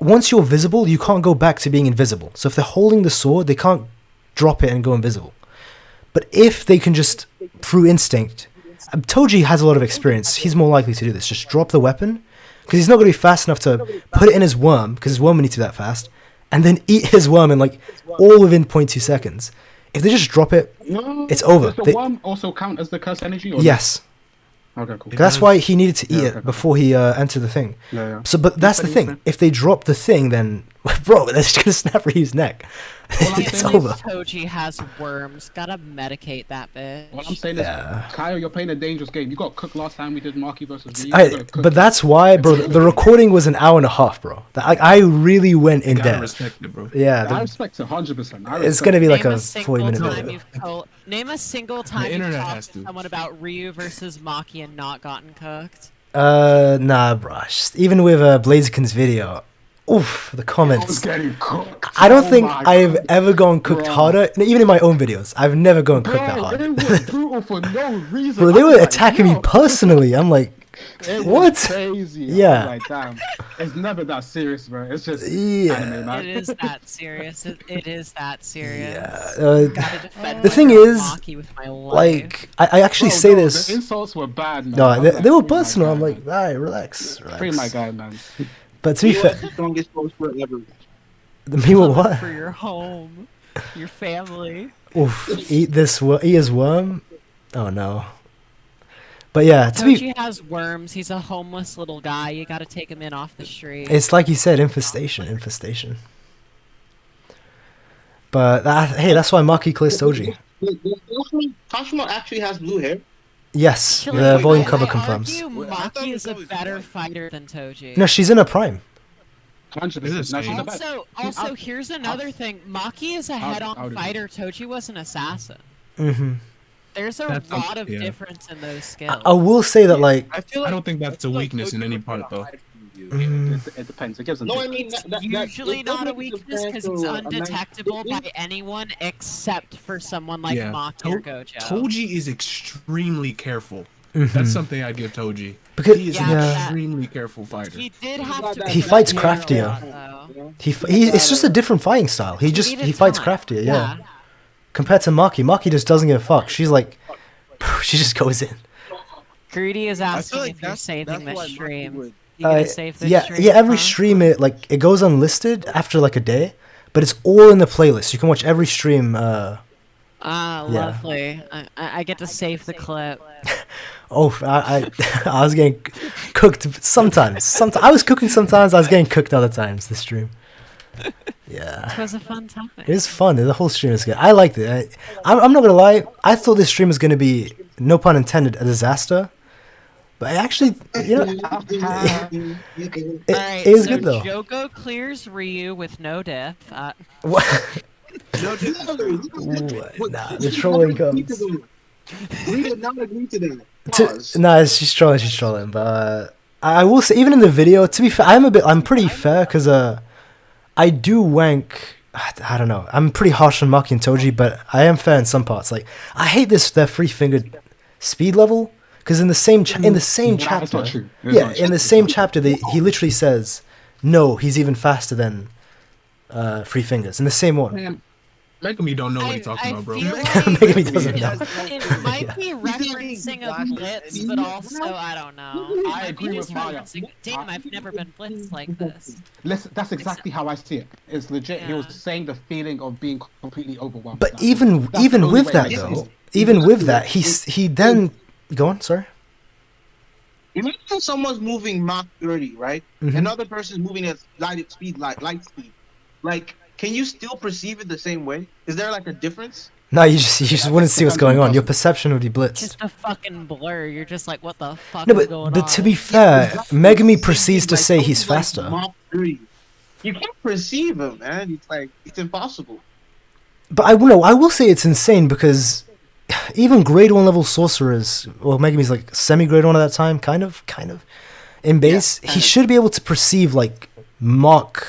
once you're visible, you can't go back to being invisible. So if they're holding the sword, they can't drop it and go invisible. But if they can just, through instinct, Toji has a lot of experience. He's more likely to do this. Just drop the weapon, because he's not going to be fast enough to put it in his worm, because his worm needs to be that fast, and then eat his worm in like all within 0.2 seconds. If they just drop it, it's over. Does the worm also count as the curse energy? Or yes. Okay, cool. That's why he needed to eat it before he entered the thing. Yeah. So, but that's the thing. If they drop the thing, then bro, they're just gonna snap Ryu's neck. It's over. Toji has worms. Gotta medicate that bitch. What I'm saying is, Kyle, you're playing a dangerous game. You got cooked last time we did Maki versus Ryu. But that's why, bro. The recording was an hour and a half, bro. I really went in depth. Respect it, bro. Yeah, I respect it 100%. It's gonna be like a 40-minute video. Name a single time you've talked to someone about Ryu versus Maki and not gotten cooked. Nah, bro. Even with Blaziken's video, oof, the comments. I don't think I've ever gone cooked harder. Even in my own videos, I've never gone cooked that hard. They were brutal for no reason. Bro, they were attacking me personally. I'm like, what? Crazy. Yeah. Like, damn. It's never that serious, bro. It's just anime, man. It is that serious. It is that serious. Yeah. The thing is, like, I actually say this. The insults were bad, man. No, they were personal. I'm like, alright, relax. Free my guy, man. But to be fair, the strongest poster ever. Me what? For your home, your family. Oof! Eat his worm. Oh no. But yeah, Toji has worms. He's a homeless little guy. You got to take him in off the street. It's like you said, infestation. But hey, that's why Maki clears Toji. Kashima actually has blue hair. Yes, the volume cover confirms. Maki is a better fighter than Toji. No, she's in her prime. Also, here's another thing. Maki is a head-on fighter. Toji was an assassin. Mm-hmm. There's a lot of difference in those skills. I will say that, like, I don't think that's a weakness in any part, though. It depends. It gives no, I mean, usually not a weakness because he's undetectable by anyone except for someone like Maki or Gojo. Toji is extremely careful. That's something I give Toji. Because he is an extremely careful fighter. He did have to. He fights craftier. It's just a different fighting style. He fights craftier. Yeah. Compared to Maki, Maki just doesn't give a fuck. She's like, she just goes in. Greedy is asking if you're saving this stream. You gonna save this stream? Yeah. Every stream it goes unlisted after like a day, but it's all in the playlist. You can watch every stream. Lovely. I get to save the clip. Oh, I was getting cooked sometimes. I was cooking sometimes. I was getting cooked other times. This stream. Yeah. It was a fun time. It was fun. The whole stream was good. I liked it. I'm not gonna lie. I thought this stream was gonna be, no pun intended, a disaster. But I actually, it was good though. Joko clears Ryu with no diff. What? No diff. Nah, the trolling comes. We did not agree to that. Nah, she's trolling. But I will say, even in the video, to be fair, I'm pretty fair because I do wank. I don't know. I'm pretty harsh on Maki and Toji, but I am fair in some parts. Like, I hate their 3-fingered speed level, because in the same chapter, in the same chapter, he literally says, "No, he's even faster than 3 fingers." In the same one. Megumi don't know what he's talking about, bro. Megumi doesn't know. It might be referencing a blitz, but also, I don't know. I agree with Maya. Damn, I've never been blitzed like this. Listen, that's exactly how I see it. It's legit. He was saying the feeling of being completely overwhelmed. But even with that, though, he then... Go on, sorry. Imagine someone's moving Mach 30, right? Another person's moving at light speed. Like, can you still perceive it the same way? Is there like a difference? No, you just wouldn't see what's going on. Your perception would be blitzed. Just a fucking blur. You're just like, what the fuck No, is going on? but to be fair, Megumi proceeds to say he's faster. You can't perceive him, man. It's like it's impossible. But I will say it's insane because even grade 1 level sorcerers, well, Megumi's like semi-grade 1 at that time, kind of, in base, he should be able to perceive like Mach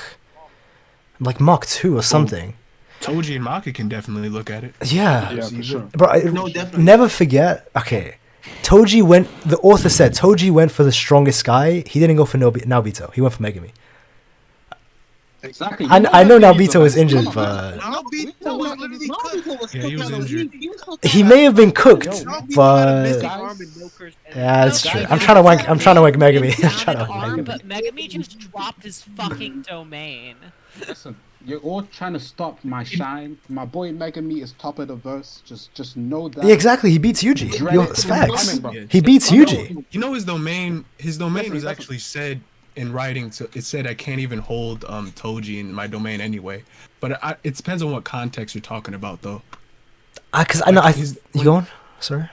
2 or something. Toji and Maki can definitely look at it. Yeah, for sure. But never forget, okay, the author said Toji went for the strongest guy. He didn't go for Naobito. He went for Megumi. Exactly. I know Naobito was injured, but he was injured. He may have been cooked, but yeah, that's true. I'm trying to wank Megumi. But Megumi just dropped his fucking domain. Listen, you're all trying to stop my shine. My boy Megumi is top of the verse. Just know that. Yeah, exactly. He beats Yuji. It's facts. He beats Yuji. You know his domain was actually said in writing. It said I can't even hold Toji in my domain anyway. But it depends on what context you're talking about, though. Because I know you going? Sorry.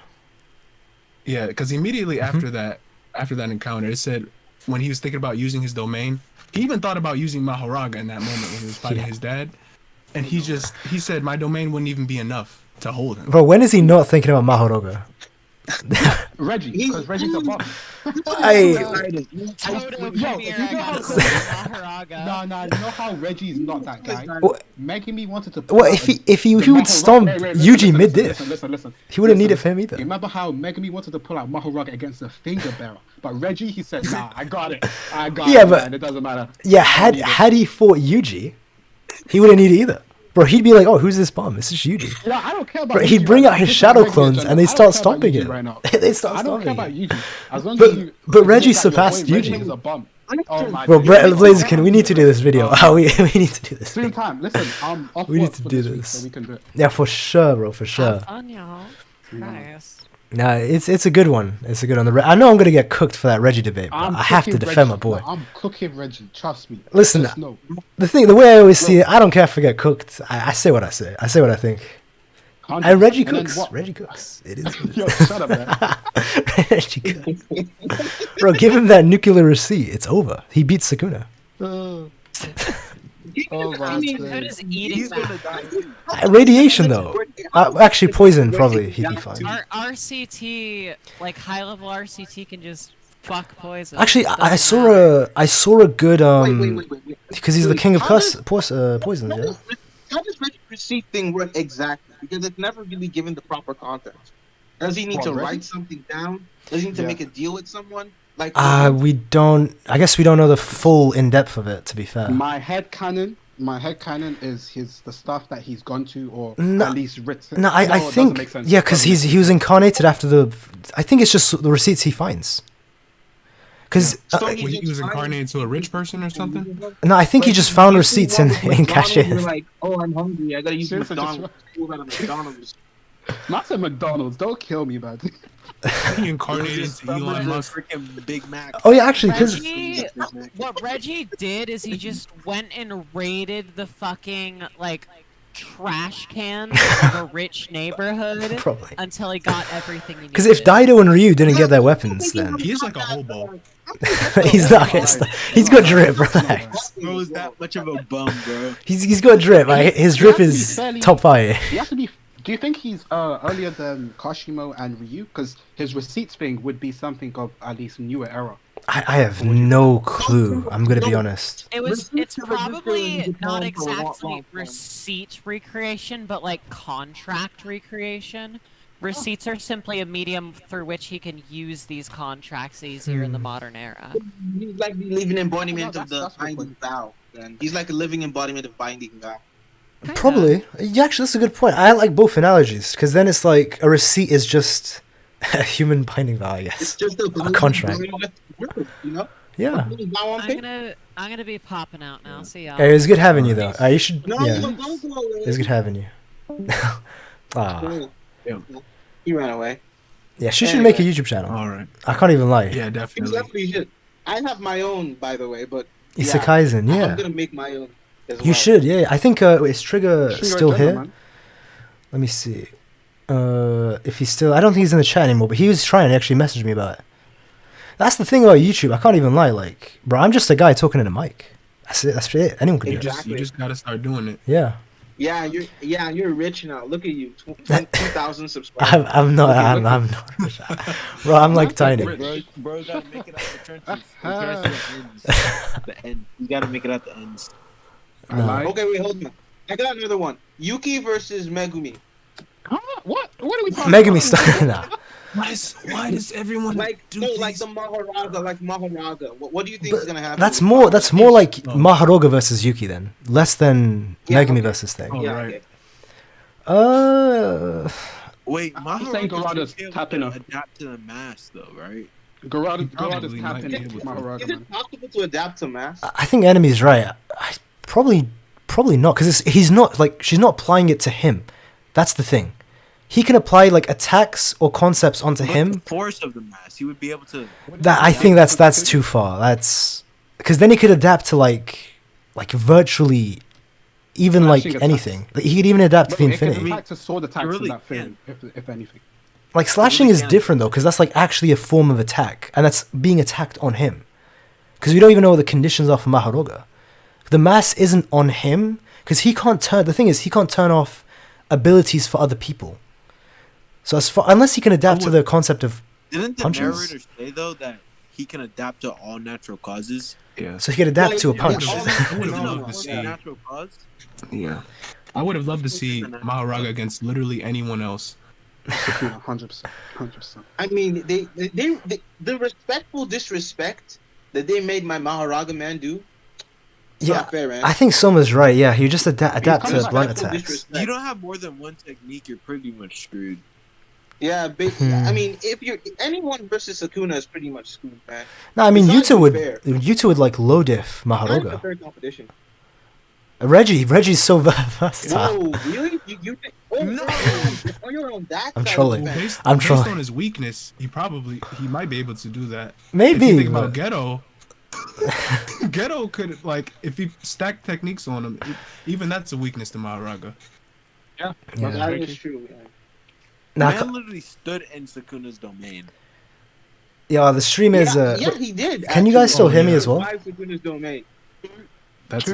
Yeah, because immediately after that encounter, it said when he was thinking about using his domain, he even thought about using Mahoraga in that moment when he was fighting his dad, and he said my domain wouldn't even be enough to hold him. But when is he not thinking about Mahoraga? Reggie, because Reggie's a bum. You know how Reggie's not that guy. Megumi wanted to. Well, if he would stomp Yuji mid diff, listen. He wouldn't need it for him either. Remember how Megumi wanted to pull out Mahoraga against the finger bearer, but Reggie he said, "Nah, I got it. But man. It doesn't matter." Yeah, had he fought Yuji, he wouldn't need it either. Bro, he'd be like, "Oh, who's this bum? This is Yuji." Yeah, I don't care about. Bro, he'd bring out his shadow clones and they start stomping him. They start stomping him. I don't care about Yuji. As long as but Reggie surpassed Yuji. Oh my Bro, Blaziken, we need to do this video. We need to do this. Same time. Listen, we need to do this. So we can do it. Yeah, for sure, bro, for sure. Have fun, y'all. Nice. Nah, it's a good one. It's a good one. I know I'm gonna get cooked for that Reggie debate, but I have to defend my boy. I'm cooking Reggie. Trust me. Listen, the way I always see it, I don't care if I get cooked. I say what I say. I say what I think. And Reggie cooks. Reggie cooks. It is. Yo, shut up, man. Reggie cooks. Bro, give him that nuclear receipt. It's over. He beats Sakuna. Radiation though. Actually, poison probably. He'd be fine. RCT, like high level RCT, can just fuck poison. Actually, I saw a good because he's the king of poisons. Yeah. How does Reggie receipt thing work exactly? Because it's never really given the proper context. Does he need to write something down? Does he need to make a deal with someone? Like we don't. I guess we don't know the full in depth of it. To be fair, my headcanon is the stuff that he's gone to, or at least written. No, I think because he was incarnated after the. I think it's just the receipts he finds. Because he was incarnated into a rich person or something. No, I think he just found receipts in cashiers. You're like, oh, I'm hungry. I gotta use McDonald's. Not at McDonald's. Don't kill me, man. He incarnated into Elon Musk. Freaking Big Mac. Oh yeah, actually, because what Reggie did is he just went and raided the fucking trash cans of a rich neighborhood until he got everything he needed. Because if Daido and Ryu didn't get their weapons, then he's like a hobo. He's not. He's got drip. Relax. Bro is that much of a bum, bro. He's got drip. His drip is top 5. He has to be. Do you think he's earlier than Kashimo and Ryu? Because his receipts thing would be something of at least newer era. I have no clue. I'm gonna be honest. It's probably not exactly receipt recreation, but like contract recreation. Receipts are simply a medium through which he can use these contracts easier in the modern era. He's like the living embodiment of the binding vow. Then he's like a living embodiment of binding vow. Probably. Yeah, actually, that's a good point. I like both analogies because then it's like a receipt is just a human binding vow, I guess. It's just a contract. You know? Yeah. I'm gonna be popping out now. See y'all. Hey, it was good having you though. You should. No, yeah. don't go away. It was good having you. He ran away. Yeah, she should make a YouTube channel. All right. I can't even lie. Yeah, definitely. Exactly. I have my own, by the way, but Jujutsu Kaisen, yeah. I'm gonna make my own. You should, yeah. I think is Trigger still here? Let me see. If he's still, I don't think he's in the chat anymore, but he was trying to actually message me about it. That's the thing about YouTube. I can't even lie. Like, bro, I'm just a guy talking in a mic. That's it. That's it. Anyone can do it. You just gotta start doing it. Yeah. Yeah, you're rich now. Look at you, 2,000 subscribers. I'm not. Bro, I'm like tiny. Bro, gotta make it out the trenches. The end. You gotta make it out the ends. Okay, wait, hold on. I got another one. Yuki versus Megumi. Huh? What are we talking Megumi style. Nah. Why does everyone do these? Like the Maharaga? What do you think is gonna happen? That's more like Maharoga versus Yuki then, less than Megumi versus thing. Oh, right. Okay. Wait, Garada's tapping adapt to the mask though, right? Garada's tapping Maharaga. Is it possible to adapt to mask? I think Enemy's right. Probably not, because he's not like, she's not applying it to him. That's the thing. He can apply like attacks or concepts onto him. The force of the mask, he would be able to. That I think that's too far. That's because then he could adapt to like virtually, even like anything. He could even adapt to the Infinity. He can sword attacks in that film, if anything. Like slashing is different though, because that's like actually a form of attack, and that's being attacked on him. Because we don't even know what the conditions are for Maharoga. The mass isn't on him because he can't turn. The thing is, he can't turn off abilities for other people. So unless he can adapt to the concept of Didn't the punches. narrator say though that he can adapt to all natural causes? Yeah. So he can adapt to a punch. I would have loved to see. Natural cause? Yeah. I would have loved to see Maharoga against literally anyone else. 100%. I mean, they the respectful disrespect that they made my Maharaga man do. Yeah, not fair, man. I think Soma's right. Yeah, you just adapt to blunt attacks. You don't have more than one technique, you're pretty much screwed. Yeah, I mean, if you're anyone versus Sukuna is pretty much screwed, man. No, I mean Yuta would like low diff Maharoga. Fair competition. Reggie's so versatile. No, really? You no. On your own, I'm trolling. Based I'm trolling. on his weakness, he might be able to do that. Maybe. If you think about Ghetto could, like, if he stacked techniques on him, even that's a weakness to Maharoga. Yeah. That is true. Man literally stood in Sukuna's domain. Yeah, the stream is. Yeah, he did. Can you guys still hear me as well? Sukuna's domain. That's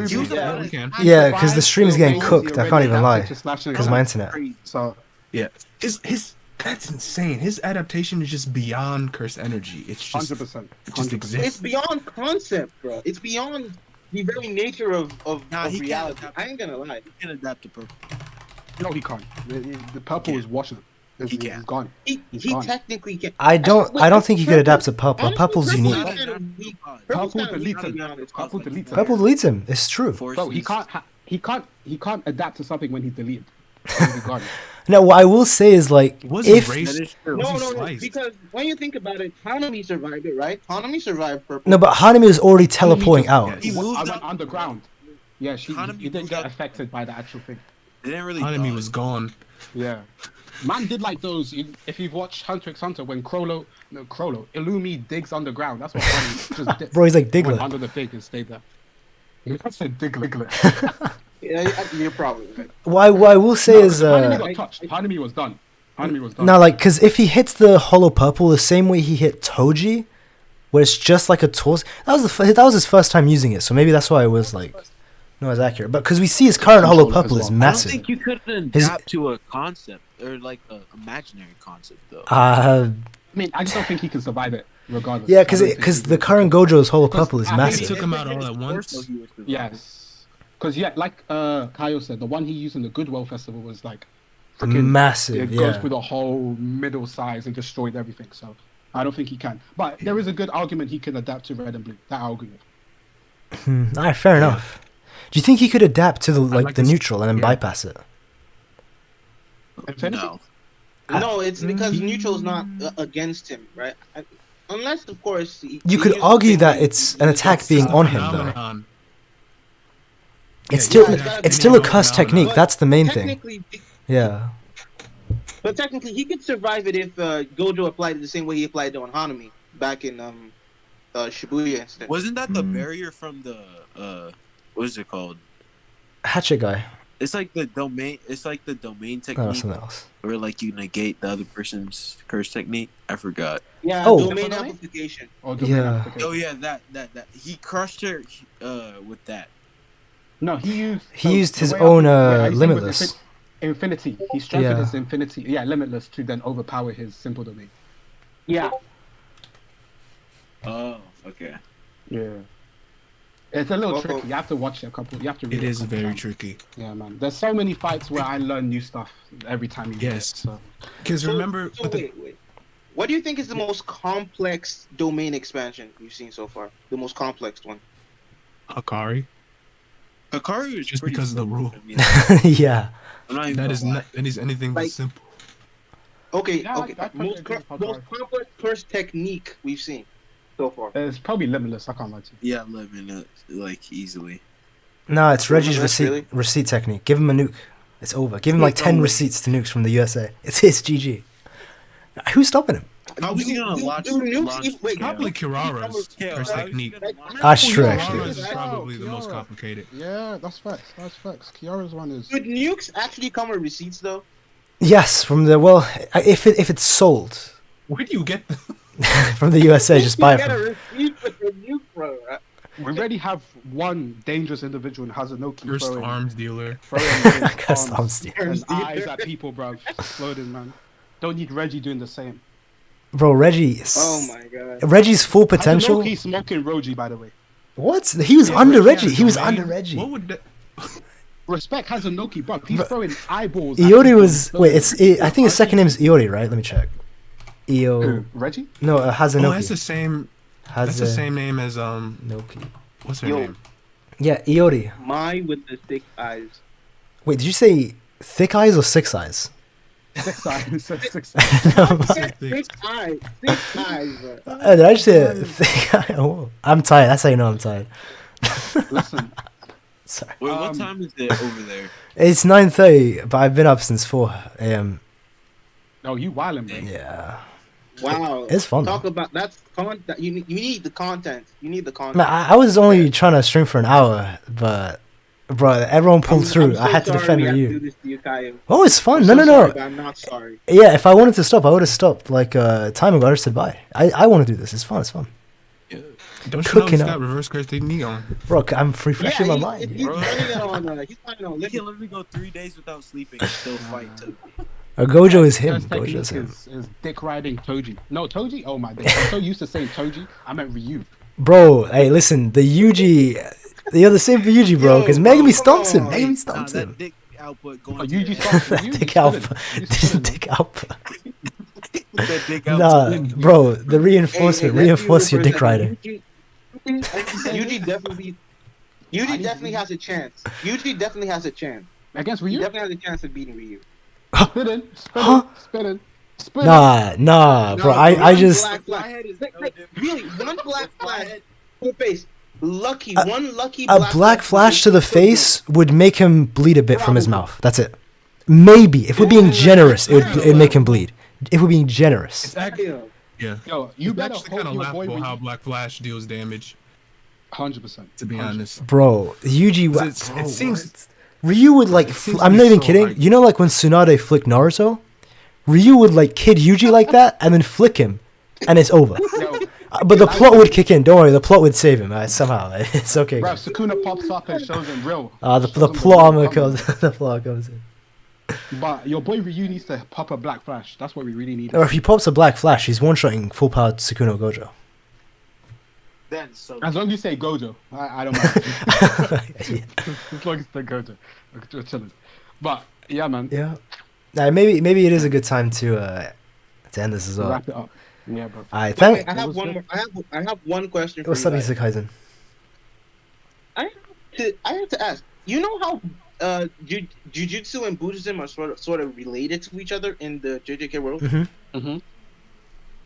yeah, because the stream is getting cooked. I can't even lie because my internet. So yeah, that's insane. His adaptation is just beyond cursed energy. It's just 100%. It just exists. It's beyond concept, bro. It's beyond the very nature of reality. I ain't gonna lie. He can adapt to purple. No, he can't. The purple is washing him. He's gone. He technically can. I don't think he could adapt to purple. Purple's unique. Purple deletes him. Purple deletes him. It's true. Bro, he can't adapt to something when he's deleted. No, what I will say is like if no, because when you think about it, Hanami survived it, right? Hanami survived purple. No, but Hanami was already teleporting out. He went underground. Yeah, he didn't get affected by the actual thing. Hanami was gone. Yeah. Man did like those. If you've watched Hunter x Hunter, when Illumi digs underground. That's what Hanami just did. Bro, he's like Diglett. Went under the thing and stayed there. I said Diglett. Yeah, you're probably right. What I will say is Hanami got touched. Hanami was done. No, like, because if he hits the hollow purple the same way he hit Toji, where it's just like a torso, that was his first time using it, so maybe that's why it was like not as accurate. But because we see his current hollow purple is massive. I don't think you could adapt to a concept or like an imaginary concept though. I mean, I just don't think he can survive it regardless. Yeah, because the current Gojo's hollow purple is massive. He took him out all at once. Yes. Because like Kaiyo said, the one he used in the Goodwill Festival was like freaking massive. It goes through the whole middle size and destroyed everything. So I don't think he can. But there is a good argument he can adapt to red and blue. That I'll agree with. Alright, fair enough. Do you think he could adapt to the neutral and then bypass it? No. No, it's because neutral's not against him, right? Unless, of course, you could argue that it's an attack being on him, though. It's still a cursed technique. That's the main thing. Yeah. But technically, he could survive it if Gojo applied it the same way he applied it on Hanami back in Shibuya incident. Wasn't that the barrier from the what is it called? Hatchet guy. It's like the domain. It's like the domain Oh, technique, something else. where like you negate the other person's curse technique. I forgot. Yeah, Oh. domain amplification. Yeah. Oh yeah, that. He crushed her with that. No, he used his the way own he's saying with limitless. Infinity. He strengthened Yeah. his infinity. Yeah, limitless to then overpower his simple domain. Yeah. Oh, okay. Yeah. It's a little tricky. You have to watch it a couple. You have to. Read It it a is couple very times. tricky. Yeah, man. There's so many fights where I learn new stuff every time you read it. Yes. So. Because remember, So wait. What do you think is the most complex domain expansion you've seen so far? The most complex one. Hakari. Hakari is Just pretty because of the simple. rule. I mean, Yeah. I'm not even That gonna is lie. not. That is anything but Like- simple. Okay, Yeah, okay. I probably Most, agree with Hakari. most complex curse technique we've seen so far. It's probably limitless. I can't lie to you. Yeah, living it like easily. No, it's Reggie's Limitless, really? receipt technique. Give him a nuke. It's over. Give him like No 10 way. receipts to nukes from the USA. It's his GG. Who's stopping him? How was he gonna launch? Wait, Probably Kirara's Yeah, curse how is he technique. gonna launch- That's true, actually. Kirara's is probably the most complicated. Yeah, that's facts. That's facts. Kiara's one is. Could nukes actually come with receipts though? Yes, from the if it's sold Where do you get the... from the USA, just buy it Get a from. receipt with the nuke, bro. Right? We already have one dangerous individual in Hazanoki First throwing arms dealer? Cursed arms dealer. and eyes at people, bro. Exploding, man. Don't need Reggie doing the same. Bro, Reggie. Oh my god. Reggie's full potential. Hazanoki smoking Roji, by the way. What? He was Yeah, under Reggie Reggie. has He was domain. under Reggie. What would that... Respect Hazanoki, bro. He's But- throwing eyeballs. at Iori people. was I think his second name is Iori, right? Let me check. Io. Who? Reggie? No, Hazanoki. Oh, that's the same... That's the same name as, Noki. What's her Yo. name? Yeah, Iori. My with the thick eyes. Wait, did you say thick eyes or six eyes? 6 eyes. 6 No, Thick eyes. Thick eyes, bro. did I just say thick eye? Oh, I'm tired. That's how you know I'm tired. Listen. Sorry. Wait, what time is it over there? It's 9:30, but I've been up since 4 a.m. No, you wildin', bro. Yeah. Wow. It's fun, Talk about that's content. You need the content. You need the content. Man, I was only trying to stream for an hour, but bro, everyone pulled through. I'm I had to sorry defend we have to do you. this to you, Kaiyo. Oh, it's fun. I'm No, so no, sorry, no. but I'm not sorry. Yeah, if I wanted to stop, I would have stopped like time ago. I just said bye. I want to do this. It's fun. It's fun. Don't you know Cooking he's up. got reverse curse technique on? Bro, I'm refreshing my he's, mind. he's running it on. He's running on. He can literally go 3 days without sleeping and still fight. Gojo is him. First Gojo technique is him. is dick riding Toji. No, Toji? Oh my days. I'm so used to saying Toji. I meant Ryu. Bro, hey, listen, the Yuji, you're the same for Yuji, bro, because Megumi stomps him. Megumi stomps him. Dick output going. Oh, Yuji stops Ryu. Dick output. Dick output. That dick Nah, output. bro, the reinforcement. Reinforce your dick riding. Yuji definitely has a chance. Yuji definitely has a chance. Against He Ryu? definitely has a chance of beating Ryu. Spinning. Spinning. Nah, bro, I just... Really, one black flash to the face. Lucky, one lucky A black flash to the face would make him bleed a bit from his mouth. That's it. Maybe. If we're being generous, it'd make him bleed. If we're being generous. It's actually... Yeah. Yo, you It's better actually hope kind of you avoid laughable Ryu. how Black Flash deals damage. 100%. To be honest. Bro, Yuji... It seems... Ryu would like... I'm not even so kidding. hard. You know like when Tsunade flicked Naruto? Ryu would like kid Yuji like that and then flick him. And it's over. Yo, But the plot would kick in. Don't worry, the plot would save him. Somehow, it's okay. bro, Sukuna pops up and shows him real. The Shows him plot armor real comes. The plot comes in. But your boy Ryu needs to pop a black flash. That's what we really need. Or if he pops a black flash, he's one-shotting full-powered Sukuna Gojo. That's so. As long as you say Gojo, I don't mind. As long as it's the Gojo, we're chilling. But yeah, man. Yeah. Maybe it is a good time to end this as well. Wrap it up. Yeah, bro. Alright, Wait, I have one more. I have one question for What's you up, guys. Jujutsu Kaisen? I have to ask. You know how Jujutsu and Buddhism are sort of related to each other in the JJK world? Mm-hmm.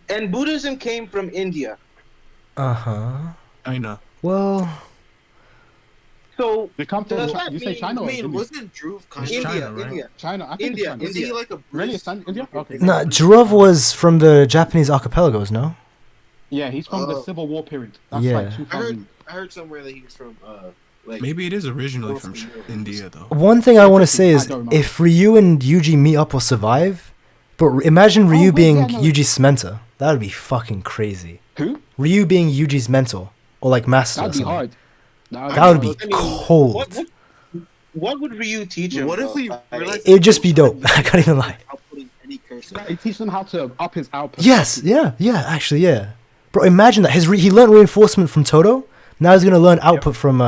And Buddhism came from India. Uh-huh. I know. Well... So they come from. does that You say mean- China? I or mean, India? wasn't Dhruv kind India, of China, right? India, China. I think India, it's China. Is he like a Really, Buddhist? it's India? Okay. Nah, Dhruv was from the Japanese archipelagos, no? Yeah, he's from the Oh. Civil War period. That's Yeah. like I 2000. heard somewhere that he was from Like, maybe it is originally from India though. One thing I want to say is if Ryu and Yuji meet up or survive, but imagine Ryu being Yuji's mentor. That would be fucking crazy. Who? Ryu being Yuji's mentor or like master. That'd or be something. hard. That would be cold. What would Ryu teach him? What if we It would just be dope. I can't even lie. He teach them how to up his output. Yes, yeah, actually, yeah. Bro, imagine that. He learned reinforcement from Toto. Now he's gonna learn output from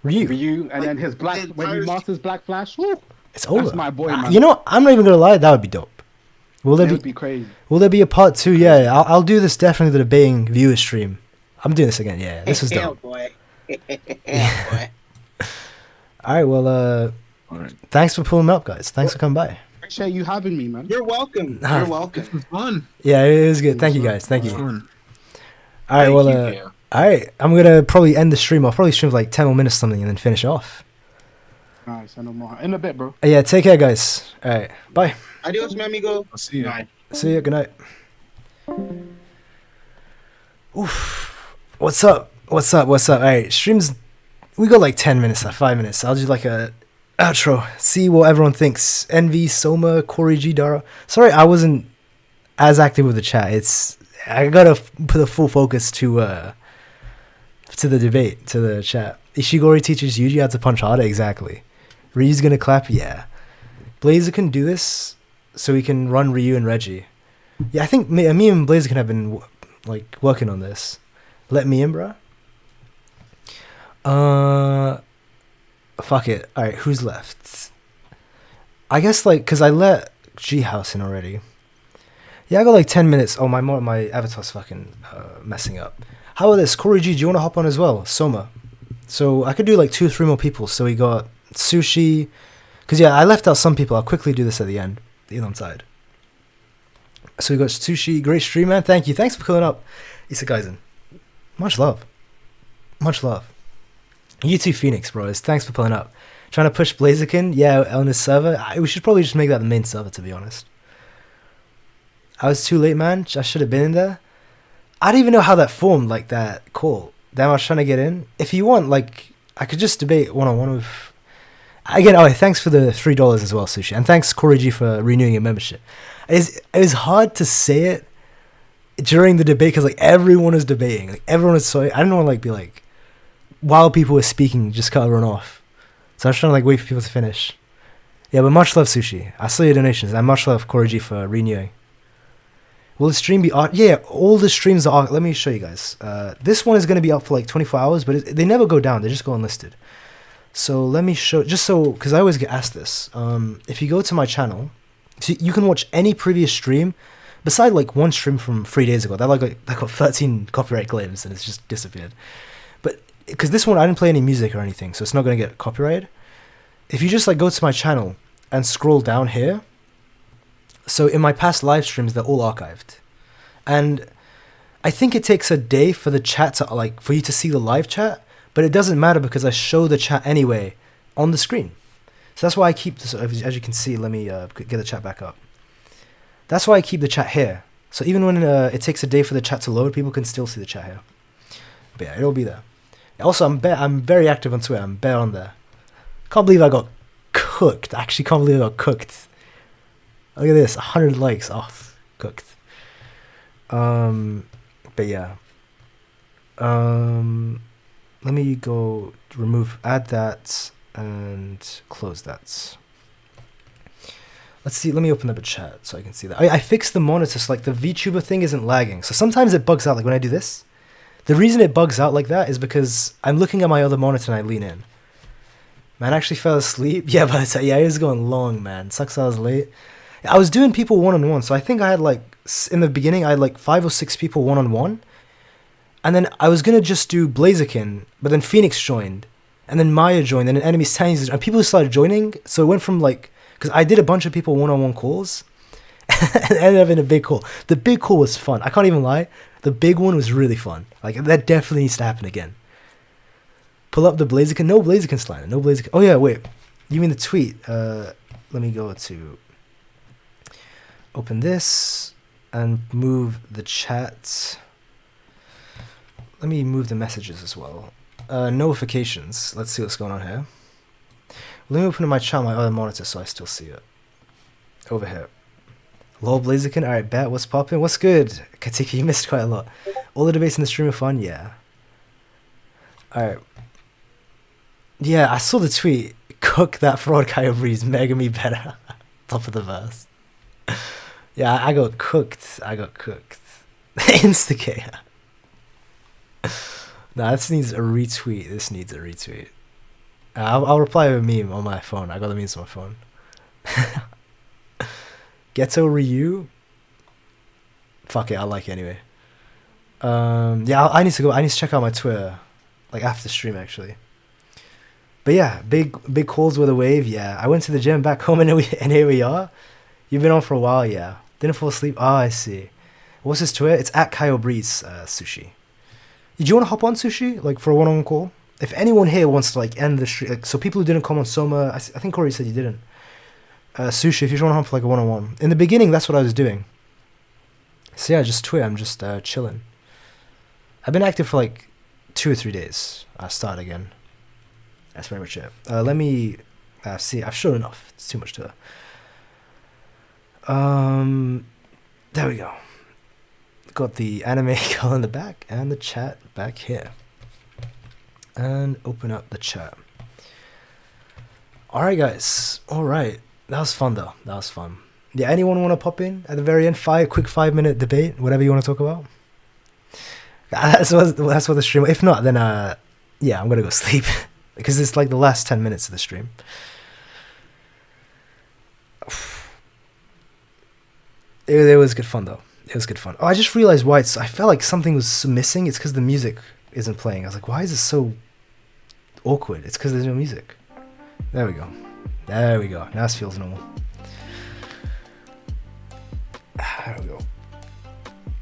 Ryu. And then his black when he masters Black Flash. Woo, it's over. That's my boy, man. You know, I'm not even gonna lie. That would be dope. Would be crazy. Will there be a part 2? Yeah, I'll do this definitely the debating viewer stream. I'm doing this again. Yeah, this was dope. Boy. Yeah, boy. All right, well, thanks for pulling me up, guys. Thanks for coming by. Appreciate you having me, man. You're welcome. You're welcome. It was fun. Yeah, it was good. Thank you, guys. Thank you. Fun. All right, well, Thank you. all right. I'm gonna probably end the stream. I'll probably stream for like 10 more minutes or something, and then finish off. Nice, I know more. In a bit, bro. Yeah, take care, guys. All right, bye. Adios, mi amigo. I'll see you. Bye. See you. Good night. Oof. What's up? All right, streams. We got like 10 minutes left. 5 minutes. I'll do like a outro. See what everyone thinks. Envy, Soma, Corey G, Dara. Sorry, I wasn't as active with the chat. I gotta put a full focus to the debate, to the chat. Ishigori teaches Yuji how to punch harder. Exactly. Ryu's gonna clap. Yeah. Blazer can do this, so we can run Ryu and Reggie. Yeah, I think me and Blazer can have been like working on this. Let me in, bruh. Fuck it. All right, who's left? I guess like because I let G House in already. Yeah, I got like 10 minutes. Oh, my avatar's fucking messing up. How about this? Corey G, do you want to hop on as well? Soma. So I could do like 2 or 3 more people. So we got Sushi. Because yeah, I left out some people. I'll quickly do this at the end. The Elon side. So we got Sushi. Great stream, man. Thank you. Thanks for calling up. JJK Kaisen. Much love. Much love. You too, Phoenix, bros. Thanks for pulling up. Trying to push Blaziken? Yeah, on his server. We should probably just make that the main server, to be honest. I was too late, man. I should have been in there. I don't even know how that formed, like that call. Damn, I was trying to get in. If you want, like, I could just debate one-on-one with... Again, thanks for the $3 as well, Sushi. And thanks, Corey G, for renewing your membership. It was hard to say it during the debate because, like, everyone was debating. Like, everyone was so... I didn't want to, like, be like... While people were speaking, just cut everyone off. So I was trying to, like, wait for people to finish. Yeah, but much love, Sushi. I saw your donations. And much love, Corey G, for renewing. Will the stream be art? Yeah, all the streams are. Let me show you guys. This one is going to be up for like 24 hours, but they never go down. They just go unlisted. So let me show, just so, because I always get asked this. If you go to my channel, so you can watch any previous stream, beside like one stream from 3 days ago. That got 13 copyright claims and it's just disappeared. But because this one I didn't play any music or anything, so it's not going to get copyrighted. If you just like go to my channel and scroll down here. So in my past live streams, they're all archived. And I think it takes a day for the chat to, like, for you to see the live chat, but it doesn't matter because I show the chat anyway on the screen. So that's why I keep this, as you can see, let me get the chat back up. That's why I keep the chat here. So even when it takes a day for the chat to load, people can still see the chat here. But yeah, it'll be there. Also, I'm very active on Twitter. I'm bare on there. Can't believe I got cooked. I actually can't believe I got cooked. Look at this, 100 likes off, cooked. But yeah. Let me go add that and close that. Let's see, let me open up a chat so I can see that. I fixed the monitor so like the VTuber thing isn't lagging. So sometimes it bugs out, like when I do this. The reason it bugs out like that is because I'm looking at my other monitor and I lean in. Man, I actually fell asleep. Yeah, but yeah, it was going long, man. Sucks I was late. I was doing people one-on-one, so I think I had like, in the beginning, I had like 5 or 6 people one-on-one. And then I was going to just do Blaziken, but then Phoenix joined. And then Maya joined, and then Enemy Tiny, and people started joining. So it went from like, because I did a bunch of people one-on-one calls, and ended up in a big call. The big call was fun. I can't even lie. The big one was really fun. Like, that definitely needs to happen again. Pull up the Blaziken. No Blaziken slide. No Blaziken. Oh yeah, wait. You mean the tweet? Let me go to... Open this and move the chat. Let me move the messages as well. Notifications. Let's see what's going on here. Let me open my channel, my other monitor, so I still see it. Over here. Lol Blaziken, alright, bet, what's poppin'? What's good? Katiki, you missed quite a lot. All the debates in the stream are fun? Yeah. Alright. Yeah, I saw the tweet. Cook that fraud KaiyoBreeze, Megumi better. Top of the verse. Yeah, I got cooked. Instigator. Nah, this needs a retweet. I'll reply with a meme on my phone. I got the memes on my phone. Ghetto Ryu. Fuck it, I like it anyway. Yeah, I need to go. I need to check out my Twitter, like after the stream actually. But yeah, big calls with a wave. Yeah, I went to the gym, back home, and here we are. You've been on for a while, yeah. Didn't fall asleep. Oh, I see. What's his Twitter? It's at KaiyoBreeze, Sushi. Do you want to hop on, Sushi, like for a one-on-one call? If anyone here wants to like end the stream, like, so people who didn't come on Soma, I think Corey said you didn't. Sushi, if you want to hop for like a one-on-one. In the beginning, that's what I was doing. So yeah, just Twitter. I'm just chilling. I've been active for like 2 or 3 days. I'll start again. That's pretty much it. Let me see. I've shown enough. It's too much to. There we go. Got the anime girl in the back and the chat back here. And open up the chat. Alright guys. Alright. That was fun though. That was fun. Yeah, anyone want to pop in at the very end? Quick 5-minute debate, whatever you want to talk about. That's what the stream. If not, then yeah, I'm gonna go sleep. Because it's like the last 10 minutes of the stream. It was good fun though. It was good fun. Oh, I just realized why I felt like something was missing. It's because the music isn't playing. I was like, why is this so awkward? It's because there's no music. There we go. Now it feels normal. There we go.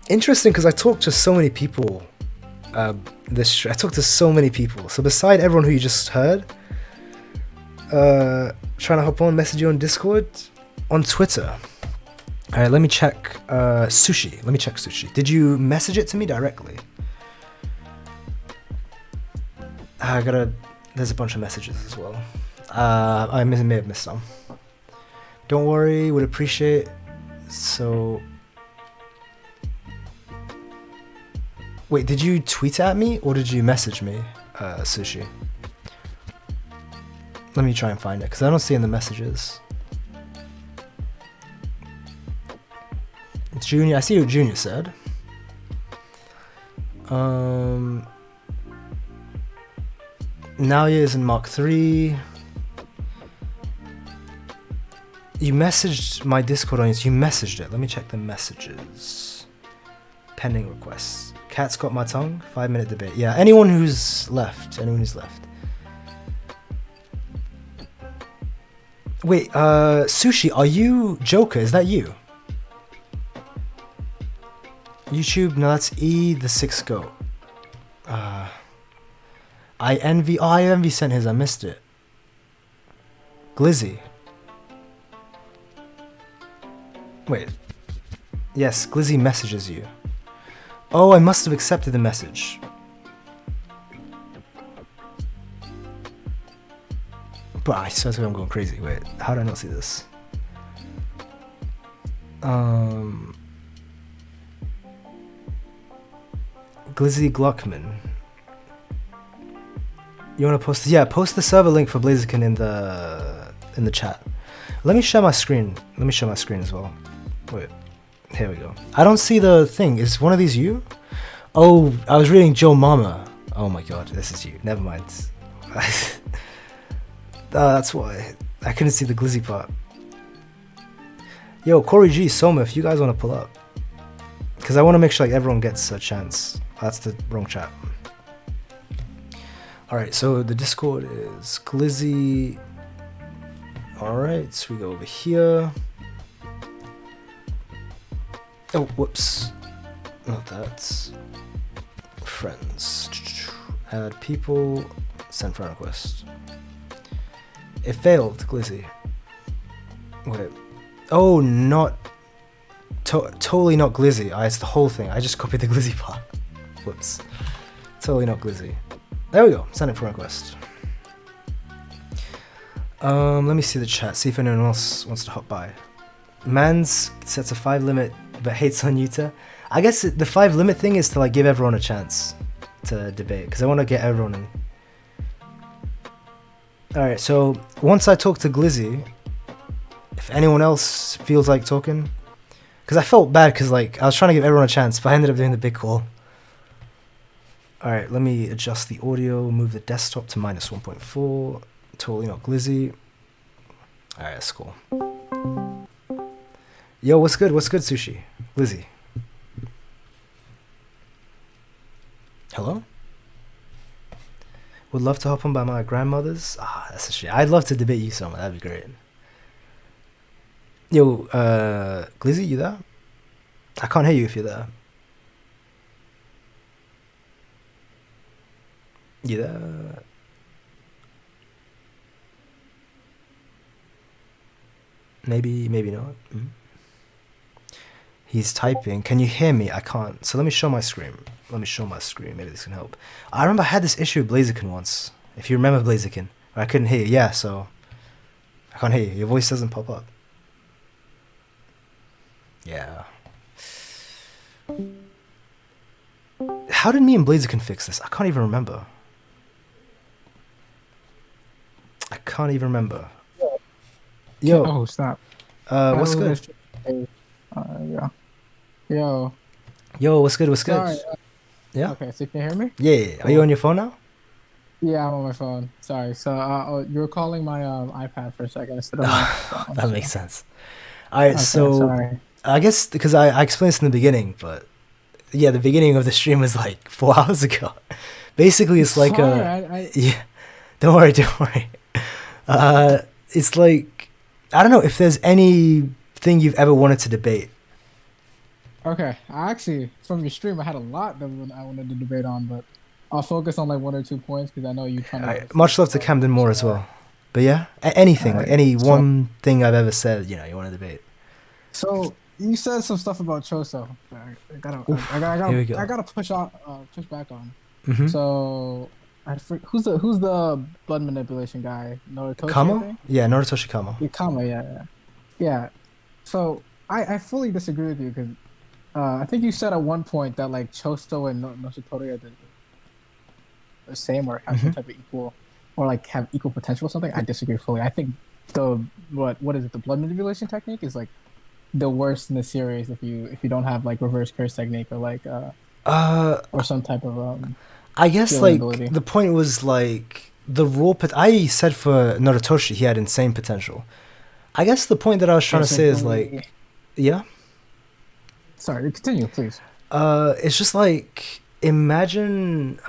Interesting, because I talked to so many people. I talked to so many people. So beside everyone who you just heard, trying to hop on, message you on Discord, on Twitter. All right, let me check Sushi. Let me check Sushi. Did you message it to me directly? There's a bunch of messages as well. I may have missed some. Don't worry, would appreciate. So, wait, did you tweet at me or did you message me, Sushi? Let me try and find it because I don't see in the messages. It's Junior. I see what Junior said. Naoya is in Mark 3. You messaged my Discord audience. You messaged it. Let me check the messages. Pending requests. Cat's got my tongue. 5-minute debate. Yeah, anyone who's left. Wait, Sushi, are you Joker? Is that you? YouTube, no, that's E the 6th goat. I envy sent his, I missed it. Glizzy. Wait. Yes, Glizzy messages you. Oh, I must have accepted the message. But I swear to God, I'm going crazy. Wait, how did I not see this? Glizzy Gluckman. You want to post? Yeah, post the server link for Blaziken in the chat. Let me share my screen. As well. Wait, here we go. I don't see the thing. Is one of these you? Oh, I was reading Joe Mama. Oh my God, this is you. Never mind. That's why I couldn't see the Glizzy part. Yo, Corey G, Soma, if you guys want to pull up, because I want to make sure like everyone gets a chance. That's the wrong chat. Alright, so the Discord is Glizzy. Alright, so we go over here. Oh, whoops. Not that. Friends. Add people. Send friend request. It failed, Glizzy. Wait. Oh, not... totally not Glizzy. It's the whole thing. I just copied the Glizzy part. Whoops. Totally not Glizzy. There we go. Send it for request. Let me see the chat. See if anyone else wants to hop by. Mans sets a 5 limit but hates on Yuta. I guess the 5 limit thing is to like give everyone a chance to debate because I want to get everyone in. Alright, so once I talk to Glizzy, if anyone else feels like talking, because I felt bad because like I was trying to give everyone a chance, but I ended up doing the big call. Alright, let me adjust the audio, move the desktop to -1.4. Totally not Glizzy. Alright, that's cool. Yo, what's good? What's good, Sushi? Glizzy. Hello? Would love to hop on by my grandmother's. Ah, that's a shit. I'd love to debate you somewhere. That'd be great. Yo, Glizzy, you there? I can't hear you if you're there. You there? Maybe not. Mm-hmm. He's typing. Can you hear me? I can't. So let me show my screen. Maybe this can help. I remember I had this issue with Blaziken once. If you remember Blaziken. I couldn't hear you. Yeah, so I can't hear you. Your voice doesn't pop up. Yeah. How did me and Blaziken fix this? I can't even remember. Yo. Oh, stop. What's good? Yeah. Yo. Yo, what's good? Sorry, yeah. Okay, so you can hear me? Yeah. Cool. Are you on your phone now? Yeah, I'm on my phone. Sorry. So you were calling my iPad for a second instead of my phone. That makes sense. All right, okay, so sorry. I guess because I explained this in the beginning, but yeah, the beginning of the stream was like 4 hours ago. Basically, it's like yeah. Don't worry. It's like I don't know if there's anything you've ever wanted to debate. Okay, actually, from your stream, I had a lot that I wanted to debate on, but I'll focus on like 1 or 2 points because I know you're trying to. Much love to Camden Moore as well, but yeah, anything like any one thing I've ever said, you want to debate. So you said some stuff about Choso. I gotta push back on. Mm-hmm. So who's the blood manipulation guy? Noritoshi. Kamo? Yeah, Noritoshi Kamo. Kamo, yeah. So I fully disagree with you because I think you said at one point that like Choso and Noshitori are the same or have some type of equal or like have equal potential or something. I disagree fully. I think what is it? The blood manipulation technique is like the worst in the series if you don't have like reverse curse technique or like or some type of I guess like ability. The point was like the raw I said for Noritoshi he had insane potential. I guess the point that I was trying to say is like yeah. Sorry, continue, please. It's just like imagine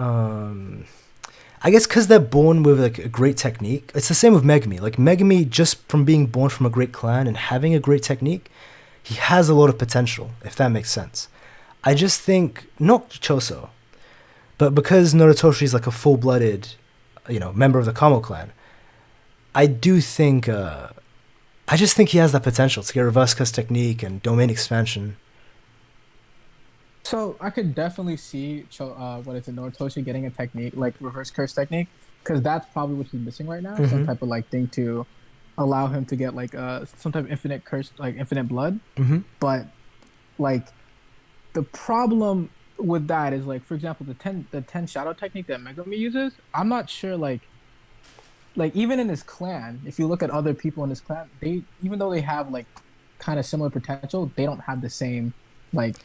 I guess because they're born with like a great technique. It's the same with Megumi. Like Megumi, just from being born from a great clan and having a great technique, he has a lot of potential, if that makes sense. I just think, not Choso, but because Noritoshi is like a full-blooded, member of the Kamo clan, I do think, I just think he has that potential to get reverse curse technique and domain expansion. So I could definitely see Noritoshi getting a technique like reverse curse technique because that's probably what he's missing right now. Mm-hmm. Some type of like thing to allow him to get like some type of infinite curse, like infinite blood. Mm-hmm. But like the problem with that is like, for example, the 10 shadow technique that Megumi uses. I'm not sure like even in his clan, if you look at other people in his clan, even though they have like kind of similar potential, they don't have the same like.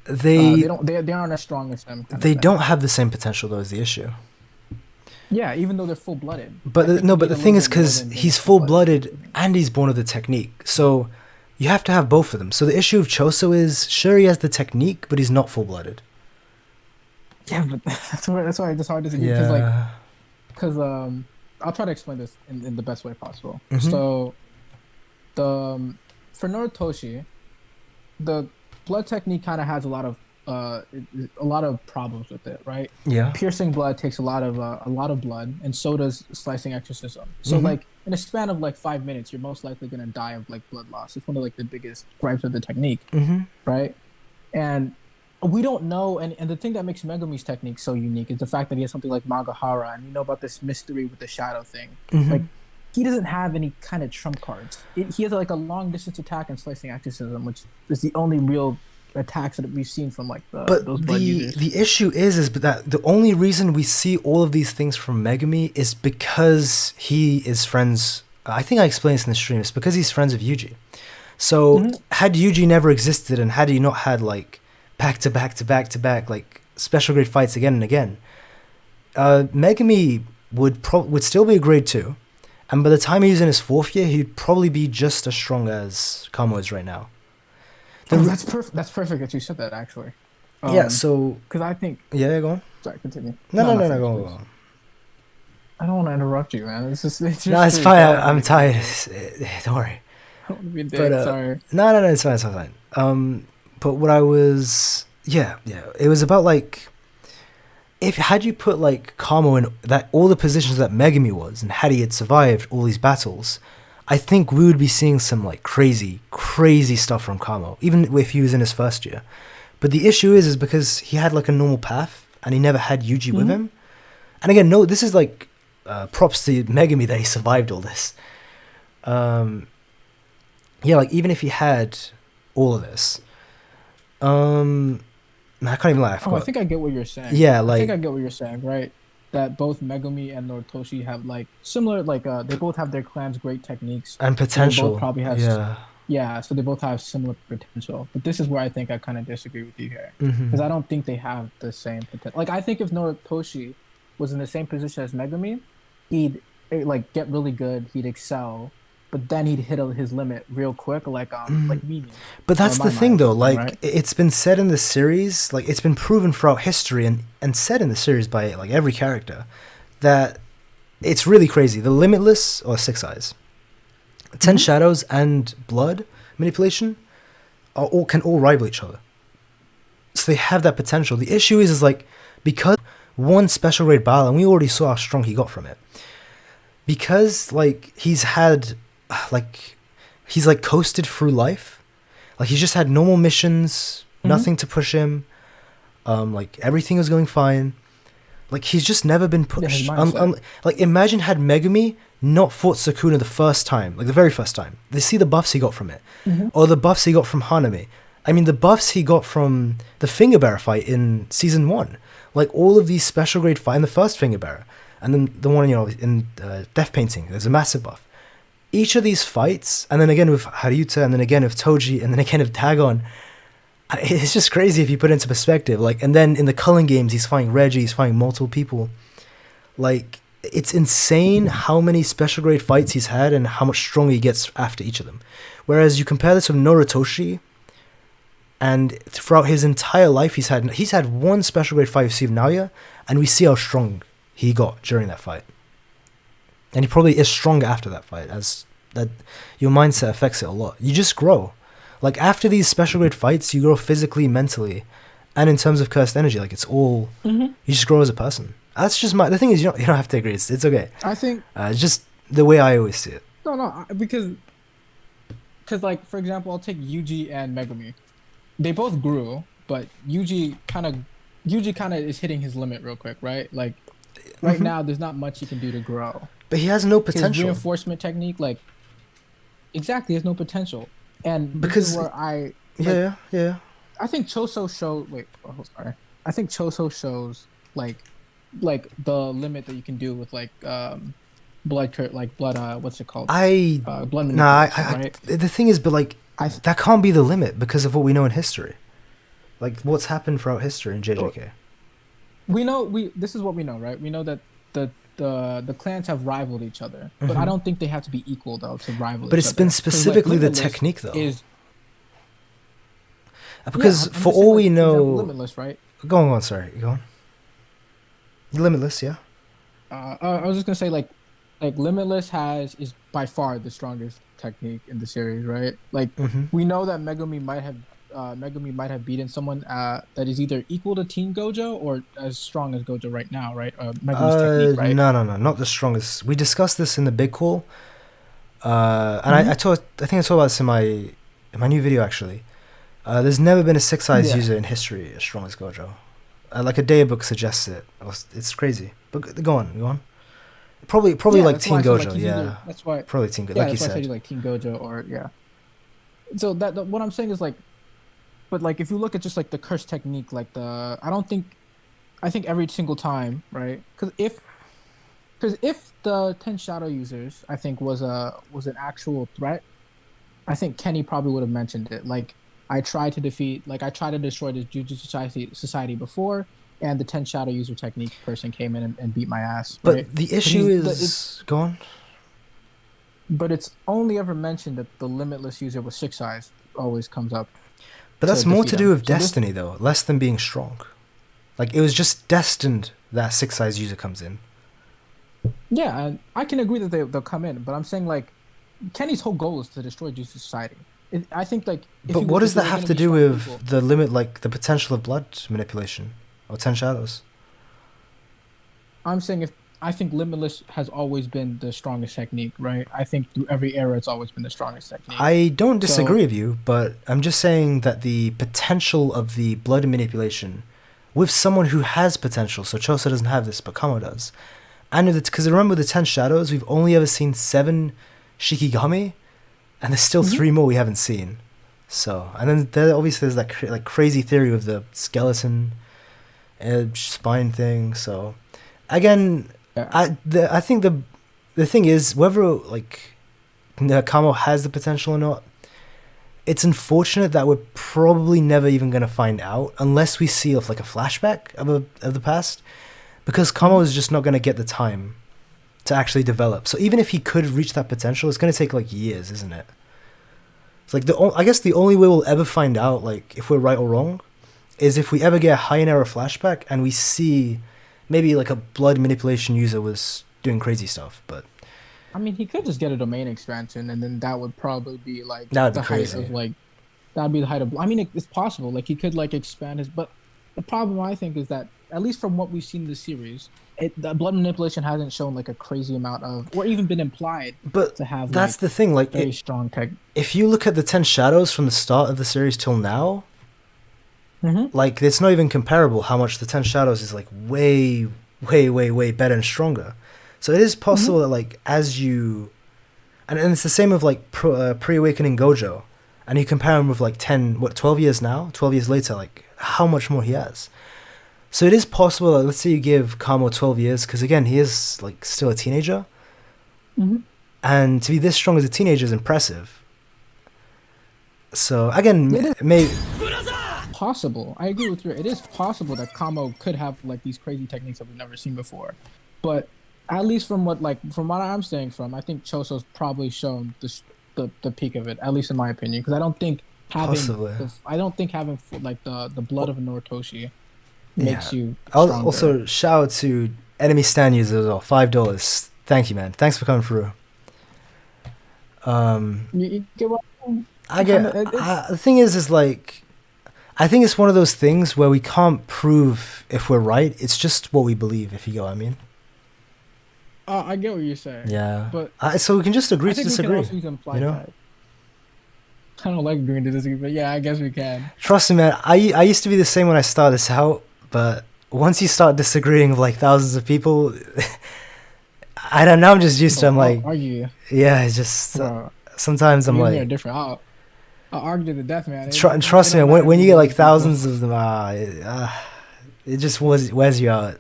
They aren't as strong as them. They don't have the same potential though, is the issue. Yeah, even though they're full-blooded. But the thing is because he's full-blooded and he's born with the technique, so you have to have both of them. So the issue of Choso is sure he has the technique, but he's not full-blooded. Yeah, but that's why it's hard to disagree. Because I'll try to explain this in the best way possible. Mm-hmm. So for Noritoshi, the blood technique kind of has a lot of problems with it, right? Yeah. Piercing blood takes a lot of blood, and so does slicing exorcism. So like in a span of like 5 minutes, you're most likely gonna die of like blood loss. It's one of like the biggest gripes of the technique, mm-hmm. right? And we don't know, and the thing that makes Megumi's technique so unique is the fact that he has something like Magahara, and we know about this mystery with the shadow thing. Mm-hmm. Like, he doesn't have any kind of trump cards. He has like a long distance attack and slicing exorcism, which is the only real attacks that we've seen from like those blood users. The issue is that the only reason we see all of these things from Megumi is because he is friends. I think I explained this in the stream. It's because he's friends with Yuji. So had Yuji never existed, and had he not had like back to back like special grade fights again and again, Megumi would still be a grade 2, and by the time he's in his 4th year, he'd probably be just as strong as Kamo is right now. That's perfect. That's perfect that you said that, actually. Yeah. So because I think go on. Sorry, continue. No, go on. I don't want to interrupt you, man. It's just no, it's fine. I'm tired. Don't worry. I don't want to be a dick. Sorry. No, it's fine. But what I was, it was about like, had you put like Kamo in that all the positions that Megumi was, and had he had survived all these battles, I think we would be seeing some like crazy stuff from Kamo, even if he was in his 1st year. But the issue is because he had like a normal path, and he never had Yuji with him. And again, no, this is like props to Megumi that he survived all this. Like even if he had all of this, I can't even lie. I think I get what you're saying. Yeah, like I think I get what you're saying, right? That both Megumi and Noritoshi have like similar, like they both have their clan's great techniques and potential. Both probably have, so they both have similar potential. But this is where I think I kind of disagree with you here, because I don't think they have the same potential. Like I think if Noritoshi was in the same position as Megumi, he'd like get really good, he'd excel, but then he'd hit his limit real quick, like Mimi. But that's the thing, though. Like right? It's been said in the series, like it's been proven throughout history, and said in the series by like every character, that it's really crazy. The Limitless or Six Eyes, 10 Shadows, and Blood manipulation can all rival each other. So they have that potential. The issue is like because one special grade battle, and we already saw how strong he got from it. Because like he's coasted through life, like he's just had normal missions, nothing to push him, like everything was going fine, like he's just never been pushed. Like imagine had Megumi not fought Sukuna the first time, like the very first time. They see the buffs he got from it, or the buffs he got from Hanami. I mean, the buffs he got from the Finger Bearer fight in season 1, like all of these special grade fight in the first Finger Bearer, and then the one in Death Painting, there's a massive buff. Each of these fights, and then again with Haruta, and then again with Toji, and then again with Dagon, it's just crazy if you put it into perspective. Like, and then in the Culling games, he's fighting Reggie, he's fighting multiple people. Like, it's insane how many special grade fights he's had and how much stronger he gets after each of them. Whereas you compare this with Noritoshi, and throughout his entire life, he's had one special grade fight with Steve Naoya, and we see how strong he got during that fight. And he probably is stronger after that fight, as that your mindset affects it a lot. You just grow. Like after these special grade fights, you grow physically, mentally, and in terms of cursed energy. Like it's all you just grow as a person. That's just the thing is you don't have to agree. It's okay. I think it's just the way I always see it. No, because like for example, I'll take Yuji and Megumi. They both grew, but Yuji kind of is hitting his limit real quick, right? Like right now, there's not much he can do to grow. But he has no potential. His reinforcement technique, like exactly, has no potential. And because where I I think Choso showed. Sorry. I think Choso shows like the limit that you can do with like blood. What's it called? Blood. Right? The thing is, but like that can't be the limit because of what we know in history, like what's happened throughout history in JJK. This is what we know, right? We know that the clans have rivaled each other, but I don't think they have to be equal though to rival. But it's been specifically the technique though. Because for all we know, Limitless, right? Go on. Sorry, go on. Limitless, yeah. I was just gonna say like Limitless is by far the strongest technique in the series, right? Like we know that Megumi might have beaten someone that is either equal to Teen Gojo or as strong as Gojo right now, right? Megumi's technique, right? No, not the strongest. We discussed this in the big call, and I think I talked about this in my new video actually. There's never been a 6 eyes user in history as strong as Gojo. Like a day book suggests it. It's crazy. But go on. Probably like Teen Gojo. Yeah, that's why. Probably Teen Gojo. Yeah, like you that's why said. I said like Teen Gojo or So what I'm saying is like, but like if you look at just like the curse technique, like I think every single time, right? Because if the 10 shadow users, I think was an actual threat, I think Kenny probably would have mentioned it. Like I tried to destroy the Jujutsu Society before, and the 10 shadow user technique person came in and beat my ass. But right? the issue is go on. But it's only ever mentioned that the limitless user with 6 eyes always comes up. But that's more to do with destiny, though, less than being strong. Like, it was just destined that 6 eyes user comes in. Yeah, and I can agree that they'll come in, but I'm saying, like, Kenny's whole goal is to destroy Jujutsu Society. I think, like... But what does that have to do with the limit, like, the potential of blood manipulation? Or 10 shadows? I'm saying I think Limitless has always been the strongest technique, right? I think through every era, it's always been the strongest technique. I don't disagree with you, but I'm just saying that the potential of the blood manipulation with someone who has potential, so Choso doesn't have this, but Kamo does. And because remember the 10 shadows, we've only ever seen 7 Shikigami, and there's still 3 more we haven't seen. So, and then there's that like crazy theory with the skeleton edge spine thing. So, again, I think the thing is whether like Kamo has the potential or not. It's unfortunate that we're probably never even gonna find out unless we see like a flashback of the past, because Kamo is just not gonna get the time to actually develop. So even if he could reach that potential, it's gonna take like years, isn't it? It's like I guess the only way we'll ever find out like if we're right or wrong is if we ever get a high era flashback and we see maybe like a blood manipulation user was doing crazy stuff. But I mean, he could just get a domain expansion, and then that would probably be like the height of like that'd be the height of. I mean, it's possible. Like he could like expand his, but the problem I think is that at least from what we've seen in the series, the blood manipulation hasn't shown like a crazy amount of, or even been implied. But to have that's the thing. Like very strong tech. If you look at the 10 shadows from the start of the series till now, like it's not even comparable. How much the 10 shadows is like way better and stronger. So it is possible that like as you, and it's the same with like pre-awakening Gojo, and you compare him with like 12 years now, 12 years later, like how much more he has. So it is possible that let's say you give Kamo 12 years, because again he is like still a teenager, and to be this strong as a teenager is impressive. So again, maybe possible. I agree with you. It is possible that Kamo could have like these crazy techniques that we've never seen before, but at least from what I'm saying from, I think Choso's probably shown the peak of it, at least in my opinion, because I don't think having like the blood of a Noritoshi makes you stronger. Also, shout out to enemy stand users as well. $5. Thank you, man. Thanks for coming through. You get what I get. The thing is like, I think it's one of those things where we can't prove if we're right. It's just what we believe, if you get what I mean. I get what you're saying. Yeah. But so we can just agree to disagree. We can also I don't like agreeing to disagree, but yeah, I guess we can. Trust me, man. I used to be the same when I started this out, but once you start disagreeing with like thousands of people, I don't know. I'm just used to. I'm like, argue. Yeah, it's just sometimes I'm like different. I'll argue to the death, man. Trust me, when you get like thousands of them, it just wears you out.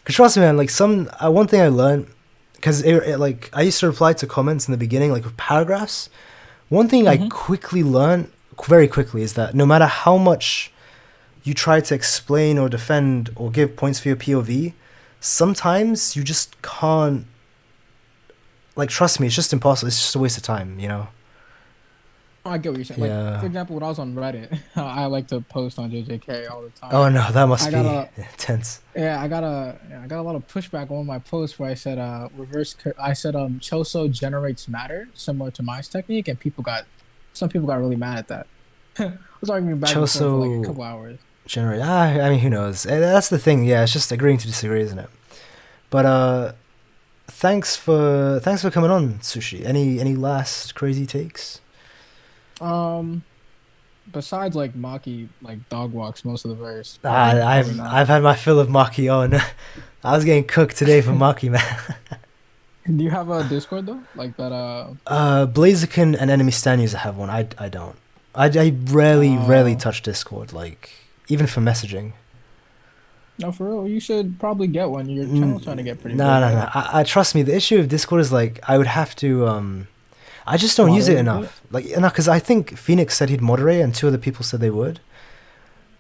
Cause trust me, man. Like one thing I learned, because like I used to reply to comments in the beginning, like with paragraphs. One thing I quickly learned, very quickly, is that no matter how much you try to explain or defend or give points for your POV, sometimes you just can't. Like, trust me, it's just impossible. It's just a waste of time, you know. I get what you're saying. Yeah. Like, for example, when I was on Reddit, I like to post on JJK all the time. Oh no, that must be intense. Yeah, I got a lot of pushback on my post where I said Choso generates matter similar to Mine's technique, and some people got really mad at that. I was arguing back and forth for like a couple hours. I mean, who knows? That's the thing. Yeah, it's just agreeing to disagree, isn't it? But thanks for coming on, Sushi. Any last crazy takes? besides like Maki, like dog walks most of the verse. I've had my fill of Maki on. I was getting cooked today for Maki, man. Do you have a Discord though, like that? Blaziken and Enemy Stand user have one. I don't. I rarely touch Discord, like even for messaging. No, for real, you should probably get one. Your channel's trying to get pretty. No. I trust me. The issue of Discord is like I would have to. I just don't use it enough. Like, because I think Phoenix said he'd moderate, and 2 other people said they would.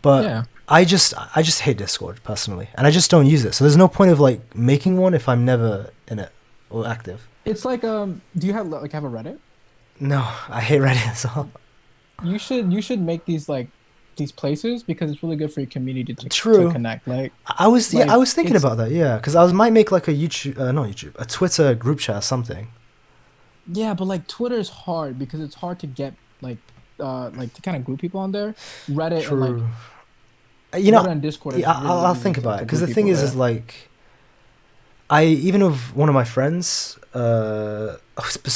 But yeah. I just hate Discord personally, and I just don't use it. So there's no point of like making one if I'm never in it or active. It's like do you have a Reddit? No, I hate Reddit as well. You should make these places because it's really good for your community to connect. Like I was thinking about that, yeah, because I might make like a a Twitter group chat or something. Yeah, but like Twitter is hard because it's hard to get like to kind of group people on there. Reddit and like Reddit and Discord. Yeah, I'll think about it because the thing is like even with one of my friends. So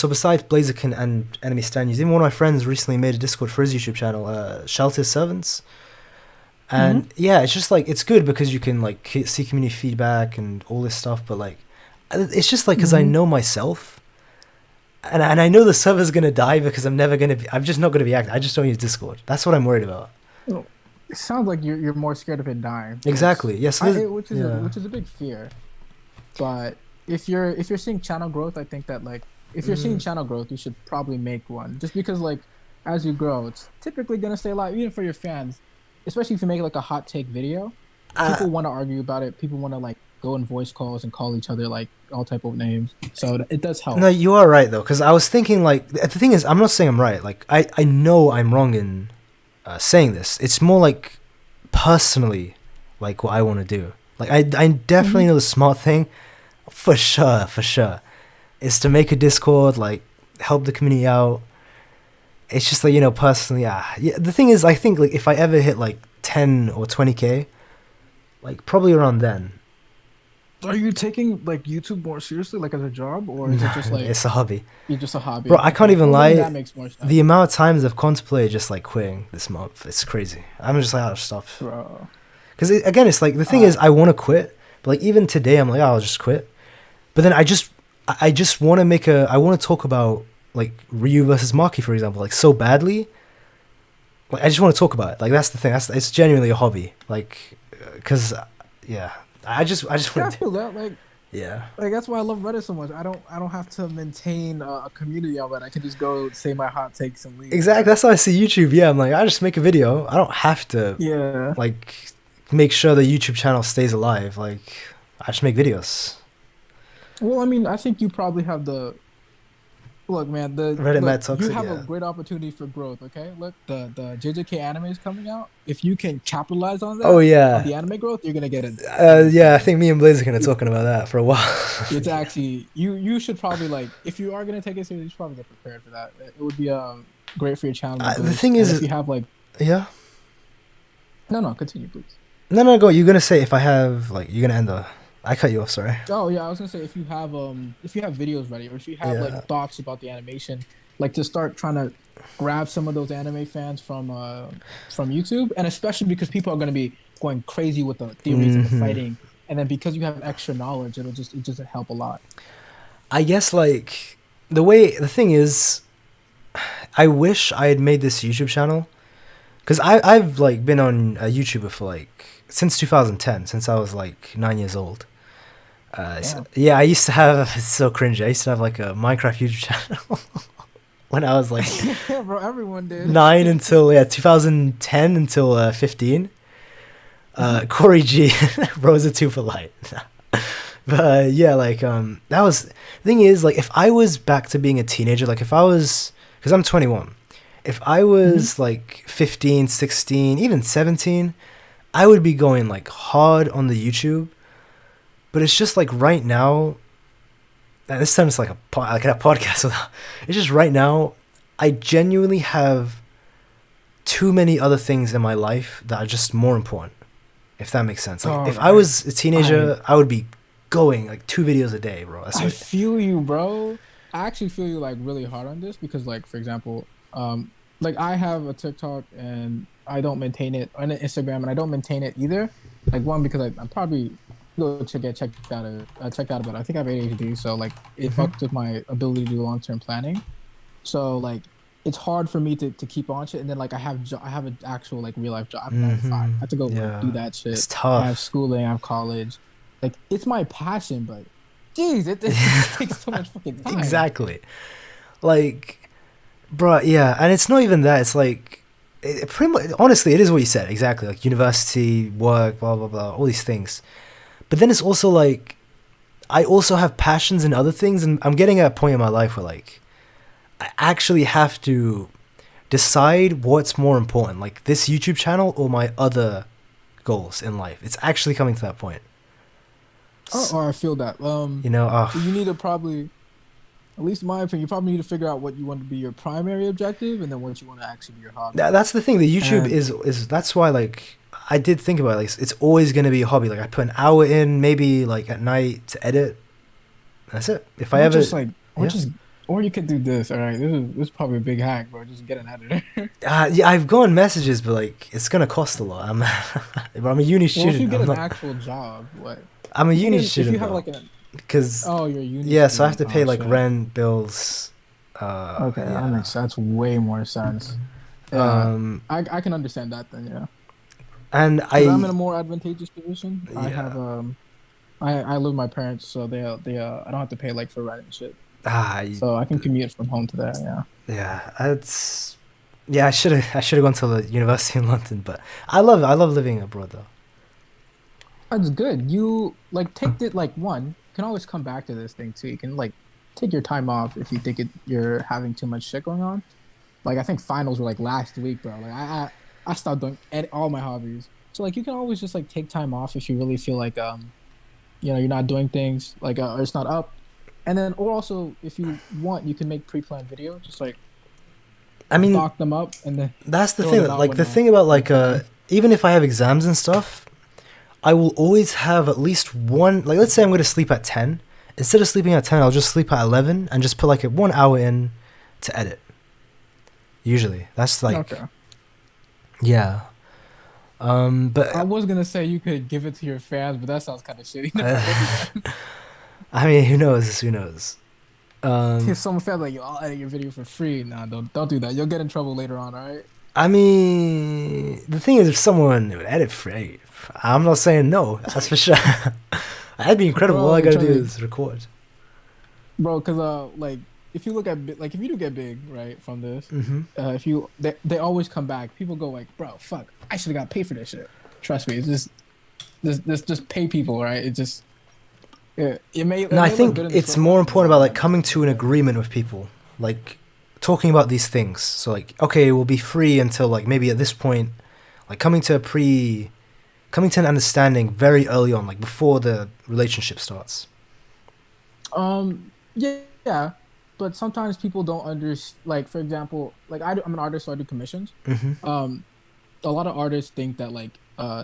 besides Blaziken and Enemy Stand, even one of my friends recently made a Discord for his YouTube channel, Shelter Servants. And yeah, it's just like it's good because you can like see community feedback and all this stuff. But like, it's just like because I know myself. And I know the server's gonna die because I'm just not gonna be active. I just don't use Discord. That's what I'm worried about. Well, it sounds like you're more scared of it dying. Exactly. Yes. Which is a big fear. But if you're seeing channel growth, I think that like if you're seeing channel growth, you should probably make one. Just because like as you grow, it's typically gonna stay alive, even for your fans. Especially if you make like a hot take video, people want to argue about it. People want to like go in voice calls and call each other like all type of names. So it does help. No, you are right though, because I was thinking like the thing is I'm not saying I'm right. Like I know I'm wrong in saying this. It's more like personally like what I want to do. Like I definitely know the smart thing for sure is to make a Discord, like help the community out. It's just like, personally, yeah. The thing is, I think like if I ever hit like 10 or 20k, like probably around then. Are you taking like YouTube more seriously, like as a job, or is it just like it's a hobby? You're just a hobby, bro. I can't even lie. That makes more sense. The amount of times I've contemplated just like quitting this month, it's crazy. I'm just like, stop. Bro. Because again, it's like the thing is, I want to quit, but like even today, I'm like, I'll just quit. But then I just want to I want to talk about like Ryu versus Maki, for example, like so badly. Like I just want to talk about it. Like that's the thing. It's genuinely a hobby. Like, because yeah. I just want to feel that like yeah, like that's why I love Reddit so much. I don't have to maintain a community on Reddit. I can just go say my hot takes and leave. Exactly. That's why I see YouTube. Yeah, I'm like I just make a video. I don't have to like make sure the YouTube channel stays alive. Like I just make videos. Well, I mean, I think you probably have the look, man. You have a great opportunity for growth. Okay, look, the JJK anime is coming out. If you can capitalize on that, on the anime growth, you're gonna get it. Yeah, I think me and Blaze are talking about that for a while. It's actually you should probably like if you are gonna take it seriously, you should probably get prepared for that. It would be great for your channel. The thing is, if you have like no, continue, please. No, go. You're gonna say if I have like you're gonna end the. I cut you off, sorry. Oh yeah, I was gonna say if you have videos ready or if you have like thoughts about the animation, like to start trying to grab some of those anime fans from YouTube, and especially because people are gonna be going crazy with the theories and the fighting, and then because you have extra knowledge, it'll just help a lot. I guess like the thing is, I wish I had made this YouTube channel, because I've like been on YouTube for like since 2010, since I was like 9 years old. Yeah, I used to have, it's so cringy, I used to have like a Minecraft YouTube channel when I was like yeah, bro, everyone did. 9 until 2010 until 15. Corey G, Rosa 2 for light. But yeah, like that was the thing is like if I was back to being a teenager, like if I was, because I'm 21, if I was like 15, 16, even 17, I would be going like hard on the YouTube. But it's just like right now, and this sounds like a podcast. It's just right now, I genuinely have too many other things in my life that are just more important, if that makes sense. Like if I was a teenager, I would be going like 2 videos a day, bro. I feel you, bro. I actually feel you like really hard on this because like, for example, like I have a TikTok and I don't maintain it, on Instagram and I don't maintain it either. Like one because I'm probably go to get checked out about it. I think I have ADHD, so like it fucks with my ability to do long-term planning. So like it's hard for me to keep on shit, and then like I have an actual like real life job. I'm 9 to 5. I have to go work, do that shit. It's tough. I have schooling, I have college. Like it's my passion, but jeez, it takes so much fucking time. Exactly. Like, bro, yeah, and it's not even that. It's like, pretty much, honestly, it is what you said. Exactly, like university, work, blah blah blah, all these things. But then it's also like, I also have passions in other things, and I'm getting at a point in my life where like, I actually have to decide what's more important, like this YouTube channel or my other goals in life. It's actually coming to that point. Oh, I feel that. You know, you need to probably, at least in my opinion, you probably need to figure out what you want to be your primary objective, and then what you want to actually be your hobby. That's the thing. The YouTube is that's why like I did think about it, like it's always gonna be a hobby. Like I put an hour in, maybe like at night to edit. That's it. If I ever just like or you could do this. All right, this is probably a big hack, bro. Just get an editor. Yeah, I've gotten messages, but like it's gonna cost a lot. I'm a uni student. Well, if you get an actual job, what? I'm a uni student. If you have like because you're a uni. Yeah, student. so I have to pay like rent, bills. Okay, that's way more sense. Yeah, I can understand that then. Yeah. And I'm in a more advantageous position. Yeah. I have I live with my parents, so they I don't have to pay like for rent and shit. So I can commute from home to there. Yeah. Yeah, I should have gone to the university in London, but I love living abroad though. That's good. You like take it like one. You can always come back to this thing too. You can like take your time off if you think you're having too much shit going on. Like I think finals were like last week, bro. Like I stopped doing all my hobbies. So like you can always just like take time off if you really feel like you're not doing things like or it's not up. And then or also if you want, you can make pre-planned videos. Just like lock them up and then that's the thing. Like the thing about like even if I have exams and stuff, I will always have at least one. Like let's say I'm going to sleep at 10. Instead of sleeping at 10, I'll just sleep at 11 and just put like 1 hour in to edit. Usually, that's like yeah. But I was gonna say you could give it to your fans, but that sounds kind of shitty. I mean, who knows? If someone felt like I'll edit your video for free, nah, don't do that. You'll get in trouble later on, all right? I mean, the thing is, if someone would edit free, I'm not saying no. That's for sure. That'd be incredible. All I gotta do is record. Bro, because like if you look at like if you do get big right from this, if you they always come back. People go like, bro, fuck, I should have got paid for this shit. Trust me, it's just pay people, right? It just it may. No, I think it's more important about like coming to an agreement with people, like talking about these things. So like, okay, we'll be free until like maybe at this point, like coming to an understanding very early on, like before the relationship starts. Yeah, but sometimes people don't understand. Like for example, like I'm an artist, so I do commissions. A lot of artists think that like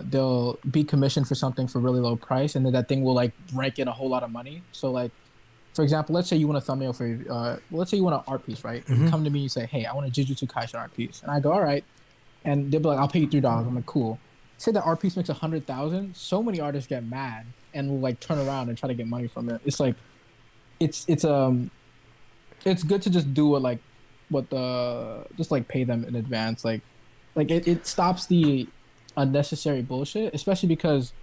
they'll be commissioned for something for really low price, and then that thing will like rake in a whole lot of money. So like, for example, let's say you want a thumbnail for let's say you want an art piece, right? You come to me, you say, hey, I want a Jujutsu Kaisen art piece, and I go, all right, and they'll be like, I'll pay you $3. I'm like, cool. Say that art piece makes 100,000. So many artists get mad and will like turn around and try to get money from it. It's like, it's good to just do it just like pay them in advance. Like it stops the unnecessary bullshit, especially because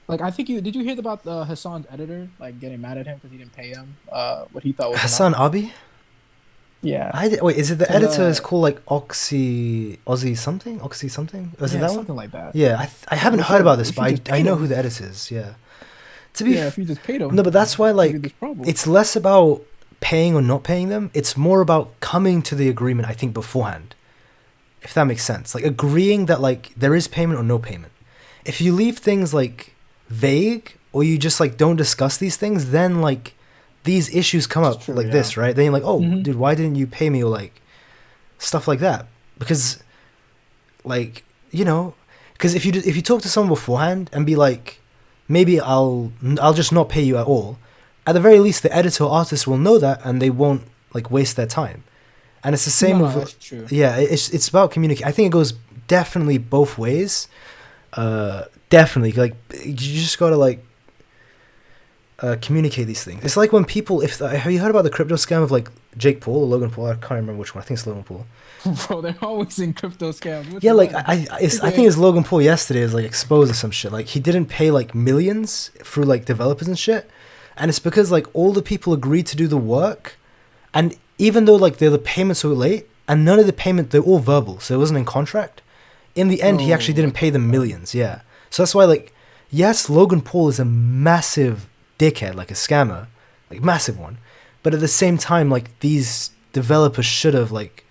like I think did you hear about Hassan's editor like getting mad at him because he didn't pay him what he thought was Hassan Abi? Yeah. Wait, is it the editor is called like Oxy something? Or is it that something one? Like that. Yeah, I haven't heard about this, but I know who the editor is. Yeah. If you just paid them. No, but that's why like it's less about paying or not paying them. It's more about coming to the agreement, I think, beforehand. If that makes sense. Like agreeing that like there is payment or no payment. If you leave things like vague or you just like don't discuss these things, then like these issues come up this, right? Then you're like, oh, dude, why didn't you pay me, or like stuff like that? Because, like, because if you talk to someone beforehand and be like, maybe I'll just not pay you at all. At the very least, the editor or artist will know that, and they won't like waste their time. And it's the same with that's true. Yeah, it's about communication. I think it goes definitely both ways. Definitely, like you just gotta like communicate these things. It's like when people, have you heard about the crypto scam of like Jake Paul or Logan Paul? I can't remember which one. I think it's Logan Paul. Bro, they're always in crypto scams. Yeah, like I think it was Logan Paul yesterday is like exposed to some shit. Like he didn't pay like millions through like developers and shit, and it's because like all the people agreed to do the work, and even though like the payments were late, and none of the payment, they're all verbal, so it wasn't in contract. In the end, he actually didn't pay them millions. Yeah, so that's why like, yes, Logan Paul is a massive dickhead, like a scammer, like massive one, but at the same time, like these developers should have like.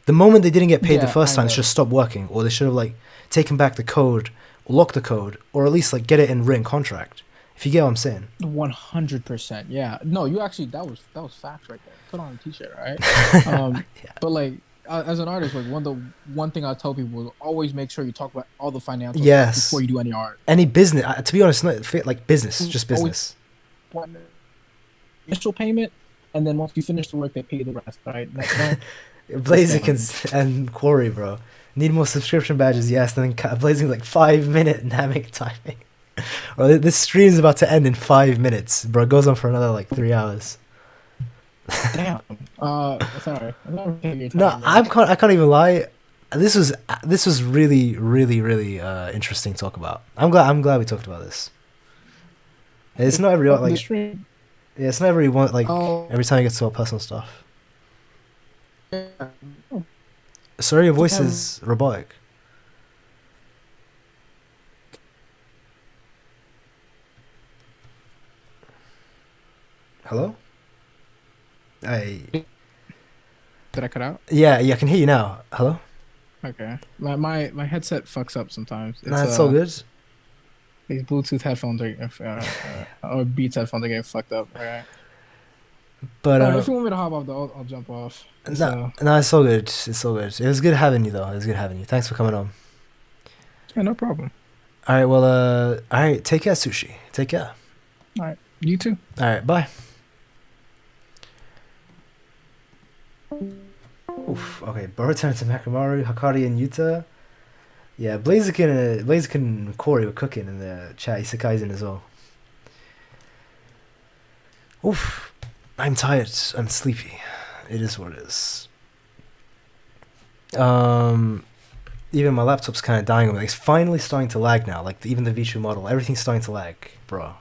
The moment they didn't get paid the first time, they should have stopped working, or they should have like taken back the code, or locked the code, or at least like get it in written contract. If you get what I'm saying. 100%. Yeah. No, you actually that was facts right there. Put on a t-shirt, right? Yeah. But like as an artist, like one thing I tell people is always make sure you talk about all the financials before you do any art. Any business, to be honest, not like business, just business. Initial payment, and then once you finish the work, they pay the rest. Right? Blazing and Quarry, bro. Need more subscription badges, yes. And then Blazing like 5-minute dynamic timing. Bro, this stream is about to end in 5 minutes, bro. It goes on for another like 3 hours. Damn. Sorry. No, I can't even lie. This was really, really, really interesting to talk about. I'm glad we talked about this. It's not every like. Yeah, it's not every one like every time you get to our personal stuff. Sorry, your voice is robotic. Hello? Did I cut out? Yeah, I can hear you now. Hello? Okay. My headset fucks up sometimes. It's all good. These Bluetooth headphones or Beats headphones are getting fucked up. Alright. But if you want me to hop off, I'll jump off. No, it's all good. It's all good. It was good having you, though. It was good having you. Thanks for coming on. Yeah, no problem. All right. Well, all right. Take care, Sushi. Take care. All right. You too. All right. Bye. Oof. Okay. Boruto to Makamaru, Hakari, and Yuta. Yeah, Blaziken and Corey were cooking in the chat. JJK Kaisen as well. Oof. I'm tired. I'm sleepy. It is what it is. Even my laptop's kind of dying. It's finally starting to lag now. Like even the Vishu model, everything's starting to lag, bro.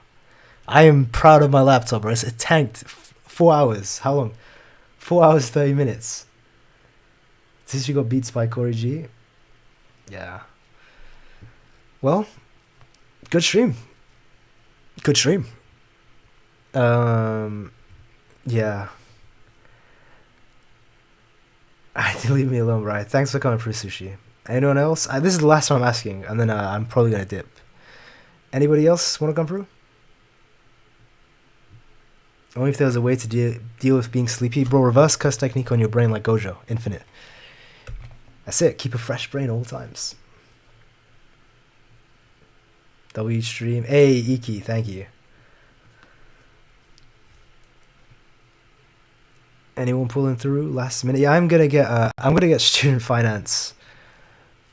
I am proud of my laptop, bro. It tanked 4 hours. How long? 4 hours 30 minutes. Since you got beats by Corey G. Yeah. Well, good stream. Good stream. Yeah. Leave me alone, right? Thanks for coming through, Sushi. Anyone else? This is the last time I'm asking, and then I'm probably gonna dip. Anybody else want to come through? Only if there was a way to deal with being sleepy. Bro, reverse curse technique on your brain like Gojo. Infinite. That's it. Keep a fresh brain all times. W stream. Hey, Iki, thank you. Anyone pulling through last minute? Yeah, I'm gonna get student finance.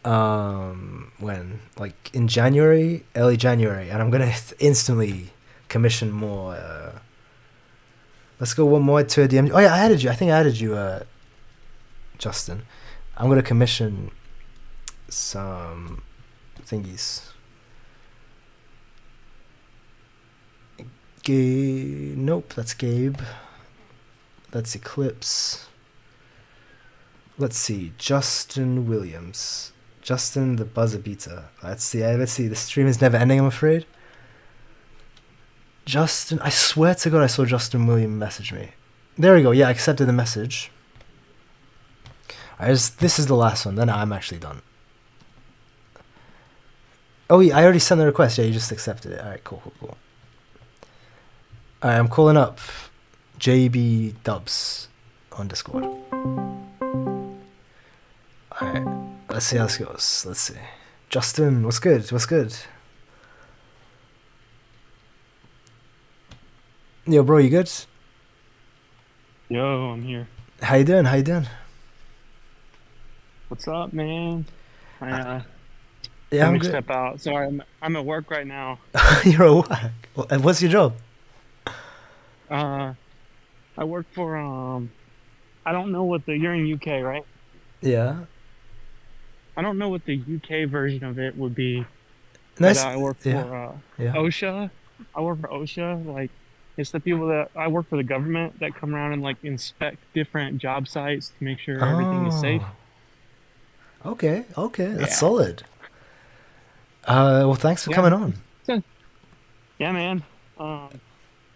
When like in January, early January, and I'm gonna instantly commission more. Let's go one more to a DM. Oh yeah, I added you. I think I added you, Justin. I'm gonna commission some thingies. Nope, that's Gabe. That's Eclipse. Let's see, Justin Williams. Justin the Buzzer Beater. Let's see, the stream is never ending, I'm afraid. Justin, I swear to God I saw Justin Williams message me. There we go, yeah, I accepted the message. This is the last one, then I'm actually done. Oh yeah, I already sent the request, yeah, you just accepted it. Alright, cool. Alright, I'm calling up JB Dubs on Discord. Alright, let's see how this goes. Let's see. Justin, what's good? Yo, bro, you good? Yo, I'm here. How you doing? What's up, man? Yeah, let I'm me good. step out. Sorry, I'm at work right now. You're at work. And what's your job? I work for I don't know what you're in UK, right? Yeah. I don't know what the UK version of it would be. Nice. But I work for OSHA. I work for OSHA. Like, it's the people that I work for the government that come around and like inspect different job sites to make sure everything is safe. Okay, that's solid. Well, thanks for coming on. Yeah, man.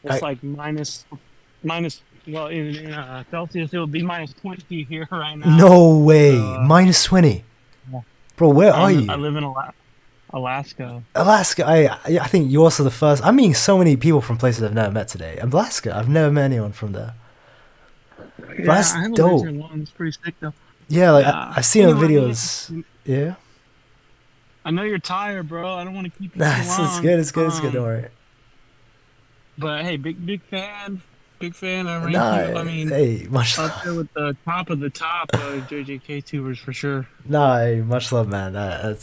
It's like minus. Well, in Celsius, it would be minus 20 here right now. No way, minus 20. Yeah. Bro, where are you? I live in Alaska. Alaska. I think you're also the first. I'm meeting so many people from places I've never met today. Alaska. I've never met anyone from there. But Yeah, that's I haven't dope. lived here long. It's pretty sick though. Yeah, like I've seen the videos. Yeah. I know you're tired, bro. I don't want to keep you Nah, too long. it's good. It's good. It's good. Don't worry. But hey, big fan. I rank Nah, you. I mean, hey, much up there with the top of the top JJK tubers for sure. Nah, hey, much love, man. I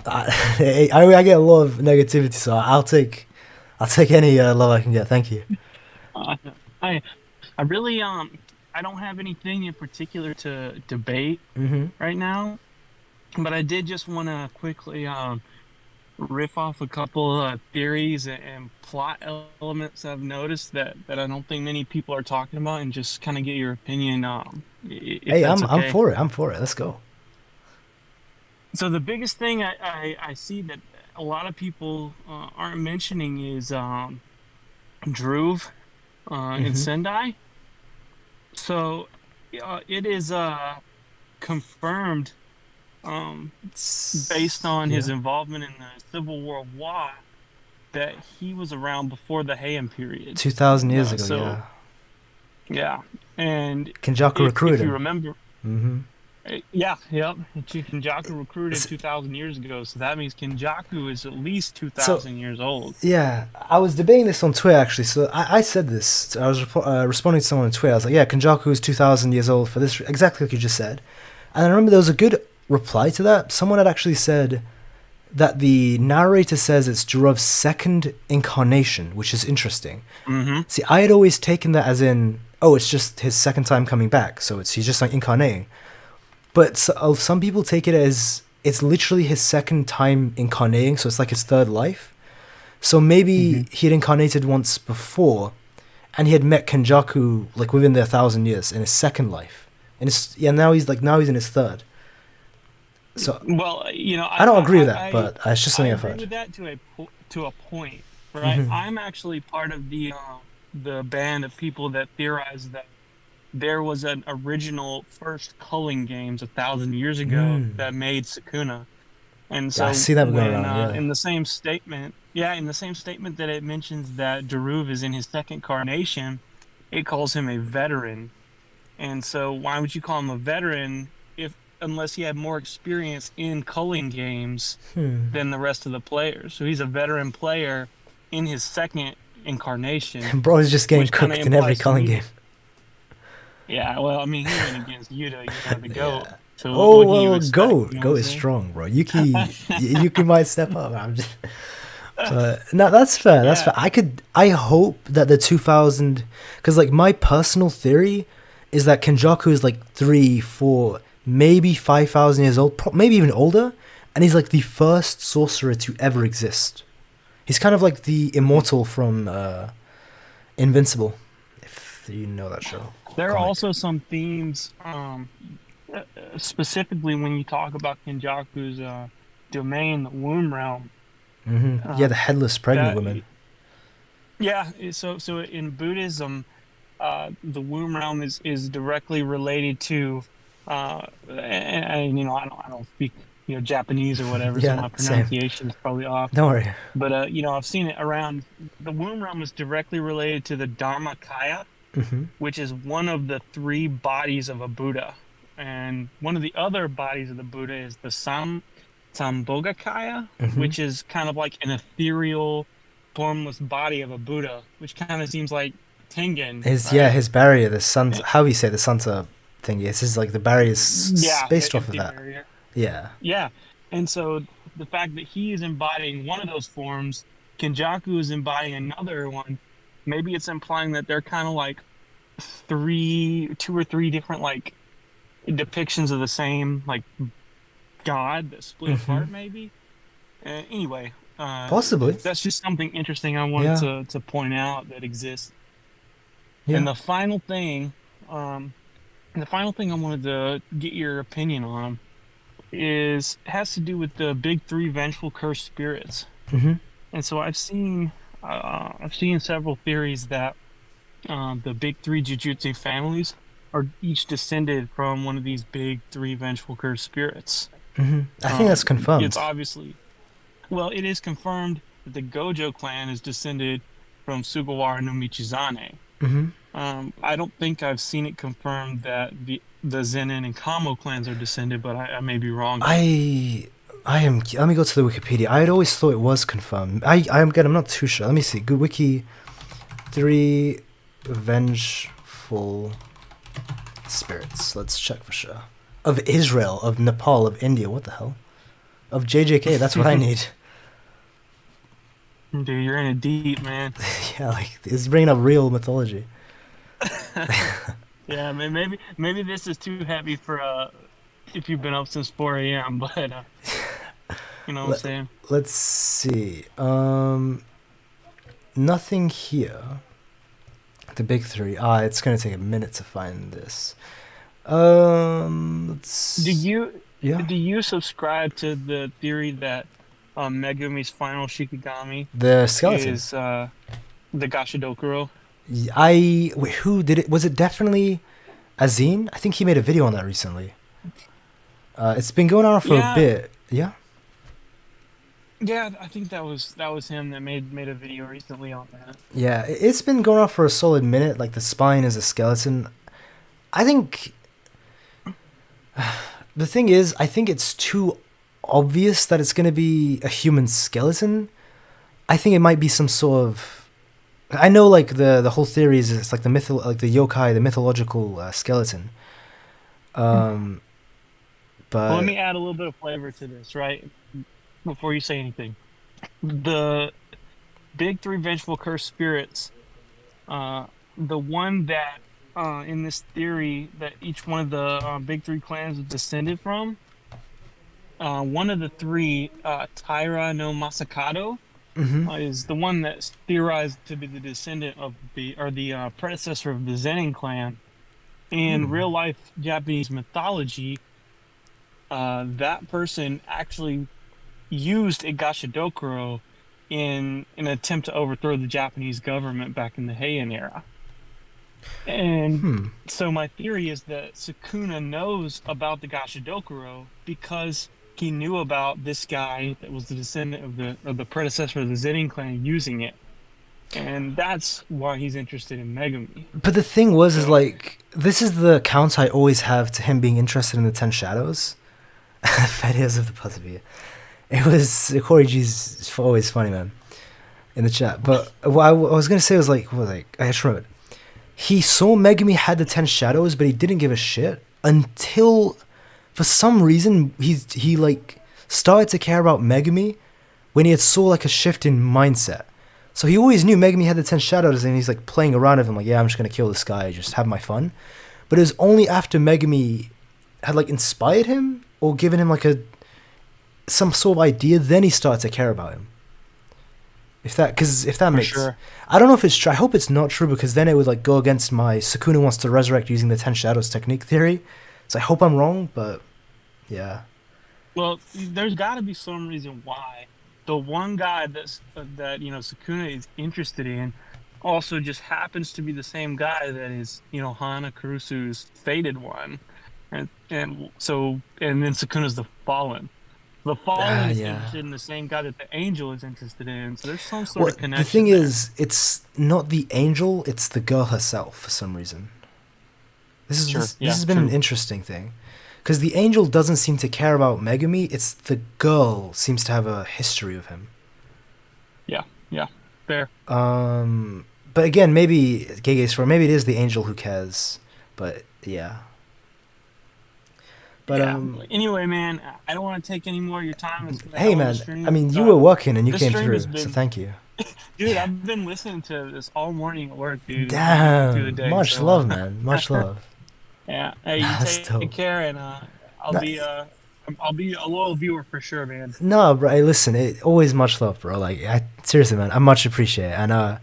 get a lot of negativity, so I'll take any love I can get. Thank you. I really I don't have anything in particular to debate right now, but I did just want to quickly riff off a couple theories and plot elements I've noticed that I don't think many people are talking about, and just kind of get your opinion. Hey, I'm for it. I'm for it. Let's go. So the biggest thing I see that a lot of people aren't mentioning is Druve in Sendai. So it is confirmed based on his involvement in the Civil War that he was around before the Heian period. 2,000 years ago, yeah. And Kenjaku recruited if you him. remember, Kenjaku recruited 2,000 years ago, so that means Kenjaku is at least 2,000 years old. Yeah, I was debating this on Twitter actually. So I said this. I was responding to someone on Twitter. I was like, "Yeah, Kenjaku is 2,000 years old for this, exactly like you just said." And I remember there was a good reply to that. Someone had actually said that the narrator says it's Jirov's second incarnation, which is interesting. See, I had always taken that as in, oh, it's just his second time coming back, so he's just like incarnating. But some people take it as it's literally his second time incarnating, so it's like his third life. So maybe he had incarnated once before, and he had met Kenjaku like within their 1,000 years in his second life, and now he's in his third. So well, I don't agree with that, but it's just something I've heard. I agree with that to a point, right? I'm actually part of the band of people that theorize that there was an original first culling games 1,000 years ago that made Sukuna, and so I see that going around. In the same statement, that it mentions that Daruv is in his second carnation, it calls him a veteran, and so why would you call him a veteran unless he had more experience in culling games than the rest of the players? So he's a veteran player in his second incarnation. Bro is just getting cooked in every culling game. Yeah, well, I mean, he went against Yuta, the GOAT. So GOAT is strong, bro. Yuki might step up. I'm just... no, that's fair. That's fair. I hope that the 2,000, because like my personal theory is that Kenjaku is like 3, 4, maybe 5,000 years old, maybe even older, and he's like the first sorcerer to ever exist. He's kind of like the immortal from Invincible, if you know that show. There are also some themes, specifically when you talk about Kenjaku's domain, the womb realm. The headless pregnant woman. Yeah, so in Buddhism, the womb realm is directly related to, and I don't speak Japanese or whatever, so my pronunciation is probably off. Don't worry. But I've seen it around. The womb realm is directly related to the Dharmakaya, which is one of the 3 bodies of a Buddha, and one of the other bodies of the Buddha is the Sambhogakaya, which is kind of like an ethereal, formless body of a Buddha, which kind of seems like Tengen. His barrier, the sun. How do you say the Santa thingy. This is like the barrier is based off of that. Barrier. Yeah. Yeah, and so the fact that he is embodying one of those forms, Kenjaku is embodying another one. Maybe it's implying that they're kind of like two or three different like depictions of the same like god that split apart. Maybe. Anyway. Possibly. That's just something interesting I wanted to point out that exists. Yeah. And the final thing I wanted to get your opinion on has to do with the big three vengeful cursed spirits. Mm-hmm. And so I've seen several theories that the big three Jujutsu families are each descended from one of these big three vengeful cursed spirits. Mm-hmm. I think that's confirmed. It's obviously, it is confirmed that the Gojo clan is descended from Sugawara no Michizane. Mm-hmm. I don't think I've seen it confirmed that the Zenin and Kamo clans are descended, but I may be wrong. I am. Let me go to the Wikipedia. I had always thought it was confirmed. I'm not too sure. Let me see. Good wiki. 3 vengeful spirits. Let's check for sure. Of Israel, of Nepal, of India. What the hell? Of JJK. That's what I need. Dude, you're in it deep, man. Yeah, like it's bringing up real mythology. Yeah, maybe this is too heavy for if you've been up since 4 a.m. But you know what I'm saying. Let's see. Nothing here. The big three. It's gonna take a minute to find this. Do you subscribe to the theory that Megumi's final Shikigami the skeleton is the Gashidokuro? Wait, who did it? Was it definitely Azine? I think he made a video on that recently. It's been going on for a bit. Yeah. Yeah, I think that was him that made a video recently on that. Yeah, it's been going on for a solid minute. Like the spine is a skeleton. I think the thing is, I think it's too obvious that it's going to be a human skeleton. I think it might be some sort of. I know, like the whole theory is it's like the yokai, the mythological skeleton. But let me add a little bit of flavor to this, right? Before you say anything, the big three vengeful cursed spirits, the one that in this theory that each one of the big three clans is descended from, one of the three, Taira no Masakado, is the one that's theorized to be the descendant of the predecessor of the Zenin clan. In real life Japanese mythology, that person actually used a Gashidokuro in an attempt to overthrow the Japanese government back in the Heian era. And so my theory is that Sukuna knows about the Gashidokuro because he knew about this guy that was the descendant of the predecessor of the Zenin clan using it. And that's why he's interested in Megumi. But the thing is like, this is the count I always have to him being interested in the Ten Shadows. Videos of the Puzzle. It was Corey G's always funny, man, in the chat. But what I was gonna say was I just remembered. He saw Megumi had the 10 shadows, but he didn't give a shit until, for some reason, he like started to care about Megumi when he had saw like a shift in mindset. So he always knew Megumi had the 10 shadows, and he's like playing around with him, like, yeah, I'm just gonna kill this guy, just have my fun. But it was only after Megumi had like inspired him or given him like some sort of idea, then he started to care about him. If that makes sure. I don't know if it's true. I hope it's not true, because then it would like go against my Sukuna wants to resurrect using the 10 shadows technique theory. So I hope I'm wrong, but yeah. Well, there's got to be some reason why the one guy that Sukuna is interested in also just happens to be the same guy that is Hana Kurusu's fated one, and then Sukuna's the fallen. The fallen is interested in the same guy that the angel is interested in, so there's some sort of connection. The thing there. is, it's not the angel; it's the girl herself for some reason. This has been an interesting thing, because the angel doesn't seem to care about Megumi. It's the girl seems to have a history of him. Yeah, fair. But again, maybe Gege's for maybe it is the angel who cares, but yeah. But anyway, man, I don't want to take any more of your time. Hey, man, I mean, you were working and you came through, so thank you. Dude, I've been listening to this all morning at work, dude. Damn, much love, man, much love. Yeah, hey, you take care, and I'll be a loyal viewer for sure, man. No, bro, hey, listen, always much love, bro. Like, seriously, man, I much appreciate it, and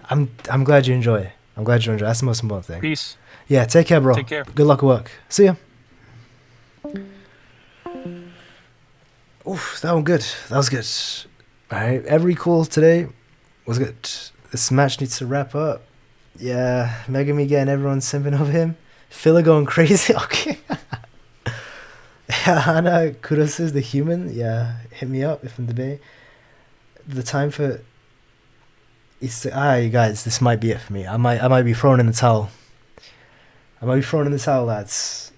I'm glad you enjoy. I'm glad you enjoy. That's the most important thing. Peace. Yeah, take care, bro. Take care. Good luck at work. See ya. Oof, that one good. That was good. Alright, every call today was good. This match needs to wrap up. Yeah, Megumi getting everyone simping over him. Filler going crazy. Okay. Yeah, Hana Kudos is the human. Yeah, hit me up if in the bay. The time for you guys, this might be it for me. I might be throwing in the towel. Lads.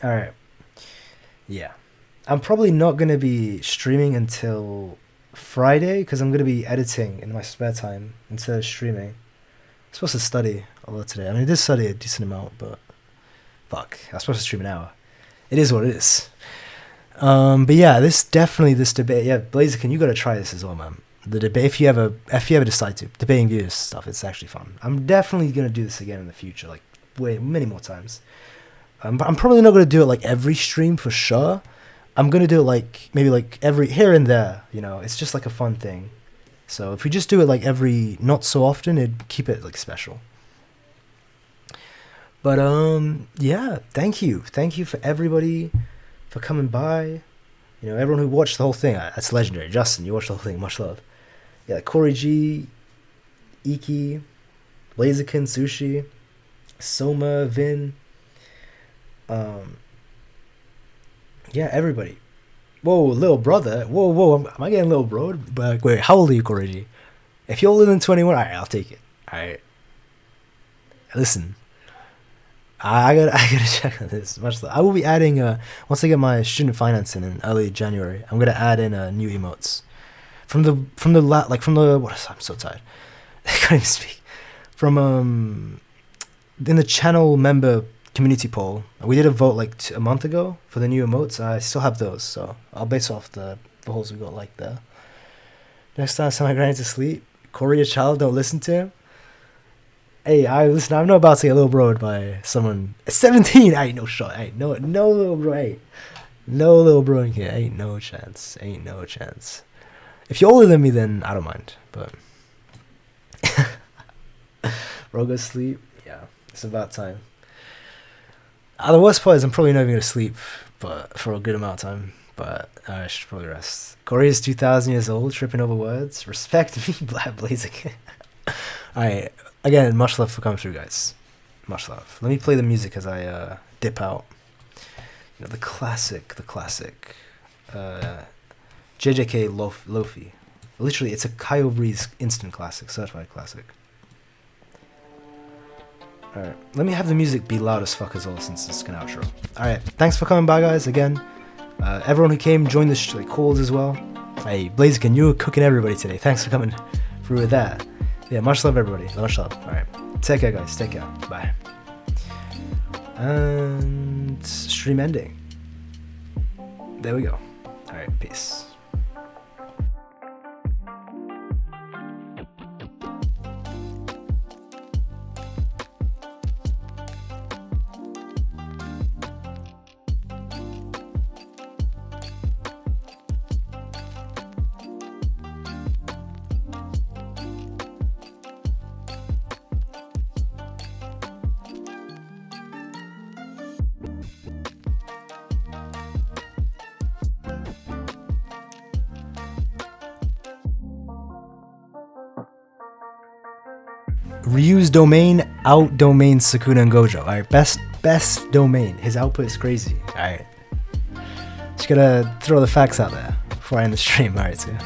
Alright. Yeah. I'm probably not going to be streaming until Friday because I'm going to be editing in my spare time instead of streaming. I'm supposed to study a lot today. I mean, I did study a decent amount, but fuck. I was supposed to stream an hour. It is what it is. But yeah, this debate. Yeah, Blaziken, you got to try this as well, man. The debate, if you ever decide to, debating views stuff, it's actually fun. I'm definitely going to do this again in the future, like many more times. But I'm probably not going to do it like every stream for sure. I'm going to do it like maybe like every here and there, you know, it's just like a fun thing. So if we just do it like every not so often, it'd keep it like special. But yeah, thank you for everybody for coming by. You know, everyone who watched the whole thing, that's legendary. Justin, you watched the whole thing, much love. Yeah, Corey G, Iki, Blaziken, Sushi, Soma, Vin, yeah, everybody. Whoa, little brother. Whoa, am I getting little bro? But wait, how old are you, Corey G? If you're older than 21, alright, I'll take it. Alright. Listen. I gotta check on this. Much love. I will be adding once I get my student financing in early January, I'm gonna add in new emotes. I'm so tired. I can't even speak. From in the channel member community poll, we did a vote like a month ago for the new emotes. I still have those, so I'll base off the holes we got like there. Next time I send my granny to sleep, Corey, a child, don't listen to him. Hey, listen, I'm not about to get little broed by someone 17. Ain't no shot. Ain't no little bro. Ain't no little bro in here. Ain't no chance. If you're older than me, then I don't mind. But bro, go sleep. Yeah, it's about time. The worst part is I'm probably not even gonna sleep, but for a good amount of time. But I should probably rest. Corey is 2,000 years old, tripping over words. Respect me, Black Blazing. Alright, again, much love for coming through, guys. Much love. Let me play the music as I dip out. You know, the classic. JJK Lofi. Literally, it's a KaiyoBreeze instant classic, certified classic. Alright, let me have the music be loud as fuck as well since it's an outro. Alright, thanks for coming by, guys, again. Everyone who came, joined the calls as well. Hey, Blaziken, you were cooking everybody today. Thanks for coming through with that. Yeah, much love, everybody. Much love. Alright, take care, guys. Take care. Bye. And stream ending. There we go. Alright, peace. Ryu's domain out domains Sukuna and Gojo. Alright, best domain. His output is crazy. Alright. Just gotta throw the facts out there before I end the stream. Alright, see ya.